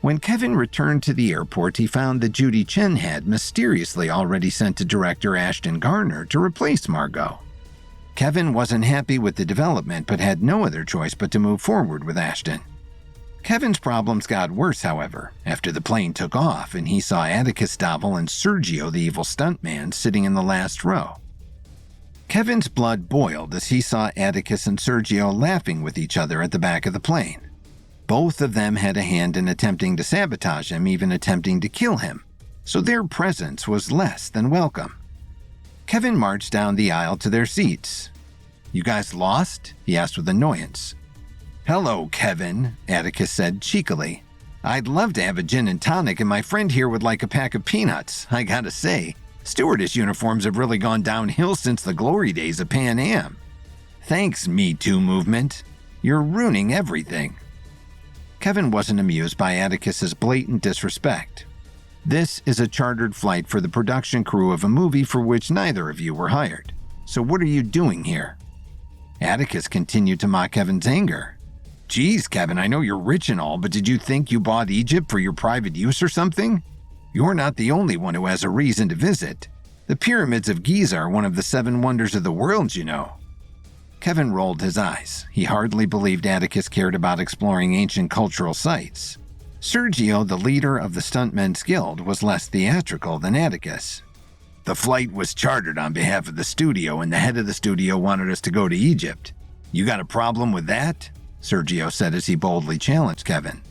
When Kevin returned to the airport, he found that Judy Chen had mysteriously already sent to director Ashton Garner to replace Margot. Kevin wasn't happy with the development but had no other choice but to move forward with Ashton. Kevin's problems got worse, however, after the plane took off and he saw Atticus Dovel and Sergio, the evil stuntman, sitting in the last row. Kevin's blood boiled as he saw Atticus and Sergio laughing with each other at the back of the plane. Both of them had a hand in attempting to sabotage him, even attempting to kill him, so their presence was less than welcome. Kevin marched down the aisle to their seats. "You guys lost?" he asked with annoyance. "Hello, Kevin," Atticus said cheekily. "I'd love to have a gin and tonic, and my friend here would like a pack of peanuts. I gotta say, stewardess uniforms have really gone downhill since the glory days of Pan Am. Thanks, Me Too movement. You're ruining everything." Kevin wasn't amused by Atticus's blatant disrespect. "This is a chartered flight for the production crew of a movie for which neither of you were hired. So what are you doing here?" Atticus continued to mock Kevin's anger. "Geez, Kevin, I know you're rich and all, but did you think you bought Egypt for your private use or something? You're not the only one who has a reason to visit. The pyramids of Giza are one of the 7 wonders of the world, you know." Kevin rolled his eyes. He hardly believed Atticus cared about exploring ancient cultural sites. Sergio, the leader of the Stuntmen's Guild, was less theatrical than Atticus. "The flight was chartered on behalf of the studio, and the head of the studio wanted us to go to Egypt. You got a problem with that?" Sergio said as he boldly challenged Kevin.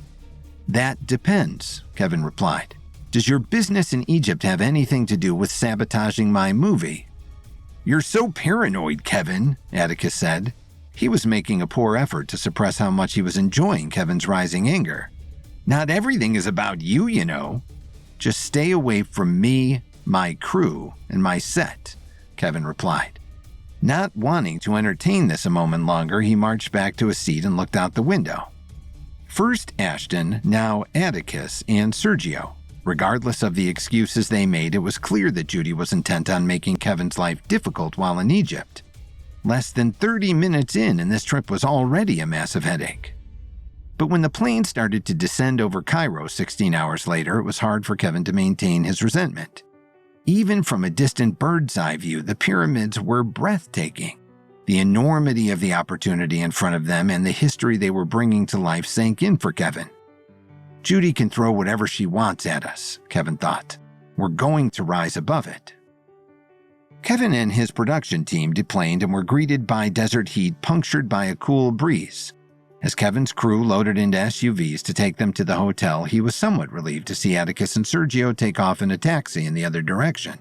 "That depends," Kevin replied. "Does your business in Egypt have anything to do with sabotaging my movie?" "You're so paranoid, Kevin," Atticus said. He was making a poor effort to suppress how much he was enjoying Kevin's rising anger. "Not everything is about you, you know." "Just stay away from me, my crew, and my set," Kevin replied. Not wanting to entertain this a moment longer, he marched back to his seat and looked out the window. First Ashton, now Atticus, and Sergio. Regardless of the excuses they made, it was clear that Judy was intent on making Kevin's life difficult while in Egypt. Less than 30 minutes in, and this trip was already a massive headache. But when the plane started to descend over Cairo 16 hours later, it was hard for Kevin to maintain his resentment. Even from a distant bird's eye view, the pyramids were breathtaking. The enormity of the opportunity in front of them and the history they were bringing to life sank in for Kevin. Judy can throw whatever she wants at us, Kevin thought. We're going to rise above it. Kevin and his production team deplaned and were greeted by desert heat punctured by a cool breeze. As Kevin's crew loaded into SUVs to take them to the hotel, he was somewhat relieved to see Atticus and Sergio take off in a taxi in the other direction.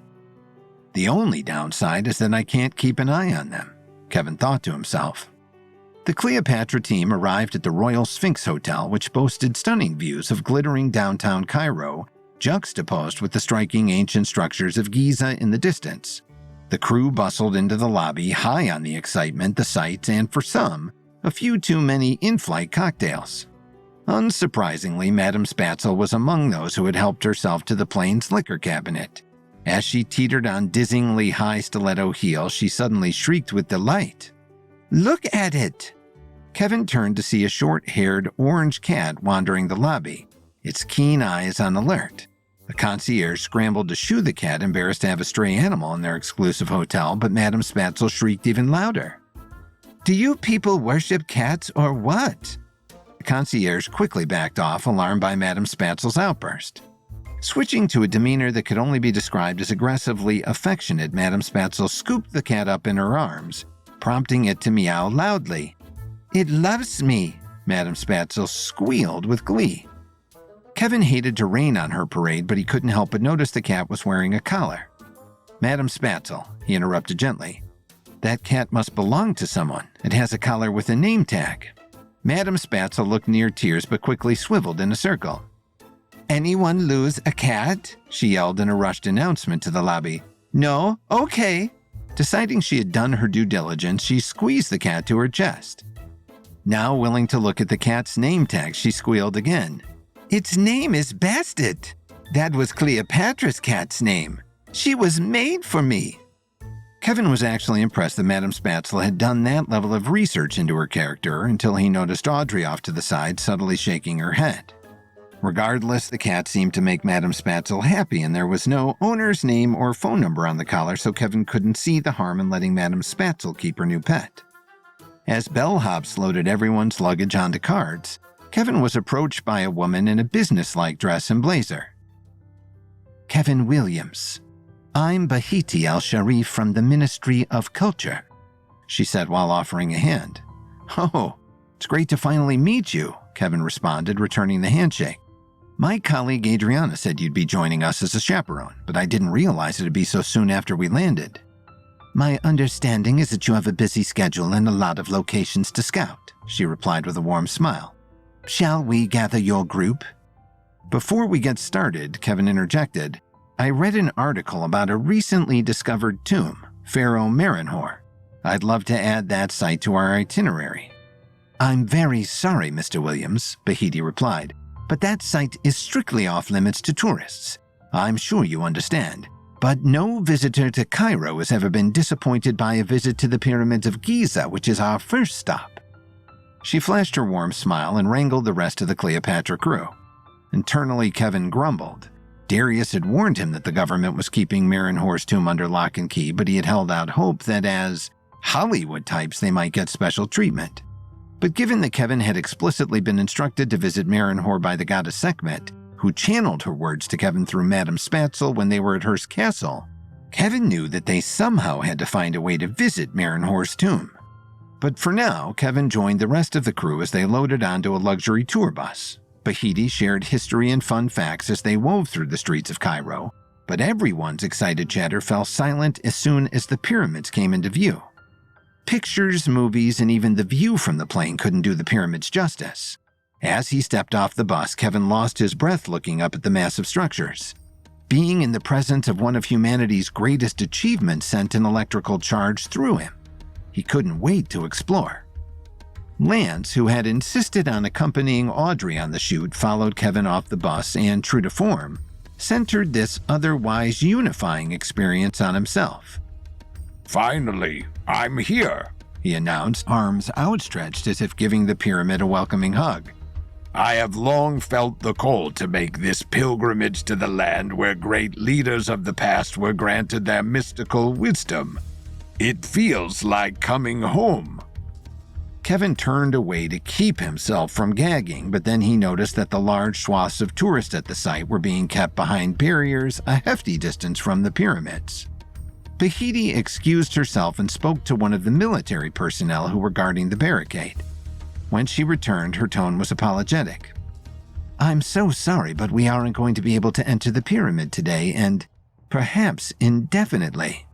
"The only downside is that I can't keep an eye on them," Kevin thought to himself. The Cleopatra team arrived at the Royal Sphinx Hotel, which boasted stunning views of glittering downtown Cairo, juxtaposed with the striking ancient structures of Giza in the distance. The crew bustled into the lobby, high on the excitement, the sights, and for some, a few too many in-flight cocktails. Unsurprisingly, Madame Spatzel was among those who had helped herself to the plane's liquor cabinet. As she teetered on dizzyingly high stiletto heels, she suddenly shrieked with delight. "Look at it!" Kevin turned to see a short-haired orange cat wandering the lobby, its keen eyes on alert. The concierge scrambled to shoo the cat, embarrassed to have a stray animal in their exclusive hotel, but Madame Spatzel shrieked even louder. "Do you people worship cats or what?" The concierge quickly backed off, alarmed by Madame Spatzel's outburst. Switching to a demeanor that could only be described as aggressively affectionate, Madame Spatzel scooped the cat up in her arms, prompting it to meow loudly. "It loves me," Madame Spatzel squealed with glee. Kevin hated to rain on her parade, but he couldn't help but notice the cat was wearing a collar. "Madame Spatzel," he interrupted gently. "That cat must belong to someone. It has a collar with a name tag." Madame Spatzel looked near tears but quickly swiveled in a circle. "Anyone lose a cat?" she yelled in a rushed announcement to the lobby. "No? Okay." Deciding she had done her due diligence, she squeezed the cat to her chest. Now willing to look at the cat's name tag, she squealed again. "Its name is Bastet. That was Cleopatra's cat's name. She was made for me." Kevin was actually impressed that Madame Spatzel had done that level of research into her character until he noticed Audrey off to the side, subtly shaking her head. Regardless, the cat seemed to make Madame Spatzel happy, and there was no owner's name or phone number on the collar, so Kevin couldn't see the harm in letting Madame Spatzel keep her new pet. As bellhops loaded everyone's luggage onto carts, Kevin was approached by a woman in a businesslike dress and blazer. "Kevin Williams. I'm Bahiti Al-Sharif from the Ministry of Culture," she said while offering a hand. "Oh, it's great to finally meet you," Kevin responded, returning the handshake. "My colleague Adriana said you'd be joining us as a chaperone, but I didn't realize it'd be so soon after we landed." "My understanding is that you have a busy schedule and a lot of locations to scout," she replied with a warm smile. "Shall we gather your group?" Before we get started, Kevin interjected, "I read an article about a recently discovered tomb, Pharaoh Merenhor. I'd love to add that site to our itinerary." "I'm very sorry, Mr. Williams," Bahiti replied, "but that site is strictly off-limits to tourists. I'm sure you understand. But no visitor to Cairo has ever been disappointed by a visit to the Pyramids of Giza, which is our first stop." She flashed her warm smile and wrangled the rest of the Cleopatra crew. Internally, Kevin grumbled. Darius had warned him that the government was keeping Merenhor's tomb under lock and key, but he had held out hope that as Hollywood types they might get special treatment. But given that Kevin had explicitly been instructed to visit Merenhor by the goddess Sekhmet, who channeled her words to Kevin through Madame Spatzel when they were at Hearst Castle, Kevin knew that they somehow had to find a way to visit Merenhor's tomb. But for now, Kevin joined the rest of the crew as they loaded onto a luxury tour bus. Bahiti shared history and fun facts as they wove through the streets of Cairo, but everyone's excited chatter fell silent as soon as the pyramids came into view. Pictures, movies, and even the view from the plane couldn't do the pyramids justice. As he stepped off the bus, Kevin lost his breath looking up at the massive structures. Being in the presence of one of humanity's greatest achievements sent an electrical charge through him. He couldn't wait to explore. Lance, who had insisted on accompanying Audrey on the shoot, followed Kevin off the bus and, true to form, centered this otherwise unifying experience on himself. "Finally, I'm here," he announced, arms outstretched as if giving the pyramid a welcoming hug. "I have long felt the call to make this pilgrimage to the land where great leaders of the past were granted their mystical wisdom. It feels like coming home." Kevin turned away to keep himself from gagging, but then he noticed that the large swaths of tourists at the site were being kept behind barriers a hefty distance from the pyramids. Bahiti excused herself and spoke to one of the military personnel who were guarding the barricade. When she returned, her tone was apologetic. "I'm so sorry, but we aren't going to be able to enter the pyramid today, and perhaps indefinitely."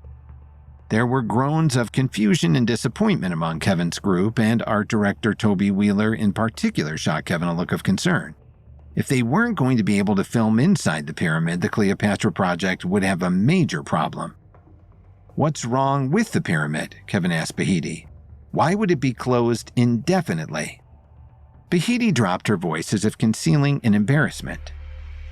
There were groans of confusion and disappointment among Kevin's group, and art director Toby Wheeler in particular shot Kevin a look of concern. If they weren't going to be able to film inside the pyramid, the Cleopatra project would have a major problem. "What's wrong with the pyramid?" Kevin asked Bahiti. "Why would it be closed indefinitely?" Bahiti dropped her voice as if concealing an embarrassment.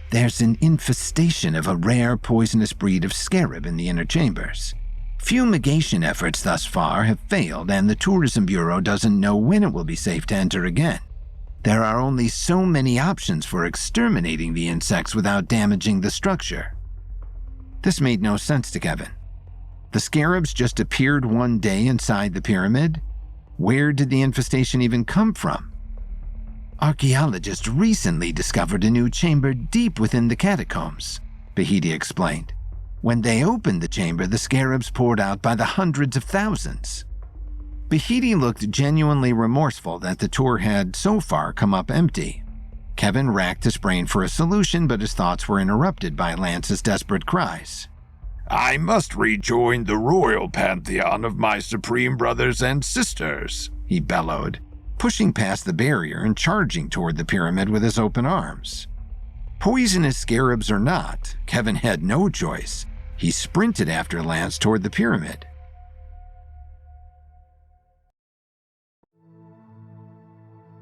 "There's an infestation of a rare poisonous breed of scarab in the inner chambers. Fumigation efforts thus far have failed, and the Tourism Bureau doesn't know when it will be safe to enter again. There are only so many options for exterminating the insects without damaging the structure." This made no sense to Kevin. The scarabs just appeared one day inside the pyramid? Where did the infestation even come from? "Archaeologists recently discovered a new chamber deep within the catacombs," Bahiti explained. "When they opened the chamber, the scarabs poured out by the hundreds of thousands." Bahiti looked genuinely remorseful that the tour had so far come up empty. Kevin racked his brain for a solution, but his thoughts were interrupted by Lance's desperate cries. "I must rejoin the royal pantheon of my supreme brothers and sisters," he bellowed, pushing past the barrier and charging toward the pyramid with his open arms. Poisonous scarabs or not, Kevin had no choice. He sprinted after Lance toward the pyramid.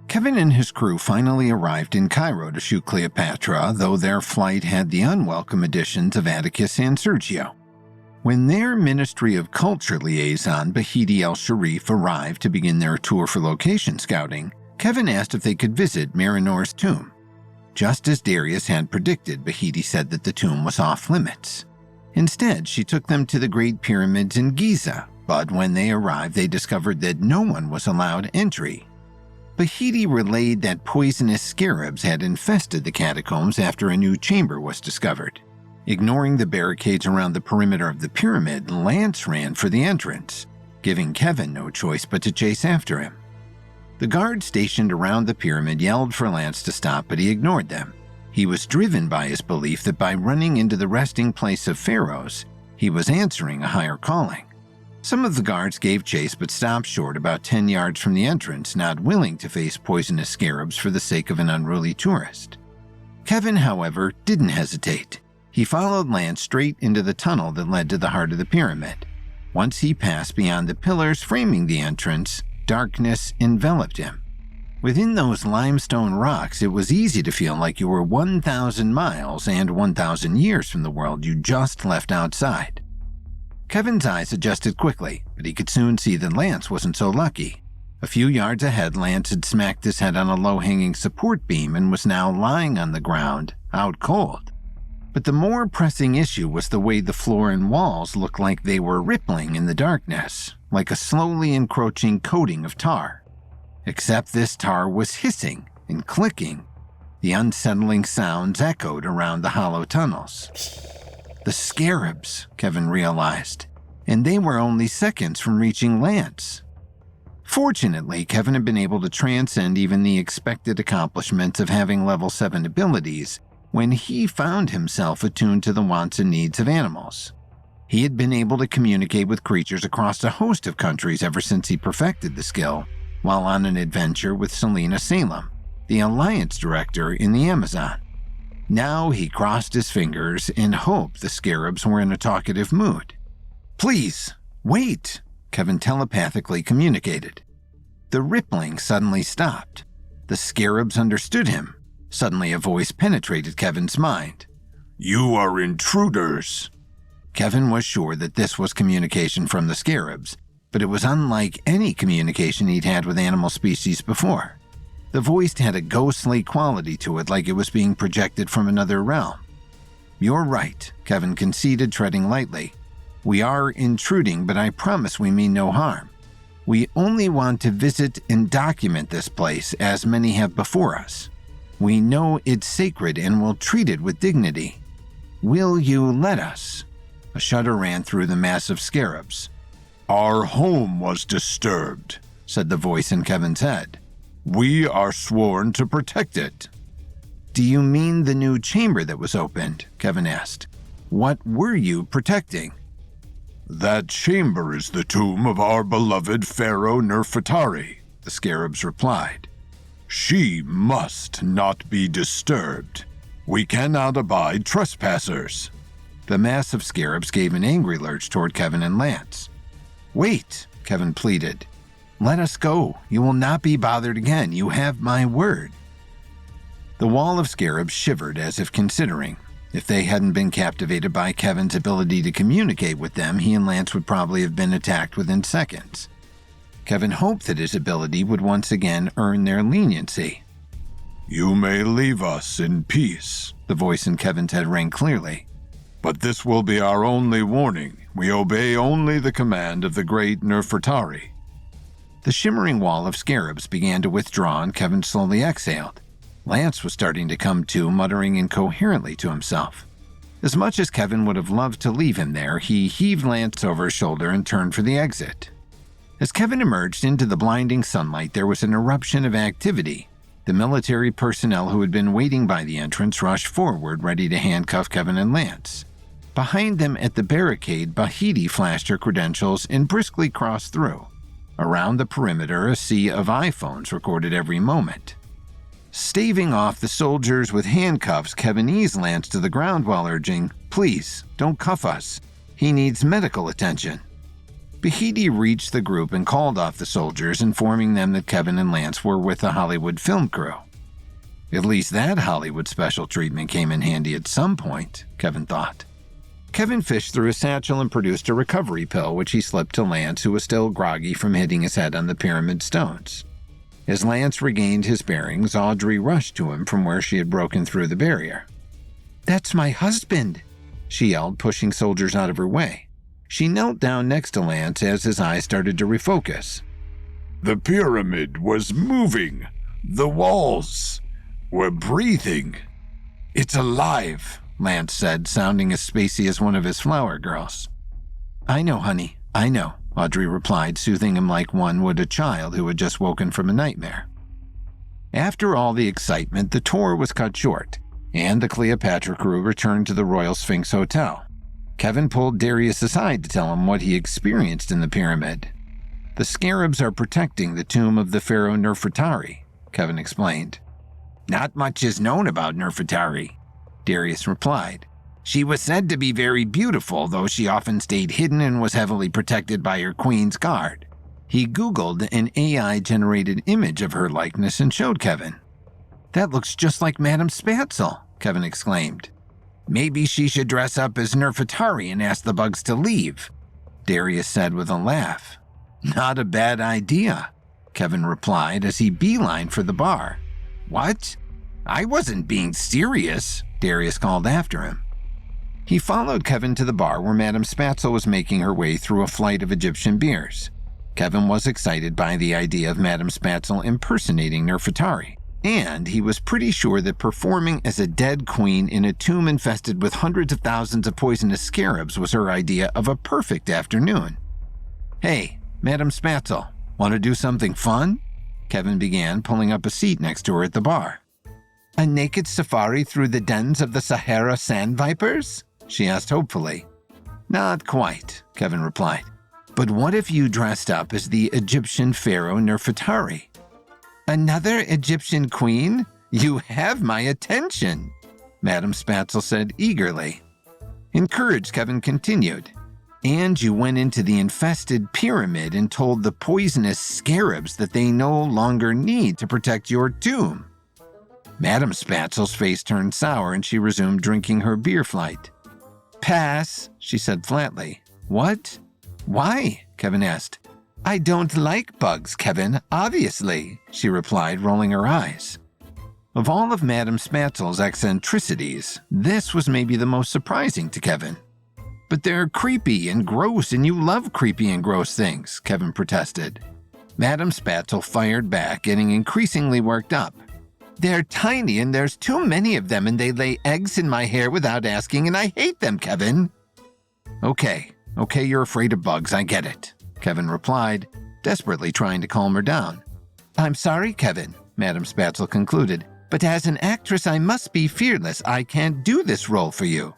Kevin and his crew finally arrived in Cairo to shoot Cleopatra, though their flight had the unwelcome additions of Atticus and Sergio. When their Ministry of Culture liaison, Bahiti Al-Sharif, arrived to begin their tour for location scouting, Kevin asked if they could visit Merenhor's tomb. Just as Darius had predicted, Bahiti said that the tomb was off limits. Instead, she took them to the Great Pyramids in Giza, but when they arrived, they discovered that no one was allowed entry. Bahiti relayed that poisonous scarabs had infested the catacombs after a new chamber was discovered. Ignoring the barricades around the perimeter of the pyramid, Lance ran for the entrance, giving Kevin no choice but to chase after him. The guards stationed around the pyramid yelled for Lance to stop, but he ignored them. He was driven by his belief that by running into the resting place of pharaohs, he was answering a higher calling. Some of the guards gave chase but stopped short about 10 yards from the entrance, not willing to face poisonous scarabs for the sake of an unruly tourist. Kevin, however, didn't hesitate. He followed Lance straight into the tunnel that led to the heart of the pyramid. Once he passed beyond the pillars framing the entrance, darkness enveloped him. Within those limestone rocks, it was easy to feel like you were 1,000 miles and 1,000 years from the world you just left outside. Kevin's eyes adjusted quickly, but he could soon see that Lance wasn't so lucky. A few yards ahead, Lance had smacked his head on a low-hanging support beam and was now lying on the ground, out cold. But the more pressing issue was the way the floor and walls looked like they were rippling in the darkness, like a slowly encroaching coating of tar. Except this tar was hissing and clicking. The unsettling sounds echoed around the hollow tunnels. The scarabs, Kevin realized, and they were only seconds from reaching Lance. Fortunately, Kevin had been able to transcend even the expected accomplishments of having level 7 abilities when he found himself attuned to the wants and needs of animals. He had been able to communicate with creatures across a host of countries ever since he perfected the skill, while on an adventure with Selena Salem, the Alliance Director in the Amazon. Now he crossed his fingers and hoped the scarabs were in a talkative mood. "Please, wait," Kevin telepathically communicated. The rippling suddenly stopped. The scarabs understood him. Suddenly a voice penetrated Kevin's mind. "You are intruders." Kevin was sure that this was communication from the scarabs, but it was unlike any communication he'd had with animal species before. The voice had a ghostly quality to it, like it was being projected from another realm. "You're right," Kevin conceded, treading lightly. "We are intruding, but I promise we mean no harm. We only want to visit and document this place, as many have before us. We know it's sacred and will treat it with dignity. Will you let us?" A shudder ran through the massive scarabs. "Our home was disturbed," said the voice in Kevin's head. "We are sworn to protect it." "Do you mean the new chamber that was opened?" Kevin asked. "What were you protecting?" "That chamber is the tomb of our beloved Pharaoh Nefertari," the scarabs replied. "She must not be disturbed. We cannot abide trespassers." The massive scarabs gave an angry lurch toward Kevin and Lance. "Wait," Kevin pleaded. "Let us go. You will not be bothered again. You have my word." The wall of scarabs shivered as if considering. If they hadn't been captivated by Kevin's ability to communicate with them, he and Lance would probably have been attacked within seconds. Kevin hoped that his ability would once again earn their leniency. "You may leave us in peace," the voice in Kevin's head rang clearly. "But this will be our only warning. We obey only the command of the great Nefertari." The shimmering wall of scarabs began to withdraw and Kevin slowly exhaled. Lance was starting to come to, muttering incoherently to himself. As much as Kevin would have loved to leave him there, he heaved Lance over his shoulder and turned for the exit. As Kevin emerged into the blinding sunlight, there was an eruption of activity. The military personnel who had been waiting by the entrance rushed forward, ready to handcuff Kevin and Lance. Behind them at the barricade, Bahiti flashed her credentials and briskly crossed through. Around the perimeter, a sea of iPhones recorded every moment. Staving off the soldiers with handcuffs, Kevin eased Lance to the ground while urging, "Please, don't cuff us. He needs medical attention." Bahiti reached the group and called off the soldiers, informing them that Kevin and Lance were with the Hollywood film crew. At least that Hollywood special treatment came in handy at some point, Kevin thought. Kevin fished through his satchel and produced a recovery pill, which he slipped to Lance, who was still groggy from hitting his head on the pyramid stones. As Lance regained his bearings, Audrey rushed to him from where she had broken through the barrier. "That's my husband," she yelled, pushing soldiers out of her way. She knelt down next to Lance as his eyes started to refocus. The pyramid was moving. The walls were breathing. It's alive, Lance said, sounding as spacey as one of his flower girls. "I know, honey, I know," Audrey replied, soothing him like one would a child who had just woken from a nightmare. After all the excitement, the tour was cut short, and the Cleopatra crew returned to the Royal Sphinx Hotel. Kevin pulled Darius aside to tell him what he experienced in the pyramid. "The scarabs are protecting the tomb of the pharaoh Nefertari," Kevin explained. "Not much is known about Nefertari," Darius replied. "She was said to be very beautiful, though she often stayed hidden and was heavily protected by her queen's guard." He Googled an AI-generated image of her likeness and showed Kevin. "That looks just like Madame Spatzel," Kevin exclaimed. "Maybe she should dress up as Nefertari and ask the bugs to leave," Darius said with a laugh. "Not a bad idea," Kevin replied as he beelined for the bar. "What? I wasn't being serious," Darius called after him. He followed Kevin to the bar where Madame Spatzel was making her way through a flight of Egyptian beers. Kevin was excited by the idea of Madame Spatzel impersonating Nefertari, and he was pretty sure that performing as a dead queen in a tomb infested with hundreds of thousands of poisonous scarabs was her idea of a perfect afternoon. "Hey, Madame Spatzel, want to do something fun?" Kevin began, pulling up a seat next to her at the bar. "A naked safari through the dens of the Sahara sand vipers?" she asked hopefully. "Not quite," Kevin replied. "But what if you dressed up as the Egyptian pharaoh Nefertari?" "Another Egyptian queen? You have my attention," Madame Spatzel said eagerly. Encouraged, Kevin continued. "And you went into the infested pyramid and told the poisonous scarabs that they no longer need to protect your tomb." Madame Spatzel's face turned sour and she resumed drinking her beer flight. "Pass," she said flatly. "What? Why?" Kevin asked. "I don't like bugs, Kevin, obviously," she replied, rolling her eyes. Of all of Madame Spatzel's eccentricities, this was maybe the most surprising to Kevin. "But they're creepy and gross, and you love creepy and gross things," Kevin protested. Madame Spatzel fired back, getting increasingly worked up. "They're tiny and there's too many of them and they lay eggs in my hair without asking and I hate them, Kevin." Okay, you're afraid of bugs, I get it," Kevin replied, desperately trying to calm her down. "I'm sorry, Kevin," Madame Spatzel concluded, "but as an actress I must be fearless. I can't do this role for you."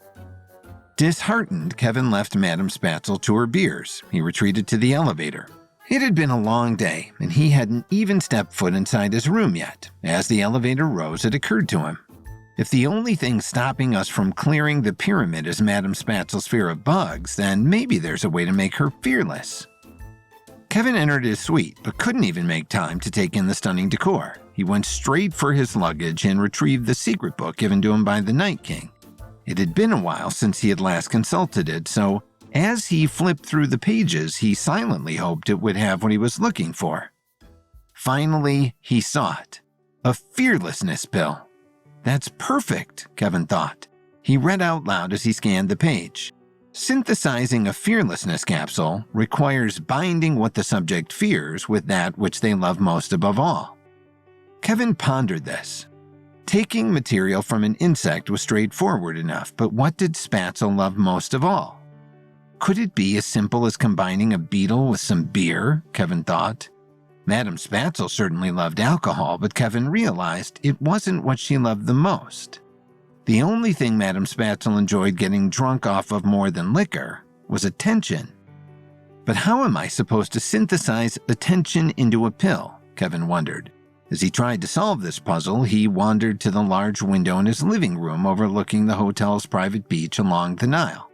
Disheartened, Kevin left Madame Spatzel to her beers. He retreated to the elevator. It had been a long day, and he hadn't even stepped foot inside his room yet. As the elevator rose, it occurred to him. If the only thing stopping us from clearing the pyramid is Madame Spatzel's fear of bugs, then maybe there's a way to make her fearless. Kevin entered his suite, but couldn't even make time to take in the stunning decor. He went straight for his luggage and retrieved the secret book given to him by the Night King. It had been a while since he had last consulted it, so as he flipped through the pages, he silently hoped it would have what he was looking for. Finally, he saw it. A fearlessness pill. "That's perfect," Kevin thought. He read out loud as he scanned the page. "Synthesizing a fearlessness capsule requires binding what the subject fears with that which they love most above all." Kevin pondered this. Taking material from an insect was straightforward enough, but what did Spatzel love most of all? Could it be as simple as combining a beetle with some beer? Kevin thought. Madame Spatzel certainly loved alcohol, but Kevin realized it wasn't what she loved the most. The only thing Madame Spatzel enjoyed getting drunk off of more than liquor was attention. But how am I supposed to synthesize attention into a pill? Kevin wondered. As he tried to solve this puzzle, he wandered to the large window in his living room overlooking the hotel's private beach along the Nile.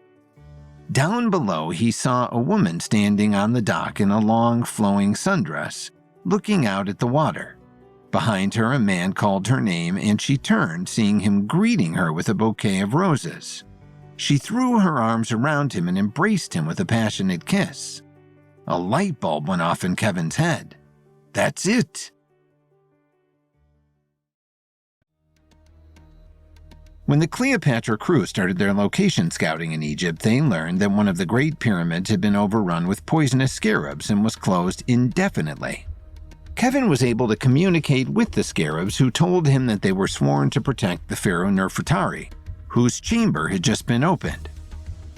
Down below, he saw a woman standing on the dock in a long, flowing sundress, looking out at the water. Behind her, a man called her name, and she turned, seeing him greeting her with a bouquet of roses. She threw her arms around him and embraced him with a passionate kiss. A light bulb went off in Kevin's head. That's it. When the Cleopatra crew started their location scouting in Egypt, they learned that one of the Great Pyramids had been overrun with poisonous scarabs and was closed indefinitely. Kevin was able to communicate with the scarabs, who told him that they were sworn to protect the pharaoh Nefertari, whose chamber had just been opened.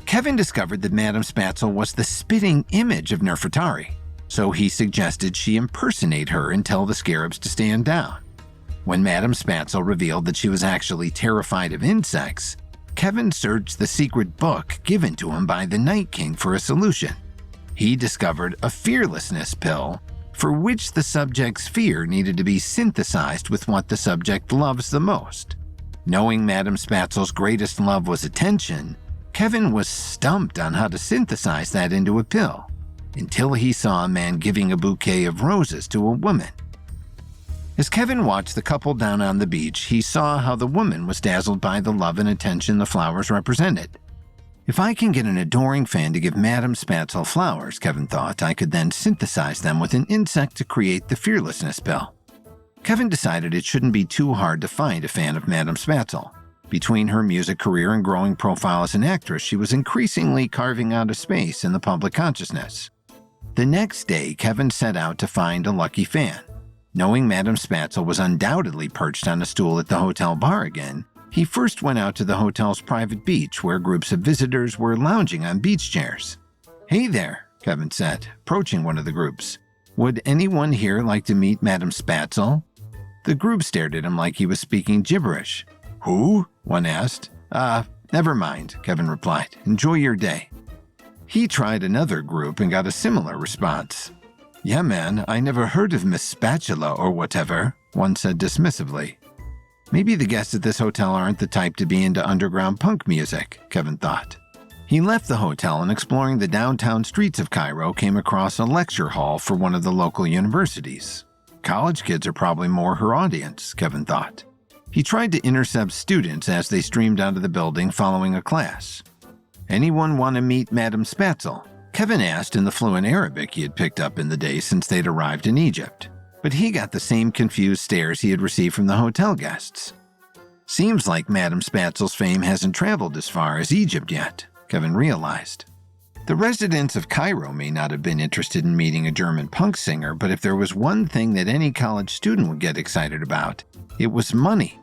Kevin discovered that Madame Spatzel was the spitting image of Nefertari, so he suggested she impersonate her and tell the scarabs to stand down. When Madame Spatzel revealed that she was actually terrified of insects, Kevin searched the secret book given to him by the Night King for a solution. He discovered a fearlessness pill for which the subject's fear needed to be synthesized with what the subject loves the most. Knowing Madame Spatzel's greatest love was attention, Kevin was stumped on how to synthesize that into a pill, until he saw a man giving a bouquet of roses to a woman. As Kevin watched the couple down on the beach, he saw how the woman was dazzled by the love and attention the flowers represented. If I can get an adoring fan to give Madame Spatzel flowers, Kevin thought, I could then synthesize them with an insect to create the fearlessness pill. Kevin decided it shouldn't be too hard to find a fan of Madame Spatzel. Between her music career and growing profile as an actress, she was increasingly carving out a space in the public consciousness. The next day, Kevin set out to find a lucky fan. Knowing Madame Spatzel was undoubtedly perched on a stool at the hotel bar again, he first went out to the hotel's private beach where groups of visitors were lounging on beach chairs. "Hey there," Kevin said, approaching one of the groups. "Would anyone here like to meet Madame Spatzel?" The group stared at him like he was speaking gibberish. "Who?" one asked. Never mind," Kevin replied. "Enjoy your day." He tried another group and got a similar response. "Yeah, man, I never heard of Miss Spatula or whatever," one said dismissively. Maybe the guests at this hotel aren't the type to be into underground punk music, Kevin thought. He left the hotel and, exploring the downtown streets of Cairo, came across a lecture hall for one of the local universities. College kids are probably more her audience, Kevin thought. He tried to intercept students as they streamed out of the building following a class. "Anyone want to meet Madame Spatzel?" Kevin asked in the fluent Arabic he had picked up in the days since they'd arrived in Egypt. But he got the same confused stares he had received from the hotel guests. "Seems like Madame Spatzel's fame hasn't traveled as far as Egypt yet," Kevin realized. The residents of Cairo may not have been interested in meeting a German punk singer, but if there was one thing that any college student would get excited about, it was money.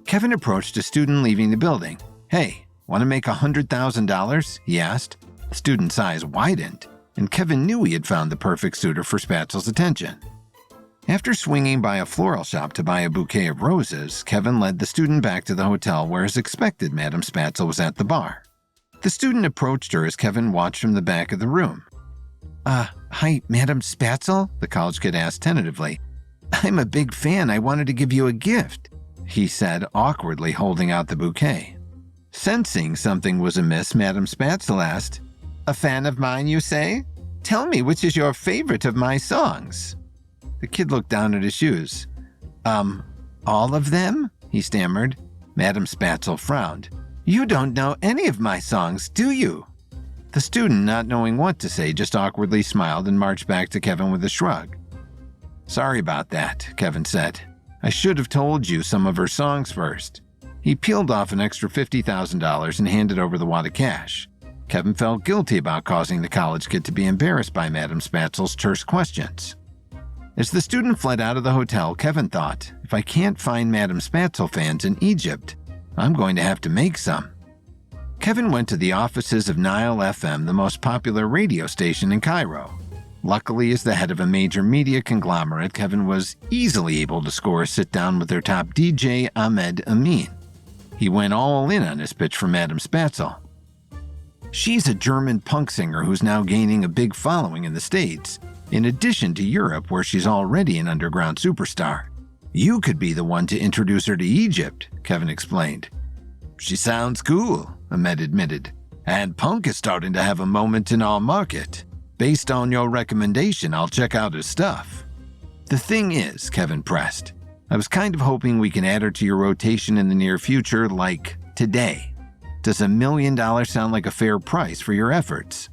Kevin approached a student leaving the building. "Hey, want to make $100,000? he asked. The student's eyes widened, and Kevin knew he had found the perfect suitor for Spatzel's attention. After swinging by a floral shop to buy a bouquet of roses, Kevin led the student back to the hotel where, as expected, Madame Spatzel was at the bar. The student approached her as Kevin watched from the back of the room. Hi, Madame Spatzel?" the college kid asked tentatively. "I'm a big fan. I wanted to give you a gift," he said, awkwardly holding out the bouquet. Sensing something was amiss, Madame Spatzel asked, "A fan of mine, you say? Tell me, which is your favorite of my songs?" The kid looked down at his shoes. All of them?" he stammered. Madame Spatzel frowned. "You don't know any of my songs, do you?" The student, not knowing what to say, just awkwardly smiled and marched back to Kevin with a shrug. "Sorry about that," Kevin said. "I should have told you some of her songs first." He peeled off an extra $50,000 and handed over the wad of cash. Kevin felt guilty about causing the college kid to be embarrassed by Madame Spatzel's terse questions. As the student fled out of the hotel, Kevin thought, if I can't find Madame Spatzel fans in Egypt, I'm going to have to make some. Kevin went to the offices of Nile FM, the most popular radio station in Cairo. Luckily, as the head of a major media conglomerate, Kevin was easily able to score a sit-down with their top DJ, Ahmed Amin. He went all in on his pitch for Madame Spatzel. She's a German punk singer who's now gaining a big following in the States, in addition to Europe, where she's already an underground superstar. You could be the one to introduce her to Egypt, Kevin explained. She sounds cool, Ahmed admitted. And punk is starting to have a moment in our market. Based on your recommendation, I'll check out his stuff. The thing is, Kevin pressed, I was kind of hoping we can add her to your rotation in the near future, like today. Does $1 million sound like a fair price for your efforts?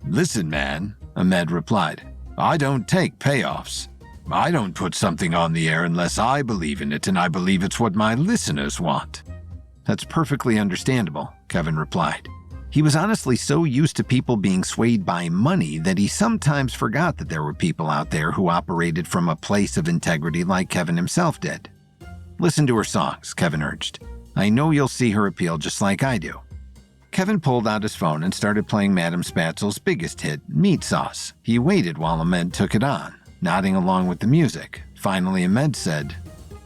Listen, man, Ahmed replied. I don't take payoffs. I don't put something on the air unless I believe in it and I believe it's what my listeners want. That's perfectly understandable, Kevin replied. He was honestly so used to people being swayed by money that he sometimes forgot that there were people out there who operated from a place of integrity like Kevin himself did. Listen to her songs, Kevin urged. I know you'll see her appeal just like I do. Kevin pulled out his phone and started playing Madame Spatzel's biggest hit, Meat Sauce. He waited while Ahmed took it on, nodding along with the music. Finally, Ahmed said,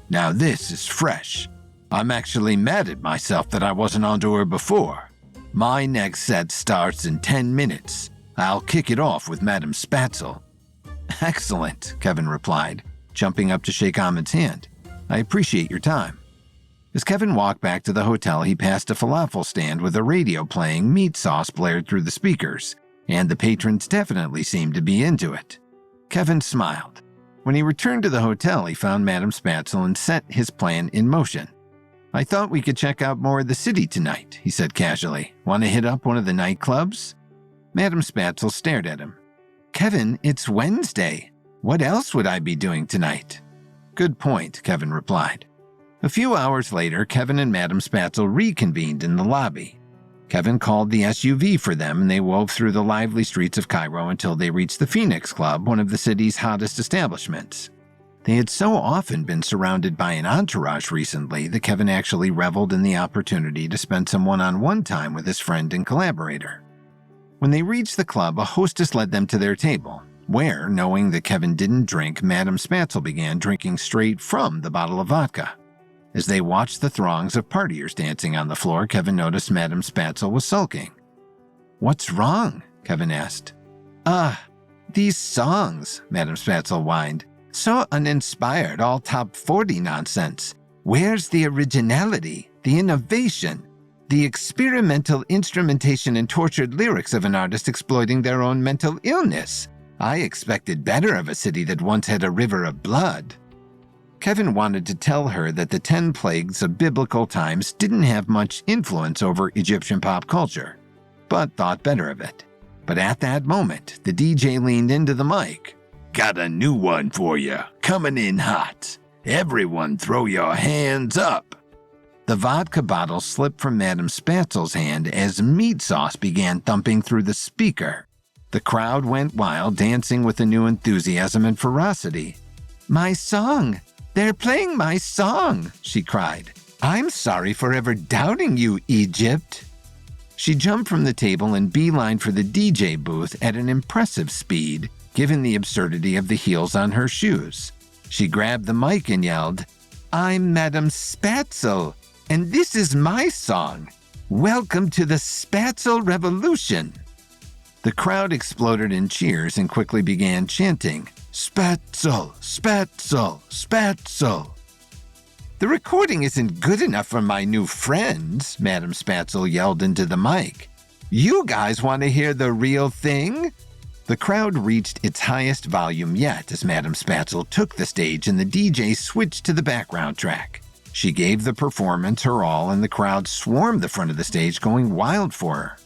Now this is fresh. I'm actually mad at myself that I wasn't onto her before. My next set starts in 10 minutes. I'll kick it off with Madame Spatzel. Excellent, Kevin replied, jumping up to shake Ahmed's hand. I appreciate your time. As Kevin walked back to the hotel, he passed a falafel stand with a radio playing. Meat Sauce blared through the speakers, and the patrons definitely seemed to be into it. Kevin smiled. When he returned to the hotel, he found Madame Spatzel and set his plan in motion. I thought we could check out more of the city tonight, he said casually. Want to hit up one of the nightclubs? Madame Spatzel stared at him. Kevin, it's Wednesday. What else would I be doing tonight? Good point, Kevin replied. A few hours later, Kevin and Madame Spatzel reconvened in the lobby. Kevin called the SUV for them, and they wove through the lively streets of Cairo until they reached the Phoenix Club, one of the city's hottest establishments. They had so often been surrounded by an entourage recently that Kevin actually reveled in the opportunity to spend some one-on-one time with his friend and collaborator. When they reached the club, a hostess led them to their table, where, knowing that Kevin didn't drink, Madame Spatzel began drinking straight from the bottle of vodka. As they watched the throngs of partiers dancing on the floor, Kevin noticed Madame Spatzel was sulking. What's wrong? Kevin asked. These songs, Madame Spatzel whined. So uninspired, all top 40 nonsense. Where's the originality, the innovation, the experimental instrumentation and tortured lyrics of an artist exploiting their own mental illness? I expected better of a city that once had a river of blood. Kevin wanted to tell her that the 10 plagues of biblical times didn't have much influence over Egyptian pop culture, but thought better of it. But at that moment, the DJ leaned into the mic. Got a new one for you, coming in hot. Everyone throw your hands up. The vodka bottle slipped from Madame Spatzel's hand as Meat Sauce began thumping through the speaker. The crowd went wild, dancing with a new enthusiasm and ferocity. My song! They're playing my song, she cried. I'm sorry for ever doubting you, Egypt. She jumped from the table and beelined for the DJ booth at an impressive speed, given the absurdity of the heels on her shoes. She grabbed the mic and yelled, I'm Madame Spatzel, and this is my song. Welcome to the Spatzel Revolution. The crowd exploded in cheers and quickly began chanting, Spatzel, Spatzel, Spatzel. The recording isn't good enough for my new friends, Madame Spatzel yelled into the mic. You guys want to hear the real thing? The crowd reached its highest volume yet as Madame Spatzel took the stage and the DJ switched to the background track. She gave the performance her all and the crowd swarmed the front of the stage going wild for her.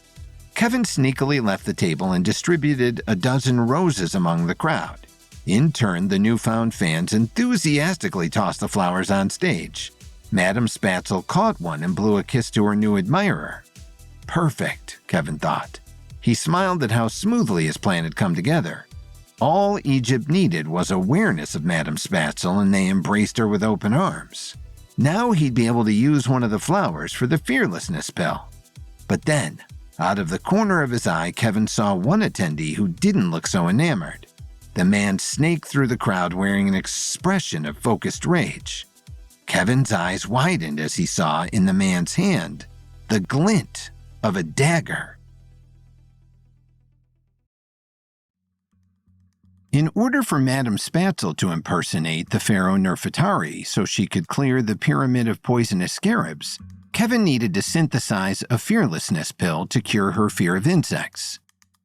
Kevin sneakily left the table and distributed a dozen roses among the crowd. In turn, the newfound fans enthusiastically tossed the flowers on stage. Madame Spatzel caught one and blew a kiss to her new admirer. Perfect, Kevin thought. He smiled at how smoothly his plan had come together. All Egypt needed was awareness of Madame Spatzel, and they embraced her with open arms. Now he'd be able to use one of the flowers for the fearlessness pill. But then, out of the corner of his eye, Kevin saw one attendee who didn't look so enamored. The man snaked through the crowd wearing an expression of focused rage. Kevin's eyes widened as he saw in the man's hand the glint of a dagger. In order for Madame Spatzel to impersonate the pharaoh Nefertari so she could clear the pyramid of poisonous scarabs, Kevin needed to synthesize a fearlessness pill to cure her fear of insects.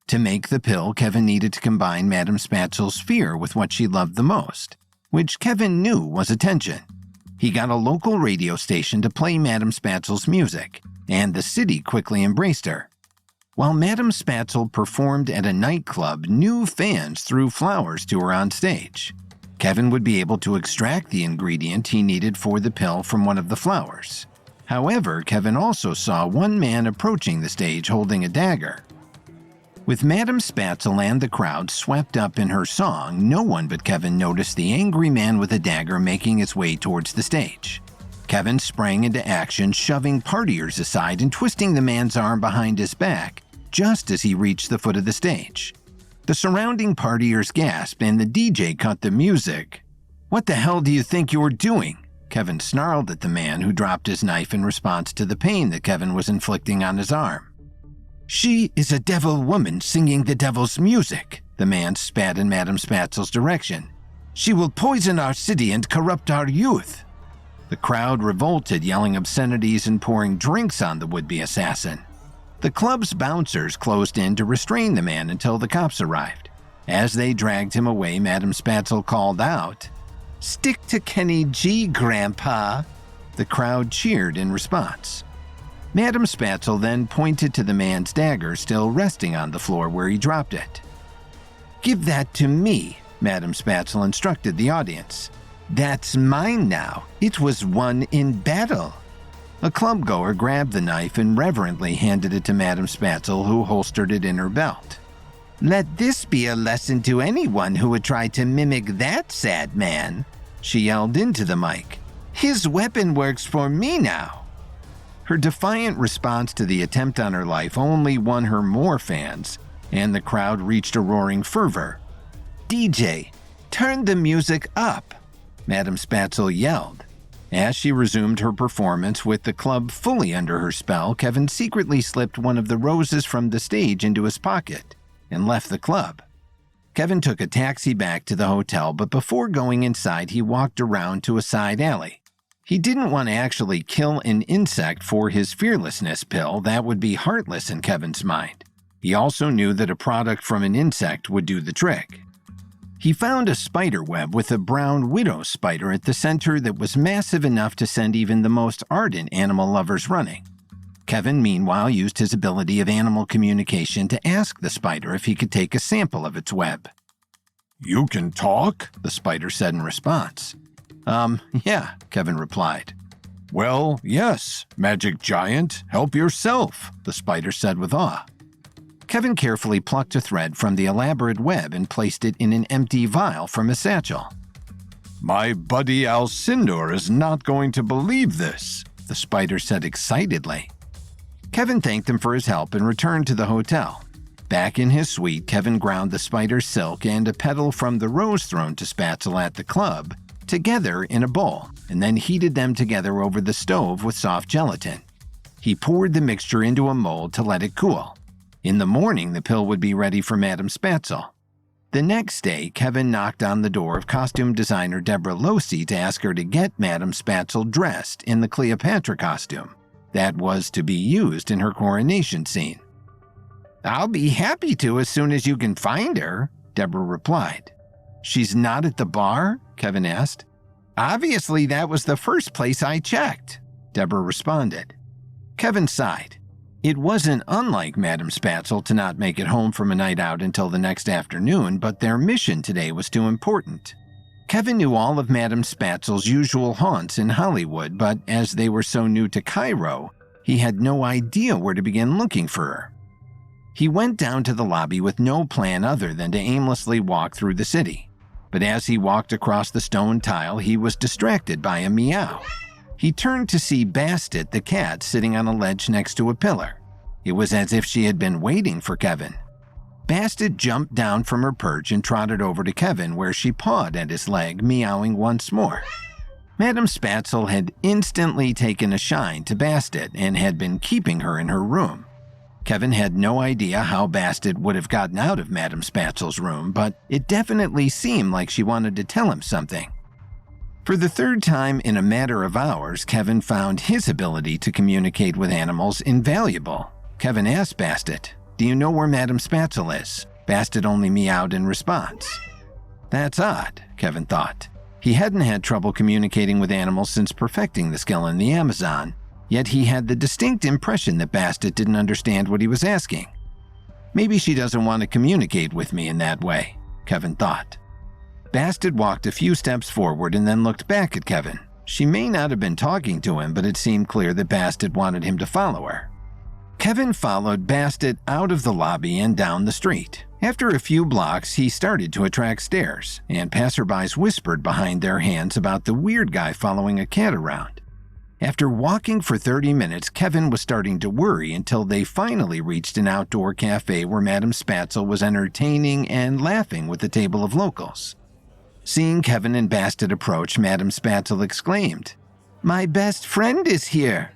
To make the pill, Kevin needed to combine Madame Spatzel's fear with what she loved the most, which Kevin knew was attention. He got a local radio station to play Madame Spatzel's music, and the city quickly embraced her. While Madame Spatzel performed at a nightclub, new fans threw flowers to her on stage. Kevin would be able to extract the ingredient he needed for the pill from one of the flowers. However, Kevin also saw one man approaching the stage holding a dagger. With Madame Spatzel and the crowd swept up in her song, no one but Kevin noticed the angry man with a dagger making his way towards the stage. Kevin sprang into action, shoving partiers aside and twisting the man's arm behind his back just as he reached the foot of the stage. The surrounding partiers gasped and the DJ cut the music. "What the hell do you think you're doing?" Kevin snarled at the man, who dropped his knife in response to the pain that Kevin was inflicting on his arm. "She is a devil woman singing the devil's music," the man spat in Madame Spatzel's direction. "She will poison our city and corrupt our youth." The crowd revolted, yelling obscenities and pouring drinks on the would-be assassin. The club's bouncers closed in to restrain the man until the cops arrived. As they dragged him away, Madame Spatzel called out, "Stick to Kenny G, Grandpa." The crowd cheered in response. Madame Spatzel then pointed to the man's dagger still resting on the floor where he dropped it. "Give that to me," Madame Spatzel instructed the audience. "That's mine now. It was won in battle." A club-goer grabbed the knife and reverently handed it to Madame Spatzel, who holstered it in her belt. "Let this be a lesson to anyone who would try to mimic that sad man," she yelled into the mic. "His weapon works for me now." Her defiant response to the attempt on her life only won her more fans, and the crowd reached a roaring fervor. "DJ, turn the music up," Madame Spatzel yelled. As she resumed her performance with the club fully under her spell, Kevin secretly slipped one of the roses from the stage into his pocket and left the club. Kevin took a taxi back to the hotel, but before going inside, he walked around to a side alley. He didn't want to actually kill an insect for his fearlessness pill. That would be heartless in Kevin's mind. He also knew that a product from an insect would do the trick. He found a spider web with a brown widow spider at the center that was massive enough to send even the most ardent animal lovers running. Kevin, meanwhile, used his ability of animal communication to ask the spider if he could take a sample of its web. "You can talk?" the spider said in response. Yeah, Kevin replied. "Well, yes, magic giant, help yourself," the spider said with awe. Kevin carefully plucked a thread from the elaborate web and placed it in an empty vial from his satchel. "My buddy Alcindor is not going to believe this," the spider said excitedly. Kevin thanked him for his help and returned to the hotel. Back in his suite, Kevin ground the spider's silk and a petal from the rose thrown to Spatzel at the club together in a bowl, and then heated them together over the stove with soft gelatin. He poured the mixture into a mold to let it cool. In the morning, the pill would be ready for Madame Spatzel. The next day, Kevin knocked on the door of costume designer Deborah Losey to ask her to get Madame Spatzel dressed in the Cleopatra costume that was to be used in her coronation scene. "I'll be happy to as soon as you can find her," Deborah replied. "She's not at the bar?" Kevin asked. "Obviously, that was the first place I checked," Deborah responded. Kevin sighed. It wasn't unlike Madame Spatzel to not make it home from a night out until the next afternoon, but their mission today was too important. Kevin knew all of Madame Spatzel's usual haunts in Hollywood, but as they were so new to Cairo, he had no idea where to begin looking for her. He went down to the lobby with no plan other than to aimlessly walk through the city. But as he walked across the stone tile, he was distracted by a meow. He turned to see Bastet the cat sitting on a ledge next to a pillar. It was as if she had been waiting for Kevin. Bastet jumped down from her perch and trotted over to Kevin, where she pawed at his leg, meowing once more. Madame Spatzel had instantly taken a shine to Bastet and had been keeping her in her room. Kevin had no idea how Bastet would have gotten out of Madame Spatzel's room, but it definitely seemed like she wanted to tell him something. For the third time in a matter of hours, Kevin found his ability to communicate with animals invaluable. Kevin asked Bastet, "Do you know where Madame Spatzel is?" Bastet only meowed in response. That's odd, Kevin thought. He hadn't had trouble communicating with animals since perfecting the skill in the Amazon, yet he had the distinct impression that Bastet didn't understand what he was asking. Maybe she doesn't want to communicate with me in that way, Kevin thought. Bastet walked a few steps forward and then looked back at Kevin. She may not have been talking to him, but it seemed clear that Bastet wanted him to follow her. Kevin followed Bastet out of the lobby and down the street. After a few blocks, he started to attract stares, and passerbys whispered behind their hands about the weird guy following a cat around. After walking for 30 minutes, Kevin was starting to worry until they finally reached an outdoor cafe where Madame Spatzel was entertaining and laughing with a table of locals. Seeing Kevin and Bastet approach, Madame Spatzel exclaimed, "My best friend is here!"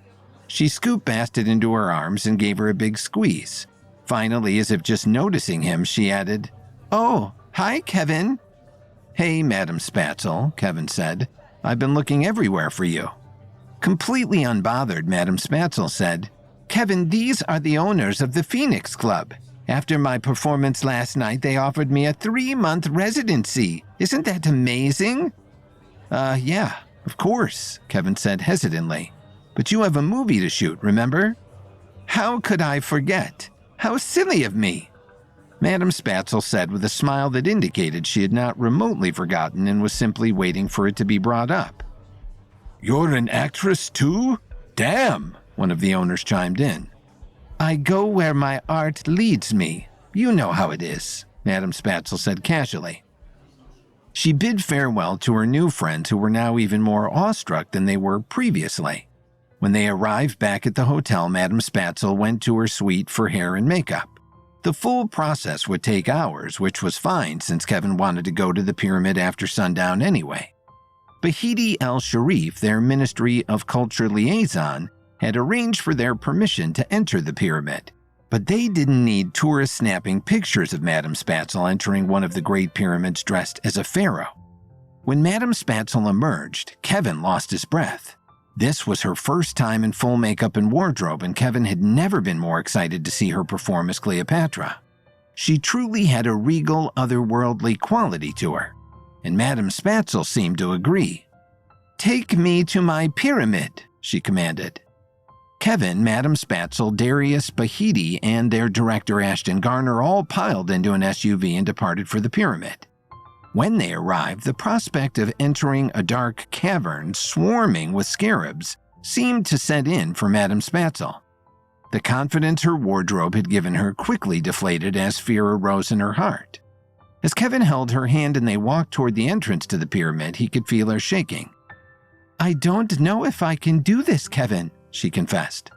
She scooped Bastet into her arms and gave her a big squeeze. Finally, as if just noticing him, she added, "Oh, hi, Kevin." "Hey, Madame Spatzel," Kevin said. "I've been looking everywhere for you." Completely unbothered, Madame Spatzel said, "Kevin, these are the owners of the Phoenix Club. After my performance last night, they offered me a 3-month residency. Isn't that amazing?" Yeah, of course," Kevin said hesitantly. "But you have a movie to shoot, remember?" "How could I forget? How silly of me!" Madame Spatzel said with a smile that indicated she had not remotely forgotten and was simply waiting for it to be brought up. "You're an actress too? Damn!" one of the owners chimed in. "I go where my art leads me. You know how it is," Madame Spatzel said casually. She bid farewell to her new friends who were now even more awestruck than they were previously. When they arrived back at the hotel, Madame Spatzel went to her suite for hair and makeup. The full process would take hours, which was fine since Kevin wanted to go to the pyramid after sundown anyway. Bahidi El-Sharif, their Ministry of Culture liaison, had arranged for their permission to enter the pyramid, but they didn't need tourists snapping pictures of Madame Spatzel entering one of the Great Pyramids dressed as a pharaoh. When Madame Spatzel emerged, Kevin lost his breath. This was her first time in full makeup and wardrobe, and Kevin had never been more excited to see her perform as Cleopatra. She truly had a regal, otherworldly quality to her, and Madame Spatzel seemed to agree. "Take me to my pyramid," she commanded. Kevin, Madame Spatzel, Darius Bahidi, and their director Ashton Garner all piled into an SUV and departed for the pyramid. When they arrived, the prospect of entering a dark cavern swarming with scarabs seemed to set in for Madame Spatzel. The confidence her wardrobe had given her quickly deflated as fear arose in her heart. As Kevin held her hand and they walked toward the entrance to the pyramid, he could feel her shaking. "I don't know if I can do this, Kevin," she confessed.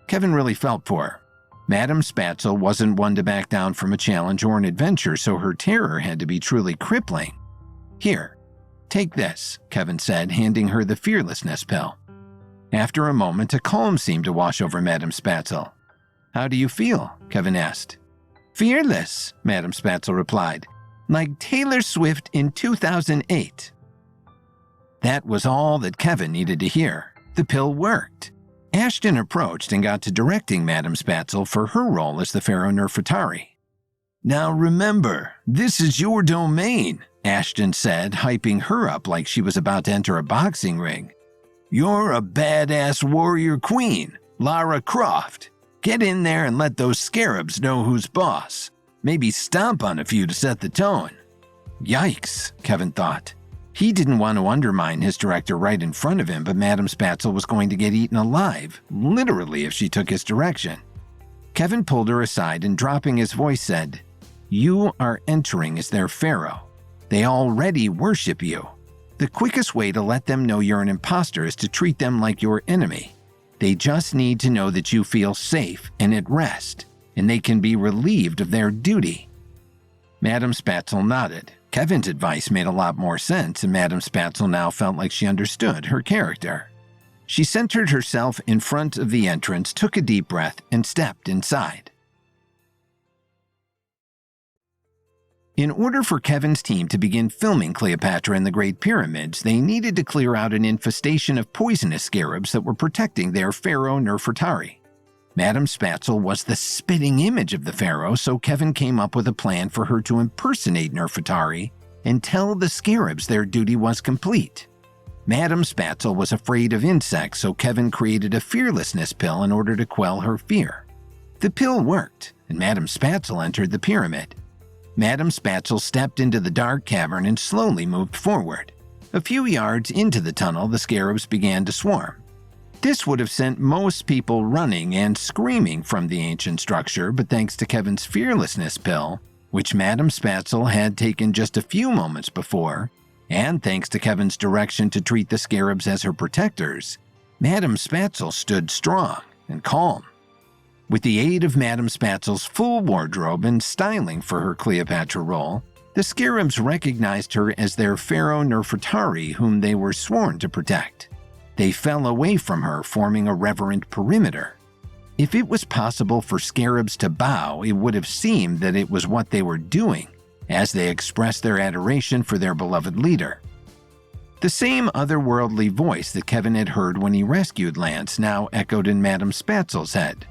Kevin really felt for her. Madame Spatzel wasn't one to back down from a challenge or an adventure, so her terror had to be truly crippling. "Here, take this," Kevin said, handing her the fearlessness pill. After a moment, a calm seemed to wash over Madame Spatzel. "How do you feel?" Kevin asked. "Fearless," Madame Spatzel replied, "like Taylor Swift in 2008. That was all that Kevin needed to hear. The pill worked. Ashton approached and got to directing Madame Spatzel for her role as the Pharaoh Nefertari. "Now remember, this is your domain," Ashton said, hyping her up like she was about to enter a boxing ring. "You're a badass warrior queen, Lara Croft. Get in there and let those scarabs know who's boss. Maybe stomp on a few to set the tone." Yikes, Kevin thought. He didn't want to undermine his director right in front of him, but Madame Spatzel was going to get eaten alive, literally, if she took his direction. Kevin pulled her aside and, dropping his voice, said, "You are entering as their pharaoh. They already worship you. The quickest way to let them know you're an imposter is to treat them like your enemy. They just need to know that you feel safe and at rest, and they can be relieved of their duty." Madame Spatzel nodded. Kevin's advice made a lot more sense, and Madame Spatzel now felt like she understood her character. She centered herself in front of the entrance, took a deep breath, and stepped inside. In order for Kevin's team to begin filming Cleopatra and the Great Pyramids, they needed to clear out an infestation of poisonous scarabs that were protecting their Pharaoh Nefertari. Madame Spatzel was the spitting image of the pharaoh, so Kevin came up with a plan for her to impersonate Nefertari and tell the scarabs their duty was complete. Madame Spatzel was afraid of insects, so Kevin created a fearlessness pill in order to quell her fear. The pill worked, and Madame Spatzel entered the pyramid. Madame Spatzel stepped into the dark cavern and slowly moved forward. A few yards into the tunnel, the scarabs began to swarm. This would have sent most people running and screaming from the ancient structure, but thanks to Kevin's fearlessness pill, which Madame Spatzel had taken just a few moments before, and thanks to Kevin's direction to treat the scarabs as her protectors, Madame Spatzel stood strong and calm. With the aid of Madame Spatzel's full wardrobe and styling for her Cleopatra role, the scarabs recognized her as their Pharaoh Nefertari, whom they were sworn to protect. They fell away from her, forming a reverent perimeter. If it was possible for scarabs to bow, it would have seemed that it was what they were doing, as they expressed their adoration for their beloved leader. The same otherworldly voice that Kevin had heard when he rescued Lance now echoed in Madame Spatzel's head.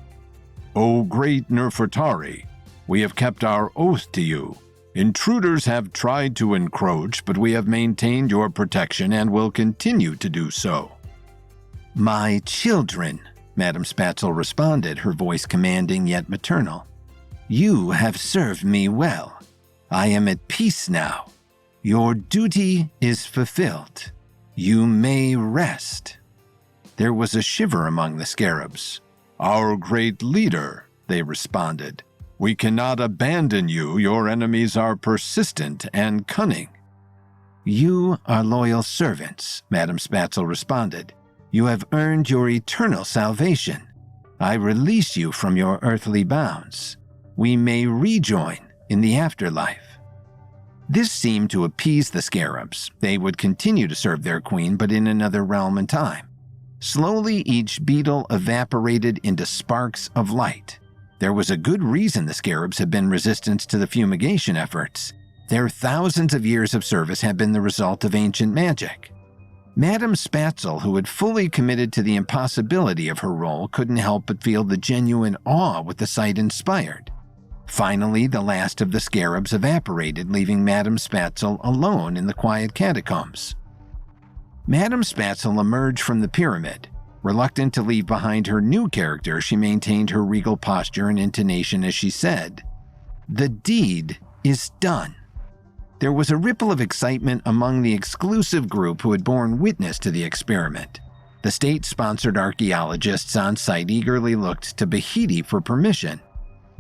O great Nefertari, we have kept our oath to you. Intruders have tried to encroach, but we have maintained your protection and will continue to do so. My children, Madame Spatzel responded, her voice commanding yet maternal. You have served me well. I am at peace now. Your duty is fulfilled. You may rest. There was a shiver among the scarabs. Our great leader, they responded. We cannot abandon you. Your enemies are persistent and cunning. You are loyal servants, Madame Spatzel responded. You have earned your eternal salvation. I release you from your earthly bounds. We may rejoin in the afterlife. This seemed to appease the scarabs. They would continue to serve their queen, but in another realm and time. Slowly, each beetle evaporated into sparks of light. There was a good reason the scarabs had been resistant to the fumigation efforts. Their thousands of years of service had been the result of ancient magic. Madame Spatzel, who had fully committed to the impossibility of her role, couldn't help but feel the genuine awe with the sight inspired. Finally, the last of the scarabs evaporated, leaving Madame Spatzel alone in the quiet catacombs. Madame Spatzel emerged from the pyramid. Reluctant to leave behind her new character, she maintained her regal posture and intonation as she said, "The deed is done." There was a ripple of excitement among the exclusive group who had borne witness to the experiment. The state-sponsored archaeologists on site eagerly looked to Bahiti for permission.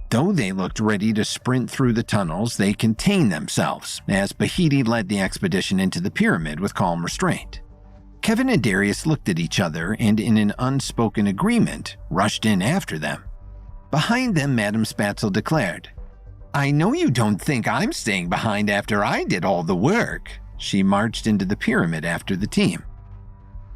Though they looked ready to sprint through the tunnels, they contained themselves as Bahiti led the expedition into the pyramid with calm restraint. Kevin and Darius looked at each other and, in an unspoken agreement, rushed in after them. Behind them, Madame Spatzel declared, "I know you don't think I'm staying behind after I did all the work." She marched into the pyramid after the team.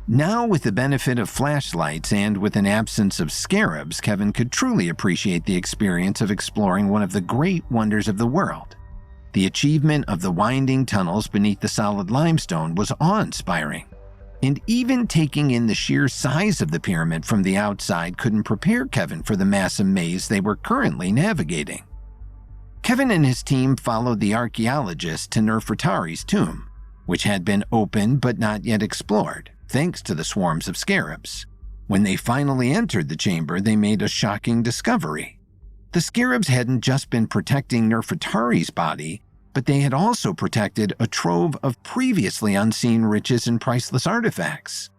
Now, with the benefit of flashlights and with an absence of scarabs, Kevin could truly appreciate the experience of exploring one of the great wonders of the world. The achievement of the winding tunnels beneath the solid limestone was awe-inspiring. And even taking in the sheer size of the pyramid from the outside couldn't prepare Kevin for the massive maze they were currently navigating. Kevin and his team followed the archaeologists to Nefertari's tomb, which had been opened but not yet explored, thanks to the swarms of scarabs. When they finally entered the chamber, they made a shocking discovery. The scarabs hadn't just been protecting Nefertari's body, but they had also protected a trove of previously unseen riches and priceless artifacts.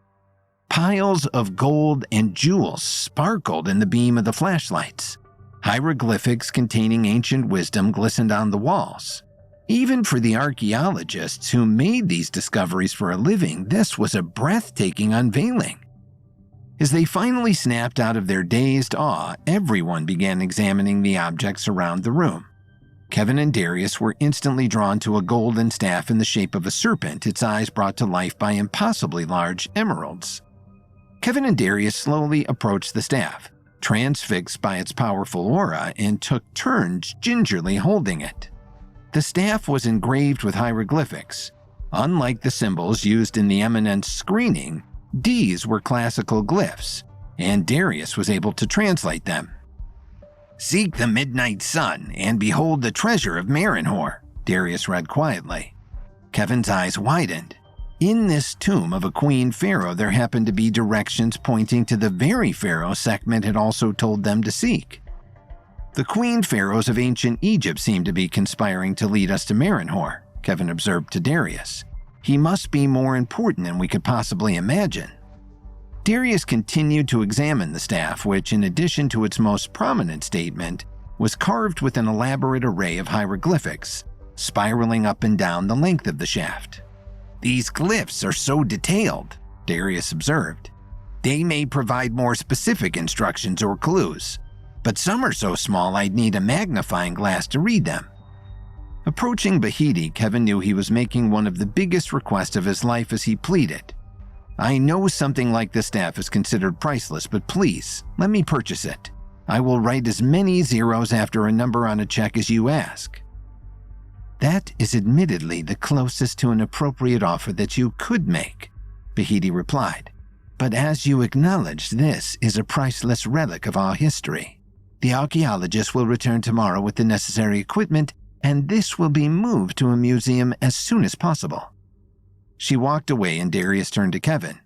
Piles of gold and jewels sparkled in the beam of the flashlights. Hieroglyphics containing ancient wisdom glistened on the walls. Even for the archaeologists who made these discoveries for a living, this was a breathtaking unveiling. As they finally snapped out of their dazed awe, everyone began examining the objects around the room. Kevin and Darius were instantly drawn to a golden staff in the shape of a serpent, its eyes brought to life by impossibly large emeralds. Kevin and Darius slowly approached the staff, transfixed by its powerful aura, and took turns gingerly holding it. The staff was engraved with hieroglyphics. Unlike the symbols used in the Eminence screening, these were classical glyphs, and Darius was able to translate them. "Seek the midnight sun and behold the treasure of Marinhor," Darius read quietly. Kevin's eyes widened. In this tomb of a queen pharaoh, there happened to be directions pointing to the very pharaoh Sekhmet had also told them to seek. "The queen pharaohs of ancient Egypt seem to be conspiring to lead us to Marinhor," Kevin observed to Darius. He must be more important than we could possibly imagine. Darius continued to examine the staff, which, in addition to its most prominent statement, was carved with an elaborate array of hieroglyphics, spiraling up and down the length of the shaft. "These glyphs are so detailed," Darius observed. "They may provide more specific instructions or clues, but some are so small I'd need a magnifying glass to read them." Approaching Bahiti, Kevin knew he was making one of the biggest requests of his life as he pleaded. "I know something like this staff is considered priceless, but please, let me purchase it. I will write as many zeros after a number on a check as you ask." "That is admittedly the closest to an appropriate offer that you could make," Bahiti replied. "But as you acknowledged, this is a priceless relic of our history. The archaeologists will return tomorrow with the necessary equipment, and this will be moved to a museum as soon as possible." She walked away and Darius turned to Kevin.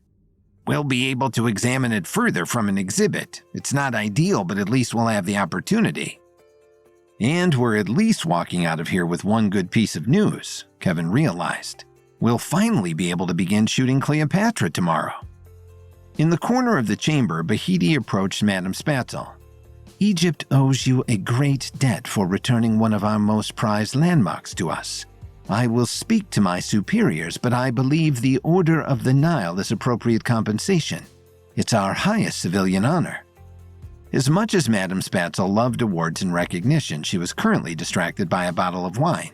"We'll be able to examine it further from an exhibit. It's not ideal, but at least we'll have the opportunity." "And we're at least walking out of here with one good piece of news," Kevin realized. "We'll finally be able to begin shooting Cleopatra tomorrow." In the corner of the chamber, Bahiti approached Madame Spatzel. "Egypt owes you a great debt for returning one of our most prized landmarks to us. I will speak to my superiors, but I believe the Order of the Nile is appropriate compensation. It's our highest civilian honor." As much as Madame Spatzel loved awards and recognition, she was currently distracted by a bottle of wine.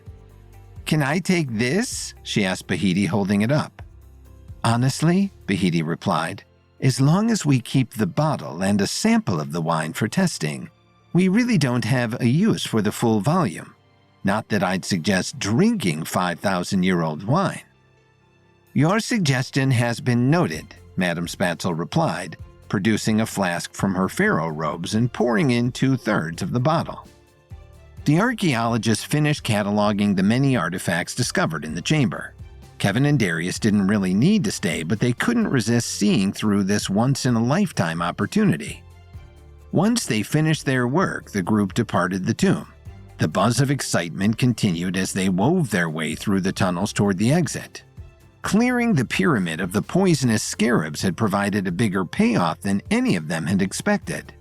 "Can I take this?" she asked Bahiti, holding it up. "Honestly," Bahiti replied, "as long as we keep the bottle and a sample of the wine for testing, we really don't have a use for the full volume. Not that I'd suggest drinking 5,000-year-old wine." "Your suggestion has been noted," Madame Spatzel replied, producing a flask from her pharaoh robes and pouring in 2/3 of the bottle. The archaeologists finished cataloging the many artifacts discovered in the chamber. Kevin and Darius didn't really need to stay, but they couldn't resist seeing through this once-in-a-lifetime opportunity. Once they finished their work, the group departed the tomb. The buzz of excitement continued as they wove their way through the tunnels toward the exit. Clearing the pyramid of the poisonous scarabs had provided a bigger payoff than any of them had expected.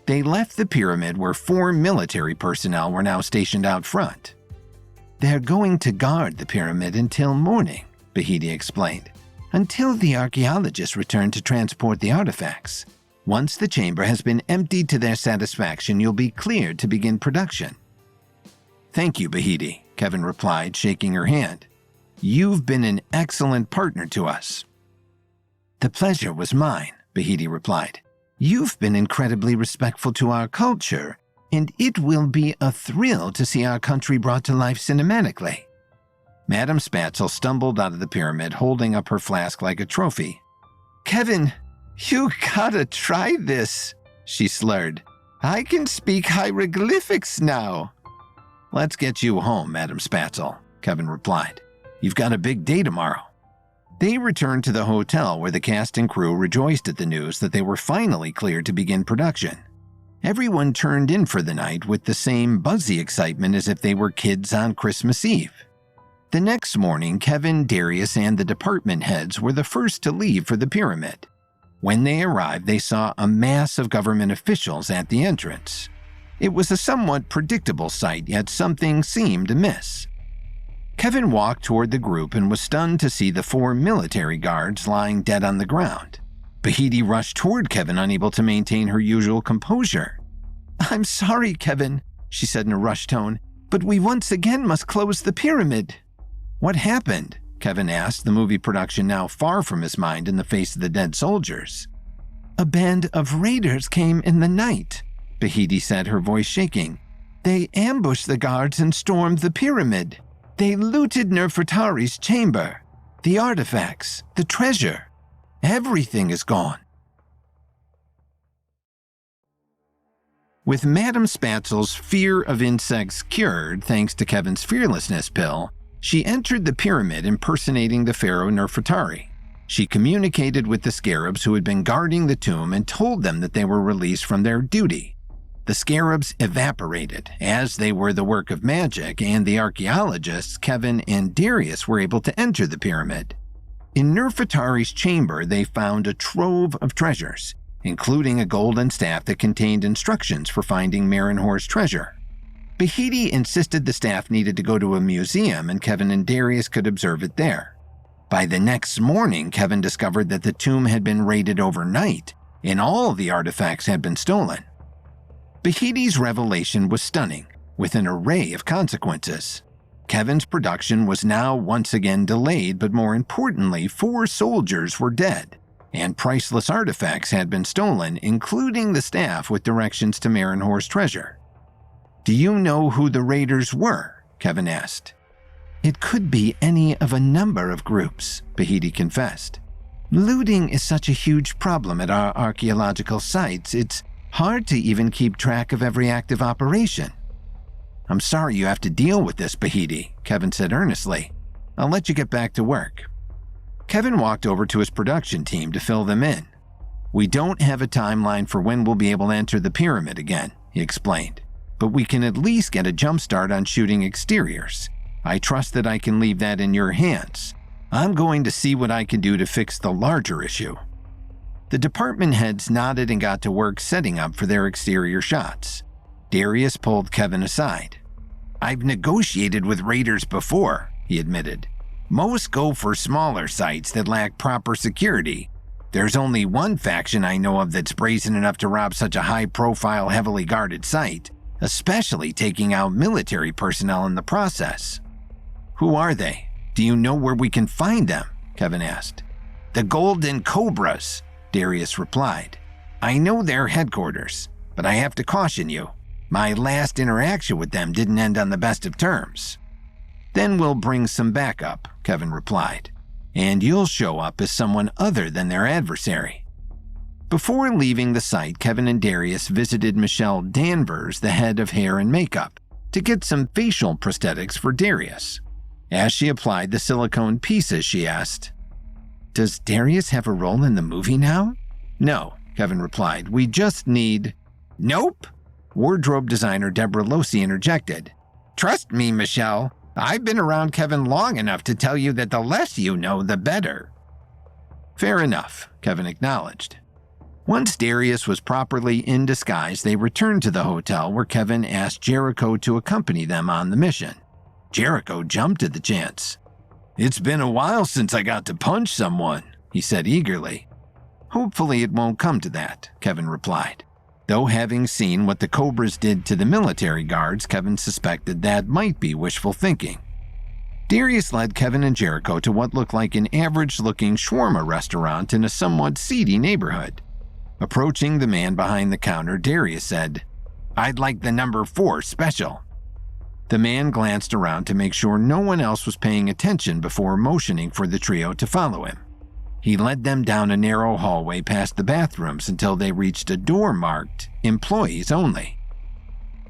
They left the pyramid where 4 military personnel were now stationed out front. "They're going to guard the pyramid until morning," Bahiti explained, "until the archaeologists return to transport the artifacts. Once the chamber has been emptied to their satisfaction, you'll be cleared to begin production." "Thank you, Bahiti," Kevin replied, shaking her hand. "You've been an excellent partner to us." "The pleasure was mine," Bahiti replied. "You've been incredibly respectful to our culture, and it will be a thrill to see our country brought to life cinematically." Madame Spatzel stumbled out of the pyramid, holding up her flask like a trophy. "Kevin, you gotta try this," she slurred. "I can speak hieroglyphics now." "Let's get you home, Madame Spatzel," Kevin replied. "You've got a big day tomorrow." They returned to the hotel where the cast and crew rejoiced at the news that they were finally cleared to begin production. Everyone turned in for the night with the same buzzy excitement as if they were kids on Christmas Eve. The next morning, Kevin, Darius, and the department heads were the first to leave for the pyramid. When they arrived, they saw a mass of government officials at the entrance. It was a somewhat predictable sight, yet something seemed amiss. Kevin walked toward the group and was stunned to see the 4 military guards lying dead on the ground. Bahiti rushed toward Kevin, unable to maintain her usual composure. "I'm sorry, Kevin," she said in a rushed tone, "but we once again must close the pyramid." "What happened?" Kevin asked, the movie production now far from his mind in the face of the dead soldiers. "A band of raiders came in the night," Bahiti said, her voice shaking. "They ambushed the guards and stormed the pyramid. They looted Nefertari's chamber, the artifacts, the treasure. Everything is gone." With Madame Spatzel's fear of insects cured thanks to Kevin's fearlessness pill, she entered the pyramid impersonating the pharaoh Nefertari. She communicated with the scarabs who had been guarding the tomb and told them that they were released from their duty. The scarabs evaporated, as they were the work of magic, and the archaeologists, Kevin and Darius, were able to enter the pyramid. In Nefertari's chamber, they found a trove of treasures, including a golden staff that contained instructions for finding Marinhor's treasure. Bahiti insisted the staff needed to go to a museum and Kevin and Darius could observe it there. By the next morning, Kevin discovered that the tomb had been raided overnight and all the artifacts had been stolen. Bahiti's revelation was stunning, with an array of consequences. Kevin's production was now once again delayed, but more importantly, 4 soldiers were dead, and priceless artifacts had been stolen, including the staff with directions to Marinhor's treasure. "Do you know who the raiders were?" Kevin asked. "It could be any of a number of groups," Bahiti confessed. "Looting is such a huge problem at our archaeological sites, it's hard to even keep track of every active operation." "I'm sorry you have to deal with this, Bahiti," Kevin said earnestly. "I'll let you get back to work." Kevin walked over to his production team to fill them in. "We don't have a timeline for when we'll be able to enter the pyramid again," he explained, "but we can at least get a jump start on shooting exteriors. I trust that I can leave that in your hands. I'm going to see what I can do to fix the larger issue." The department heads nodded and got to work setting up for their exterior shots. Darius pulled Kevin aside. "I've negotiated with raiders before," he admitted. "Most go for smaller sites that lack proper security. There's only one faction I know of that's brazen enough to rob such a high-profile, heavily guarded site, especially taking out military personnel in the process." "Who are they? Do you know where we can find them?" Kevin asked. "The Golden Cobras," Darius replied. "I know their headquarters, but I have to caution you. My last interaction with them didn't end on the best of terms." "Then we'll bring some backup," Kevin replied, "and you'll show up as someone other than their adversary." Before leaving the site, Kevin and Darius visited Michelle Danvers, the head of hair and makeup, to get some facial prosthetics for Darius. As she applied the silicone pieces, she asked, "Does Darius have a role in the movie now?" "No," Kevin replied. "We just need—" "Nope," wardrobe designer Deborah Losi interjected. "Trust me, Michelle. I've been around Kevin long enough to tell you that the less you know, the better." "Fair enough," Kevin acknowledged. Once Darius was properly in disguise, they returned to the hotel where Kevin asked Jericho to accompany them on the mission. Jericho jumped at the chance. "It's been a while since I got to punch someone," he said eagerly. "Hopefully it won't come to that," Kevin replied. Though having seen what the Cobras did to the military guards, Kevin suspected that might be wishful thinking. Darius led Kevin and Jericho to what looked like an average-looking shawarma restaurant in a somewhat seedy neighborhood. Approaching the man behind the counter, Darius said, "I'd like the number 4 special." The man glanced around to make sure no one else was paying attention before motioning for the trio to follow him. He led them down a narrow hallway past the bathrooms until they reached a door marked "Employees Only."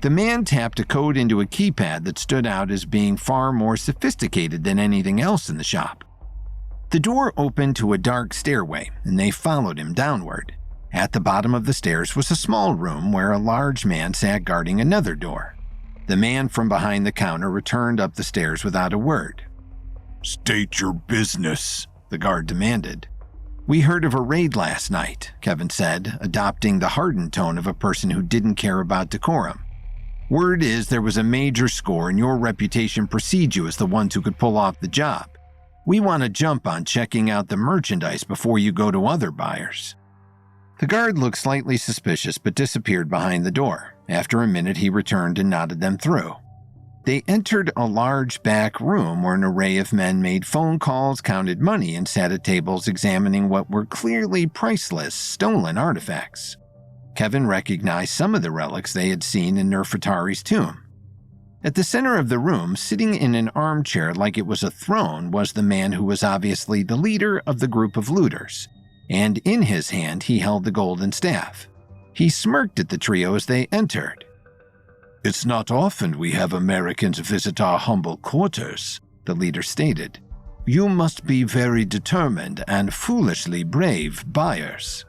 The man tapped a code into a keypad that stood out as being far more sophisticated than anything else in the shop. The door opened to a dark stairway, and they followed him downward. At the bottom of the stairs was a small room where a large man sat guarding another door. The man from behind the counter returned up the stairs without a word. "State your business," the guard demanded. "We heard of a raid last night," Kevin said, adopting the hardened tone of a person who didn't care about decorum. "Word is there was a major score and your reputation precedes you as the ones who could pull off the job. We want to jump on checking out the merchandise before you go to other buyers." The guard looked slightly suspicious but disappeared behind the door. After a minute, he returned and nodded them through. They entered a large back room where an array of men made phone calls, counted money, and sat at tables examining what were clearly priceless, stolen artifacts. Kevin recognized some of the relics they had seen in Nefertari's tomb. At the center of the room, sitting in an armchair like it was a throne, was the man who was obviously the leader of the group of looters, and in his hand he held the golden staff. He smirked at the trio as they entered. "It's not often we have Americans visit our humble quarters," the leader stated. "You must be very determined and foolishly brave buyers."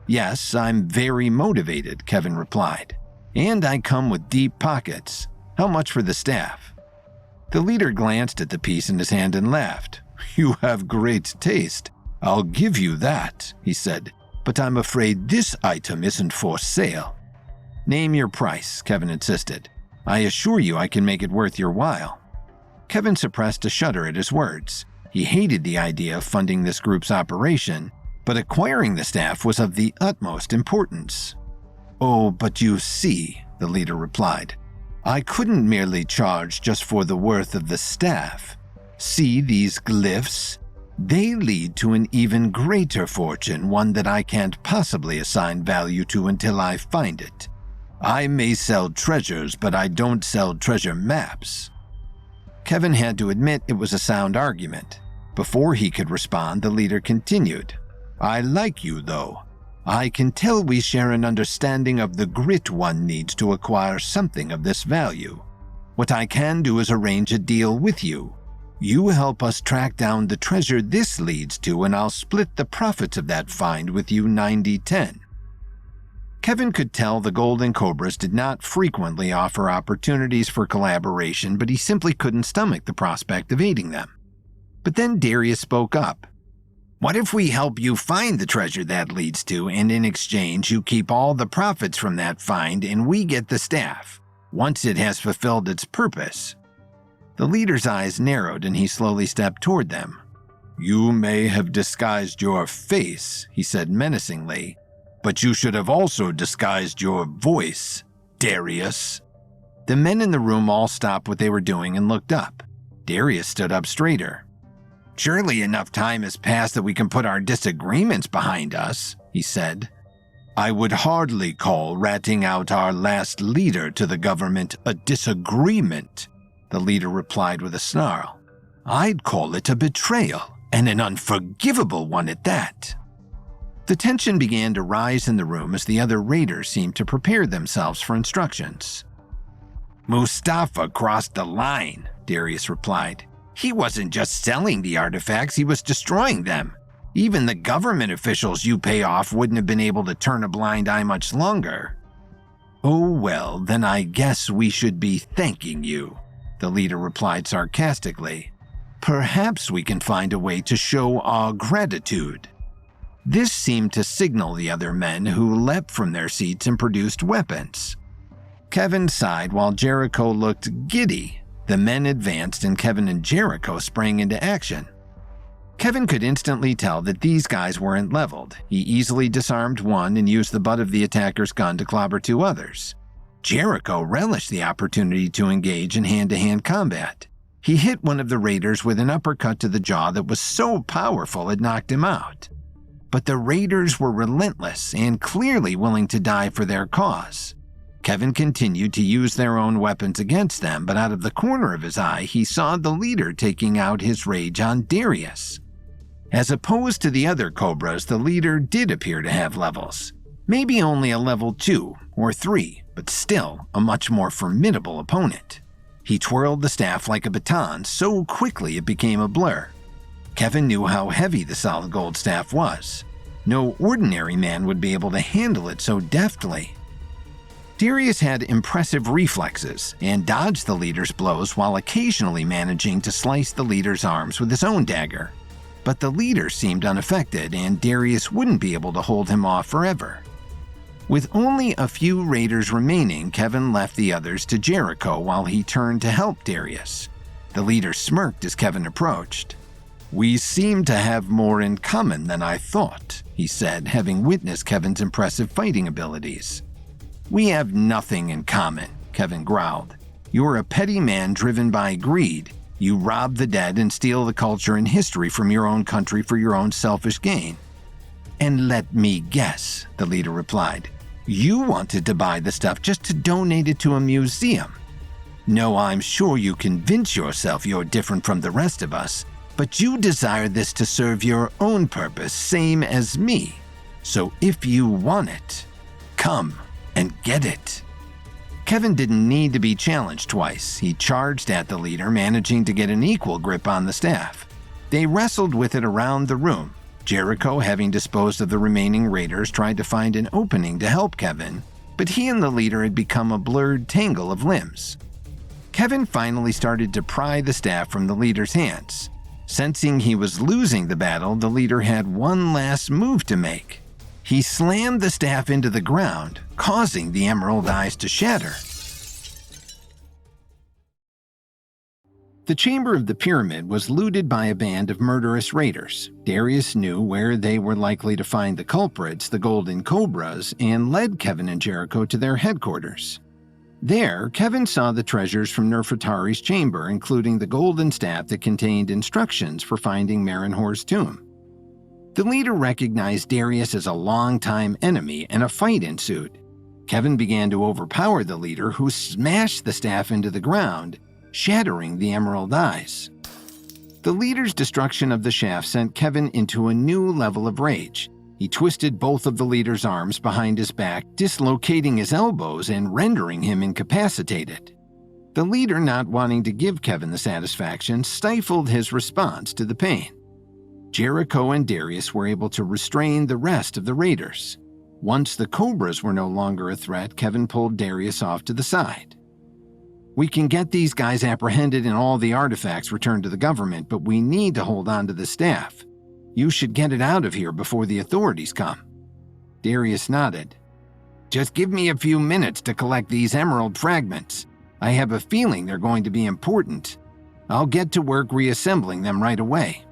"Yes, I'm very motivated," Kevin replied. And I come with deep pockets. How much for the staff?" The leader glanced at the piece in his hand and laughed. "You have great taste. I'll give you that," he said. "But I'm afraid this item isn't for sale." "Name your price," Kevin insisted. "I assure you I can make it worth your while." Kevin suppressed a shudder at his words. He hated the idea of funding this group's operation, but acquiring the staff was of the utmost importance. "Oh, but you see," the leader replied, "I couldn't merely charge just for the worth of the staff. See these glyphs? They lead to an even greater fortune, one that I can't possibly assign value to until I find it. I may sell treasures, but I don't sell treasure maps." Kevin had to admit it was a sound argument. Before he could respond, the leader continued, "I like you, though. I can tell we share an understanding of the grit one needs to acquire something of this value. What I can do is arrange a deal with you. You help us track down the treasure this leads to, and I'll split the profits of that find with you 90-10. Kevin could tell the Golden Cobras did not frequently offer opportunities for collaboration, but he simply couldn't stomach the prospect of aiding them. But then Darius spoke up. "What if we help you find the treasure that leads to, and in exchange you keep all the profits from that find and we get the staff, once it has fulfilled its purpose?" The leader's eyes narrowed and he slowly stepped toward them. "You may have disguised your face," he said menacingly, "but you should have also disguised your voice, Darius." The men in the room all stopped what they were doing and looked up. Darius stood up straighter. "Surely enough time has passed that we can put our disagreements behind us," he said. "I would hardly call ratting out our last leader to the government a disagreement," the leader replied with a snarl. "I'd call it a betrayal, and an unforgivable one at that." The tension began to rise in the room as the other raiders seemed to prepare themselves for instructions. "Mustafa crossed the line," Darius replied. "He wasn't just selling the artifacts, he was destroying them. Even the government officials you pay off wouldn't have been able to turn a blind eye much longer." "Oh well, then I guess we should be thanking you," the leader replied sarcastically. "Perhaps we can find a way to show our gratitude." This seemed to signal the other men, who leapt from their seats and produced weapons. Kevin sighed while Jericho looked giddy. The men advanced and Kevin and Jericho sprang into action. Kevin could instantly tell that these guys weren't leveled. He easily disarmed one and used the butt of the attacker's gun to clobber two others. Jericho relished the opportunity to engage in hand-to-hand combat. He hit one of the raiders with an uppercut to the jaw that was so powerful it knocked him out. But the raiders were relentless and clearly willing to die for their cause. Kevin continued to use their own weapons against them, but out of the corner of his eye, he saw the leader taking out his rage on Darius. As opposed to the other Cobras, the leader did appear to have levels. Maybe only a level 2 or 3, but still a much more formidable opponent. He twirled the staff like a baton so quickly it became a blur. Kevin knew how heavy the solid gold staff was. No ordinary man would be able to handle it so deftly. Darius had impressive reflexes and dodged the leader's blows while occasionally managing to slice the leader's arms with his own dagger. But the leader seemed unaffected, and Darius wouldn't be able to hold him off forever. With only a few raiders remaining, Kevin left the others to Jericho while he turned to help Darius. The leader smirked as Kevin approached. "We seem to have more in common than I thought," he said, having witnessed Kevin's impressive fighting abilities. "We have nothing in common," Kevin growled. "You're a petty man driven by greed. You rob the dead and steal the culture and history from your own country for your own selfish gain." "And let me guess," the leader replied. "You wanted to buy the stuff just to donate it to a museum. No, I'm sure you convince yourself you're different from the rest of us, but you desire this to serve your own purpose, same as me. So if you want it, come and get it." Kevin didn't need to be challenged twice. He charged at the leader, managing to get an equal grip on the staff. They wrestled with it around the room. Jericho, having disposed of the remaining raiders, tried to find an opening to help Kevin, but he and the leader had become a blurred tangle of limbs. Kevin finally started to pry the staff from the leader's hands. Sensing he was losing the battle, the leader had one last move to make. He slammed the staff into the ground, causing the emerald eyes to shatter. The chamber of the pyramid was looted by a band of murderous raiders. Darius knew where they were likely to find the culprits, the Golden Cobras, and led Kevin and Jericho to their headquarters. There, Kevin saw the treasures from Nefertari's chamber, including the golden staff that contained instructions for finding Marinhor's tomb. The leader recognized Darius as a longtime enemy, and a fight ensued. Kevin began to overpower the leader, who smashed the staff into the ground, shattering the emerald eyes. The leader's destruction of the shaft sent Kevin into a new level of rage. He twisted both of the leader's arms behind his back, dislocating his elbows and rendering him incapacitated. The leader, not wanting to give Kevin the satisfaction, stifled his response to the pain. Jericho and Darius were able to restrain the rest of the raiders. Once the Cobras were no longer a threat, Kevin pulled Darius off to the side. "We can get these guys apprehended and all the artifacts returned to the government, but we need to hold on to the staff. You should get it out of here before the authorities come." Darius nodded. "Just give me a few minutes to collect these emerald fragments. I have a feeling they're going to be important. I'll get to work reassembling them right away."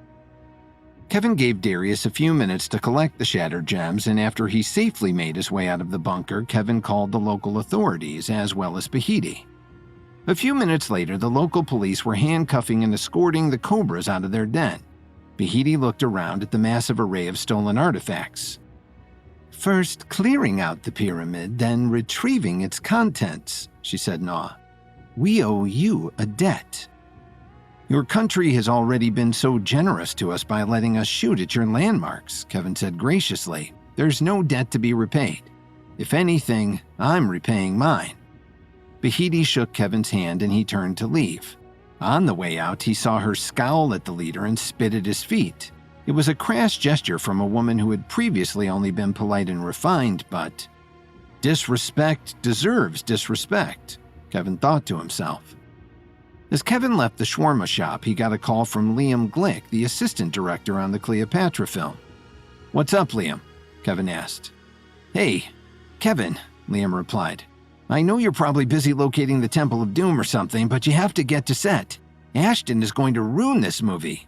Kevin gave Darius a few minutes to collect the shattered gems, and after he safely made his way out of the bunker, Kevin called the local authorities as well as Bahiti. A few minutes later, the local police were handcuffing and escorting the Cobras out of their den. Bahiti looked around at the massive array of stolen artifacts. "First clearing out the pyramid, then retrieving its contents," she said in awe. "We owe you a debt." "Your country has already been so generous to us by letting us shoot at your landmarks," Kevin said graciously. "There's no debt to be repaid. If anything, I'm repaying mine." Bahiti shook Kevin's hand and he turned to leave. On the way out, he saw her scowl at the leader and spit at his feet. It was a crass gesture from a woman who had previously only been polite and refined, but disrespect deserves disrespect, Kevin thought to himself. As Kevin left the shawarma shop, he got a call from Liam Glick, the assistant director on the Cleopatra film. "What's up, Liam?" Kevin asked. "Hey, Kevin," Liam replied. "I know you're probably busy locating the Temple of Doom or something, but you have to get to set. Ashton is going to ruin this movie."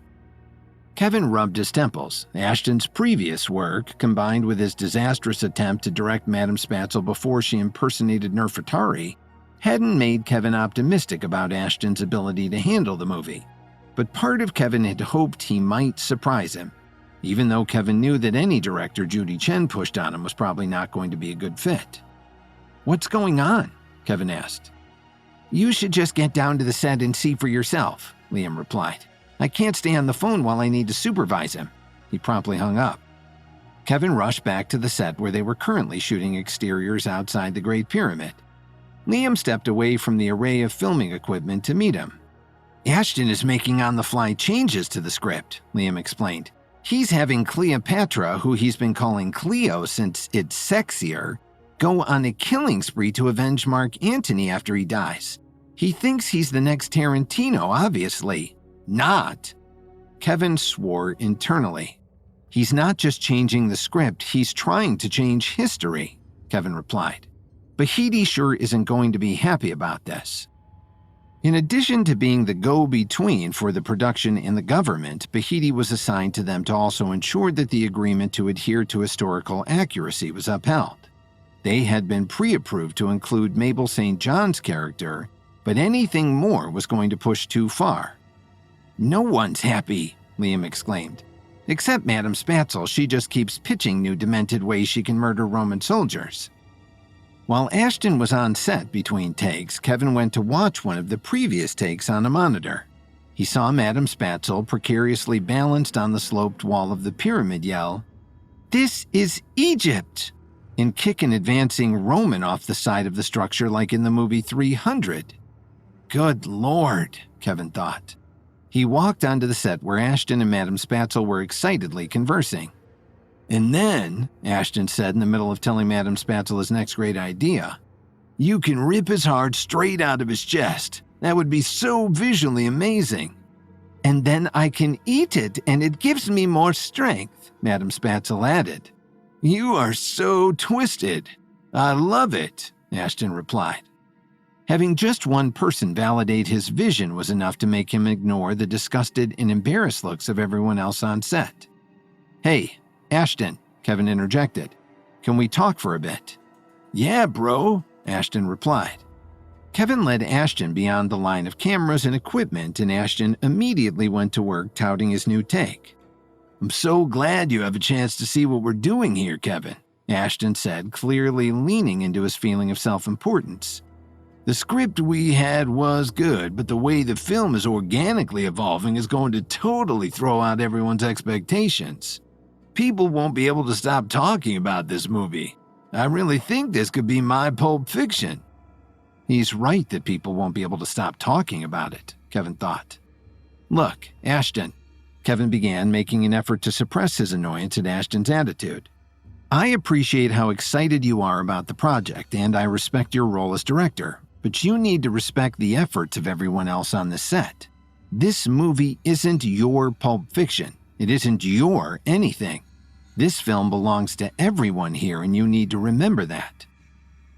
Kevin rubbed his temples. Ashton's previous work, combined with his disastrous attempt to direct Madame Spatzel before she impersonated Nefertari, hadn't made Kevin optimistic about Ashton's ability to handle the movie. But part of Kevin had hoped he might surprise him, even though Kevin knew that any director Judy Chen pushed on him was probably not going to be a good fit. "What's going on?" Kevin asked. "You should just get down to the set and see for yourself," Liam replied. "I can't stay on the phone while I need to supervise him." He promptly hung up. Kevin rushed back to the set where they were currently shooting exteriors outside the Great Pyramid. Liam stepped away from the array of filming equipment to meet him. "Ashton is making on-the-fly changes to the script," Liam explained. "He's having Cleopatra, who he's been calling Cleo since it's sexier, go on a killing spree to avenge Mark Antony after he dies. He thinks he's the next Tarantino, obviously. Not." Kevin swore internally. "He's not just changing the script, he's trying to change history," Kevin replied. "Bahiti sure isn't going to be happy about this." In addition to being the go-between for the production and the government, Bahiti was assigned to them to also ensure that the agreement to adhere to historical accuracy was upheld. They had been pre-approved to include Mabel St. John's character, but anything more was going to push too far. "No one's happy," Liam exclaimed. "Except Madame Spatzel, she just keeps pitching new demented ways she can murder Roman soldiers." While Ashton was on set between takes, Kevin went to watch one of the previous takes on a monitor. He saw Madame Spatzel, precariously balanced on the sloped wall of the pyramid, yell, "This is Egypt!" and kick an advancing Roman off the side of the structure like in the movie 300. Good Lord, Kevin thought. He walked onto the set where Ashton and Madame Spatzel were excitedly conversing. And then, Ashton said in the middle of telling Madame Spatzel his next great idea, you can rip his heart straight out of his chest. That would be so visually amazing. And then I can eat it and it gives me more strength, Madame Spatzel added. You are so twisted. I love it, Ashton replied. Having just one person validate his vision was enough to make him ignore the disgusted and embarrassed looks of everyone else on set. Hey, Ashton, Kevin interjected. Can we talk for a bit? Yeah, bro, Ashton replied. Kevin led Ashton beyond the line of cameras and equipment, and Ashton immediately went to work touting his new take. I'm so glad you have a chance to see what we're doing here, Kevin, Ashton said, clearly leaning into his feeling of self-importance. The script we had was good, but the way the film is organically evolving is going to totally throw out everyone's expectations. People won't be able to stop talking about this movie. I really think this could be my Pulp Fiction. He's right that people won't be able to stop talking about it, Kevin thought. Look, Ashton, Kevin began, making an effort to suppress his annoyance at Ashton's attitude. I appreciate how excited you are about the project, and I respect your role as director, but you need to respect the efforts of everyone else on the set. This movie isn't your Pulp Fiction. It isn't your anything. This film belongs to everyone here, and you need to remember that.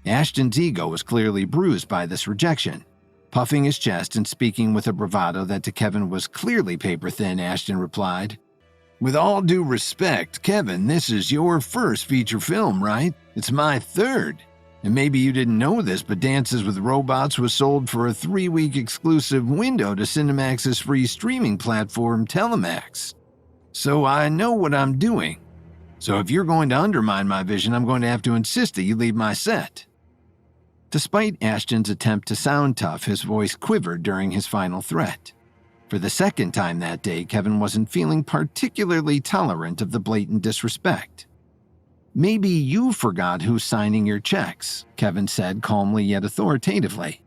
Ashton's ego was clearly bruised by this rejection. Puffing his chest and speaking with a bravado that to Kevin was clearly paper-thin, Ashton replied, With all due respect, Kevin, this is your first feature film, right? It's my third. And maybe you didn't know this, but Dances with Robots was sold for a 3-week exclusive window to Cinemax's free streaming platform, Telemax. So I know what I'm doing. So if you're going to undermine my vision, I'm going to have to insist that you leave my set. Despite Ashton's attempt to sound tough, his voice quivered during his final threat. For the second time that day, Kevin wasn't feeling particularly tolerant of the blatant disrespect. Maybe you forgot who's signing your checks, Kevin said calmly yet authoritatively.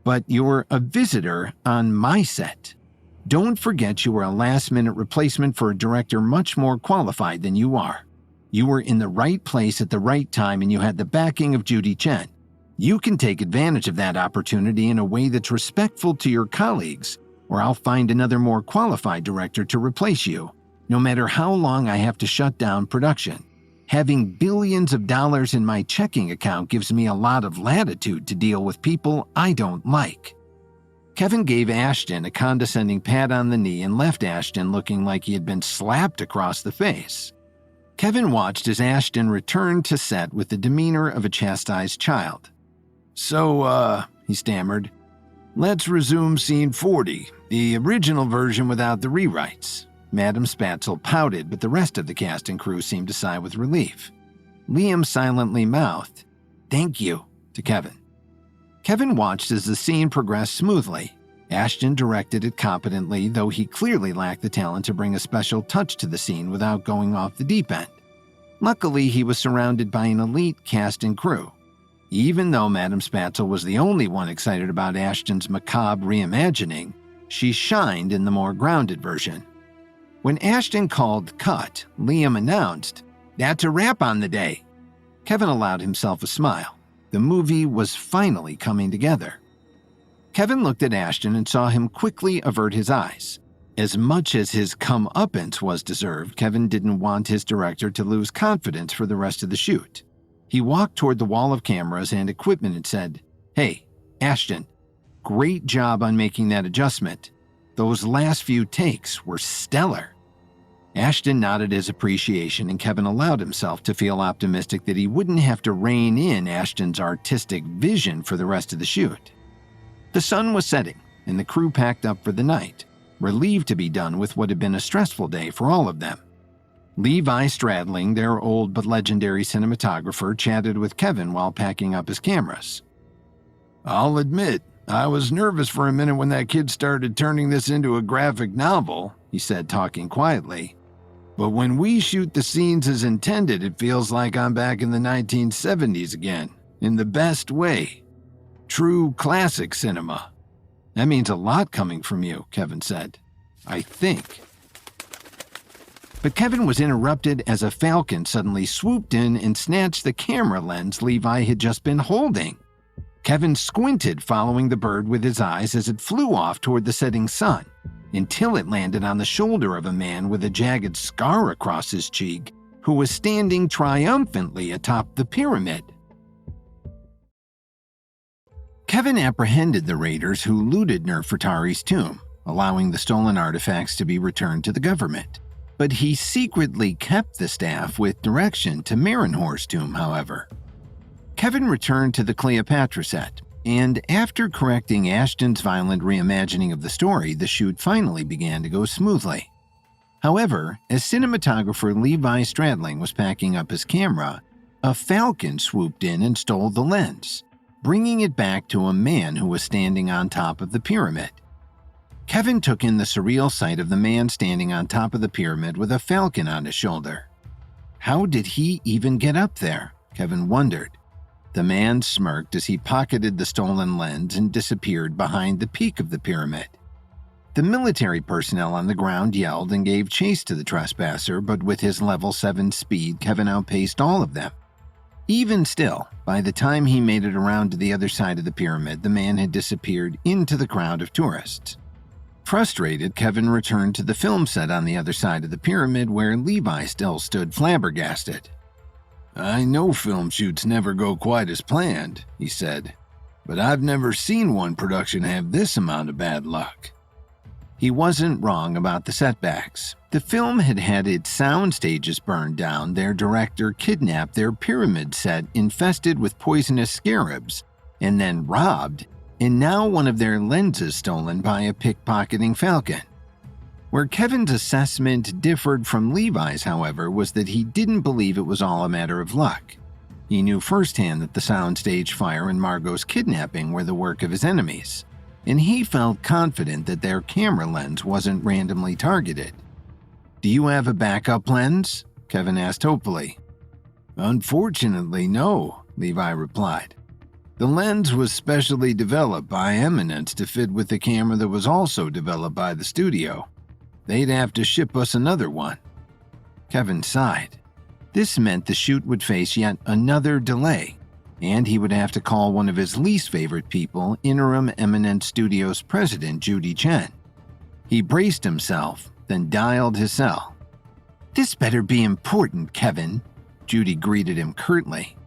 But you're a visitor on my set. Don't forget you were a last-minute replacement for a director much more qualified than you are. You were in the right place at the right time and you had the backing of Judy Chen. You can take advantage of that opportunity in a way that's respectful to your colleagues, or I'll find another more qualified director to replace you, no matter how long I have to shut down production. Having billions of dollars in my checking account gives me a lot of latitude to deal with people I don't like. Kevin gave Ashton a condescending pat on the knee and left Ashton looking like he had been slapped across the face. Kevin watched as Ashton returned to set with the demeanor of a chastised child. So, he stammered, let's resume scene 40, the original version without the rewrites. Madame Spatzel pouted, but the rest of the cast and crew seemed to sigh with relief. Liam silently mouthed, "Thank you," to Kevin. Kevin watched as the scene progressed smoothly. Ashton directed it competently, though he clearly lacked the talent to bring a special touch to the scene without going off the deep end. Luckily, he was surrounded by an elite cast and crew. Even though Madame Spatzel was the only one excited about Ashton's macabre reimagining, she shined in the more grounded version. When Ashton called cut, Liam announced, "That's a wrap on the day." Kevin allowed himself a smile. The movie was finally coming together. Kevin looked at Ashton and saw him quickly avert his eyes. As much as his comeuppance was deserved, Kevin didn't want his director to lose confidence for the rest of the shoot. He walked toward the wall of cameras and equipment and said, "Hey, Ashton, great job on making that adjustment. Those last few takes were stellar." Ashton nodded his appreciation, and Kevin allowed himself to feel optimistic that he wouldn't have to rein in Ashton's artistic vision for the rest of the shoot. The sun was setting, and the crew packed up for the night, relieved to be done with what had been a stressful day for all of them. Levi Stradling, their old but legendary cinematographer, chatted with Kevin while packing up his cameras. "I'll admit, I was nervous for a minute when that kid started turning this into a graphic novel," he said, talking quietly. "But when we shoot the scenes as intended, it feels like I'm back in the 1970s again, in the best way. True classic cinema." "That means a lot coming from you," Kevin said. "I think." But Kevin was interrupted as a falcon suddenly swooped in and snatched the camera lens Levi had just been holding. Kevin squinted, following the bird with his eyes as it flew off toward the setting sun, until it landed on the shoulder of a man with a jagged scar across his cheek who was standing triumphantly atop the pyramid. Kevin apprehended the raiders who looted Nefertari's tomb, allowing the stolen artifacts to be returned to the government. But he secretly kept the staff with direction to Marinhor's tomb, however. Kevin returned to the Cleopatra set, and after correcting Ashton's violent reimagining of the story, the shoot finally began to go smoothly. However, as cinematographer Levi Stradling was packing up his camera, a falcon swooped in and stole the lens, bringing it back to a man who was standing on top of the pyramid. Kevin took in the surreal sight of the man standing on top of the pyramid with a falcon on his shoulder. How did he even get up there? Kevin wondered. The man smirked as he pocketed the stolen lens and disappeared behind the peak of the pyramid. The military personnel on the ground yelled and gave chase to the trespasser, but with his level 7 speed, Kevin outpaced all of them. Even still, by the time he made it around to the other side of the pyramid, the man had disappeared into the crowd of tourists. Frustrated, Kevin returned to the film set on the other side of the pyramid where Levi still stood flabbergasted. "I know film shoots never go quite as planned," he said, "but I've never seen one production have this amount of bad luck." He wasn't wrong about the setbacks. The film had had its sound stages burned down, their director kidnapped their pyramid set infested with poisonous scarabs, and then robbed, and now one of their lenses stolen by a pickpocketing falcon. Where Kevin's assessment differed from Levi's, however, was that he didn't believe it was all a matter of luck. He knew firsthand that the soundstage fire and Margot's kidnapping were the work of his enemies, and he felt confident that their camera lens wasn't randomly targeted. "Do you have a backup lens?" Kevin asked hopefully. "Unfortunately, no," Levi replied. "The lens was specially developed by Eminence to fit with the camera that was also developed by the studio. They'd have to ship us another one." Kevin sighed. This meant the shoot would face yet another delay, and he would have to call one of his least favorite people, interim Eminence Studios president Judy Chen. He braced himself, then dialed his cell. "This better be important, Kevin," Judy greeted him curtly.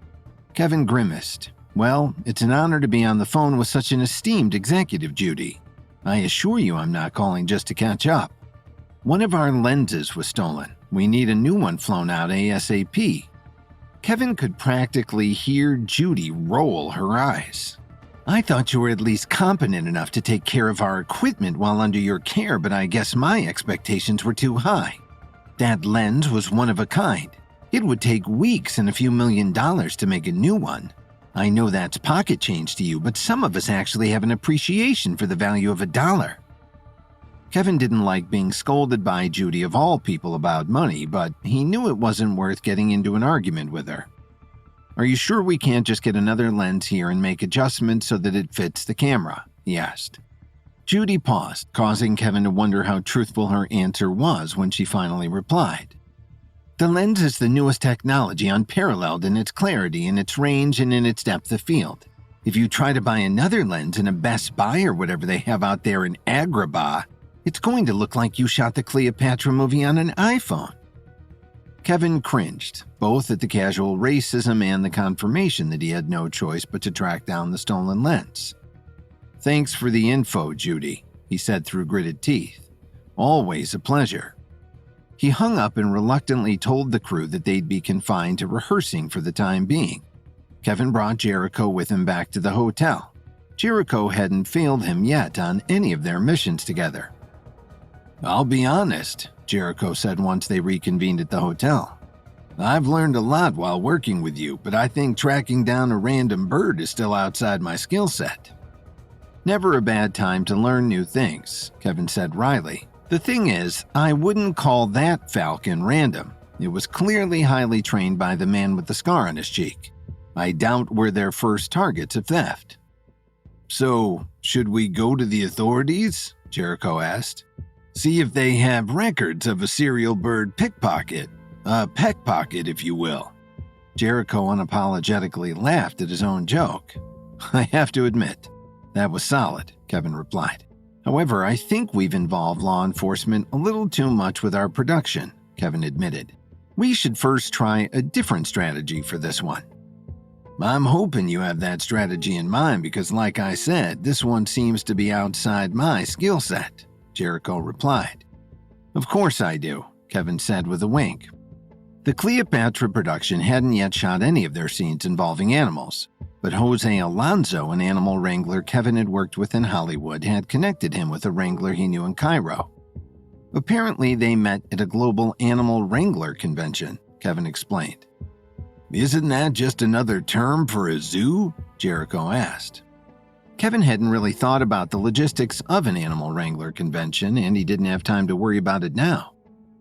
Kevin grimaced. "Well, it's an honor to be on the phone with such an esteemed executive, Judy. I assure you I'm not calling just to catch up. One of our lenses was stolen. We need a new one flown out ASAP." Kevin could practically hear Judy roll her eyes. "I thought you were at least competent enough to take care of our equipment while under your care, but I guess my expectations were too high. That lens was one of a kind. It would take weeks and a few $1,000,000 to make a new one. I know that's pocket change to you, but some of us actually have an appreciation for the value of $1. Kevin didn't like being scolded by Judy of all people about money, but he knew it wasn't worth getting into an argument with her. "Are you sure we can't just get another lens here and make adjustments so that it fits the camera?" he asked. Judy paused, causing Kevin to wonder how truthful her answer was when she finally replied. "The lens is the newest technology, unparalleled in its clarity, in its range, and in its depth of field. If you try to buy another lens in a Best Buy or whatever they have out there in Agrabah, it's going to look like you shot the Cleopatra movie on an iPhone." Kevin cringed, both at the casual racism and the confirmation that he had no choice but to track down the stolen lens. "Thanks for the info, Judy," he said through gritted teeth. "Always a pleasure." He hung up and reluctantly told the crew that they'd be confined to rehearsing for the time being. Kevin brought Jericho with him back to the hotel. Jericho hadn't failed him yet on any of their missions together. "I'll be honest," Jericho said once they reconvened at the hotel. "I've learned a lot while working with you, but I think tracking down a random bird is still outside my skill set." "Never a bad time to learn new things," Kevin said wryly. "The thing is, I wouldn't call that falcon random. It was clearly highly trained by the man with the scar on his cheek. I doubt we're their first targets of theft." "So, should we go to the authorities?" Jericho asked. See if they have records of a serial bird pickpocket. A peckpocket, if you will. Jericho unapologetically laughed at his own joke. I have to admit, that was solid, Kevin replied. However, I think we've involved law enforcement a little too much with our production, Kevin admitted. We should first try a different strategy for this one. I'm hoping you have that strategy in mind because, like I said, this one seems to be outside my skill set, Jericho replied. Of course I do, Kevin said with a wink. The Cleopatra production hadn't yet shot any of their scenes involving animals, but Jose Alonso, an animal wrangler Kevin had worked with in Hollywood, had connected him with a wrangler he knew in Cairo. Apparently, they met at a global animal wrangler convention, Kevin explained. Isn't that just another term for a zoo? Jericho asked. Kevin hadn't really thought about the logistics of an animal wrangler convention, and he didn't have time to worry about it now.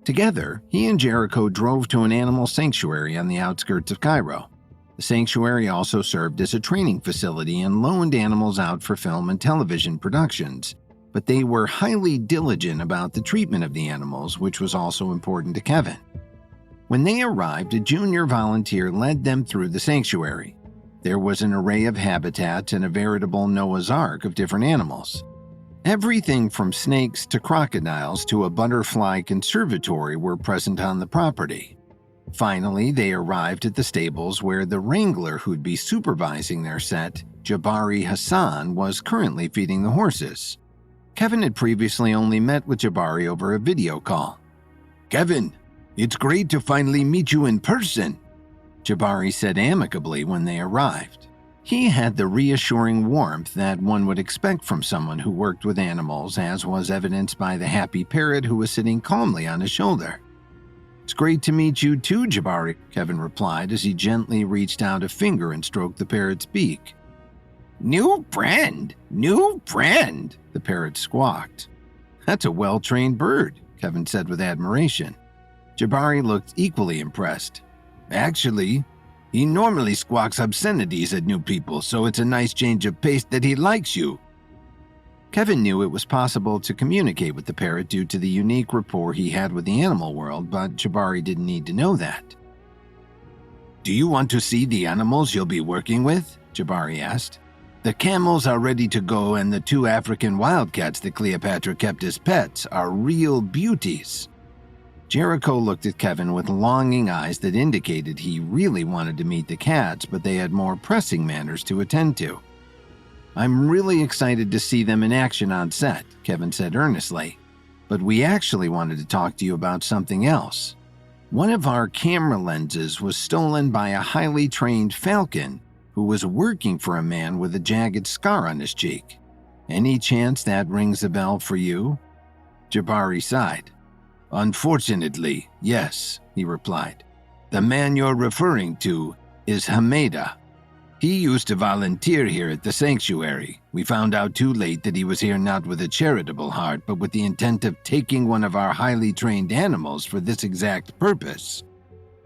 Together, he and Jericho drove to an animal sanctuary on the outskirts of Cairo. The sanctuary also served as a training facility and loaned animals out for film and television productions, but they were highly diligent about the treatment of the animals, which was also important to Kevin. When they arrived, a junior volunteer led them through the sanctuary. There was an array of habitats and a veritable Noah's Ark of different animals. Everything from snakes to crocodiles to a butterfly conservatory were present on the property. Finally, they arrived at the stables where the wrangler who'd be supervising their set, Jabari Hassan, was currently feeding the horses. Kevin had previously only met with Jabari over a video call. Kevin, it's great to finally meet you in person, Jabari said amicably when they arrived. He had the reassuring warmth that one would expect from someone who worked with animals, as was evidenced by the happy parrot who was sitting calmly on his shoulder. It's great to meet you too, Jabari, Kevin replied as he gently reached out a finger and stroked the parrot's beak. New friend, the parrot squawked. That's a well-trained bird, Kevin said with admiration. Jabari looked equally impressed. Actually, he normally squawks obscenities at new people, so it's a nice change of pace that he likes you. Kevin knew it was possible to communicate with the parrot due to the unique rapport he had with the animal world, but Jabari didn't need to know that. Do you want to see the animals you'll be working with? Jabari asked. The camels are ready to go, and the 2 African wildcats that Cleopatra kept as pets are real beauties. Jericho looked at Kevin with longing eyes that indicated he really wanted to meet the cats, but they had more pressing matters to attend to. I'm really excited to see them in action on set, Kevin said earnestly, but we actually wanted to talk to you about something else. One of our camera lenses was stolen by a highly trained falcon who was working for a man with a jagged scar on his cheek. Any chance that rings a bell for you? Jabari sighed. Unfortunately, yes, he replied. The man you're referring to is Hameda. He used to volunteer here at the sanctuary. We found out too late that he was here not with a charitable heart, but with the intent of taking one of our highly trained animals for this exact purpose.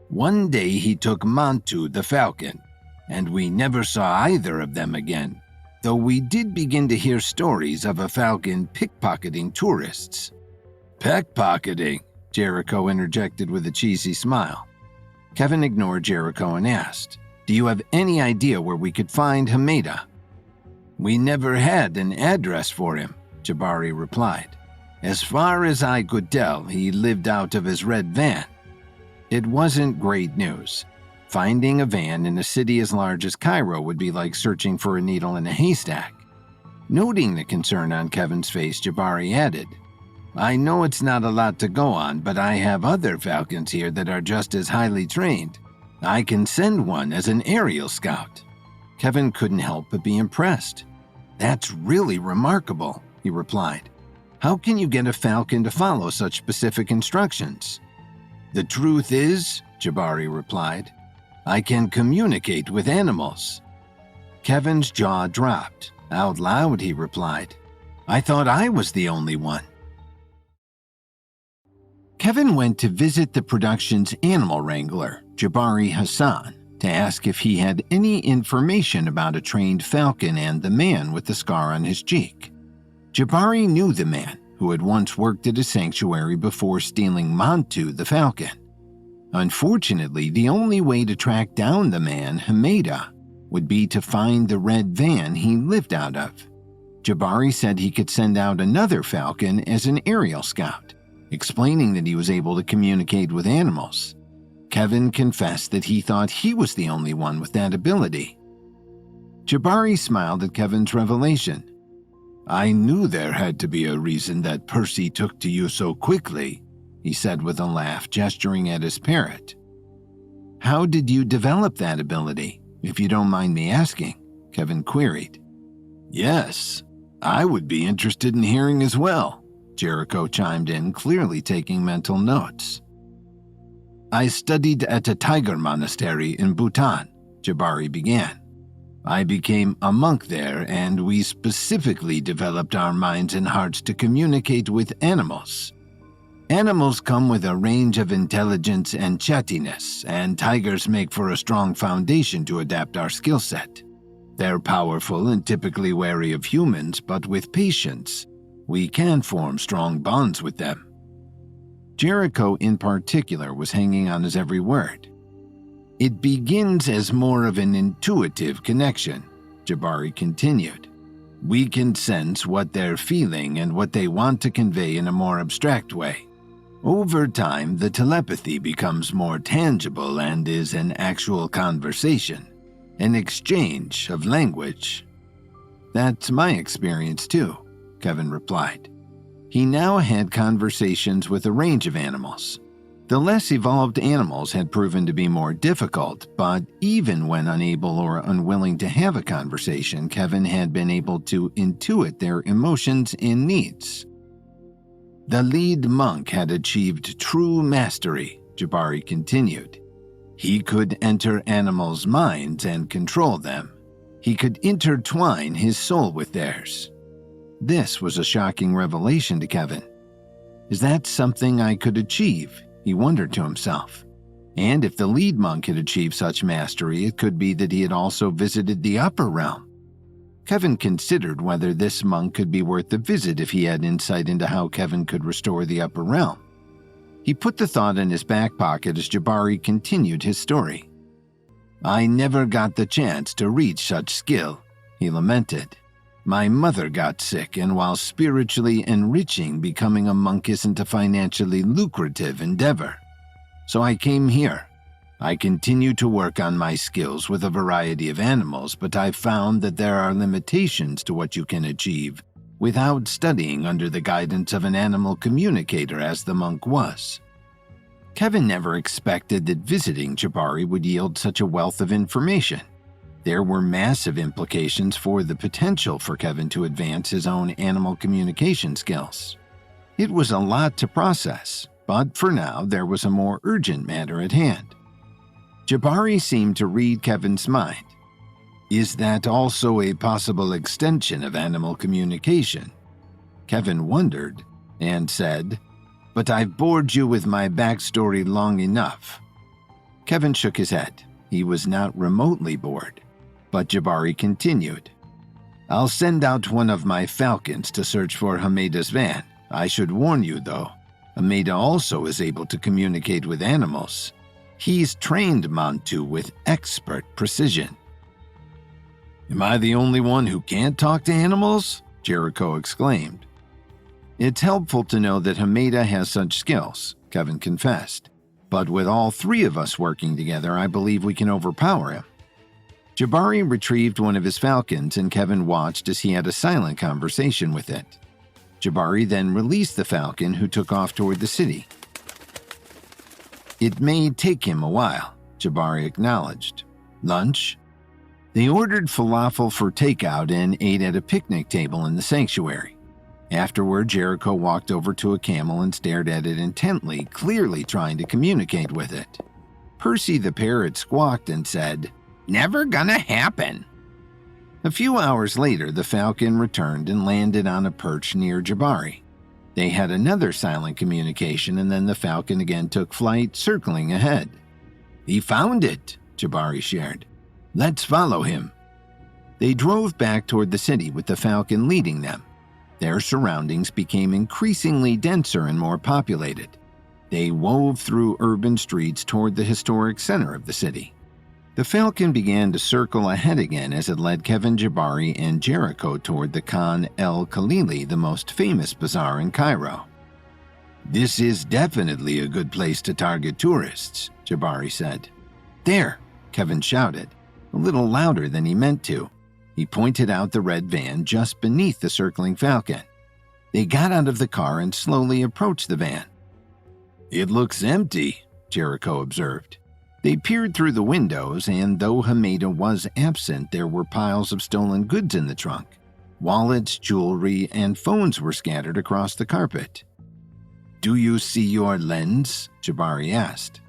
One day he took Mantu, the falcon, and we never saw either of them again, though we did begin to hear stories of a falcon pickpocketing tourists. Pickpocketing, Jericho interjected with a cheesy smile. Kevin ignored Jericho and asked, Do you have any idea where we could find Hameda? We never had an address for him, Jabari replied. As far as I could tell, he lived out of his red van. It wasn't great news. Finding a van in a city as large as Cairo would be like searching for a needle in a haystack. Noting the concern on Kevin's face, Jabari added, I know it's not a lot to go on, but I have other falcons here that are just as highly trained. I can send one as an aerial scout. Kevin couldn't help but be impressed. That's really remarkable, he replied. How can you get a falcon to follow such specific instructions? The truth is, Jabari replied, I can communicate with animals. Kevin's jaw dropped. Out loud, he replied, I thought I was the only one. Kevin went to visit the production's animal wrangler, Jabari Hassan, to ask if he had any information about a trained falcon and the man with the scar on his cheek. Jabari knew the man who had once worked at a sanctuary before stealing Montu the falcon. Unfortunately, the only way to track down the man, Hameda, would be to find the red van he lived out of. Jabari said he could send out another falcon as an aerial scout, explaining that he was able to communicate with animals. Kevin confessed that he thought he was the only one with that ability. Jabari smiled at Kevin's revelation. "I knew there had to be a reason that Percy took to you so quickly," he said with a laugh, gesturing at his parrot. "How did you develop that ability, if you don't mind me asking?" Kevin queried. "Yes, I would be interested in hearing as well," Jericho chimed in, clearly taking mental notes. "I studied at a tiger monastery in Bhutan," Jabari began. "I became a monk there, and we specifically developed our minds and hearts to communicate with animals. Animals come with a range of intelligence and chattiness, and tigers make for a strong foundation to adapt our skill set. They're powerful and typically wary of humans, but with patience, we can form strong bonds with them." Jericho in particular was hanging on his every word. "It begins as more of an intuitive connection," Jabari continued. "We can sense what they're feeling and what they want to convey in a more abstract way. Over time, the telepathy becomes more tangible and is an actual conversation, an exchange of language." "That's my experience too," Kevin replied. He now had conversations with a range of animals. The less evolved animals had proven to be more difficult, but even when unable or unwilling to have a conversation, Kevin had been able to intuit their emotions and needs. "The lead monk had achieved true mastery," Jabari continued. "He could enter animals' minds and control them. He could intertwine his soul with theirs." This was a shocking revelation to Kevin. Is that something I could achieve? He wondered to himself. And if the lead monk had achieved such mastery, it could be that he had also visited the upper realm. Kevin considered whether this monk could be worth the visit if he had insight into how Kevin could restore the upper realm. He put the thought in his back pocket as Jabari continued his story. "I never got the chance to reach such skill," he lamented. "My mother got sick, and while spiritually enriching, becoming a monk isn't a financially lucrative endeavor. So I came here. I continue to work on my skills with a variety of animals, but I've found that there are limitations to what you can achieve without studying under the guidance of an animal communicator as the monk was." Kevin never expected that visiting Jabari would yield such a wealth of information. There were massive implications for the potential for Kevin to advance his own animal communication skills. It was a lot to process, but for now there was a more urgent matter at hand. Jabari seemed to read Kevin's mind. "Is that also a possible extension of animal communication?" Kevin wondered and said, "But I've bored you with my backstory long enough." Kevin shook his head. He was not remotely bored. But Jabari continued, "I'll send out one of my falcons to search for Hameda's van. I should warn you, though, Hameda also is able to communicate with animals. He's trained Montu with expert precision." "Am I the only one who can't talk to animals?" Jericho exclaimed. "It's helpful to know that Hameda has such skills," Kevin confessed. "But with all three of us working together, I believe we can overpower him." Jabari retrieved one of his falcons, and Kevin watched as he had a silent conversation with it. Jabari then released the falcon, who took off toward the city. "It may take him a while," Jabari acknowledged. "Lunch?" They ordered falafel for takeout and ate at a picnic table in the sanctuary. Afterward, Jericho walked over to a camel and stared at it intently, clearly trying to communicate with it. Percy the parrot squawked and said, "Never gonna happen." A few hours later, the falcon returned and landed on a perch near Jabari. They had another silent communication, and then the falcon again took flight, circling ahead. "He found it," Jabari shared. "Let's follow him." They drove back toward the city with the falcon leading them. Their surroundings became increasingly denser and more populated. They wove through urban streets toward the historic center of the city. The Falcon began to circle ahead again as it led Kevin, Jabari, and Jericho toward the Khan El Khalili, the most famous bazaar in Cairo. "This is definitely a good place to target tourists," Jabari said. "There!" Kevin shouted, a little louder than he meant to. He pointed out the red van just beneath the circling Falcon. They got out of the car and slowly approached the van. "It looks empty," Jericho observed. They peered through the windows, and though Hameda was absent, there were piles of stolen goods in the trunk. Wallets, jewelry, and phones were scattered across the carpet. "Do you see your lens?" Jabari asked.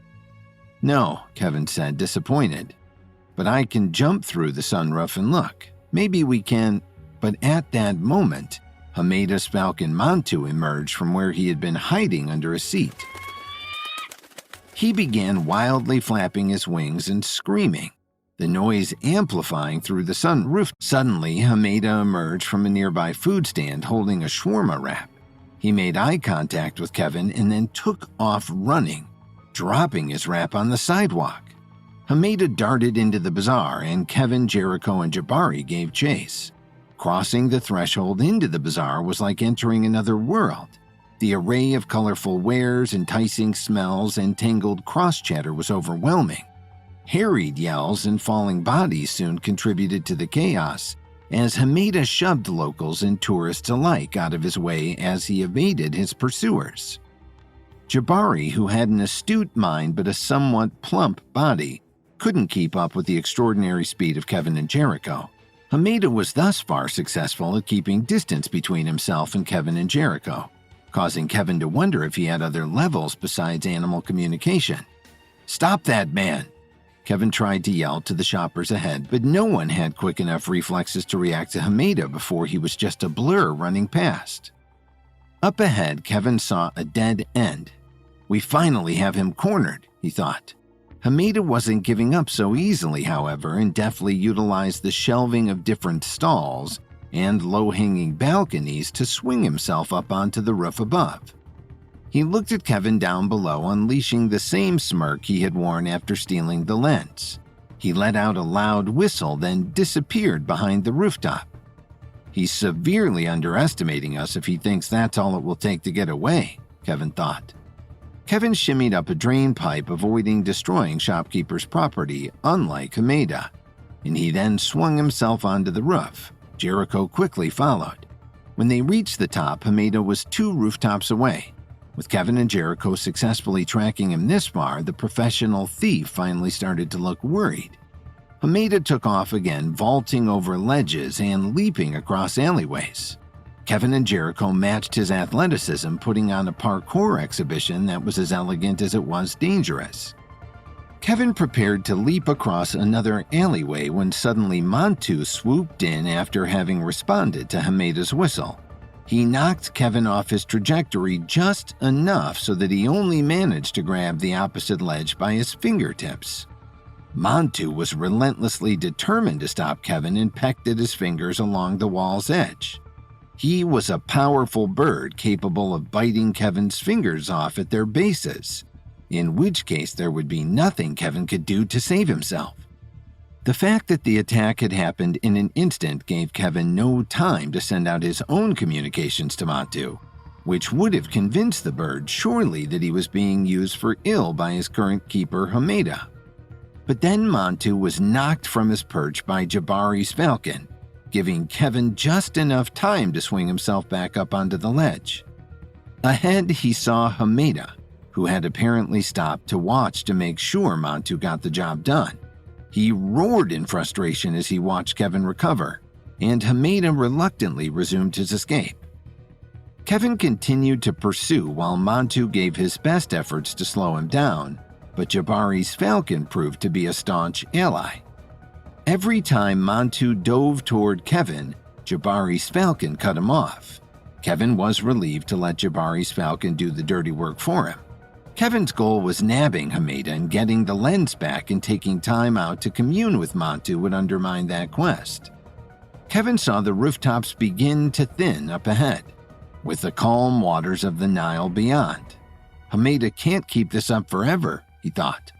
"No," Kevin said, disappointed. "But I can jump through the sunroof and look. Maybe we can—" But at that moment, Hameda's Falcon Mantu emerged from where he had been hiding under a seat. He began wildly flapping his wings and screaming, the noise amplifying through the sunroof. Suddenly, Hameda emerged from a nearby food stand holding a shawarma wrap. He made eye contact with Kevin and then took off running, dropping his wrap on the sidewalk. Hameda darted into the bazaar, and Kevin, Jericho, and Jabari gave chase. Crossing the threshold into the bazaar was like entering another world. The array of colorful wares, enticing smells, and tangled cross-chatter was overwhelming. Harried yells and falling bodies soon contributed to the chaos, as Hameda shoved locals and tourists alike out of his way as he evaded his pursuers. Jabari, who had an astute mind but a somewhat plump body, couldn't keep up with the extraordinary speed of Kevin and Jericho. Hameda was thus far successful at keeping distance between himself and Kevin and Jericho, causing Kevin to wonder if he had other levels besides animal communication. "Stop that man!" Kevin tried to yell to the shoppers ahead, but no one had quick enough reflexes to react to Hameda before he was just a blur running past. Up ahead, Kevin saw a dead end. "We finally have him cornered," he thought. Hameda wasn't giving up so easily, however, and deftly utilized the shelving of different stalls and low-hanging balconies to swing himself up onto the roof above. He looked at Kevin down below, unleashing the same smirk he had worn after stealing the lens. He let out a loud whistle, then disappeared behind the rooftop. "He's severely underestimating us if he thinks that's all it will take to get away," Kevin thought. Kevin shimmied up a drain pipe, avoiding destroying shopkeepers' property, unlike Hameda, and he then swung himself onto the roof. Jericho quickly followed. When they reached the top, Hameda was 2 rooftops away. With Kevin and Jericho successfully tracking him this far, the professional thief finally started to look worried. Hameda took off again, vaulting over ledges and leaping across alleyways. Kevin and Jericho matched his athleticism, putting on a parkour exhibition that was as elegant as it was dangerous. Kevin prepared to leap across another alleyway when suddenly Mantu swooped in after having responded to Hameda's whistle. He knocked Kevin off his trajectory just enough so that he only managed to grab the opposite ledge by his fingertips. Mantu was relentlessly determined to stop Kevin and pecked at his fingers along the wall's edge. He was a powerful bird capable of biting Kevin's fingers off at their bases, in which case there would be nothing Kevin could do to save himself. The fact that the attack had happened in an instant gave Kevin no time to send out his own communications to Mantu, which would have convinced the bird surely that he was being used for ill by his current keeper, Hameda. But then Mantu was knocked from his perch by Jabari's falcon, giving Kevin just enough time to swing himself back up onto the ledge. Ahead, he saw Hameda, who had apparently stopped to watch to make sure Mantu got the job done. He roared in frustration as he watched Kevin recover, and Hameda reluctantly resumed his escape. Kevin continued to pursue while Mantu gave his best efforts to slow him down, but Jabari's falcon proved to be a staunch ally. Every time Mantu dove toward Kevin, Jabari's falcon cut him off. Kevin was relieved to let Jabari's falcon do the dirty work for him. Kevin's goal was nabbing Hameda and getting the lens back, and taking time out to commune with Mantu would undermine that quest. Kevin saw the rooftops begin to thin up ahead, with the calm waters of the Nile beyond. Hameda can't keep this up forever, he thought.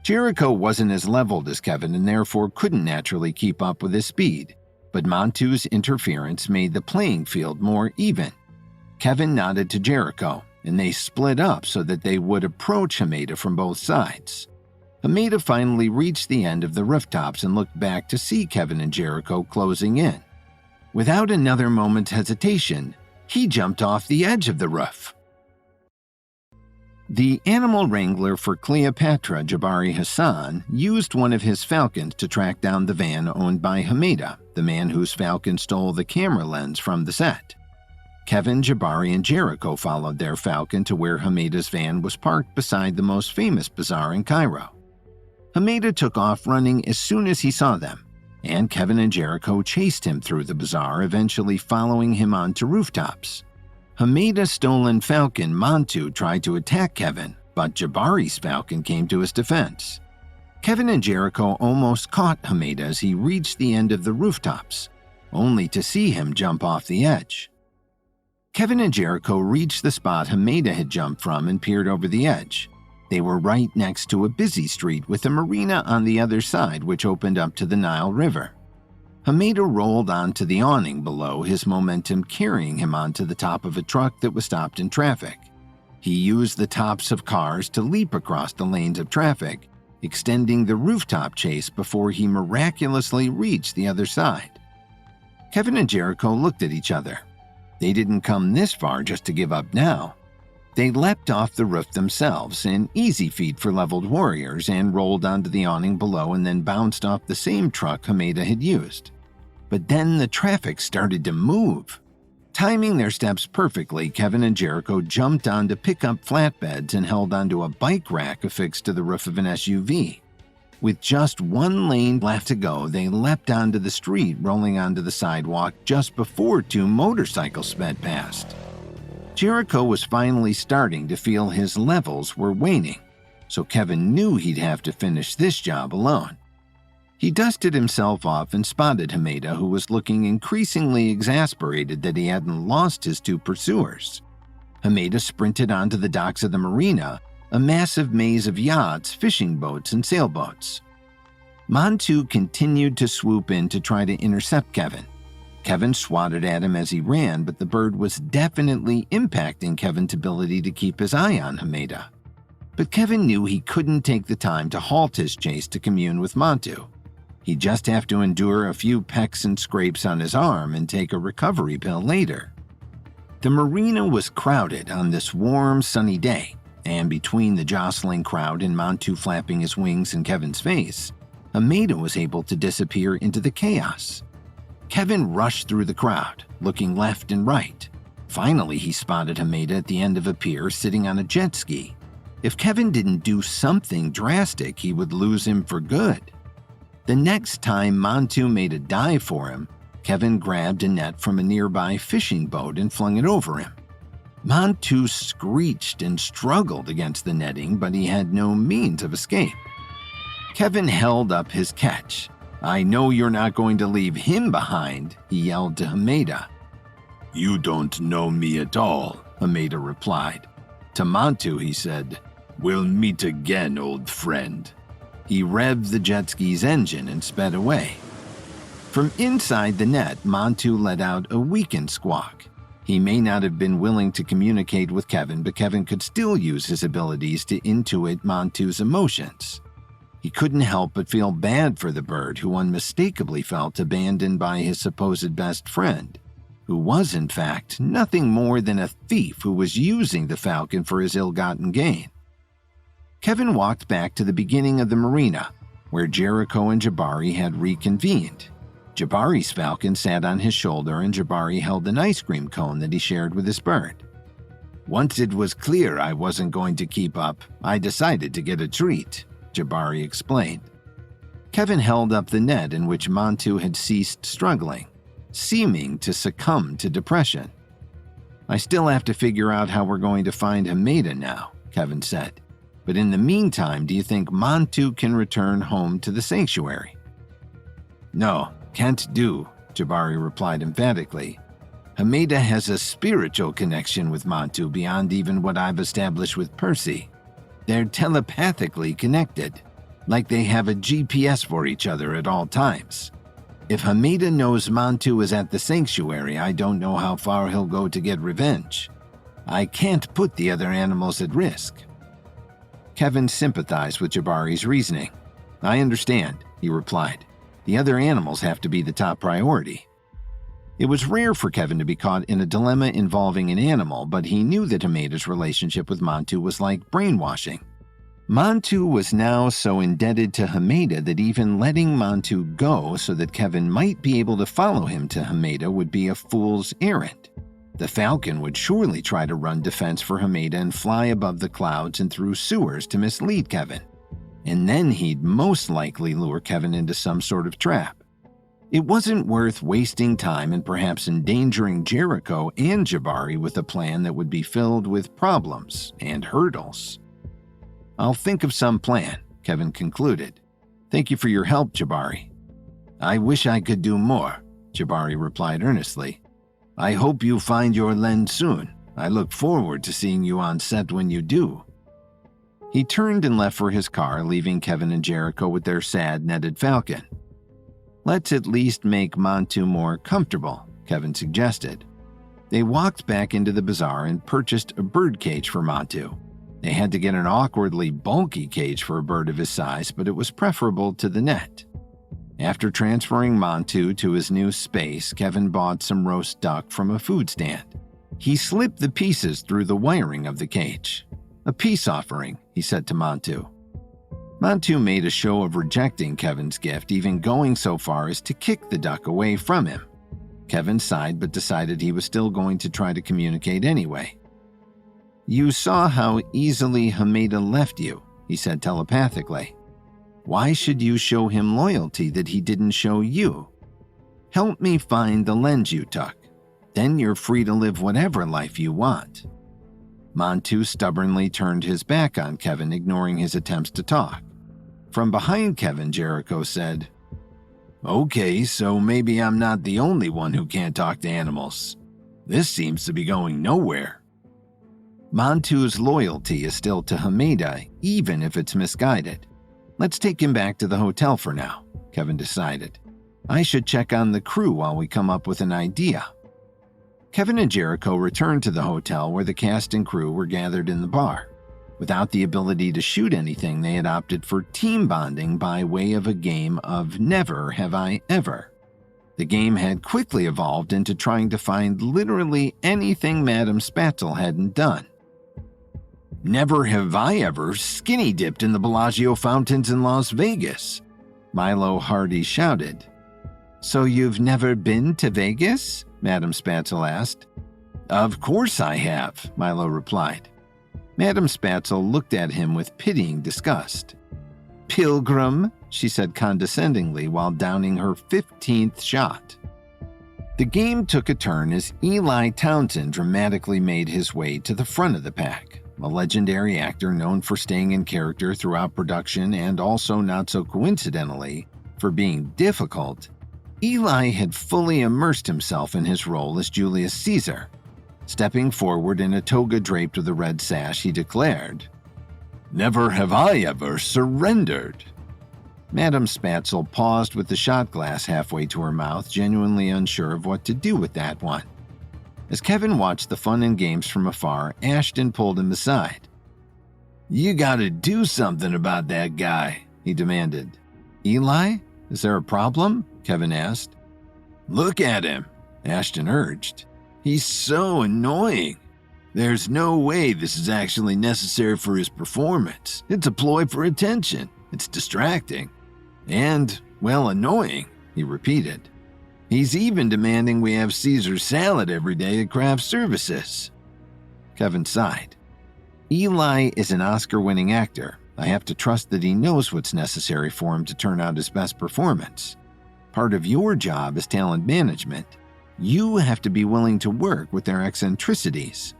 Jericho wasn't as leveled as Kevin and therefore couldn't naturally keep up with his speed, but Montu's interference made the playing field more even. Kevin nodded to Jericho, and they split up so that they would approach Hameda from both sides. Hameda finally reached the end of the rooftops and looked back to see Kevin and Jericho closing in. Without another moment's hesitation, he jumped off the edge of the roof. The animal wrangler for Cleopatra, Jabari Hassan, used one of his falcons to track down the van owned by Hameda, the man whose falcon stole the camera lens from the set. Kevin, Jabari, and Jericho followed their falcon to where Hameda's van was parked beside the most famous bazaar in Cairo. Hameda took off running as soon as he saw them, and Kevin and Jericho chased him through the bazaar, eventually following him onto rooftops. Hameda's stolen falcon, Montu, tried to attack Kevin, but Jabari's falcon came to his defense. Kevin and Jericho almost caught Hameda as he reached the end of the rooftops, only to see him jump off the edge. Kevin and Jericho reached the spot Hameda had jumped from and peered over the edge. They were right next to a busy street with a marina on the other side which opened up to the Nile River. Hameda rolled onto the awning below, his momentum carrying him onto the top of a truck that was stopped in traffic. He used the tops of cars to leap across the lanes of traffic, extending the rooftop chase before he miraculously reached the other side. Kevin and Jericho looked at each other. They didn't come this far just to give up now. They leapt off the roof themselves, an easy feat for leveled warriors, and rolled onto the awning below and then bounced off the same truck Hameda had used. But then the traffic started to move. Timing their steps perfectly, Kevin and Jericho jumped onto pickup flatbeds and held onto a bike rack affixed to the roof of an SUV. With just one lane left to go, they leapt onto the street, rolling onto the sidewalk just before two motorcycles sped past. Jericho was finally starting to feel his levels were waning, so Kevin knew he'd have to finish this job alone. He dusted himself off and spotted Hameda, who was looking increasingly exasperated that he hadn't lost his two pursuers. Hameda sprinted onto the docks of the marina, a massive maze of yachts, fishing boats, and sailboats. Montu continued to swoop in to try to intercept Kevin. Kevin swatted at him as he ran, but the bird was definitely impacting Kevin's ability to keep his eye on Hameda. But Kevin knew he couldn't take the time to halt his chase to commune with Montu. He'd just have to endure a few pecks and scrapes on his arm and take a recovery pill later. The marina was crowded on this warm, sunny day, and between the jostling crowd and Montu flapping his wings in Kevin's face, Hameda was able to disappear into the chaos. Kevin rushed through the crowd, looking left and right. Finally, he spotted Hameda at the end of a pier sitting on a jet ski. If Kevin didn't do something drastic, he would lose him for good. The next time Montu made a dive for him, Kevin grabbed a net from a nearby fishing boat and flung it over him. Montu screeched and struggled against the netting, but he had no means of escape. Kevin held up his catch. "I know you're not going to leave him behind," he yelled to Hameda. "You don't know me at all," Hameda replied. To Montu, he said, "We'll meet again, old friend." He revved the jet ski's engine and sped away. From inside the net, Montu let out a weakened squawk. He may not have been willing to communicate with Kevin, but Kevin could still use his abilities to intuit Montu's emotions. He couldn't help but feel bad for the bird, who unmistakably felt abandoned by his supposed best friend, who was in fact nothing more than a thief who was using the falcon for his ill-gotten gain. Kevin walked back to the beginning of the marina, where Jericho and Jabari had reconvened. Jabari's falcon sat on his shoulder and Jabari held an ice cream cone that he shared with his bird. "Once it was clear I wasn't going to keep up, I decided to get a treat," Jabari explained. Kevin held up the net in which Montu had ceased struggling, seeming to succumb to depression. "I still have to figure out how we're going to find Hameda now," Kevin said. "But in the meantime, do you think Montu can return home to the sanctuary?" "No, can't do," Jabari replied emphatically. Hameda has a spiritual connection with Mantu beyond even what I've established with Percy. They're telepathically connected, like they have a GPS for each other at all times. If Hameda knows Mantu is at the sanctuary, I don't know how far he'll go to get revenge. I can't put the other animals at risk. Kevin sympathized with Jabari's reasoning. I understand, he replied. The other animals have to be the top priority. It was rare for Kevin to be caught in a dilemma involving an animal, but he knew that Hameda's relationship with Mantu was like brainwashing. Mantu was now so indebted to Hameda that even letting Mantu go so that Kevin might be able to follow him to Hameda would be a fool's errand. The Falcon would surely try to run defense for Hameda and fly above the clouds and through sewers to mislead Kevin. And then he'd most likely lure Kevin into some sort of trap. It wasn't worth wasting time and perhaps endangering Jericho and Jabari with a plan that would be filled with problems and hurdles. I'll think of some plan, Kevin concluded. Thank you for your help, Jabari. I wish I could do more, Jabari replied earnestly. I hope you find your lens soon. I look forward to seeing you on set when you do. He turned and left for his car, leaving Kevin and Jericho with their sad netted falcon. Let's at least make Mantu more comfortable, Kevin suggested. They walked back into the bazaar and purchased a bird cage for Mantu. They had to get an awkwardly bulky cage for a bird of his size, but it was preferable to the net. After transferring Mantu to his new space, Kevin bought some roast duck from a food stand. He slipped the pieces through the wiring of the cage. A peace offering, he said to Mantu. Mantu made a show of rejecting Kevin's gift, even going so far as to kick the duck away from him. Kevin sighed but decided he was still going to try to communicate anyway. You saw how easily Hameda left you, he said telepathically. Why should you show him loyalty that he didn't show you? Help me find the lens you took. Then you're free to live whatever life you want. Mantu stubbornly turned his back on Kevin, ignoring his attempts to talk. From behind Kevin, Jericho said, Okay, so maybe I'm not the only one who can't talk to animals. This seems to be going nowhere. Mantu's loyalty is still to Hameda, even if it's misguided. Let's take him back to the hotel for now, Kevin decided. I should check on the crew while we come up with an idea. Kevin and Jericho returned to the hotel where the cast and crew were gathered in the bar. Without the ability to shoot anything, they had opted for team bonding by way of a game of Never Have I Ever. The game had quickly evolved into trying to find literally anything Madame Spatzel hadn't done. Never have I ever skinny dipped in the Bellagio fountains in Las Vegas, Milo Hardy shouted. So you've never been to Vegas? Madame Spatzel asked. Of course I have, Milo replied. Madame Spatzel looked at him with pitying disgust. Pilgrim, she said condescendingly while downing her 15th shot. The game took a turn as Eli Townsend dramatically made his way to the front of the pack. A legendary actor known for staying in character throughout production and also, not so coincidentally, for being difficult, Eli had fully immersed himself in his role as Julius Caesar. Stepping forward in a toga draped with a red sash, he declared, Never have I ever surrendered. Madame Spatzel paused with the shot glass halfway to her mouth, genuinely unsure of what to do with that one. As Kevin watched the fun and games from afar, Ashton pulled him aside. You gotta do something about that guy, he demanded. Eli? Is there a problem? Kevin asked. Look at him, Ashton urged. He's so annoying. There's no way this is actually necessary for his performance. It's a ploy for attention. It's distracting. And, well, annoying, he repeated. He's even demanding we have Caesar salad every day at craft services. Kevin sighed. Eli is an Oscar-winning actor. I have to trust that he knows what's necessary for him to turn out his best performance. Part of your job is talent management. You have to be willing to work with their eccentricities.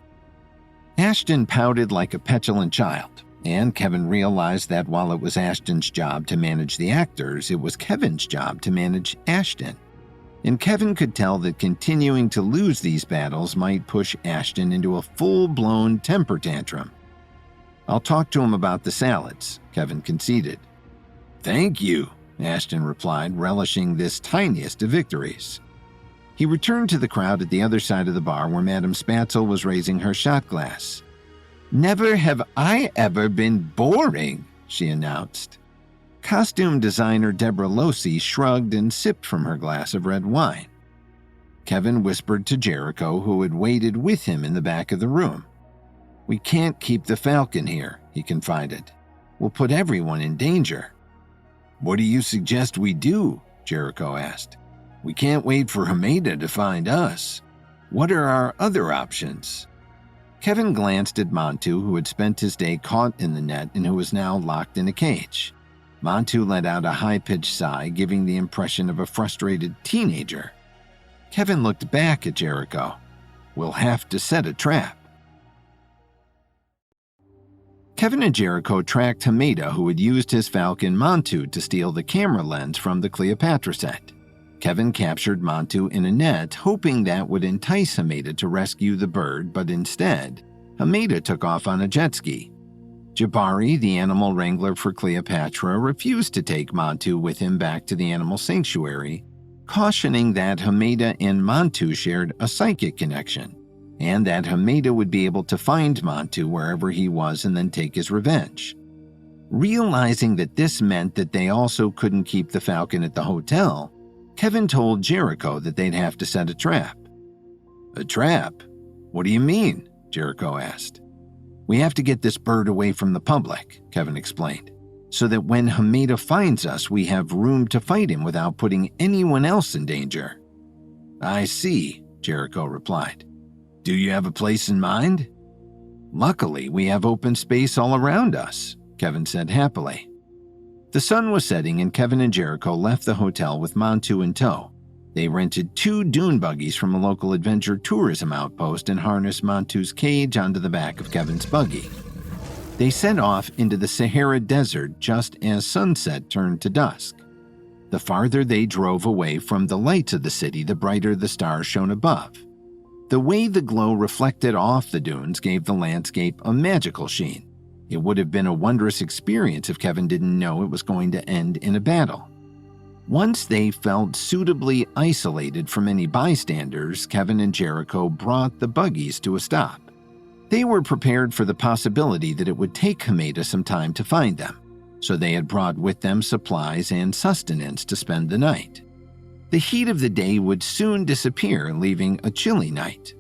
Ashton pouted like a petulant child, and Kevin realized that while it was Ashton's job to manage the actors, it was Kevin's job to manage Ashton. and Kevin could tell that continuing to lose these battles might push Ashton into a full-blown temper tantrum. "I'll talk to him about the salads," Kevin conceded. "Thank you," Ashton replied, relishing this tiniest of victories. He returned to the crowd at the other side of the bar where Madame Spatzel was raising her shot glass. "Never have I ever been boring," she announced. Costume designer Deborah Losey shrugged and sipped from her glass of red wine. Kevin whispered to Jericho, who had waited with him in the back of the room. "We can't keep the Falcon here," he confided. "We'll put everyone in danger." "What do you suggest we do?" Jericho asked. "We can't wait for Hameda to find us. What are our other options?" Kevin glanced at Montu, who had spent his day caught in the net and who was now locked in a cage. Montu let out a high-pitched sigh, giving the impression of a frustrated teenager. Kevin looked back at Jericho. "We'll have to set a trap." Kevin and Jericho tracked Hameda, who had used his Falcon Montu to steal the camera lens from the Cleopatra set. Kevin captured Montu in a net, hoping that would entice Hameda to rescue the bird, but instead, Hameda took off on a jet ski. Jabari, the animal wrangler for Cleopatra, refused to take Montu with him back to the animal sanctuary, cautioning that Hameda and Montu shared a psychic connection, and that Hameda would be able to find Montu wherever he was and then take his revenge. Realizing that this meant that they also couldn't keep the Falcon at the hotel, Kevin told Jericho that they'd have to set a trap. "A trap? What do you mean?" Jericho asked. "We have to get this bird away from the public," Kevin explained, "so that when Hameda finds us, we have room to fight him without putting anyone else in danger." "I see," Jericho replied. "Do you have a place in mind?" "Luckily, we have open space all around us," Kevin said happily. The sun was setting and Kevin and Jericho left the hotel with Montu in tow. They rented 2 dune buggies from a local adventure tourism outpost and harnessed Montu's cage onto the back of Kevin's buggy. They set off into the Sahara Desert just as sunset turned to dusk. The farther they drove away from the lights of the city, the brighter the stars shone above. The way the glow reflected off the dunes gave the landscape a magical sheen. It would have been a wondrous experience if Kevin didn't know it was going to end in a battle. Once they felt suitably isolated from any bystanders, Kevin and Jericho brought the buggies to a stop. They were prepared for the possibility that it would take Hameda some time to find them, so they had brought with them supplies and sustenance to spend the night. The heat of the day would soon disappear, leaving a chilly night.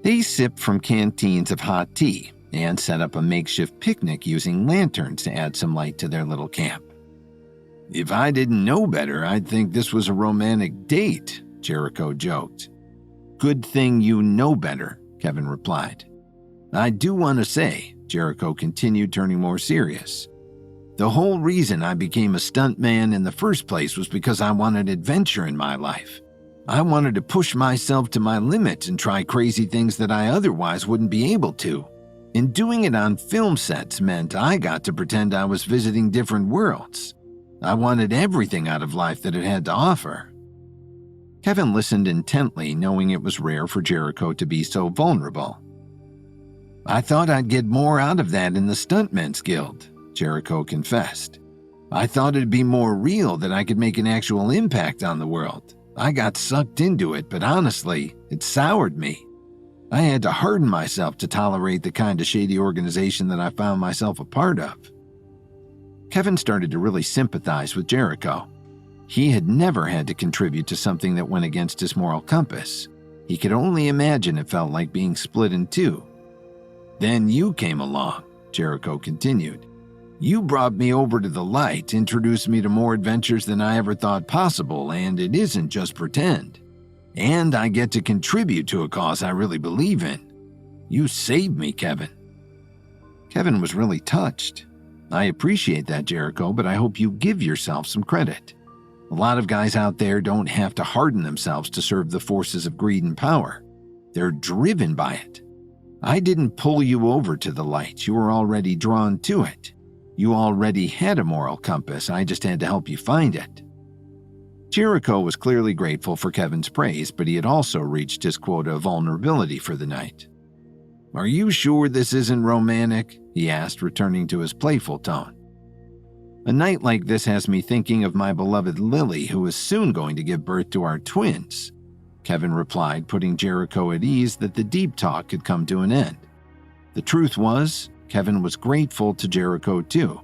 They sipped from canteens of hot tea and set up a makeshift picnic using lanterns to add some light to their little camp. "If I didn't know better, I'd think this was a romantic date," Jericho joked. "Good thing you know better," Kevin replied. "I do want to say," Jericho continued, turning more serious, "the whole reason I became a stuntman in the first place was because I wanted adventure in my life. I wanted to push myself to my limits and try crazy things that I otherwise wouldn't be able to. And doing it on film sets meant I got to pretend I was visiting different worlds. I wanted everything out of life that it had to offer." Kevin listened intently, knowing it was rare for Jericho to be so vulnerable. "I thought I'd get more out of that in the Stuntmen's Guild," Jericho confessed. "I thought it'd be more real, that I could make an actual impact on the world. I got sucked into it, but honestly, it soured me. I had to harden myself to tolerate the kind of shady organization that I found myself a part of." Kevin started to really sympathize with Jericho. He had never had to contribute to something that went against his moral compass. He could only imagine it felt like being split in two. "Then you came along," Jericho continued. "You brought me over to the light, introduced me to more adventures than I ever thought possible, and it isn't just pretend. And I get to contribute to a cause I really believe in. You saved me, Kevin." Kevin was really touched. "I appreciate that, Jericho, but I hope you give yourself some credit. A lot of guys out there don't have to harden themselves to serve the forces of greed and power. They're driven by it. I didn't pull you over to the light. You were already drawn to it. You already had a moral compass. I just had to help you find it." Jericho was clearly grateful for Kevin's praise, but he had also reached his quota of vulnerability for the night. "Are you sure this isn't romantic?" he asked, returning to his playful tone. "A night like this has me thinking of my beloved Lily, who is soon going to give birth to our twins," Kevin replied, putting Jericho at ease that the deep talk had come to an end. The truth was, Kevin was grateful to Jericho too.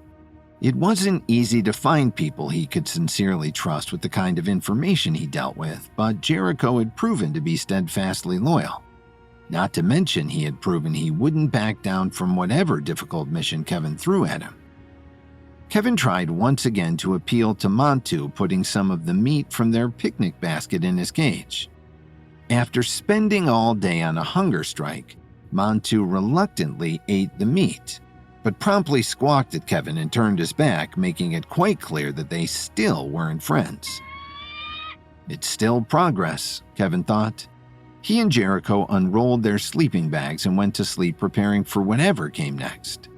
It wasn't easy to find people he could sincerely trust with the kind of information he dealt with, but Jericho had proven to be steadfastly loyal. Not to mention he had proven he wouldn't back down from whatever difficult mission Kevin threw at him. Kevin tried once again to appeal to Montu, putting some of the meat from their picnic basket in his cage. After spending all day on a hunger strike, Montu reluctantly ate the meat, but promptly squawked at Kevin and turned his back, making it quite clear that they still weren't friends. It's still progress, Kevin thought. He and Jericho unrolled their sleeping bags and went to sleep, preparing for whatever came next.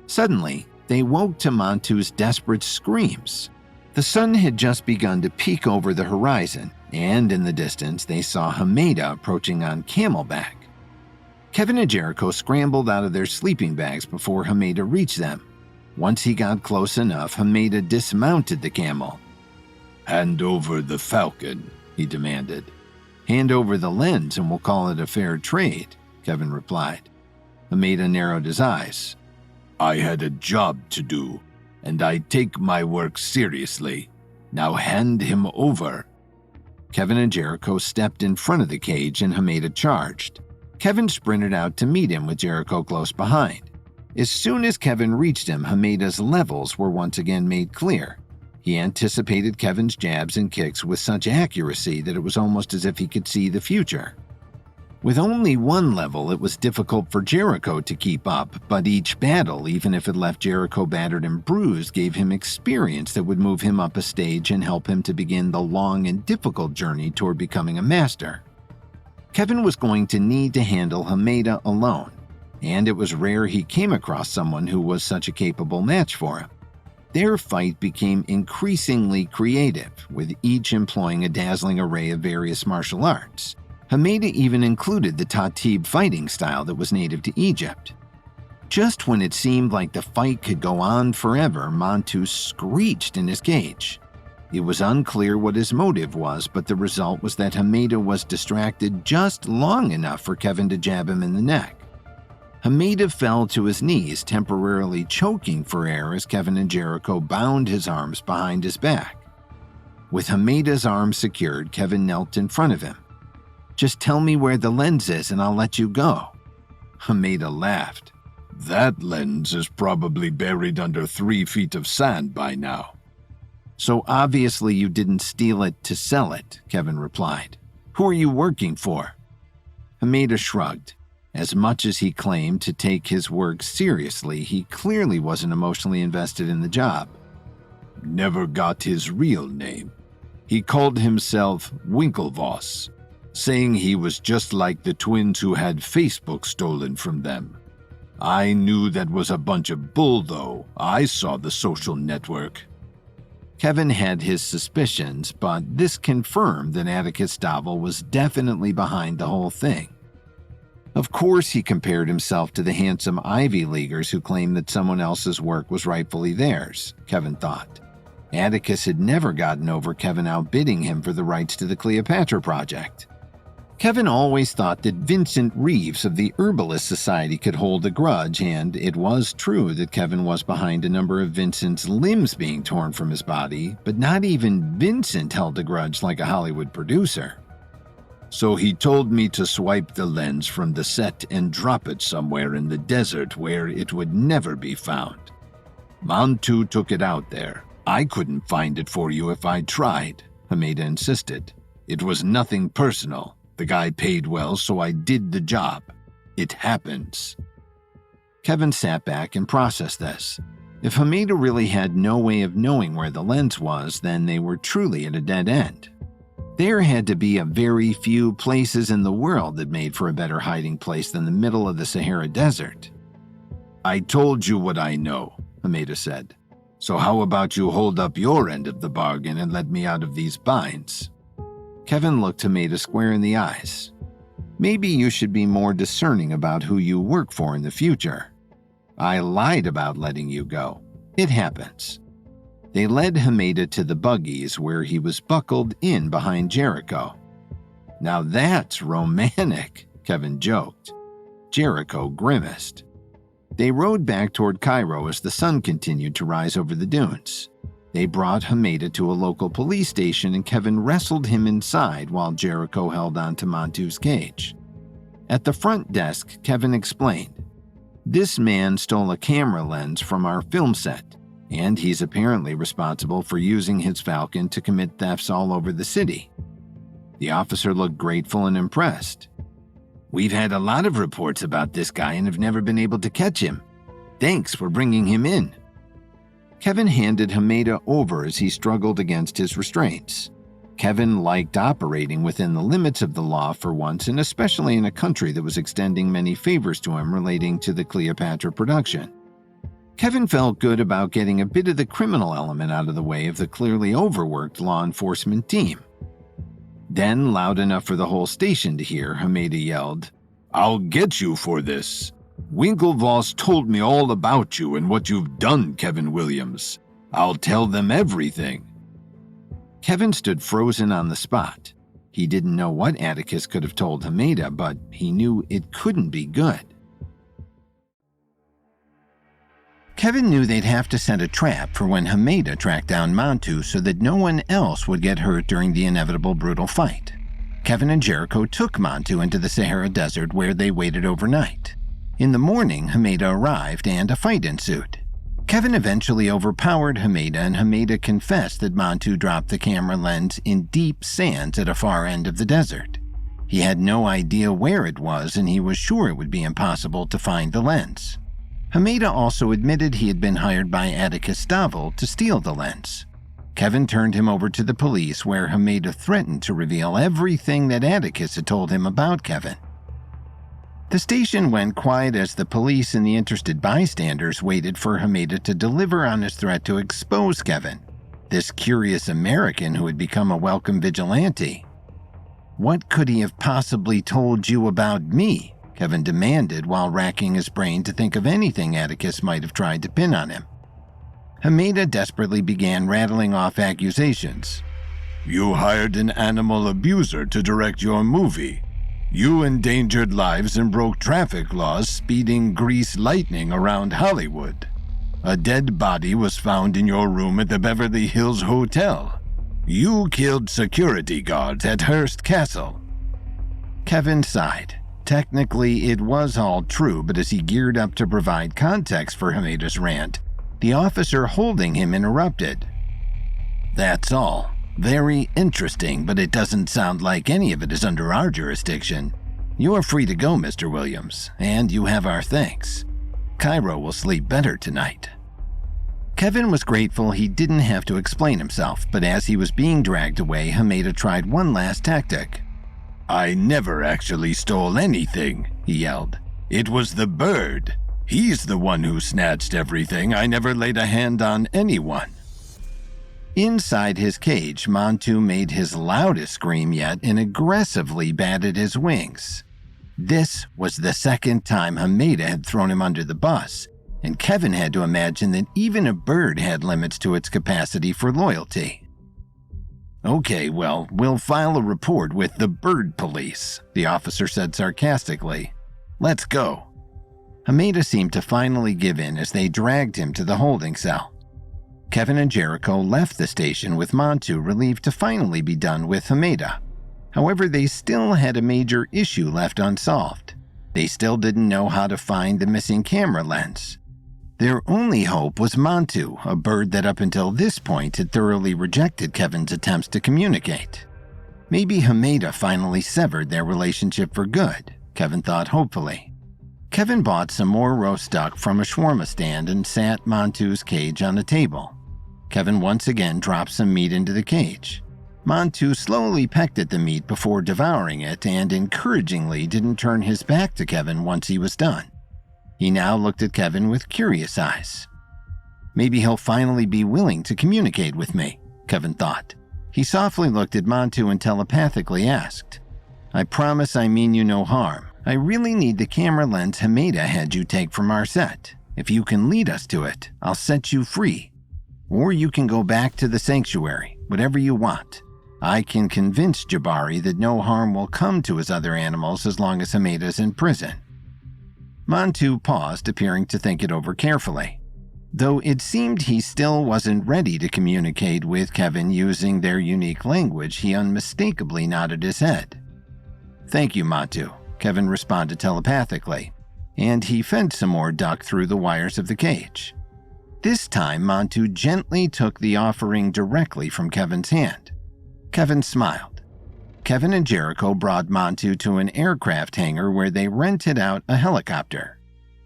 Suddenly, they woke to Montu's desperate screams. The sun had just begun to peek over the horizon, and in the distance they saw Hameda approaching on Camelback. Kevin and Jericho scrambled out of their sleeping bags before Hameda reached them. Once he got close enough, Hameda dismounted the camel. "Hand over the falcon," he demanded. "Hand over the lens and we'll call it a fair trade," Kevin replied. Hameda narrowed his eyes. "I had a job to do, and I take my work seriously. Now hand him over." Kevin and Jericho stepped in front of the cage and Hameda charged. Kevin sprinted out to meet him with Jericho close behind. As soon as Kevin reached him, Hameda's levels were once again made clear. He anticipated Kevin's jabs and kicks with such accuracy that it was almost as if he could see the future. With only one level, it was difficult for Jericho to keep up, but each battle, even if it left Jericho battered and bruised, gave him experience that would move him up a stage and help him to begin the long and difficult journey toward becoming a master. Kevin was going to need to handle Hameda alone, and it was rare he came across someone who was such a capable match for him. Their fight became increasingly creative, with each employing a dazzling array of various martial arts. Hameda even included the Tatib fighting style that was native to Egypt. Just when it seemed like the fight could go on forever, Montu screeched in his cage. It was unclear what his motive was, but the result was that Hameda was distracted just long enough for Kevin to jab him in the neck. Hameda fell to his knees, temporarily choking for air as Kevin and Jericho bound his arms behind his back. With Hameda's arms secured, Kevin knelt in front of him. "Just tell me where the lens is and I'll let you go." Hameda laughed. "That lens is probably buried under 3 feet of sand by now." "So obviously you didn't steal it to sell it," Kevin replied. "Who are you working for?" Hameda shrugged. As much as he claimed to take his work seriously, he clearly wasn't emotionally invested in the job. "Never got his real name. He called himself Winklevoss, saying he was just like the twins who had Facebook stolen from them. I knew that was a bunch of bull, though. I saw the social network." Kevin had his suspicions, but this confirmed that Atticus Davel was definitely behind the whole thing. Of course, he compared himself to the handsome Ivy Leaguers who claimed that someone else's work was rightfully theirs, Kevin thought. Atticus had never gotten over Kevin outbidding him for the rights to the Cleopatra project. Kevin always thought that Vincent Reeves of the Herbalist Society could hold a grudge, and it was true that Kevin was behind a number of Vincent's limbs being torn from his body, but not even Vincent held a grudge like a Hollywood producer. "So he told me to swipe the lens from the set and drop it somewhere in the desert where it would never be found. Montu took it out there. I couldn't find it for you if I tried," Hameda insisted. "It was nothing personal. The guy paid well, so I did the job. It happens." Kevin sat back and processed this. If Hameda really had no way of knowing where the lens was, then they were truly at a dead end. There had to be a very few places in the world that made for a better hiding place than the middle of the Sahara Desert. "I told you what I know," Hameda said. So how about you hold up your end of the bargain and let me out of these binds? Kevin looked Hameda square in the eyes. Maybe you should be more discerning about who you work for in the future. I lied about letting you go. It happens. They led Hameda to the buggies where he was buckled in behind Jericho. Now that's romantic, Kevin joked. Jericho grimaced. They rode back toward Cairo as the sun continued to rise over the dunes. They brought Hameda to a local police station and Kevin wrestled him inside while Jericho held onto Montu's cage. At the front desk, Kevin explained, "This man stole a camera lens from our film set, and he's apparently responsible for using his Falcon to commit thefts all over the city." The officer looked grateful and impressed. "We've had a lot of reports about this guy and have never been able to catch him. Thanks for bringing him in." Kevin handed Hameda over as he struggled against his restraints. Kevin liked operating within the limits of the law for once, and especially in a country that was extending many favors to him relating to the Cleopatra production. Kevin felt good about getting a bit of the criminal element out of the way of the clearly overworked law enforcement team. Then, loud enough for the whole station to hear, Hameda yelled, "I'll get you for this. Winklevoss told me all about you and what you've done, Kevin Williams. I'll tell them everything." Kevin stood frozen on the spot. He didn't know what Atticus could have told Hameda, but he knew it couldn't be good. Kevin knew they'd have to set a trap for when Hameda tracked down Montu so that no one else would get hurt during the inevitable brutal fight. Kevin and Jericho took Montu into the Sahara Desert where they waited overnight. In the morning, Hameda arrived and a fight ensued. Kevin eventually overpowered Hameda and Hameda confessed that Montu dropped the camera lens in deep sands at a far end of the desert. He had no idea where it was and he was sure it would be impossible to find the lens. Hameda also admitted he had been hired by Atticus Stavel to steal the lens. Kevin turned him over to the police where Hameda threatened to reveal everything that Atticus had told him about Kevin. The station went quiet as the police and the interested bystanders waited for Hameda to deliver on his threat to expose Kevin, this curious American who had become a welcome vigilante. "What could he have possibly told you about me?" Kevin demanded while racking his brain to think of anything Atticus might have tried to pin on him. Hameda desperately began rattling off accusations. "You hired an animal abuser to direct your movie. You endangered lives and broke traffic laws speeding grease lightning around Hollywood. A dead body was found in your room at the Beverly Hills Hotel. You killed security guards at Hearst Castle." Kevin sighed. Technically, it was all true, but as he geared up to provide context for Hameda's rant, the officer holding him interrupted. "That's all. Very interesting, but it doesn't sound like any of it is under our jurisdiction. You are free to go, Mr. Williams, and you have our thanks. Cairo will sleep better tonight." Kevin was grateful he didn't have to explain himself, but as he was being dragged away, Hameda tried one last tactic. "I never actually stole anything," he yelled. "It was the bird. He's the one who snatched everything. I never laid a hand on anyone." Inside his cage, Montu made his loudest scream yet and aggressively batted his wings. This was the second time Hameda had thrown him under the bus, and Kevin had to imagine that even a bird had limits to its capacity for loyalty. "Okay, well, we'll file a report with the bird police," the officer said sarcastically. "Let's go." Hameda seemed to finally give in as they dragged him to the holding cell. Kevin and Jericho left the station with Montu relieved to finally be done with Hameda. However, they still had a major issue left unsolved. They still didn't know how to find the missing camera lens. Their only hope was Montu, a bird that up until this point had thoroughly rejected Kevin's attempts to communicate. Maybe Hameda finally severed their relationship for good, Kevin thought hopefully. Kevin bought some more roast duck from a shawarma stand and sat Montu's cage on a table. Kevin once again dropped some meat into the cage. Montu slowly pecked at the meat before devouring it and encouragingly didn't turn his back to Kevin once he was done. He now looked at Kevin with curious eyes. Maybe he'll finally be willing to communicate with me, Kevin thought. He softly looked at Montu and telepathically asked, I promise I mean you no harm. I really need the camera lens Hameda had you take from our set. If you can lead us to it, I'll set you free. Or you can go back to the sanctuary, whatever you want. I can convince Jabari that no harm will come to his other animals as long as Hameda's in prison. Montu paused, appearing to think it over carefully. Though it seemed he still wasn't ready to communicate with Kevin using their unique language, he unmistakably nodded his head. Thank you, Montu, Kevin responded telepathically, and he fed some more duck through the wires of the cage. This time, Montu gently took the offering directly from Kevin's hand. Kevin smiled. Kevin and Jericho brought Montu to an aircraft hangar where they rented out a helicopter.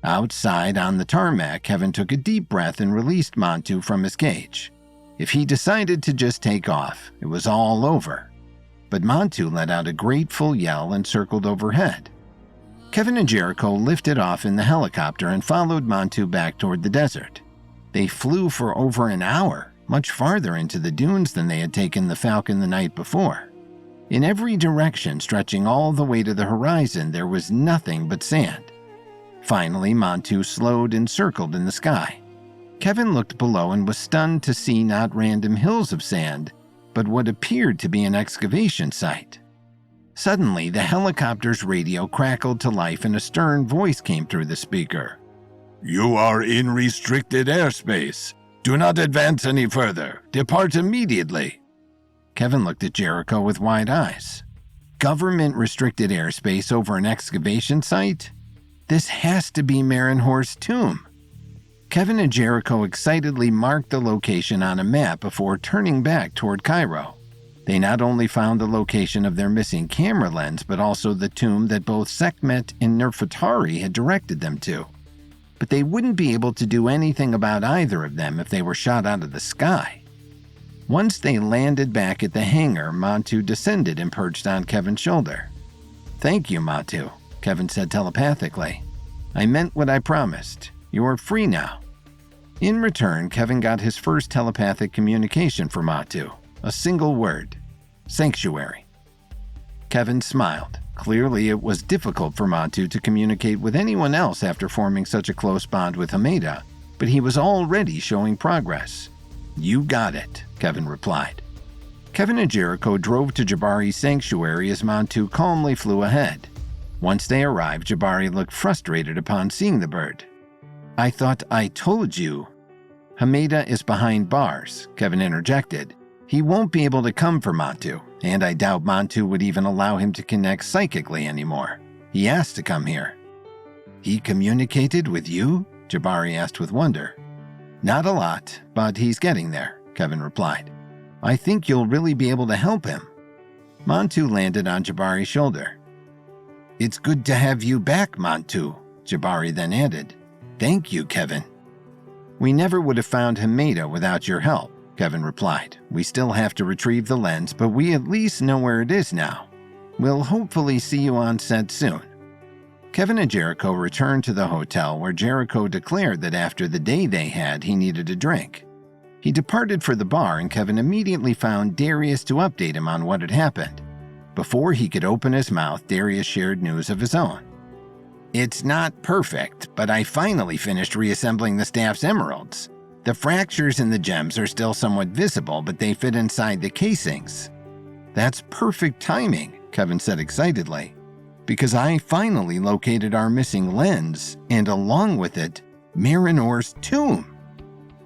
Outside on the tarmac, Kevin took a deep breath and released Montu from his cage. If he decided to just take off, it was all over. But Montu let out a grateful yell and circled overhead. Kevin and Jericho lifted off in the helicopter and followed Montu back toward the desert. They flew for over an hour, much farther into the dunes than they had taken the Falcon the night before. In every direction, stretching all the way to the horizon, there was nothing but sand. Finally, Montu slowed and circled in the sky. Kevin looked below and was stunned to see not random hills of sand, but what appeared to be an excavation site. Suddenly, the helicopter's radio crackled to life and a stern voice came through the speaker. You are in restricted airspace. Do not advance any further. Depart immediately. Kevin looked at Jericho with wide eyes. Government-restricted airspace over an excavation site? This has to be Marinhor's tomb. Kevin and Jericho excitedly marked the location on a map before turning back toward Cairo. They not only found the location of their missing camera lens, but also the tomb that both Sekhmet and Nefertari had directed them to. But they wouldn't be able to do anything about either of them if they were shot out of the sky. Once they landed back at the hangar, Montu descended and perched on Kevin's shoulder. Thank you, Montu, Kevin said telepathically. I meant what I promised. You're free now. In return, Kevin got his first telepathic communication from Montu. A single word. Sanctuary. Kevin smiled. Clearly, it was difficult for Montu to communicate with anyone else after forming such a close bond with Hameda, but he was already showing progress. You got it, Kevin replied. Kevin and Jericho drove to Jabari's sanctuary as Montu calmly flew ahead. Once they arrived, Jabari looked frustrated upon seeing the bird. I thought I told you. Hameda is behind bars, Kevin interjected. He won't be able to come for Montu, and I doubt Montu would even allow him to connect psychically anymore. He asked to come here. He communicated with you? Jabari asked with wonder. Not a lot, but he's getting there, Kevin replied. I think you'll really be able to help him. Montu landed on Jabari's shoulder. It's good to have you back, Montu, Jabari then added. Thank you, Kevin. We never would have found Hameda without your help, Kevin replied. We still have to retrieve the lens, but we at least know where it is now. We'll hopefully see you on set soon. Kevin and Jericho returned to the hotel where Jericho declared that after the day they had, he needed a drink. He departed for the bar and Kevin immediately found Darius to update him on what had happened. Before he could open his mouth, Darius shared news of his own. It's not perfect, but I finally finished reassembling the staff's emeralds. The fractures in the gems are still somewhat visible, but they fit inside the casings. That's perfect timing, Kevin said excitedly, because I finally located our missing lens, and along with it, Marinor's tomb.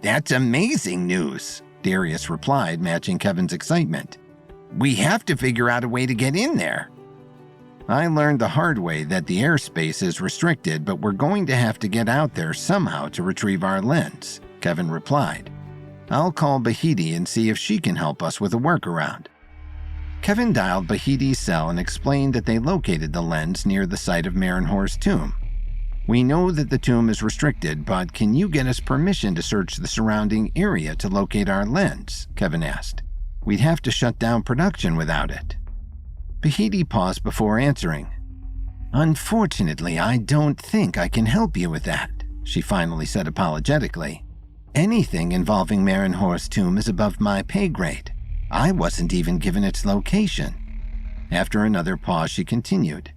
That's amazing news, Darius replied, matching Kevin's excitement. We have to figure out a way to get in there. I learned the hard way that the airspace is restricted, but we're going to have to get out there somehow to retrieve our lens, Kevin replied. I'll call Bahidi and see if she can help us with a workaround. Kevin dialed Bahidi's cell and explained that they located the lens near the site of Marinhor's tomb. We know that the tomb is restricted, but can you get us permission to search the surrounding area to locate our lens? Kevin asked. We'd have to shut down production without it. Bahidi paused before answering. Unfortunately, I don't think I can help you with that, she finally said apologetically. Anything involving Marinhor's tomb is above my pay grade. I wasn't even given its location." After another pause, she continued,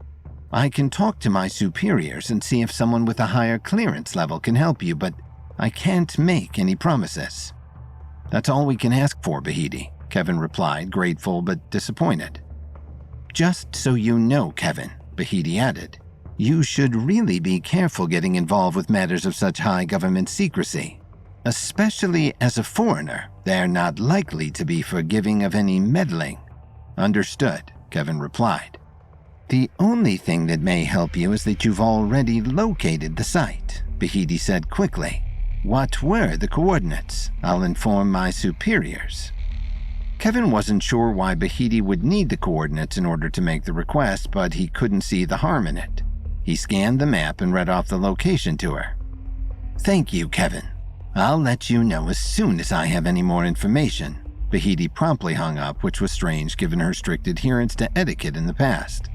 "I can talk to my superiors and see if someone with a higher clearance level can help you, but I can't make any promises." "That's all we can ask for, Bahidi," Kevin replied, grateful but disappointed. "Just so you know, Kevin," Bahidi added, "you should really be careful getting involved with matters of such high government secrecy. Especially as a foreigner, they're not likely to be forgiving of any meddling." "Understood," Kevin replied. "The only thing that may help you is that you've already located the site," Bahidi said quickly. "What were the coordinates? I'll inform my superiors." Kevin wasn't sure why Bahidi would need the coordinates in order to make the request, but he couldn't see the harm in it. He scanned the map and read off the location to her. "Thank you, Kevin. I'll let you know as soon as I have any more information." Bahidi promptly hung up, which was strange given her strict adherence to etiquette in the past.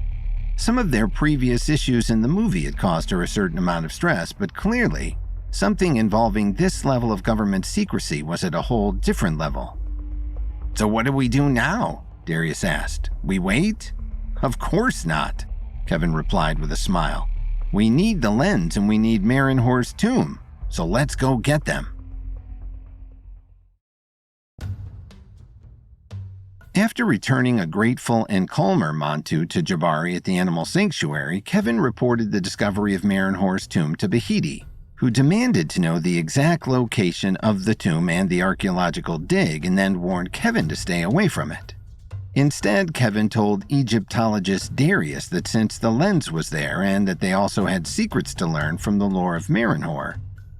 Some of their previous issues in the movie had caused her a certain amount of stress, but clearly, something involving this level of government secrecy was at a whole different level. "So what do we do now?" Darius asked. "We wait?" "Of course not," Kevin replied with a smile. "We need the lens and we need Marinhor's tomb, so let's go get them." After returning a grateful and calmer Montu to Jabari at the animal sanctuary, Kevin reported the discovery of Marinhor's tomb to Bahidi, who demanded to know the exact location of the tomb and the archaeological dig, and then warned Kevin to stay away from it. Instead, Kevin told Egyptologist Darius that since the lens was there and that they also had secrets to learn from the lore of Marinhor,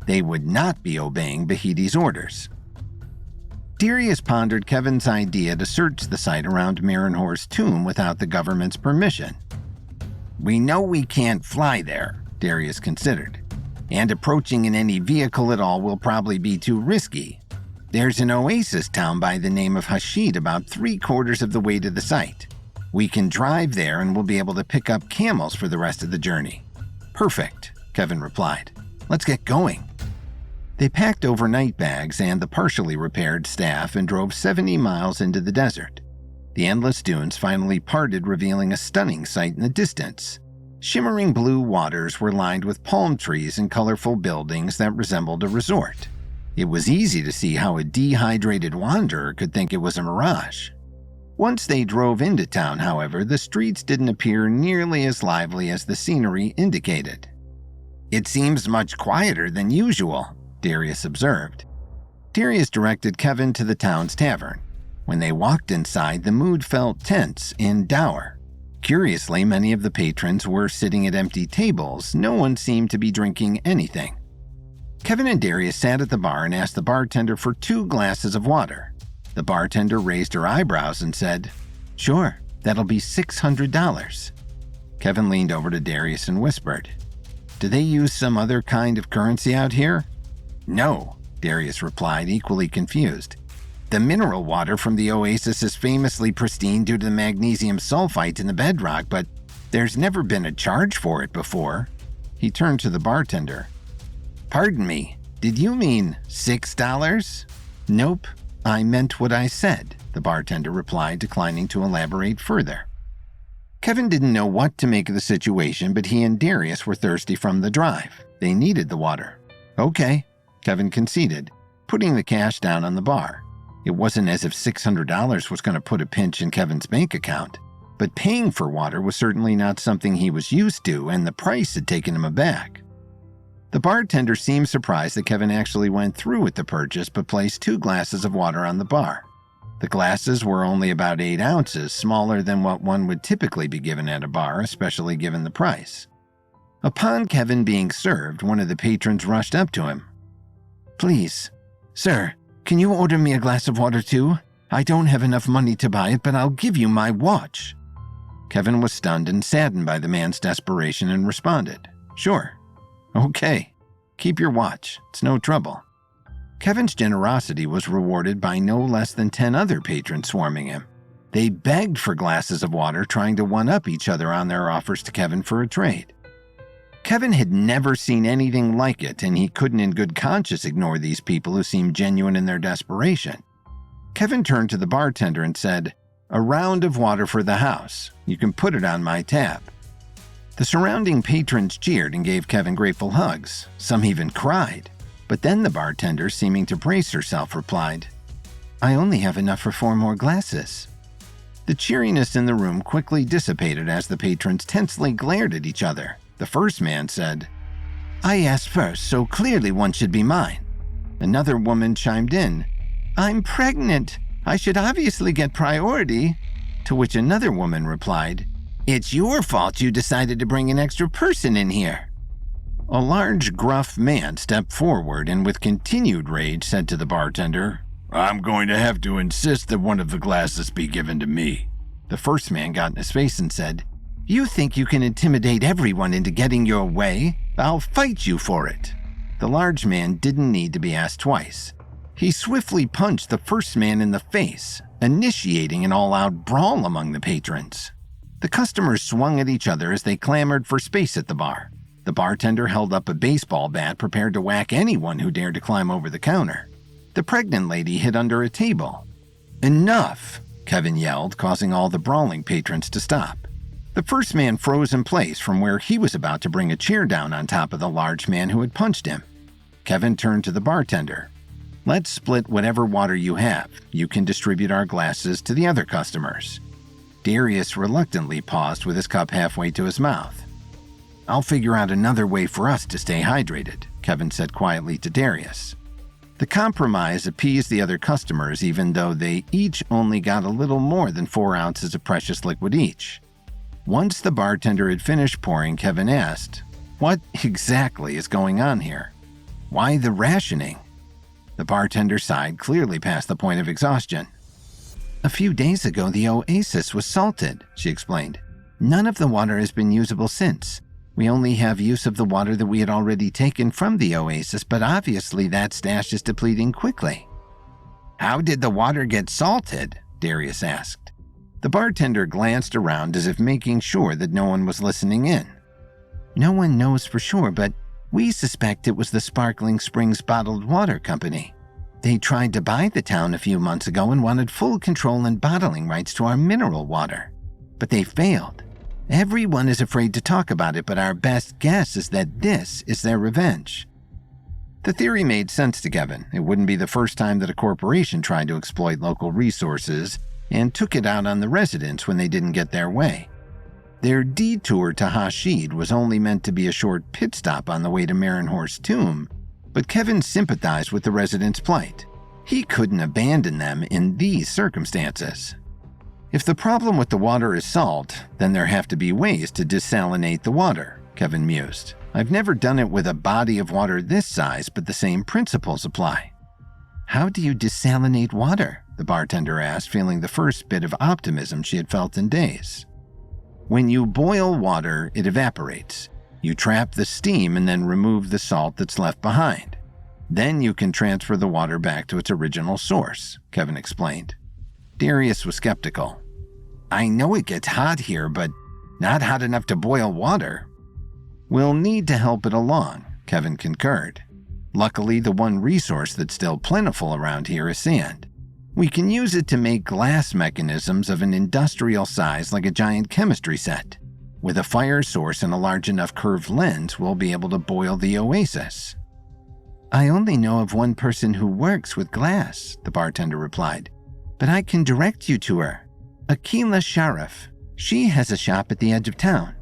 they would not be obeying Bahidi's orders. Darius pondered Kevin's idea to search the site around Marinhor's tomb without the government's permission. "We know we can't fly there," Darius considered, "and approaching in any vehicle at all will probably be too risky. There's an oasis town by the name of Hashid about 3/4 of the way to the site. We can drive there and we'll be able to pick up camels for the rest of the journey." "Perfect," Kevin replied. "Let's get going." They packed overnight bags and the partially repaired staff and drove 70 miles into the desert. The endless dunes finally parted, revealing a stunning sight in the distance. Shimmering blue waters were lined with palm trees and colorful buildings that resembled a resort. It was easy to see how a dehydrated wanderer could think it was a mirage. Once they drove into town, however, the streets didn't appear nearly as lively as the scenery indicated. "It seems much quieter than usual," Darius observed. Darius directed Kevin to the town's tavern. When they walked inside, the mood felt tense and dour. Curiously, many of the patrons were sitting at empty tables. No one seemed to be drinking anything. Kevin and Darius sat at the bar and asked the bartender for 2 glasses of water. The bartender raised her eyebrows and said, "Sure, that'll be $600. Kevin leaned over to Darius and whispered, "Do they use some other kind of currency out here?" "No," Darius replied, equally confused. "The mineral water from the oasis is famously pristine due to the magnesium sulfite in the bedrock, but there's never been a charge for it before." He turned to the bartender. "Pardon me, did you mean $6? "Nope, I meant what I said," the bartender replied, declining to elaborate further. Kevin didn't know what to make of the situation, but he and Darius were thirsty from the drive. They needed the water. "Okay," Kevin conceded, putting the cash down on the bar. It wasn't as if $600 was going to put a pinch in Kevin's bank account, but paying for water was certainly not something he was used to, and the price had taken him aback. The bartender seemed surprised that Kevin actually went through with the purchase, but placed 2 glasses of water on the bar. The glasses were only about 8 ounces, smaller than what one would typically be given at a bar, especially given the price. Upon Kevin being served, one of the patrons rushed up to him. "Please, sir, can you order me a glass of water too? I don't have enough money to buy it, but I'll give you my watch." Kevin was stunned and saddened by the man's desperation and responded, "Sure. Okay. Keep your watch. It's no trouble." Kevin's generosity was rewarded by no less than 10 other patrons swarming him. They begged for glasses of water, trying to one-up each other on their offers to Kevin for a trade. Kevin had never seen anything like it, and he couldn't in good conscience ignore these people who seemed genuine in their desperation. Kevin turned to the bartender and said, "A round of water for the house. You can put it on my tab." The surrounding patrons cheered and gave Kevin grateful hugs. Some even cried. But then the bartender, seeming to brace herself, replied, "I only have enough for 4 more glasses." The cheeriness in the room quickly dissipated as the patrons tensely glared at each other. The first man said, "I asked first, so clearly one should be mine." Another woman chimed in, "I'm pregnant. I should obviously get priority." To which another woman replied, "It's your fault you decided to bring an extra person in here." A large, gruff man stepped forward and with continued rage said to the bartender, "I'm going to have to insist that one of the glasses be given to me." The first man got in his face and said, "You think you can intimidate everyone into getting your way? I'll fight you for it." The large man didn't need to be asked twice. He swiftly punched the first man in the face, initiating an all-out brawl among the patrons. The customers swung at each other as they clamored for space at the bar. The bartender held up a baseball bat prepared to whack anyone who dared to climb over the counter. The pregnant lady hid under a table. "Enough!" Kevin yelled, causing all the brawling patrons to stop. The first man froze in place from where he was about to bring a chair down on top of the large man who had punched him. Kevin turned to the bartender. "Let's split whatever water you have. You can distribute our glasses to the other customers." Darius reluctantly paused with his cup halfway to his mouth. "I'll figure out another way for us to stay hydrated," Kevin said quietly to Darius. The compromise appeased the other customers even though they each only got a little more than 4 ounces of precious liquid each. Once the bartender had finished pouring, Kevin asked, "What exactly is going on here? Why the rationing?" The bartender sighed, clearly past the point of exhaustion. "A few days ago, the oasis was salted," she explained. "None of the water has been usable since. We only have use of the water that we had already taken from the oasis, but obviously that stash is depleting quickly." "How did the water get salted?" Darius asked. The bartender glanced around as if making sure that no one was listening in. "No one knows for sure, but we suspect it was the Sparkling Springs Bottled Water Company. They tried to buy the town a few months ago and wanted full control and bottling rights to our mineral water. But they failed. Everyone is afraid to talk about it, but our best guess is that this is their revenge." The theory made sense to Kevin. It wouldn't be the first time that a corporation tried to exploit local resources and took it out on the residents when they didn't get their way. Their detour to Hashid was only meant to be a short pit stop on the way to Marinhorst's tomb, but Kevin sympathized with the residents' plight. He couldn't abandon them in these circumstances. If the problem with the water is salt, then there have to be ways to desalinate the water, Kevin mused. "I've never done it with a body of water this size, but the same principles apply." "How do you desalinate water?" the bartender asked, feeling the first bit of optimism she had felt in days. "When you boil water, it evaporates. You trap the steam and then remove the salt that's left behind. Then you can transfer the water back to its original source," Kevin explained. Darius was skeptical. "I know it gets hot here, but not hot enough to boil water." "We'll need to help it along," Kevin concurred. "Luckily, the one resource that's still plentiful around here is sand. We can use it to make glass mechanisms of an industrial size like a giant chemistry set. With a fire source and a large enough curved lens, we'll be able to boil the oasis." "I only know of one person who works with glass," the bartender replied. "But I can direct you to her. Akila Sharif. She has a shop at the edge of town."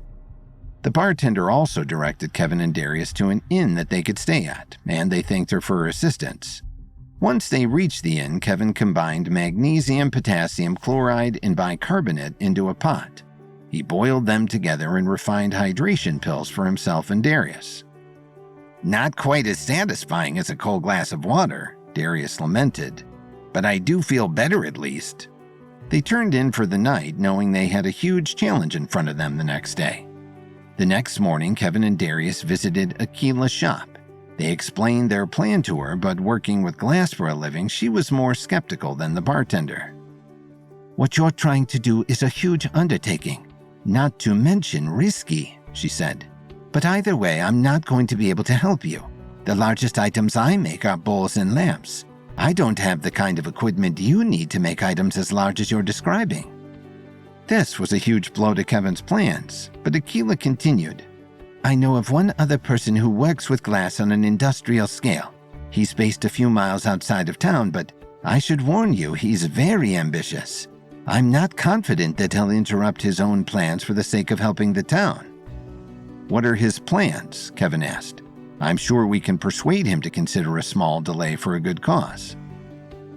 The bartender also directed Kevin and Darius to an inn that they could stay at, and they thanked her for her assistance. Once they reached the inn, Kevin combined magnesium, potassium chloride, and bicarbonate into a pot. He boiled them together and refined hydration pills for himself and Darius. "Not quite as satisfying as a cold glass of water," Darius lamented, "but I do feel better at least." They turned in for the night, knowing they had a huge challenge in front of them the next day. The next morning, Kevin and Darius visited Akila's shop. They explained their plan to her, but working with glass for a living, she was more skeptical than the bartender. "What you're trying to do is a huge undertaking, not to mention risky," she said. But either way, I'm not going to be able to help you. The largest items I make are bowls and lamps. I don't have the kind of equipment you need to make items as large as you're describing." This was a huge blow to Kevin's plans, but Aquila continued. "I know of one other person who works with glass on an industrial scale. He's based a few miles outside of town, but I should warn you, he's very ambitious. I'm not confident that he'll interrupt his own plans for the sake of helping the town." "What are his plans?" Kevin asked. "I'm sure we can persuade him to consider a small delay for a good cause."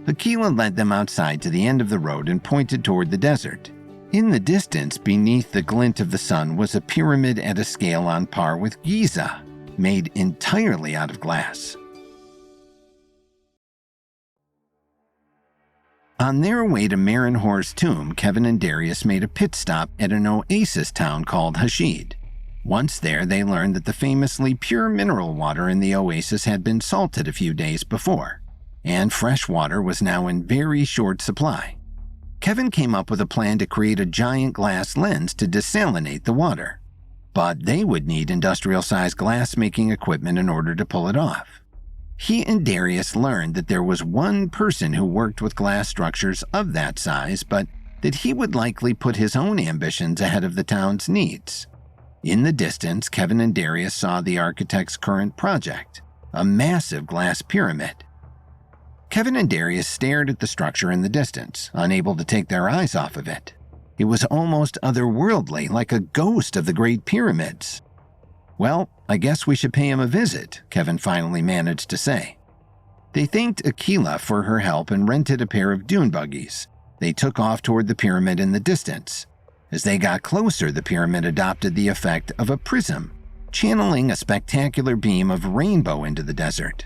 Aquila led them outside to the end of the road and pointed toward the desert. In the distance, beneath the glint of the sun, was a pyramid at a scale on par with Giza, made entirely out of glass. On their way to Marinhor's tomb, Kevin and Darius made a pit stop at an oasis town called Hashid. Once there, they learned that the famously pure mineral water in the oasis had been salted a few days before, and fresh water was now in very short supply. Kevin came up with a plan to create a giant glass lens to desalinate the water, but they would need industrial-sized glass-making equipment in order to pull it off. He and Darius learned that there was one person who worked with glass structures of that size, but that he would likely put his own ambitions ahead of the town's needs. In the distance, Kevin and Darius saw the architect's current project, a massive glass pyramid. Kevin and Darius stared at the structure in the distance, unable to take their eyes off of it. It was almost otherworldly, like a ghost of the Great Pyramids. "Well, I guess we should pay him a visit," Kevin finally managed to say. They thanked Aquila for her help and rented a pair of dune buggies. They took off toward the pyramid in the distance. As they got closer, the pyramid adopted the effect of a prism, channeling a spectacular beam of rainbow into the desert.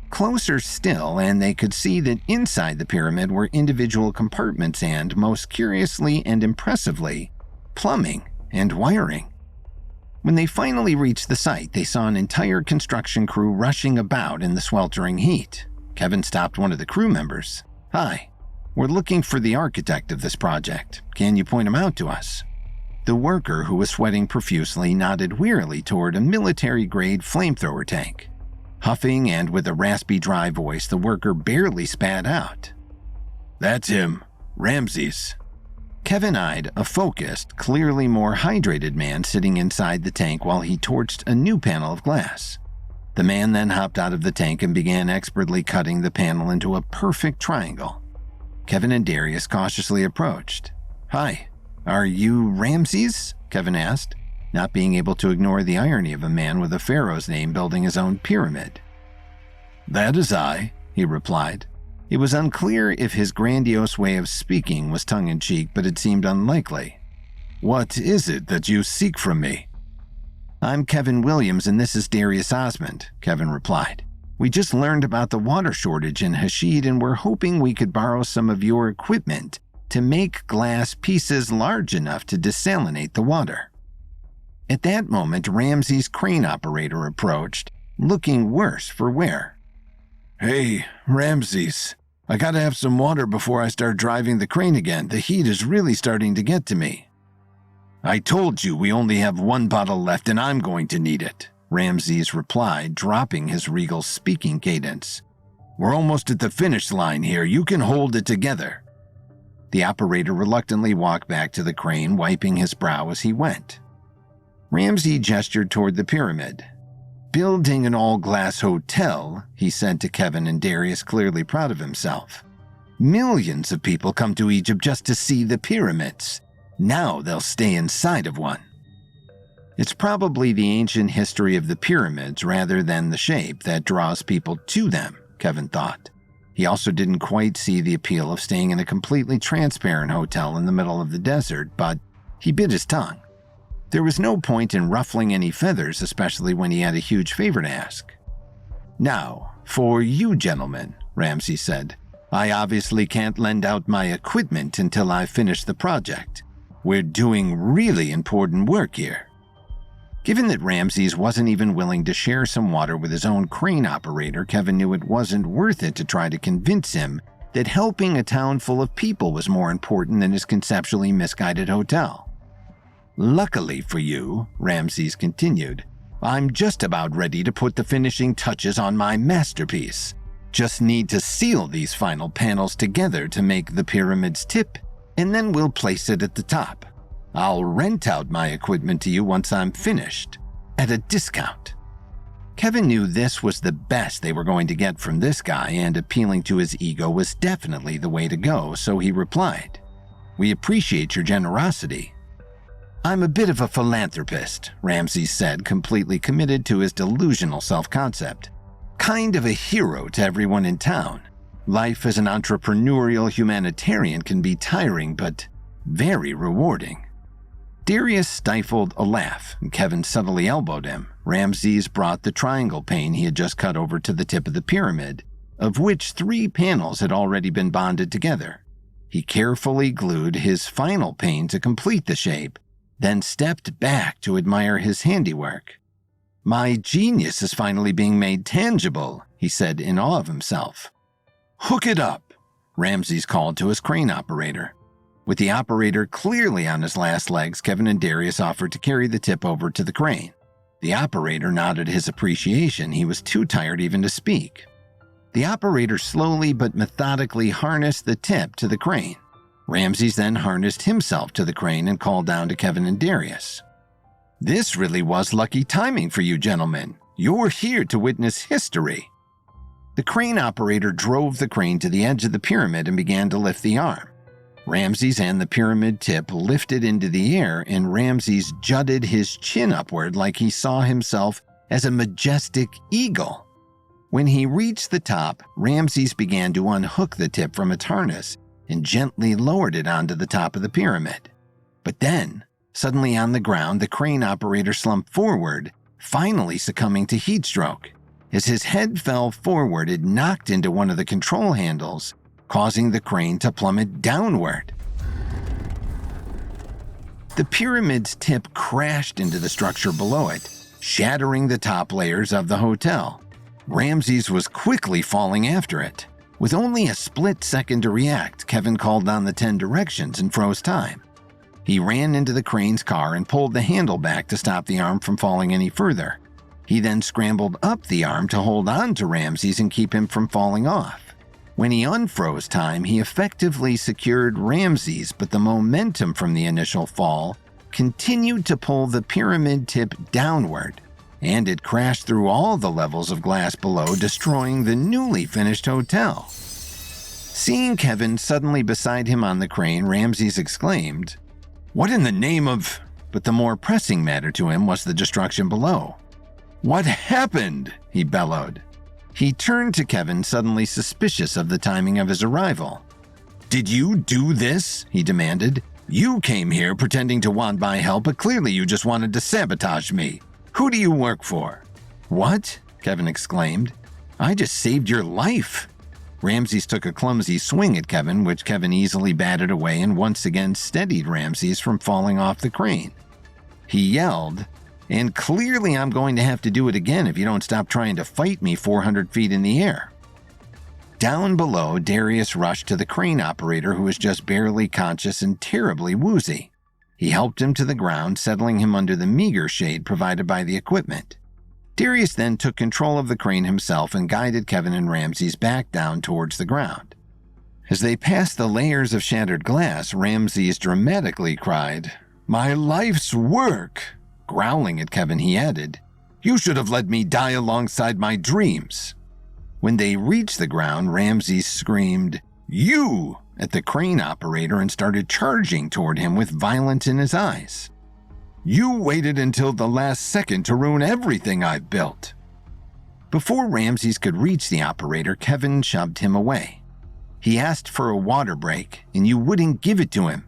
Closer still, and they could see that inside the pyramid were individual compartments and, most curiously and impressively, plumbing and wiring. When they finally reached the site, they saw an entire construction crew rushing about in the sweltering heat. Kevin stopped one of the crew members. "Hi, we're looking for the architect of this project. Can you point him out to us?" The worker, who was sweating profusely, nodded wearily toward a military-grade flamethrower tank. Huffing and with a raspy, dry voice, the worker barely spat out. "That's him, Ramses." Kevin eyed a focused, clearly more hydrated man sitting inside the tank while he torched a new panel of glass. The man then hopped out of the tank and began expertly cutting the panel into a perfect triangle. Kevin and Darius cautiously approached. "Hi, are you Ramses?" Kevin asked, not being able to ignore the irony of a man with a pharaoh's name building his own pyramid. "That is I," he replied. It was unclear if his grandiose way of speaking was tongue-in-cheek, but it seemed unlikely. "What is it that you seek from me?" "I'm Kevin Williams and this is Darius Osmond," Kevin replied. "We just learned about the water shortage in Hashid and we're hoping we could borrow some of your equipment to make glass pieces large enough to desalinate the water." At that moment, Ramsey's crane operator approached, looking worse for wear. "Hey, Ramses, I gotta have some water before I start driving the crane again. The heat is really starting to get to me." "I told you we only have one bottle left and I'm going to need it," Ramses replied, dropping his regal speaking cadence. "We're almost at the finish line here. You can hold it together." The operator reluctantly walked back to the crane, wiping his brow as he went. Ramsey gestured toward the pyramid. "Building an all-glass hotel," he said to Kevin and Darius, clearly proud of himself. "Millions of people come to Egypt just to see the pyramids. Now they'll stay inside of one." It's probably the ancient history of the pyramids rather than the shape that draws people to them, Kevin thought. He also didn't quite see the appeal of staying in a completely transparent hotel in the middle of the desert, but he bit his tongue. There was no point in ruffling any feathers, especially when he had a huge favor to ask. "Now, for you gentlemen," Ramsey said. "I obviously can't lend out my equipment until I've finished the project. We're doing really important work here." Given that Ramses wasn't even willing to share some water with his own crane operator, Kevin knew it wasn't worth it to try to convince him that helping a town full of people was more important than his conceptually misguided hotel. "Luckily for you," Ramses continued, I'm just about ready to put the finishing touches on my masterpiece. Just need to seal these final panels together to make the pyramid's tip, and then we'll place it at the top. I'll rent out my equipment to you once I'm finished, at a discount." Kevin knew this was the best they were going to get from this guy, and appealing to his ego was definitely the way to go, so he replied, "We appreciate your generosity." "I'm a bit of a philanthropist," Ramses said, completely committed to his delusional self-concept. "Kind of a hero to everyone in town. Life as an entrepreneurial humanitarian can be tiring, but very rewarding." Darius stifled a laugh, and Kevin subtly elbowed him. Ramses brought the triangle pane he had just cut over to the tip of the pyramid, of which 3 panels had already been bonded together. He carefully glued his final pane to complete the shape, then stepped back to admire his handiwork. "My genius is finally being made tangible," he said in awe of himself. "Hook it up," Ramses called to his crane operator. With the operator clearly on his last legs, Kevin and Darius offered to carry the tip over to the crane. The operator nodded his appreciation. He was too tired even to speak. The operator slowly but methodically harnessed the tip to the crane. Ramses then harnessed himself to the crane and called down to Kevin and Darius. "This really was lucky timing for you gentlemen. You're here to witness history." The crane operator drove the crane to the edge of the pyramid and began to lift the arm. Ramses and the pyramid tip lifted into the air, and Ramses jutted his chin upward like he saw himself as a majestic eagle. When he reached the top, Ramses began to unhook the tip from its harness and gently lowered it onto the top of the pyramid. But then, suddenly on the ground, the crane operator slumped forward, finally succumbing to heat stroke. As his head fell forward, it knocked into one of the control handles, causing the crane to plummet downward. The pyramid's tip crashed into the structure below it, shattering the top layers of the hotel. Ramses was quickly falling after it. With only a split second to react, Kevin called on the 10 directions and froze time. He ran into the crane's car and pulled the handle back to stop the arm from falling any further. He then scrambled up the arm to hold on to Ramses and keep him from falling off. When he unfroze time, he effectively secured Ramses, but the momentum from the initial fall continued to pull the pyramid tip downward, and it crashed through all the levels of glass below, destroying the newly finished hotel. Seeing Kevin suddenly beside him on the crane, Ramses exclaimed, "What in the name of—" But the more pressing matter to him was the destruction below. "What happened?" he bellowed. He turned to Kevin, suddenly suspicious of the timing of his arrival. "Did you do this?" he demanded. "You came here pretending to want my help, but clearly you just wanted to sabotage me. Who do you work for?" "What?" Kevin exclaimed. "I just saved your life." Ramses took a clumsy swing at Kevin, which Kevin easily batted away and once again steadied Ramses from falling off the crane. He yelled, "And clearly I'm going to have to do it again if you don't stop trying to fight me 400 feet in the air." Down below, Darius rushed to the crane operator, who was just barely conscious and terribly woozy. He helped him to the ground, settling him under the meager shade provided by the equipment. Darius then took control of the crane himself and guided Kevin and Ramses back down towards the ground. As they passed the layers of shattered glass, Ramses dramatically cried, "My life's work!" Growling at Kevin, he added, "You should have let me die alongside my dreams." When they reached the ground, Ramses screamed, "You!" at the crane operator and started charging toward him with violence in his eyes. "You waited until the last second to ruin everything I've built." Before Ramses could reach the operator, Kevin shoved him away. He asked for a water break, and you wouldn't give it to him.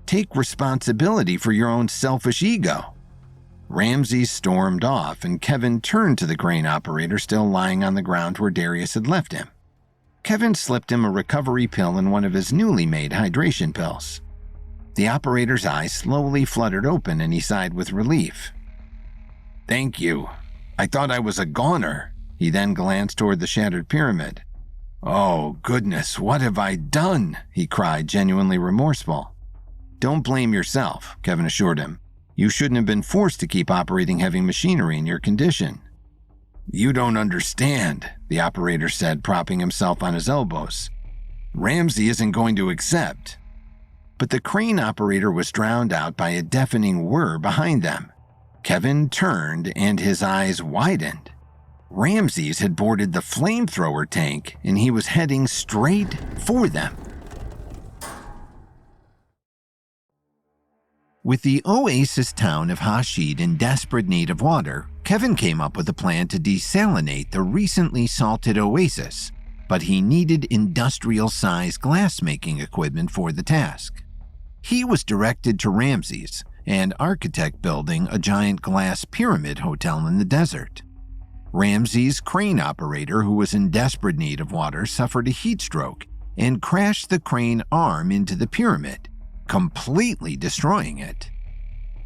Take responsibility for your own selfish ego. Ramses stormed off, and Kevin turned to the crane operator still lying on the ground where Darius had left him. Kevin slipped him a recovery pill and one of his newly made hydration pills. The operator's eyes slowly fluttered open and he sighed with relief. "Thank you. I thought I was a goner." He then glanced toward the shattered pyramid. "Oh, goodness, what have I done?" he cried, genuinely remorseful. "Don't blame yourself," Kevin assured him. You shouldn't have been forced to keep operating heavy machinery in your condition." "You don't understand," the operator said, propping himself on his elbows. "Ramsey isn't going to accept." But the crane operator was drowned out by a deafening whir behind them. Kevin turned and his eyes widened. Ramses had boarded the flamethrower tank and he was heading straight for them. With the oasis town of Hashid in desperate need of water, Kevin came up with a plan to desalinate the recently salted oasis, but he needed industrial-sized glass-making equipment for the task. He was directed to Ramses, an architect building a giant glass pyramid hotel in the desert. Ramses' crane operator, who was in desperate need of water, suffered a heat stroke and crashed the crane arm into the pyramid, completely destroying it.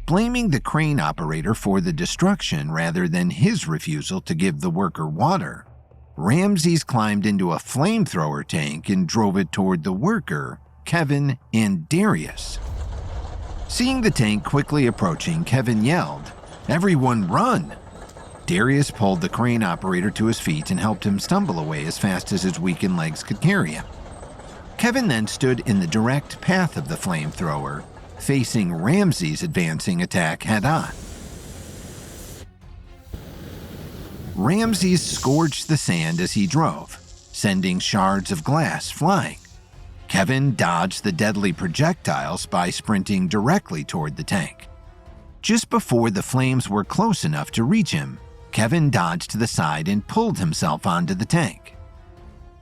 Blaming the crane operator for the destruction rather than his refusal to give the worker water, Ramses climbed into a flamethrower tank and drove it toward the worker, Kevin, and Darius. Seeing the tank quickly approaching, Kevin yelled, "Everyone run!" Darius pulled the crane operator to his feet and helped him stumble away as fast as his weakened legs could carry him. Kevin then stood in the direct path of the flamethrower, facing Ramses' advancing attack head-on. Ramses scourged the sand as he drove, sending shards of glass flying. Kevin dodged the deadly projectiles by sprinting directly toward the tank. Just before the flames were close enough to reach him, Kevin dodged to the side and pulled himself onto the tank.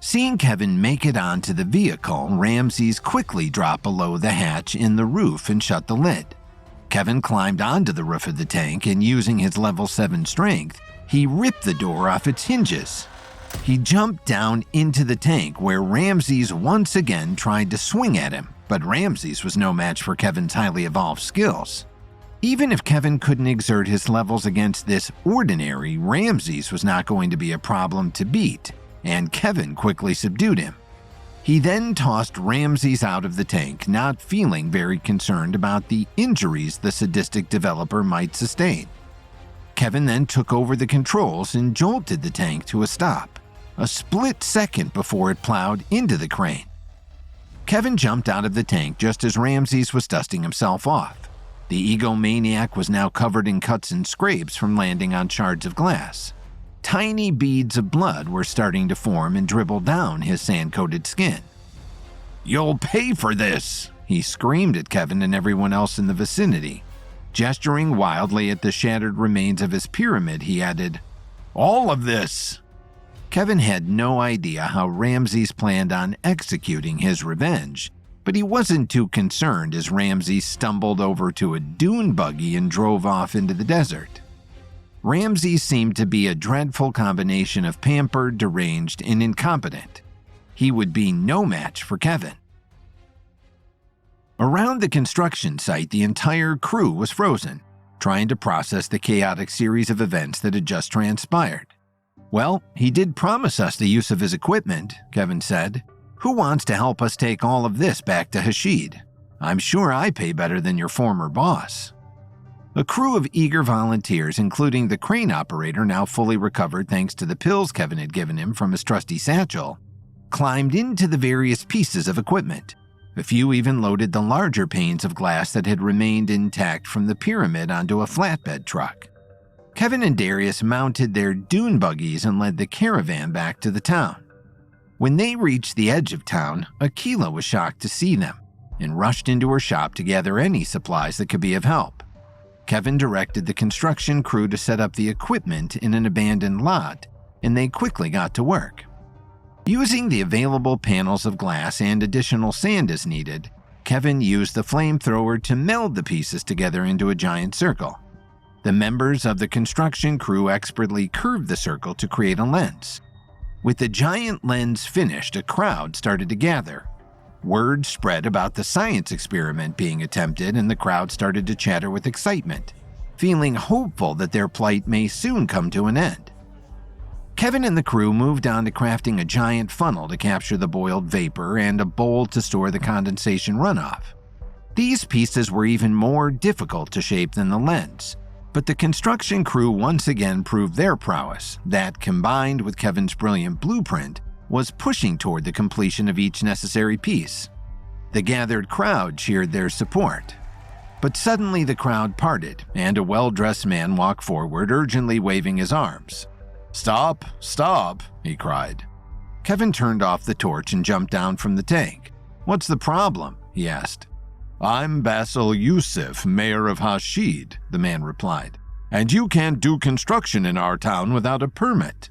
Seeing Kevin make it onto the vehicle, Ramses quickly dropped below the hatch in the roof and shut the lid. Kevin climbed onto the roof of the tank and, using his level 7 strength, he ripped the door off its hinges. He jumped down into the tank where Ramses once again tried to swing at him, but Ramses was no match for Kevin's highly evolved skills. Even if Kevin couldn't exert his levels against this ordinary, Ramses was not going to be a problem to beat, and Kevin quickly subdued him. He then tossed Ramses out of the tank, not feeling very concerned about the injuries the sadistic developer might sustain. Kevin then took over the controls and jolted the tank to a stop, a split second before it plowed into the crane. Kevin jumped out of the tank just as Ramses was dusting himself off. The egomaniac was now covered in cuts and scrapes from landing on shards of glass. Tiny beads of blood were starting to form and dribble down his sand-coated skin. "You'll pay for this!" he screamed at Kevin and everyone else in the vicinity. Gesturing wildly at the shattered remains of his pyramid, he added, "All of this!" Kevin had no idea how Ramses planned on executing his revenge, but he wasn't too concerned as Ramses stumbled over to a dune buggy and drove off into the desert. Ramses seemed to be a dreadful combination of pampered, deranged, and incompetent. He would be no match for Kevin. Around the construction site, the entire crew was frozen, trying to process the chaotic series of events that had just transpired. "Well, he did promise us the use of his equipment," Kevin said. "Who wants to help us take all of this back to Hashid? I'm sure I pay better than your former boss." A crew of eager volunteers, including the crane operator, now fully recovered thanks to the pills Kevin had given him from his trusty satchel, climbed into the various pieces of equipment. A few even loaded the larger panes of glass that had remained intact from the pyramid onto a flatbed truck. Kevin and Darius mounted their dune buggies and led the caravan back to the town. When they reached the edge of town, Akila was shocked to see them and rushed into her shop to gather any supplies that could be of help. Kevin directed the construction crew to set up the equipment in an abandoned lot, and they quickly got to work. Using the available panels of glass and additional sand as needed, Kevin used the flamethrower to meld the pieces together into a giant circle. The members of the construction crew expertly curved the circle to create a lens. With the giant lens finished, a crowd started to gather. Word spread about the science experiment being attempted, and the crowd started to chatter with excitement, feeling hopeful that their plight may soon come to an end. Kevin and the crew moved on to crafting a giant funnel to capture the boiled vapor and a bowl to store the condensation runoff. These pieces were even more difficult to shape than the lens, but the construction crew once again proved their prowess that, combined with Kevin's brilliant blueprint, was pushing toward the completion of each necessary piece. The gathered crowd cheered their support. But suddenly the crowd parted, and a well-dressed man walked forward, urgently waving his arms. "Stop, stop," he cried. Kevin turned off the torch and jumped down from the tank. "What's the problem?" he asked. "I'm Basil Yusuf, mayor of Hashid," the man replied. "And you can't do construction in our town without a permit."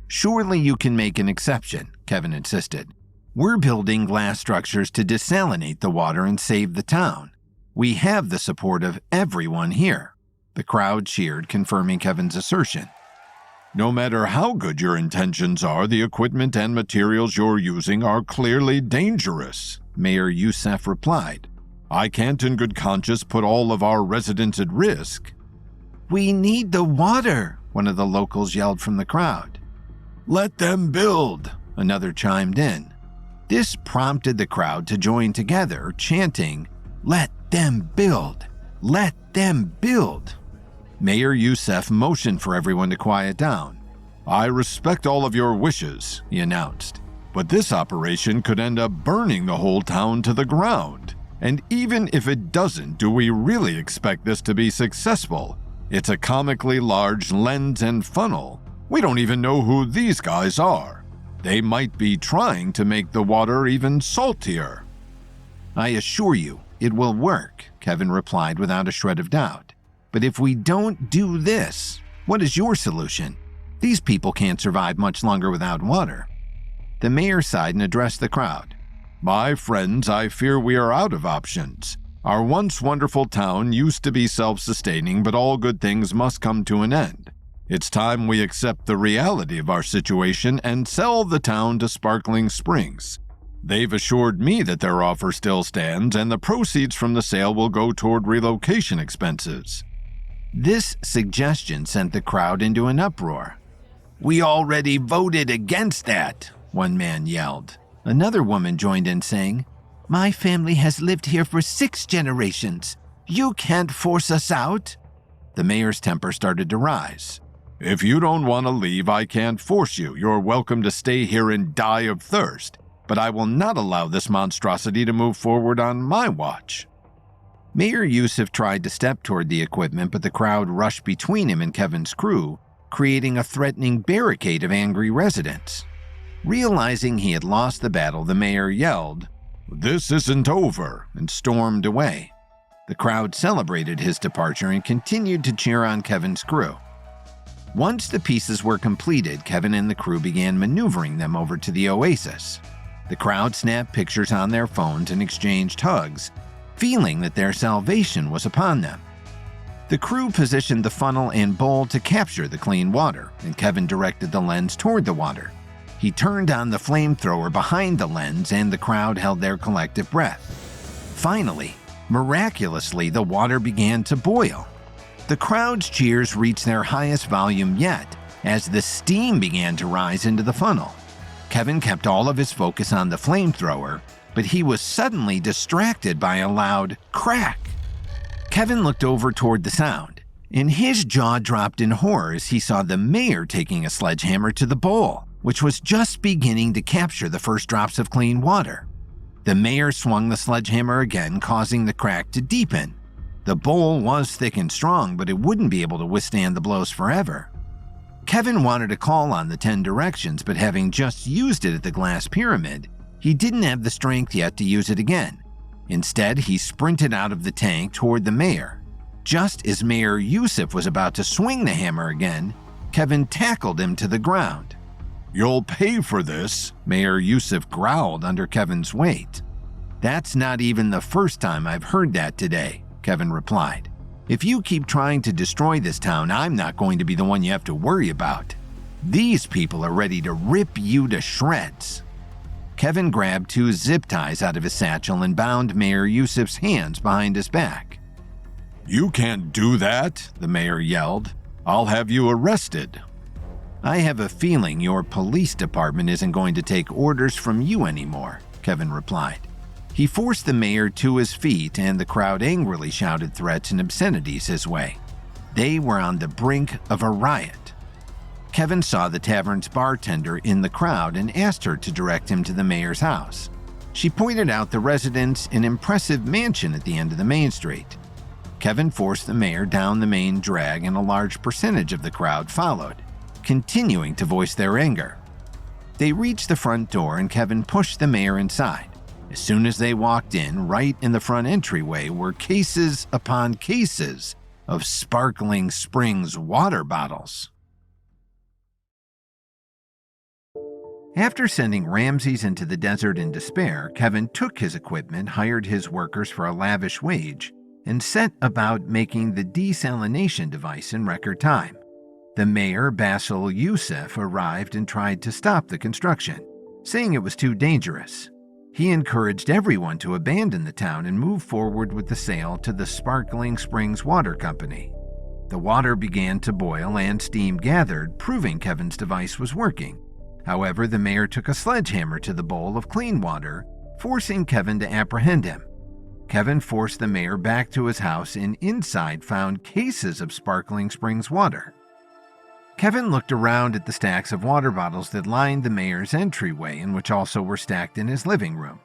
"Surely you can make an exception," Kevin insisted. "We're building glass structures to desalinate the water and save the town. We have the support of everyone here." The crowd cheered, confirming Kevin's assertion. "No matter how good your intentions are, the equipment and materials you're using are clearly dangerous," Mayor Youssef replied. "I can't in good conscience put all of our residents at risk." "We need the water," one of the locals yelled from the crowd. "Let them build," another chimed in. This prompted the crowd to join together, chanting, "Let them build! Let them build!" Mayor Youssef motioned for everyone to quiet down. "I respect all of your wishes," he announced, "but this operation could end up burning the whole town to the ground. And even if it doesn't, do we really expect this to be successful? It's a comically large lens and funnel. We don't even know who these guys are. They might be trying to make the water even saltier." "I assure you, it will work," Kevin replied without a shred of doubt. "But if we don't do this, what is your solution? These people can't survive much longer without water." The mayor sighed and addressed the crowd. "My friends, I fear we are out of options. Our once wonderful town used to be self-sustaining, but all good things must come to an end. It's time we accept the reality of our situation and sell the town to Sparkling Springs. They've assured me that their offer still stands, and the proceeds from the sale will go toward relocation expenses." This suggestion sent the crowd into an uproar. "We already voted against that," one man yelled. Another woman joined in saying, "My family has lived here for 6 generations. You can't force us out." The mayor's temper started to rise. "If you don't want to leave, I can't force you. You're welcome to stay here and die of thirst. But I will not allow this monstrosity to move forward on my watch." Mayor Youssef tried to step toward the equipment, but the crowd rushed between him and Kevin's crew, creating a threatening barricade of angry residents. Realizing he had lost the battle, the mayor yelled, "This isn't over," and stormed away. The crowd celebrated his departure and continued to cheer on Kevin's crew. Once the pieces were completed, Kevin and the crew began maneuvering them over to the oasis. The crowd snapped pictures on their phones and exchanged hugs, feeling that their salvation was upon them. The crew positioned the funnel and bowl to capture the clean water, and Kevin directed the lens toward the water. He turned on the flamethrower behind the lens, and the crowd held their collective breath. Finally, miraculously, the water began to boil. The crowd's cheers reached their highest volume yet as the steam began to rise into the funnel. Kevin kept all of his focus on the flamethrower, but he was suddenly distracted by a loud crack. Kevin looked over toward the sound, and his jaw dropped in horror as he saw the mayor taking a sledgehammer to the bowl, which was just beginning to capture the first drops of clean water. The mayor swung the sledgehammer again, causing the crack to deepen. The bowl was thick and strong, but it wouldn't be able to withstand the blows forever. Kevin wanted to call on the 10 directions, but having just used it at the glass pyramid, he didn't have the strength yet to use it again. Instead, he sprinted out of the tank toward the mayor. Just as Mayor Youssef was about to swing the hammer again, Kevin tackled him to the ground. "You'll pay for this," Mayor Youssef growled under Kevin's weight. "That's not even the first time I've heard that today," Kevin replied. "If you keep trying to destroy this town, I'm not going to be the one you have to worry about. These people are ready to rip you to shreds." Kevin grabbed 2 zip ties out of his satchel and bound Mayor Youssef's hands behind his back. "You can't do that," the mayor yelled. "I'll have you arrested." "I have a feeling your police department isn't going to take orders from you anymore," Kevin replied. He forced the mayor to his feet, and the crowd angrily shouted threats and obscenities his way. They were on the brink of a riot. Kevin saw the tavern's bartender in the crowd and asked her to direct him to the mayor's house. She pointed out the residence, an impressive mansion at the end of the main street. Kevin forced the mayor down the main drag, and a large percentage of the crowd followed, continuing to voice their anger. They reached the front door, and Kevin pushed the mayor inside. As soon as they walked in, right in the front entryway were cases upon cases of Sparkling Springs water bottles. After sending Ramses into the desert in despair, Kevin took his equipment, hired his workers for a lavish wage, and set about making the desalination device in record time. The mayor, Basil Youssef, arrived and tried to stop the construction, saying it was too dangerous. He encouraged everyone to abandon the town and move forward with the sale to the Sparkling Springs Water Company. The water began to boil and steam gathered, proving Kevin's device was working. However, the mayor took a sledgehammer to the bowl of clean water, forcing Kevin to apprehend him. Kevin forced the mayor back to his house and inside found cases of Sparkling Springs water. Kevin looked around at the stacks of water bottles that lined the mayor's entryway and which also were stacked in his living room.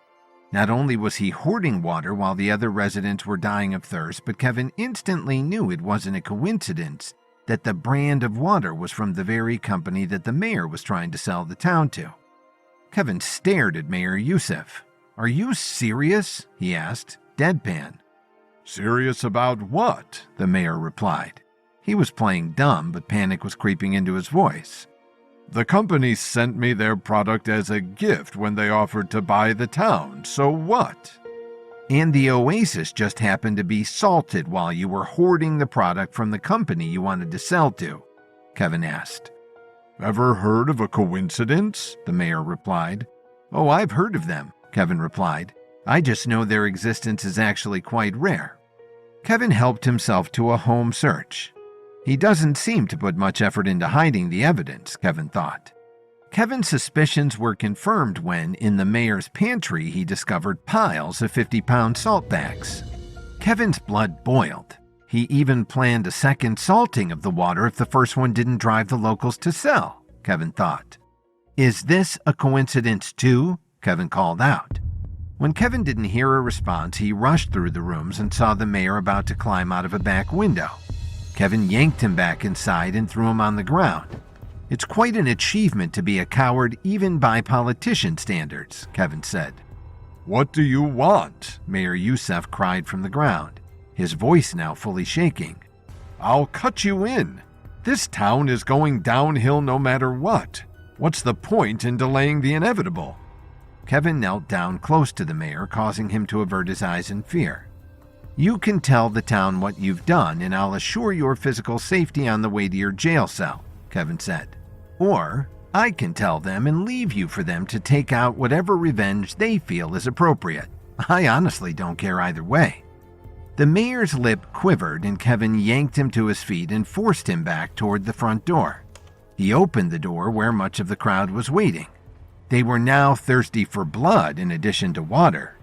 Not only was he hoarding water while the other residents were dying of thirst, but Kevin instantly knew it wasn't a coincidence that the brand of water was from the very company that the mayor was trying to sell the town to. Kevin stared at Mayor Youssef. "Are you serious?" he asked, deadpan. "Serious about what?" the mayor replied. He was playing dumb, but panic was creeping into his voice. "The company sent me their product as a gift when they offered to buy the town, so what?" "And the oasis just happened to be salted while you were hoarding the product from the company you wanted to sell to?" Kevin asked. "Ever heard of a coincidence?" the mayor replied. "Oh, I've heard of them," Kevin replied. "I just know their existence is actually quite rare." Kevin helped himself to a home search. He doesn't seem to put much effort into hiding the evidence, Kevin thought. Kevin's suspicions were confirmed when, in the mayor's pantry, he discovered piles of 50-pound salt bags. Kevin's blood boiled. He even planned a second salting of the water if the first one didn't drive the locals to sell, Kevin thought. "Is this a coincidence too?" Kevin called out. When Kevin didn't hear a response, he rushed through the rooms and saw the mayor about to climb out of a back window. Kevin yanked him back inside and threw him on the ground. "It's quite an achievement to be a coward even by politician standards," Kevin said. "What do you want?" Mayor Youssef cried from the ground, his voice now fully shaking. "I'll cut you in. This town is going downhill no matter what. What's the point in delaying the inevitable?" Kevin knelt down close to the mayor, causing him to avert his eyes in fear. "You can tell the town what you've done, and I'll assure your physical safety on the way to your jail cell," Kevin said. "Or I can tell them and leave you for them to take out whatever revenge they feel is appropriate. I honestly don't care either way." The mayor's lip quivered, and Kevin yanked him to his feet and forced him back toward the front door. He opened the door where much of the crowd was waiting. They were now thirsty for blood in addition to water.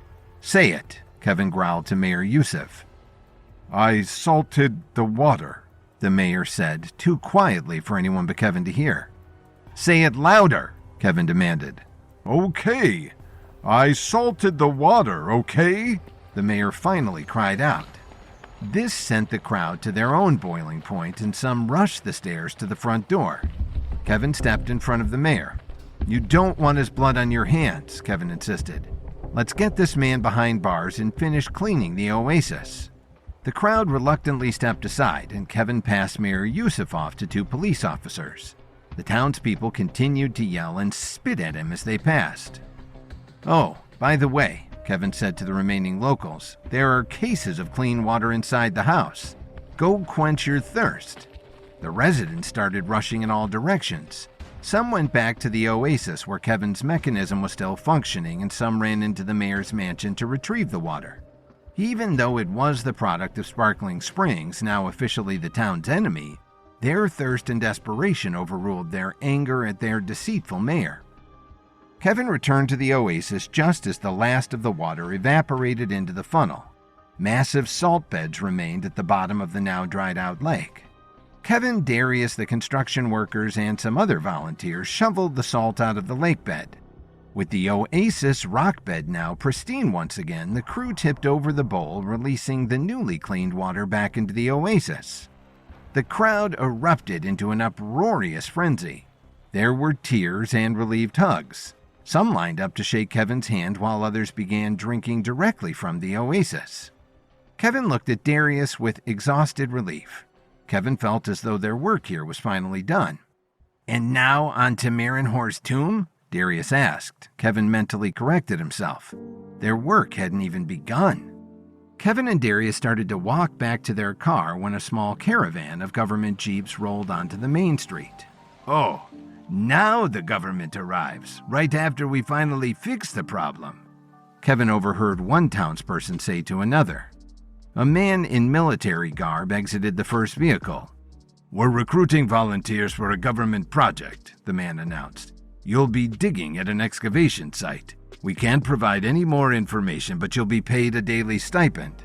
"Say it," Kevin growled to Mayor Youssef. "I salted the water," the mayor said, too quietly for anyone but Kevin to hear. "Say it louder," Kevin demanded. "Okay. I salted the water, okay?" the mayor finally cried out. This sent the crowd to their own boiling point, and some rushed the stairs to the front door. Kevin stepped in front of the mayor. "You don't want his blood on your hands," Kevin insisted. "Let's get this man behind bars and finish cleaning the oasis." The crowd reluctantly stepped aside, and Kevin passed Mayor Youssef off to two police officers. The townspeople continued to yell and spit at him as they passed. "Oh, by the way," Kevin said to the remaining locals, "there are cases of clean water inside the house. Go quench your thirst." The residents started rushing in all directions. Some went back to the oasis where Kevin's mechanism was still functioning, and some ran into the mayor's mansion to retrieve the water. Even though it was the product of Sparkling Springs, now officially the town's enemy, their thirst and desperation overruled their anger at their deceitful mayor. Kevin returned to the oasis just as the last of the water evaporated into the funnel. Massive salt beds remained at the bottom of the now dried-out lake. Kevin, Darius, the construction workers, and some other volunteers shoveled the salt out of the lake bed. With the oasis rock bed now pristine once again, the crew tipped over the bowl, releasing the newly cleaned water back into the oasis. The crowd erupted into an uproarious frenzy. There were tears and relieved hugs. Some lined up to shake Kevin's hand while others began drinking directly from the oasis. Kevin looked at Darius with exhausted relief. Kevin felt as though their work here was finally done. "And now on to Marinhor's tomb?" Darius asked. Kevin mentally corrected himself. Their work hadn't even begun. Kevin and Darius started to walk back to their car when a small caravan of government jeeps rolled onto the main street. "Oh, now the government arrives, right after we finally fix the problem," Kevin overheard one townsperson say to another. A man in military garb exited the first vehicle. "We're recruiting volunteers for a government project," the man announced. "You'll be digging at an excavation site. We can't provide any more information, but you'll be paid a daily stipend."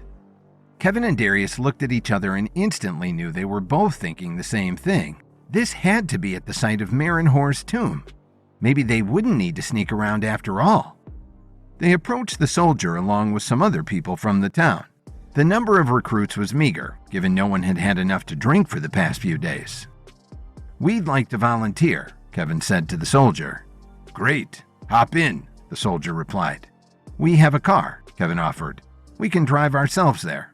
Kevin and Darius looked at each other and instantly knew they were both thinking the same thing. This had to be at the site of Marinhor's tomb. Maybe they wouldn't need to sneak around after all. They approached the soldier along with some other people from the town. The number of recruits was meager, given no one had had enough to drink for the past few days. "We'd like to volunteer," Kevin said to the soldier. "Great. Hop in," the soldier replied. "We have a car," Kevin offered. "We can drive ourselves there."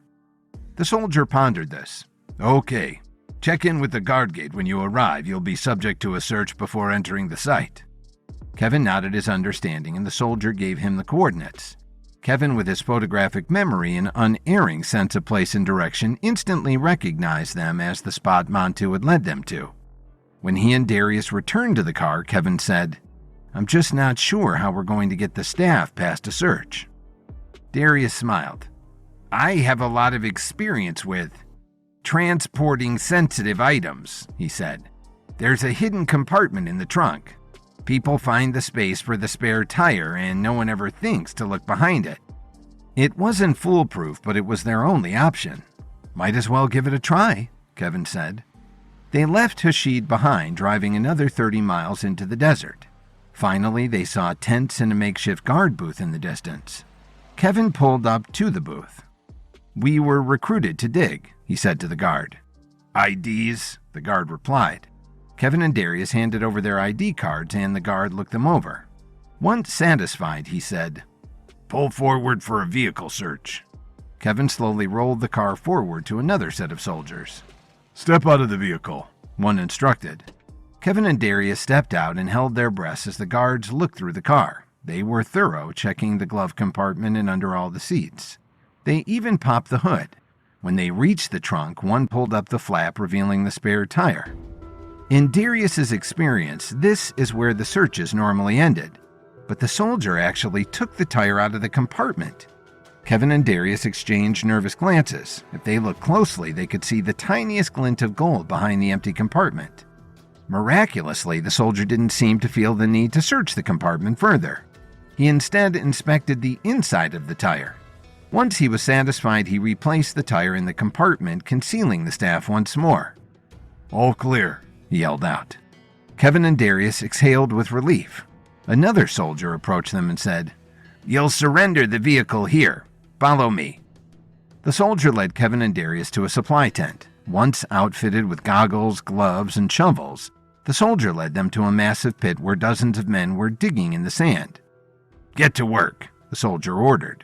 The soldier pondered this. "Okay. Check in with the guard gate when you arrive. You'll be subject to a search before entering the site." Kevin nodded his understanding and the soldier gave him the coordinates. Kevin, with his photographic memory and unerring sense of place and direction, instantly recognized them as the spot Montu had led them to. When he and Darius returned to the car, Kevin said, "I'm just not sure how we're going to get the staff past a search." Darius smiled. "I have a lot of experience with transporting sensitive items," he said. "There's a hidden compartment in the trunk. People find the space for the spare tire and no one ever thinks to look behind it." It wasn't foolproof, but it was their only option. "Might as well give it a try," Kevin said. They left Hashid behind, driving another 30 miles into the desert. Finally, they saw tents and a makeshift guard booth in the distance. Kevin pulled up to the booth. "We were recruited to dig," he said to the guard. "IDs?" the guard replied. Kevin and Darius handed over their ID cards and the guard looked them over. Once satisfied, he said, "Pull forward for a vehicle search." Kevin slowly rolled the car forward to another set of soldiers. "Step out of the vehicle," one instructed. Kevin and Darius stepped out and held their breaths as the guards looked through the car. They were thorough, checking the glove compartment and under all the seats. They even popped the hood. When they reached the trunk, one pulled up the flap, revealing the spare tire. In Darius's experience, this is where the searches normally ended, but the soldier actually took the tire out of the compartment. Kevin and Darius exchanged nervous glances. If they looked closely, they could see the tiniest glint of gold behind the empty compartment. Miraculously, the soldier didn't seem to feel the need to search the compartment further. He instead inspected the inside of the tire. Once he was satisfied, he replaced the tire in the compartment, concealing the staff once more. "All clear," he yelled out. Kevin and Darius exhaled with relief. Another soldier approached them and said, "You'll surrender the vehicle here. Follow me." The soldier led Kevin and Darius to a supply tent. Once outfitted with goggles, gloves, and shovels, the soldier led them to a massive pit where dozens of men were digging in the sand. "Get to work," the soldier ordered.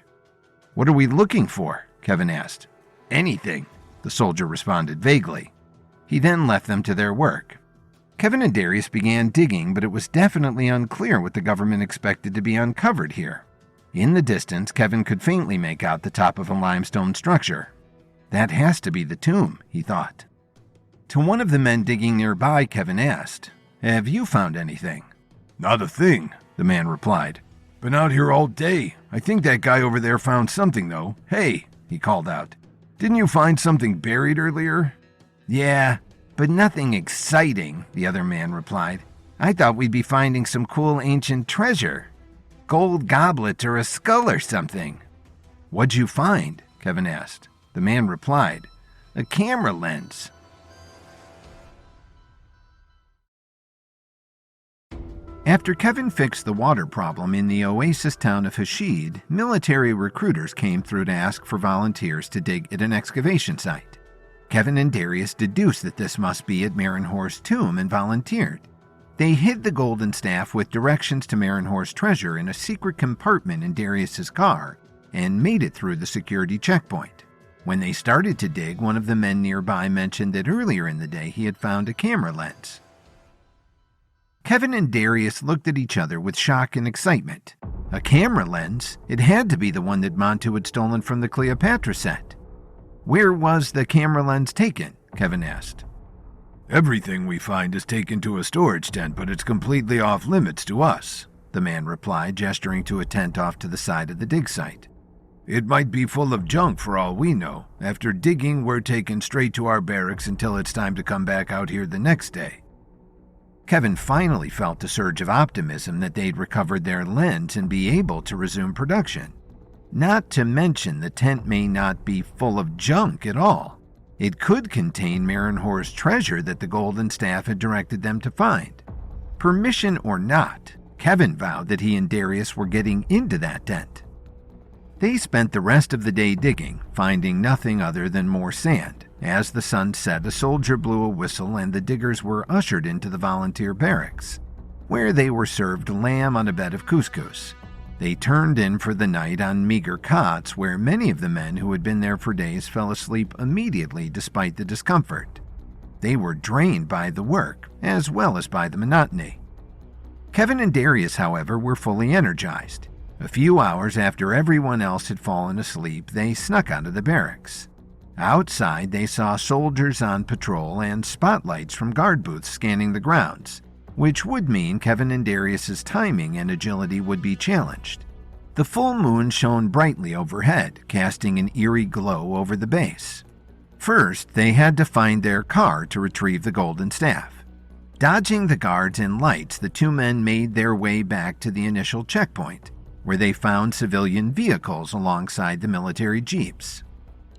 "What are we looking for?" Kevin asked. "Anything," the soldier responded vaguely. He then left them to their work. Kevin and Darius began digging, but it was definitely unclear what the government expected to be uncovered here. In the distance, Kevin could faintly make out the top of a limestone structure. That has to be the tomb, he thought. To one of the men digging nearby, Kevin asked, "Have you found anything?" "Not a thing," the man replied. "Been out here all day. I think that guy over there found something, though. Hey," he called out. "Didn't you find something buried earlier?" "Yeah, but nothing exciting," the other man replied. "I thought we'd be finding some cool ancient treasure." gold goblet or a skull or something." "What'd you find?" Kevin asked. The man replied, "A camera lens." After Kevin fixed the water problem in the oasis town of Hashid, military recruiters came through to ask for volunteers to dig at an excavation site. Kevin and Darius deduced that this must be at Marinhor's tomb and volunteered. They hid the golden staff with directions to Marinhor's treasure in a secret compartment in Darius's car and made it through the security checkpoint. When they started to dig, one of the men nearby mentioned that earlier in the day he had found a camera lens. Kevin and Darius looked at each other with shock and excitement. A camera lens? It had to be the one that Montu had stolen from the Cleopatra set. "Where was the camera lens taken?" Kevin asked. "Everything we find is taken to a storage tent, but it's completely off limits to us," the man replied, gesturing to a tent off to the side of the dig site. "It might be full of junk for all we know. After digging, we're taken straight to our barracks until it's time to come back out here the next day." Kevin finally felt a surge of optimism that they'd recovered their lens and be able to resume production. Not to mention the tent may not be full of junk at all. It could contain Marinhor's treasure that the golden staff had directed them to find. Permission or not, Kevin vowed that he and Darius were getting into that tent. They spent the rest of the day digging, finding nothing other than more sand. As the sun set, a soldier blew a whistle and the diggers were ushered into the volunteer barracks, where they were served lamb on a bed of couscous. They turned in for the night on meager cots where many of the men who had been there for days fell asleep immediately despite the discomfort. They were drained by the work, as well as by the monotony. Kevin and Darius, however, were fully energized. A few hours after everyone else had fallen asleep, they snuck out of the barracks. Outside, they saw soldiers on patrol and spotlights from guard booths scanning the grounds, which would mean Kevin and Darius's timing and agility would be challenged. The full moon shone brightly overhead, casting an eerie glow over the base. First, they had to find their car to retrieve the golden staff. Dodging the guards and lights, the two men made their way back to the initial checkpoint, where they found civilian vehicles alongside the military jeeps.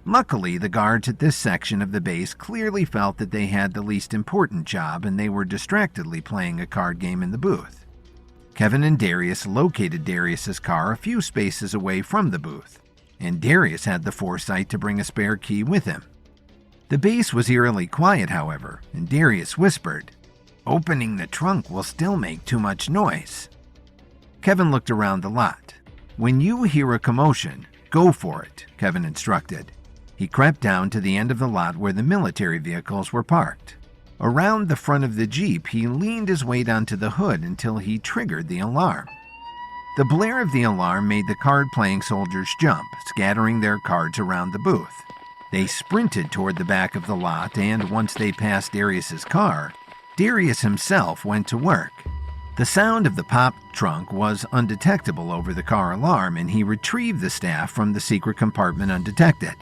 Luckily, the guards at this section of the base clearly felt that they had the least important job and they were distractedly playing a card game in the booth. Kevin and Darius located Darius's car a few spaces away from the booth, and Darius had the foresight to bring a spare key with him. The base was eerily quiet, however, and Darius whispered, "Opening the trunk will still make too much noise." Kevin looked around the lot. "When you hear a commotion, go for it," Kevin instructed. He crept down to the end of the lot where the military vehicles were parked. Around the front of the Jeep, he leaned his weight onto the hood until he triggered the alarm. The blare of the alarm made the card-playing soldiers jump, scattering their cards around the booth. They sprinted toward the back of the lot, and once they passed Darius's car, Darius himself went to work. The sound of the popped trunk was undetectable over the car alarm, and he retrieved the staff from the secret compartment undetected.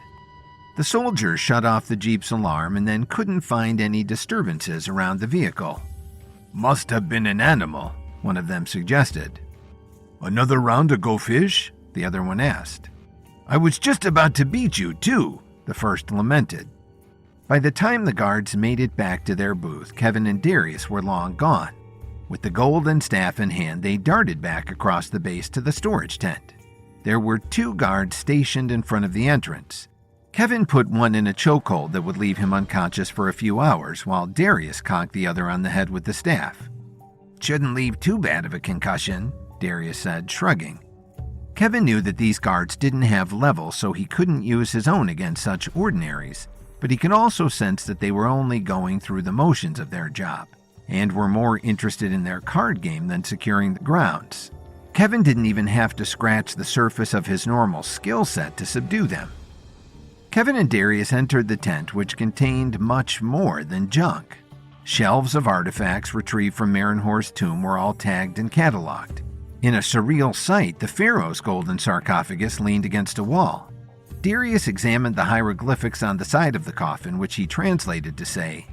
The soldiers shut off the Jeep's alarm and then couldn't find any disturbances around the vehicle. "Must have been an animal," one of them suggested. "Another round to go fish?" the other one asked. "I was just about to beat you, too," the first lamented. By the time the guards made it back to their booth, Kevin and Darius were long gone. With the golden staff in hand, they darted back across the base to the storage tent. There were 2 guards stationed in front of the entrance. Kevin put one in a chokehold that would leave him unconscious for a few hours, while Darius conked the other on the head with the staff. "Shouldn't leave too bad of a concussion," Darius said, shrugging. Kevin knew that these guards didn't have level, so he couldn't use his own against such ordinaries, but he could also sense that they were only going through the motions of their job, and were more interested in their card game than securing the grounds. Kevin didn't even have to scratch the surface of his normal skill set to subdue them. Kevin and Darius entered the tent, which contained much more than junk. Shelves of artifacts retrieved from Marinhor's tomb were all tagged and cataloged. In a surreal sight, the pharaoh's golden sarcophagus leaned against a wall. Darius examined the hieroglyphics on the side of the coffin, which he translated to say,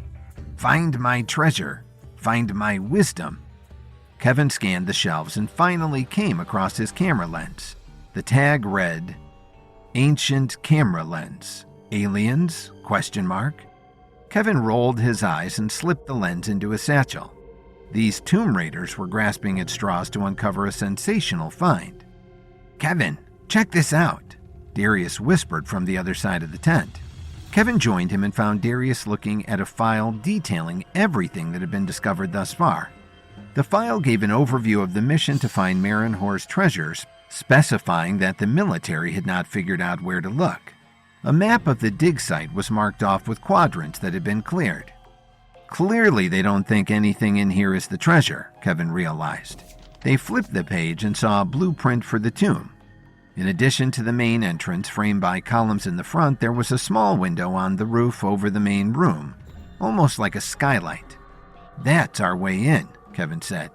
"Find my treasure, find my wisdom." Kevin scanned the shelves and finally came across his camera lens. The tag read, "Ancient Camera Lens. Aliens?" Kevin rolled his eyes and slipped the lens into his satchel. These Tomb Raiders were grasping at straws to uncover a sensational find. "Kevin, check this out," Darius whispered from the other side of the tent. Kevin joined him and found Darius looking at a file detailing everything that had been discovered thus far. The file gave an overview of the mission to find Marinhor's treasures, specifying that the military had not figured out where to look. A map of the dig site was marked off with quadrants that had been cleared. Clearly, they don't think anything in here is the treasure, Kevin realized. They flipped the page and saw a blueprint for the tomb. In addition to the main entrance framed by columns in the front, there was a small window on the roof over the main room, almost like a skylight. "That's our way in," Kevin said.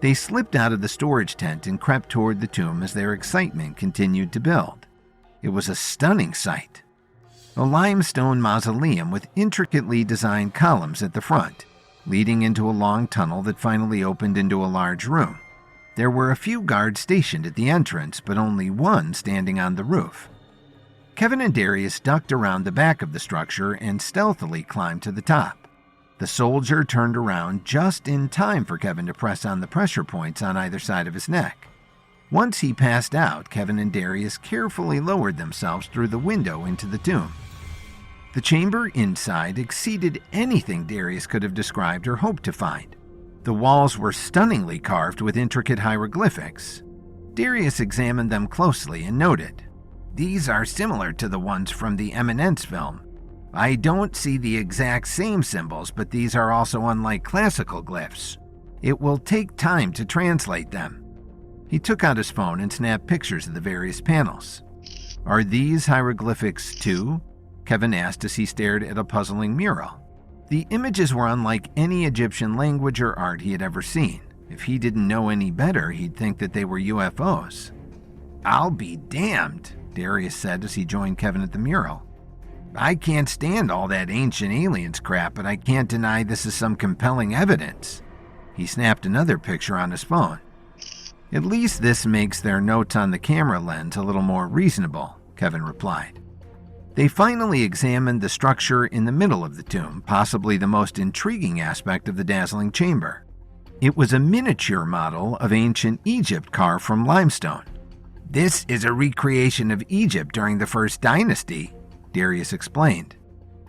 They slipped out of the storage tent and crept toward the tomb as their excitement continued to build. It was a stunning sight. A limestone mausoleum with intricately designed columns at the front, leading into a long tunnel that finally opened into a large room. There were a few guards stationed at the entrance, but only one standing on the roof. Kevin and Darius ducked around the back of the structure and stealthily climbed to the top. The soldier turned around just in time for Kevin to press on the pressure points on either side of his neck. Once he passed out, Kevin and Darius carefully lowered themselves through the window into the tomb. The chamber inside exceeded anything Darius could have described or hoped to find. The walls were stunningly carved with intricate hieroglyphics. Darius examined them closely and noted, "These are similar to the ones from the Eminence film. I don't see the exact same symbols, but these are also unlike classical glyphs. It will take time to translate them." He took out his phone and snapped pictures of the various panels. "Are these hieroglyphics too?" Kevin asked as he stared at a puzzling mural. The images were unlike any Egyptian language or art he had ever seen. If he didn't know any better, he'd think that they were UFOs. "I'll be damned," Darius said as he joined Kevin at the mural. "I can't stand all that ancient aliens crap, but I can't deny this is some compelling evidence." He snapped another picture on his phone. "At least this makes their notes on the camera lens a little more reasonable," Kevin replied. They finally examined the structure in the middle of the tomb, possibly the most intriguing aspect of the dazzling chamber. It was a miniature model of ancient Egypt carved from limestone. "This is a recreation of Egypt during the First Dynasty," Darius explained.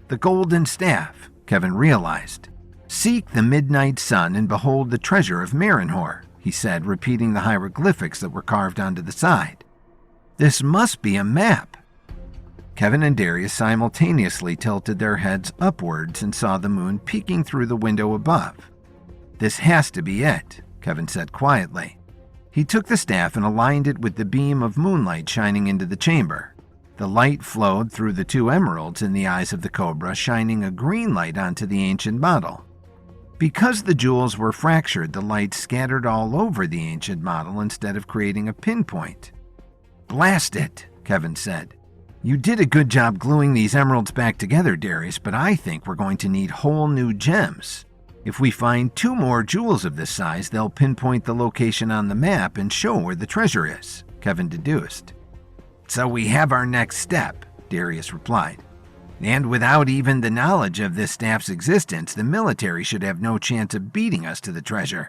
"The golden staff," Kevin realized. "Seek the midnight sun and behold the treasure of Marinhor," he said, repeating the hieroglyphics that were carved onto the side. "This must be a map." Kevin and Darius simultaneously tilted their heads upwards and saw the moon peeking through the window above. "This has to be it," Kevin said quietly. He took the staff and aligned it with the beam of moonlight shining into the chamber. The light flowed through the two emeralds in the eyes of the cobra, shining a green light onto the ancient model. Because the jewels were fractured, the light scattered all over the ancient model instead of creating a pinpoint. "Blast it," Kevin said. "You did a good job gluing these emeralds back together, Darius, but I think we're going to need whole new gems. If we find 2 more jewels of this size, they'll pinpoint the location on the map and show where the treasure is," Kevin deduced. "So we have our next step," Darius replied. "And without even the knowledge of this staff's existence, the military should have no chance of beating us to the treasure."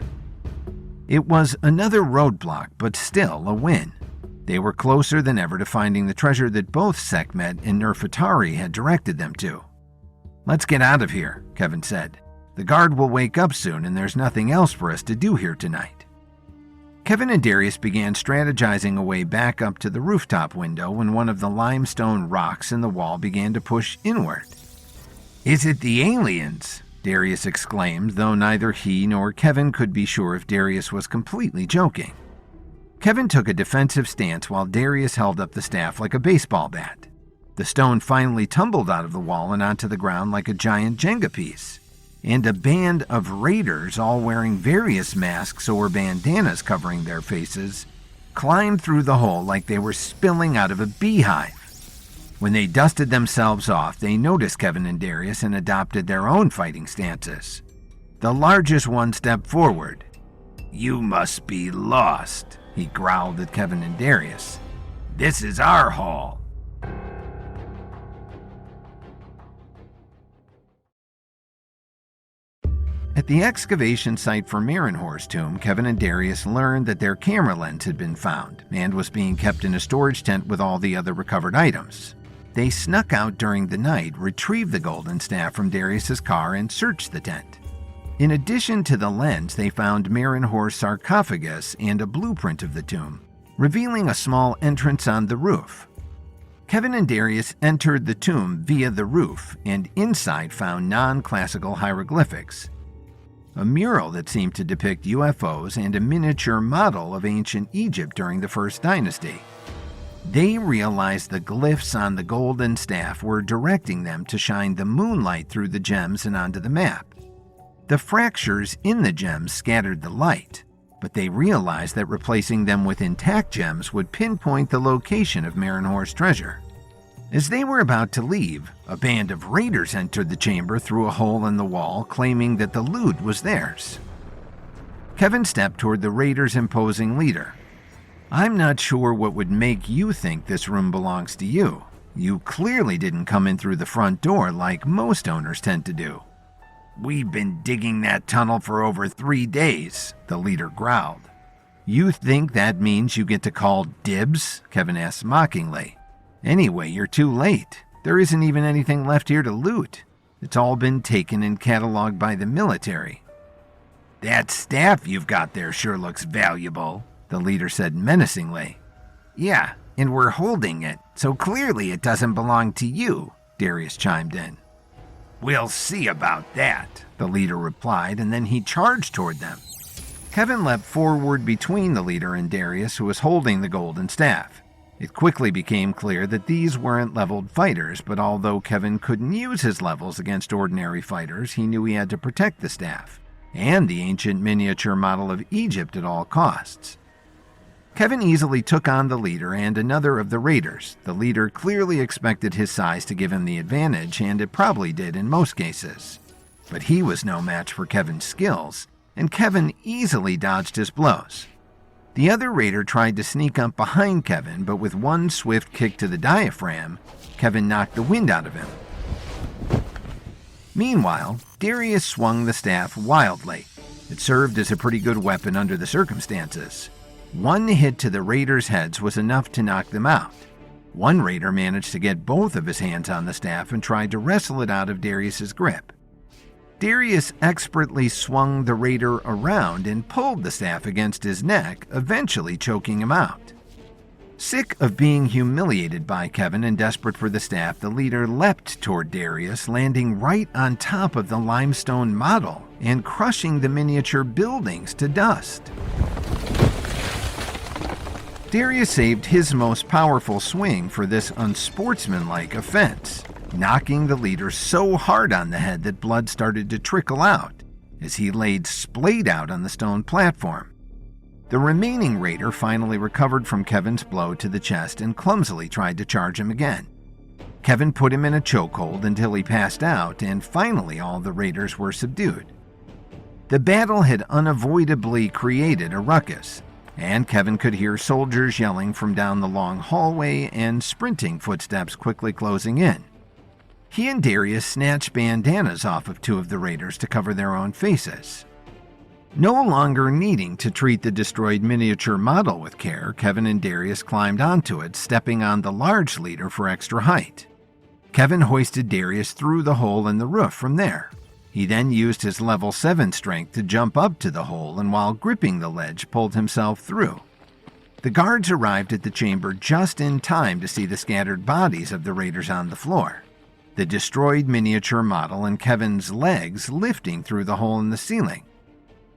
It was another roadblock, but still a win. They were closer than ever to finding the treasure that both Sekhmet and Nefertari had directed them to. "Let's get out of here," Kevin said. "The guard will wake up soon and there's nothing else for us to do here tonight." Kevin and Darius began strategizing a way back up to the rooftop window when one of the limestone rocks in the wall began to push inward. "Is it the aliens?" Darius exclaimed, though neither he nor Kevin could be sure if Darius was completely joking. Kevin took a defensive stance while Darius held up the staff like a baseball bat. The stone finally tumbled out of the wall and onto the ground like a giant Jenga piece. And a band of raiders, all wearing various masks or bandanas covering their faces, climbed through the hole like they were spilling out of a beehive. When they dusted themselves off, they noticed Kevin and Darius and adopted their own fighting stances. The largest one stepped forward. "You must be lost," he growled at Kevin and Darius. "This is our hall." At the excavation site for Marinhor's tomb, Kevin and Darius learned that their camera lens had been found and was being kept in a storage tent with all the other recovered items. They snuck out during the night, retrieved the golden staff from Darius's car, and searched the tent. In addition to the lens, they found Marinhor's sarcophagus and a blueprint of the tomb, revealing a small entrance on the roof. Kevin and Darius entered the tomb via the roof and inside found non-classical hieroglyphics, a mural that seemed to depict UFOs, and a miniature model of ancient Egypt during the First Dynasty. They realized the glyphs on the golden staff were directing them to shine the moonlight through the gems and onto the map. The fractures in the gems scattered the light, but they realized that replacing them with intact gems would pinpoint the location of Marinhor's treasure. As they were about to leave, a band of raiders entered the chamber through a hole in the wall, claiming that the loot was theirs. Kevin stepped toward the raiders' imposing leader. "I'm not sure what would make you think this room belongs to you. You clearly didn't come in through the front door like most owners tend to do." "We've been digging that tunnel for over 3 days," the leader growled. "You think that means you get to call dibs?" Kevin asked mockingly. "Anyway, you're too late. There isn't even anything left here to loot. It's all been taken and cataloged by the military." "That staff you've got there sure looks valuable," the leader said menacingly. "Yeah, and we're holding it, so clearly it doesn't belong to you," Darius chimed in. "We'll see about that," the leader replied, and then he charged toward them. Kevin leapt forward between the leader and Darius, who was holding the golden staff. It quickly became clear that these weren't leveled fighters, but although Kevin couldn't use his levels against ordinary fighters, he knew he had to protect the staff and the ancient miniature model of Egypt at all costs. Kevin easily took on the leader and another of the raiders. The leader clearly expected his size to give him the advantage, and it probably did in most cases. But he was no match for Kevin's skills, and Kevin easily dodged his blows. The other raider tried to sneak up behind Kevin, but with one swift kick to the diaphragm, Kevin knocked the wind out of him. Meanwhile, Darius swung the staff wildly. It served as a pretty good weapon under the circumstances. One hit to the raiders' heads was enough to knock them out. One raider managed to get both of his hands on the staff and tried to wrestle it out of Darius's grip. Darius expertly swung the raider around and pulled the staff against his neck, eventually choking him out. Sick of being humiliated by Kevin and desperate for the staff, the leader leapt toward Darius, landing right on top of the limestone model and crushing the miniature buildings to dust. Darius saved his most powerful swing for this unsportsmanlike offense, knocking the leader so hard on the head that blood started to trickle out as he laid splayed out on the stone platform. The remaining raider finally recovered from Kevin's blow to the chest and clumsily tried to charge him again. Kevin put him in a chokehold until he passed out, and finally all the raiders were subdued. The battle had unavoidably created a ruckus, and Kevin could hear soldiers yelling from down the long hallway and sprinting footsteps quickly closing in. He and Darius snatched bandanas off of two of the raiders to cover their own faces. No longer needing to treat the destroyed miniature model with care, Kevin and Darius climbed onto it, stepping on the large leader for extra height. Kevin hoisted Darius through the hole in the roof from there. He then used his level 7 strength to jump up to the hole, and while gripping the ledge, pulled himself through. The guards arrived at the chamber just in time to see the scattered bodies of the raiders on the floor, the destroyed miniature model and Kevin's legs lifting through the hole in the ceiling.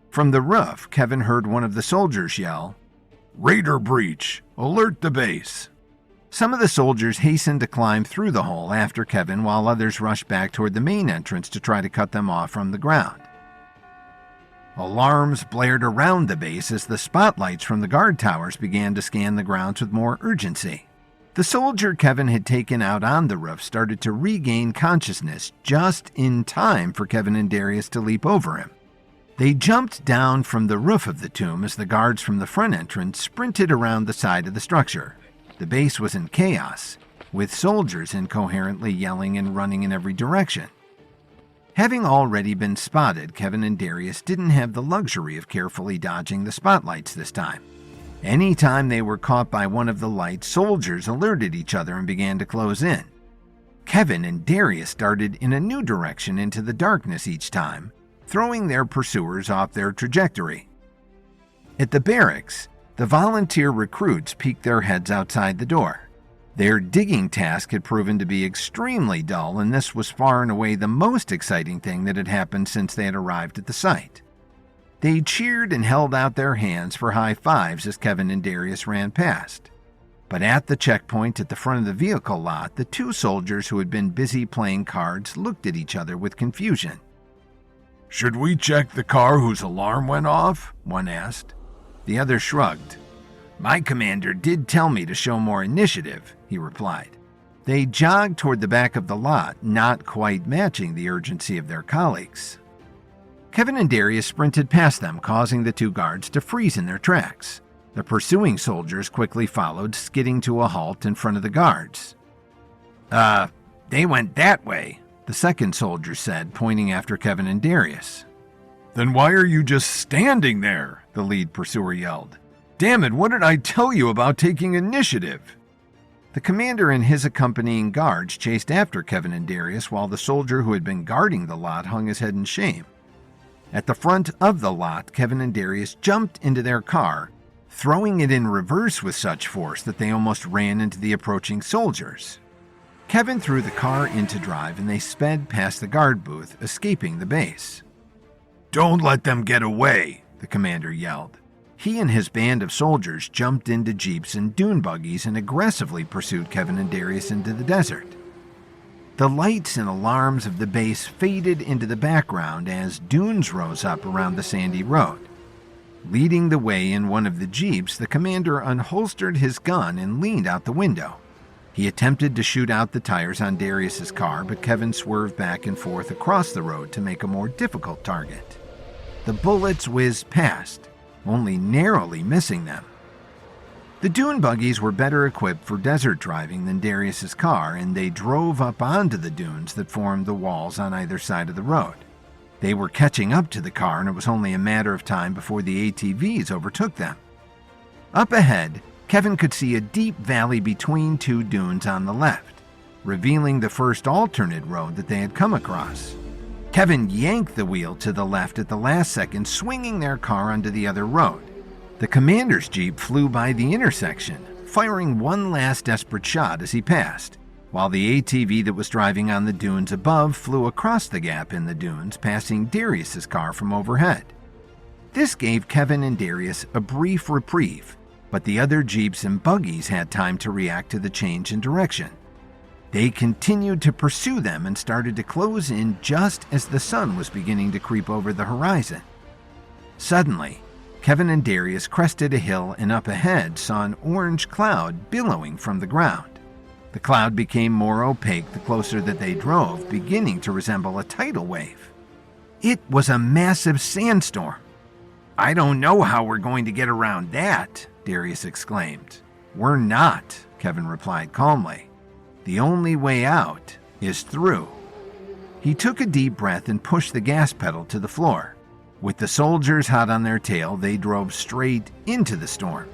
From the roof, Kevin heard one of the soldiers yell, "Raider breach! Alert the base!" Some of the soldiers hastened to climb through the hole after Kevin, while others rushed back toward the main entrance to try to cut them off from the ground. Alarms blared around the base as the spotlights from the guard towers began to scan the grounds with more urgency. The soldier Kevin had taken out on the roof started to regain consciousness just in time for Kevin and Darius to leap over him. They jumped down from the roof of the tomb as the guards from the front entrance sprinted around the side of the structure. The base was in chaos, with soldiers incoherently yelling and running in every direction. Having already been spotted, Kevin and Darius didn't have the luxury of carefully dodging the spotlights this time. Any time they were caught by one of the lights, soldiers alerted each other and began to close in. Kevin and Darius darted in a new direction into the darkness each time, throwing their pursuers off their trajectory. At the barracks, the volunteer recruits peeked their heads outside the door. Their digging task had proven to be extremely dull, and this was far and away the most exciting thing that had happened since they had arrived at the site. They cheered and held out their hands for high fives as Kevin and Darius ran past. But at the checkpoint at the front of the vehicle lot, the two soldiers who had been busy playing cards looked at each other with confusion. "Should we check the car whose alarm went off?" one asked. The other shrugged. "My commander did tell me to show more initiative," he replied. They jogged toward the back of the lot, not quite matching the urgency of their colleagues. Kevin and Darius sprinted past them, causing the two guards to freeze in their tracks. The pursuing soldiers quickly followed, skidding to a halt in front of the guards. They went that way," the second soldier said, pointing after Kevin and Darius. "Then why are you just standing there?" the lead pursuer yelled. "Damn it, what did I tell you about taking initiative?" The commander and his accompanying guards chased after Kevin and Darius while the soldier who had been guarding the lot hung his head in shame. At the front of the lot, Kevin and Darius jumped into their car, throwing it in reverse with such force that they almost ran into the approaching soldiers. Kevin threw the car into drive and they sped past the guard booth, escaping the base. "Don't let them get away," the commander yelled. He and his band of soldiers jumped into jeeps and dune buggies and aggressively pursued Kevin and Darius into the desert. The lights and alarms of the base faded into the background as dunes rose up around the sandy road. Leading the way in one of the jeeps, the commander unholstered his gun and leaned out the window. He attempted to shoot out the tires on Darius's car, but Kevin swerved back and forth across the road to make a more difficult target. The bullets whizzed past, only narrowly missing them. The dune buggies were better equipped for desert driving than Darius's car, and they drove up onto the dunes that formed the walls on either side of the road. They were catching up to the car, and it was only a matter of time before the ATVs overtook them. Up ahead, Kevin could see a deep valley between two dunes on the left, revealing the first alternate road that they had come across. Kevin yanked the wheel to the left at the last second, swinging their car onto the other road. The commander's jeep flew by the intersection, firing one last desperate shot as he passed, while the ATV that was driving on the dunes above flew across the gap in the dunes, passing Darius's car from overhead. This gave Kevin and Darius a brief reprieve, but the other jeeps and buggies had time to react to the change in direction. They continued to pursue them and started to close in just as the sun was beginning to creep over the horizon. Suddenly, Kevin and Darius crested a hill and up ahead saw an orange cloud billowing from the ground. The cloud became more opaque the closer that they drove, beginning to resemble a tidal wave. It was a massive sandstorm. "I don't know how we're going to get around that," Darius exclaimed. "We're not," Kevin replied calmly. "The only way out is through." He took a deep breath and pushed the gas pedal to the floor. With the soldiers hot on their tail, they drove straight into the storm.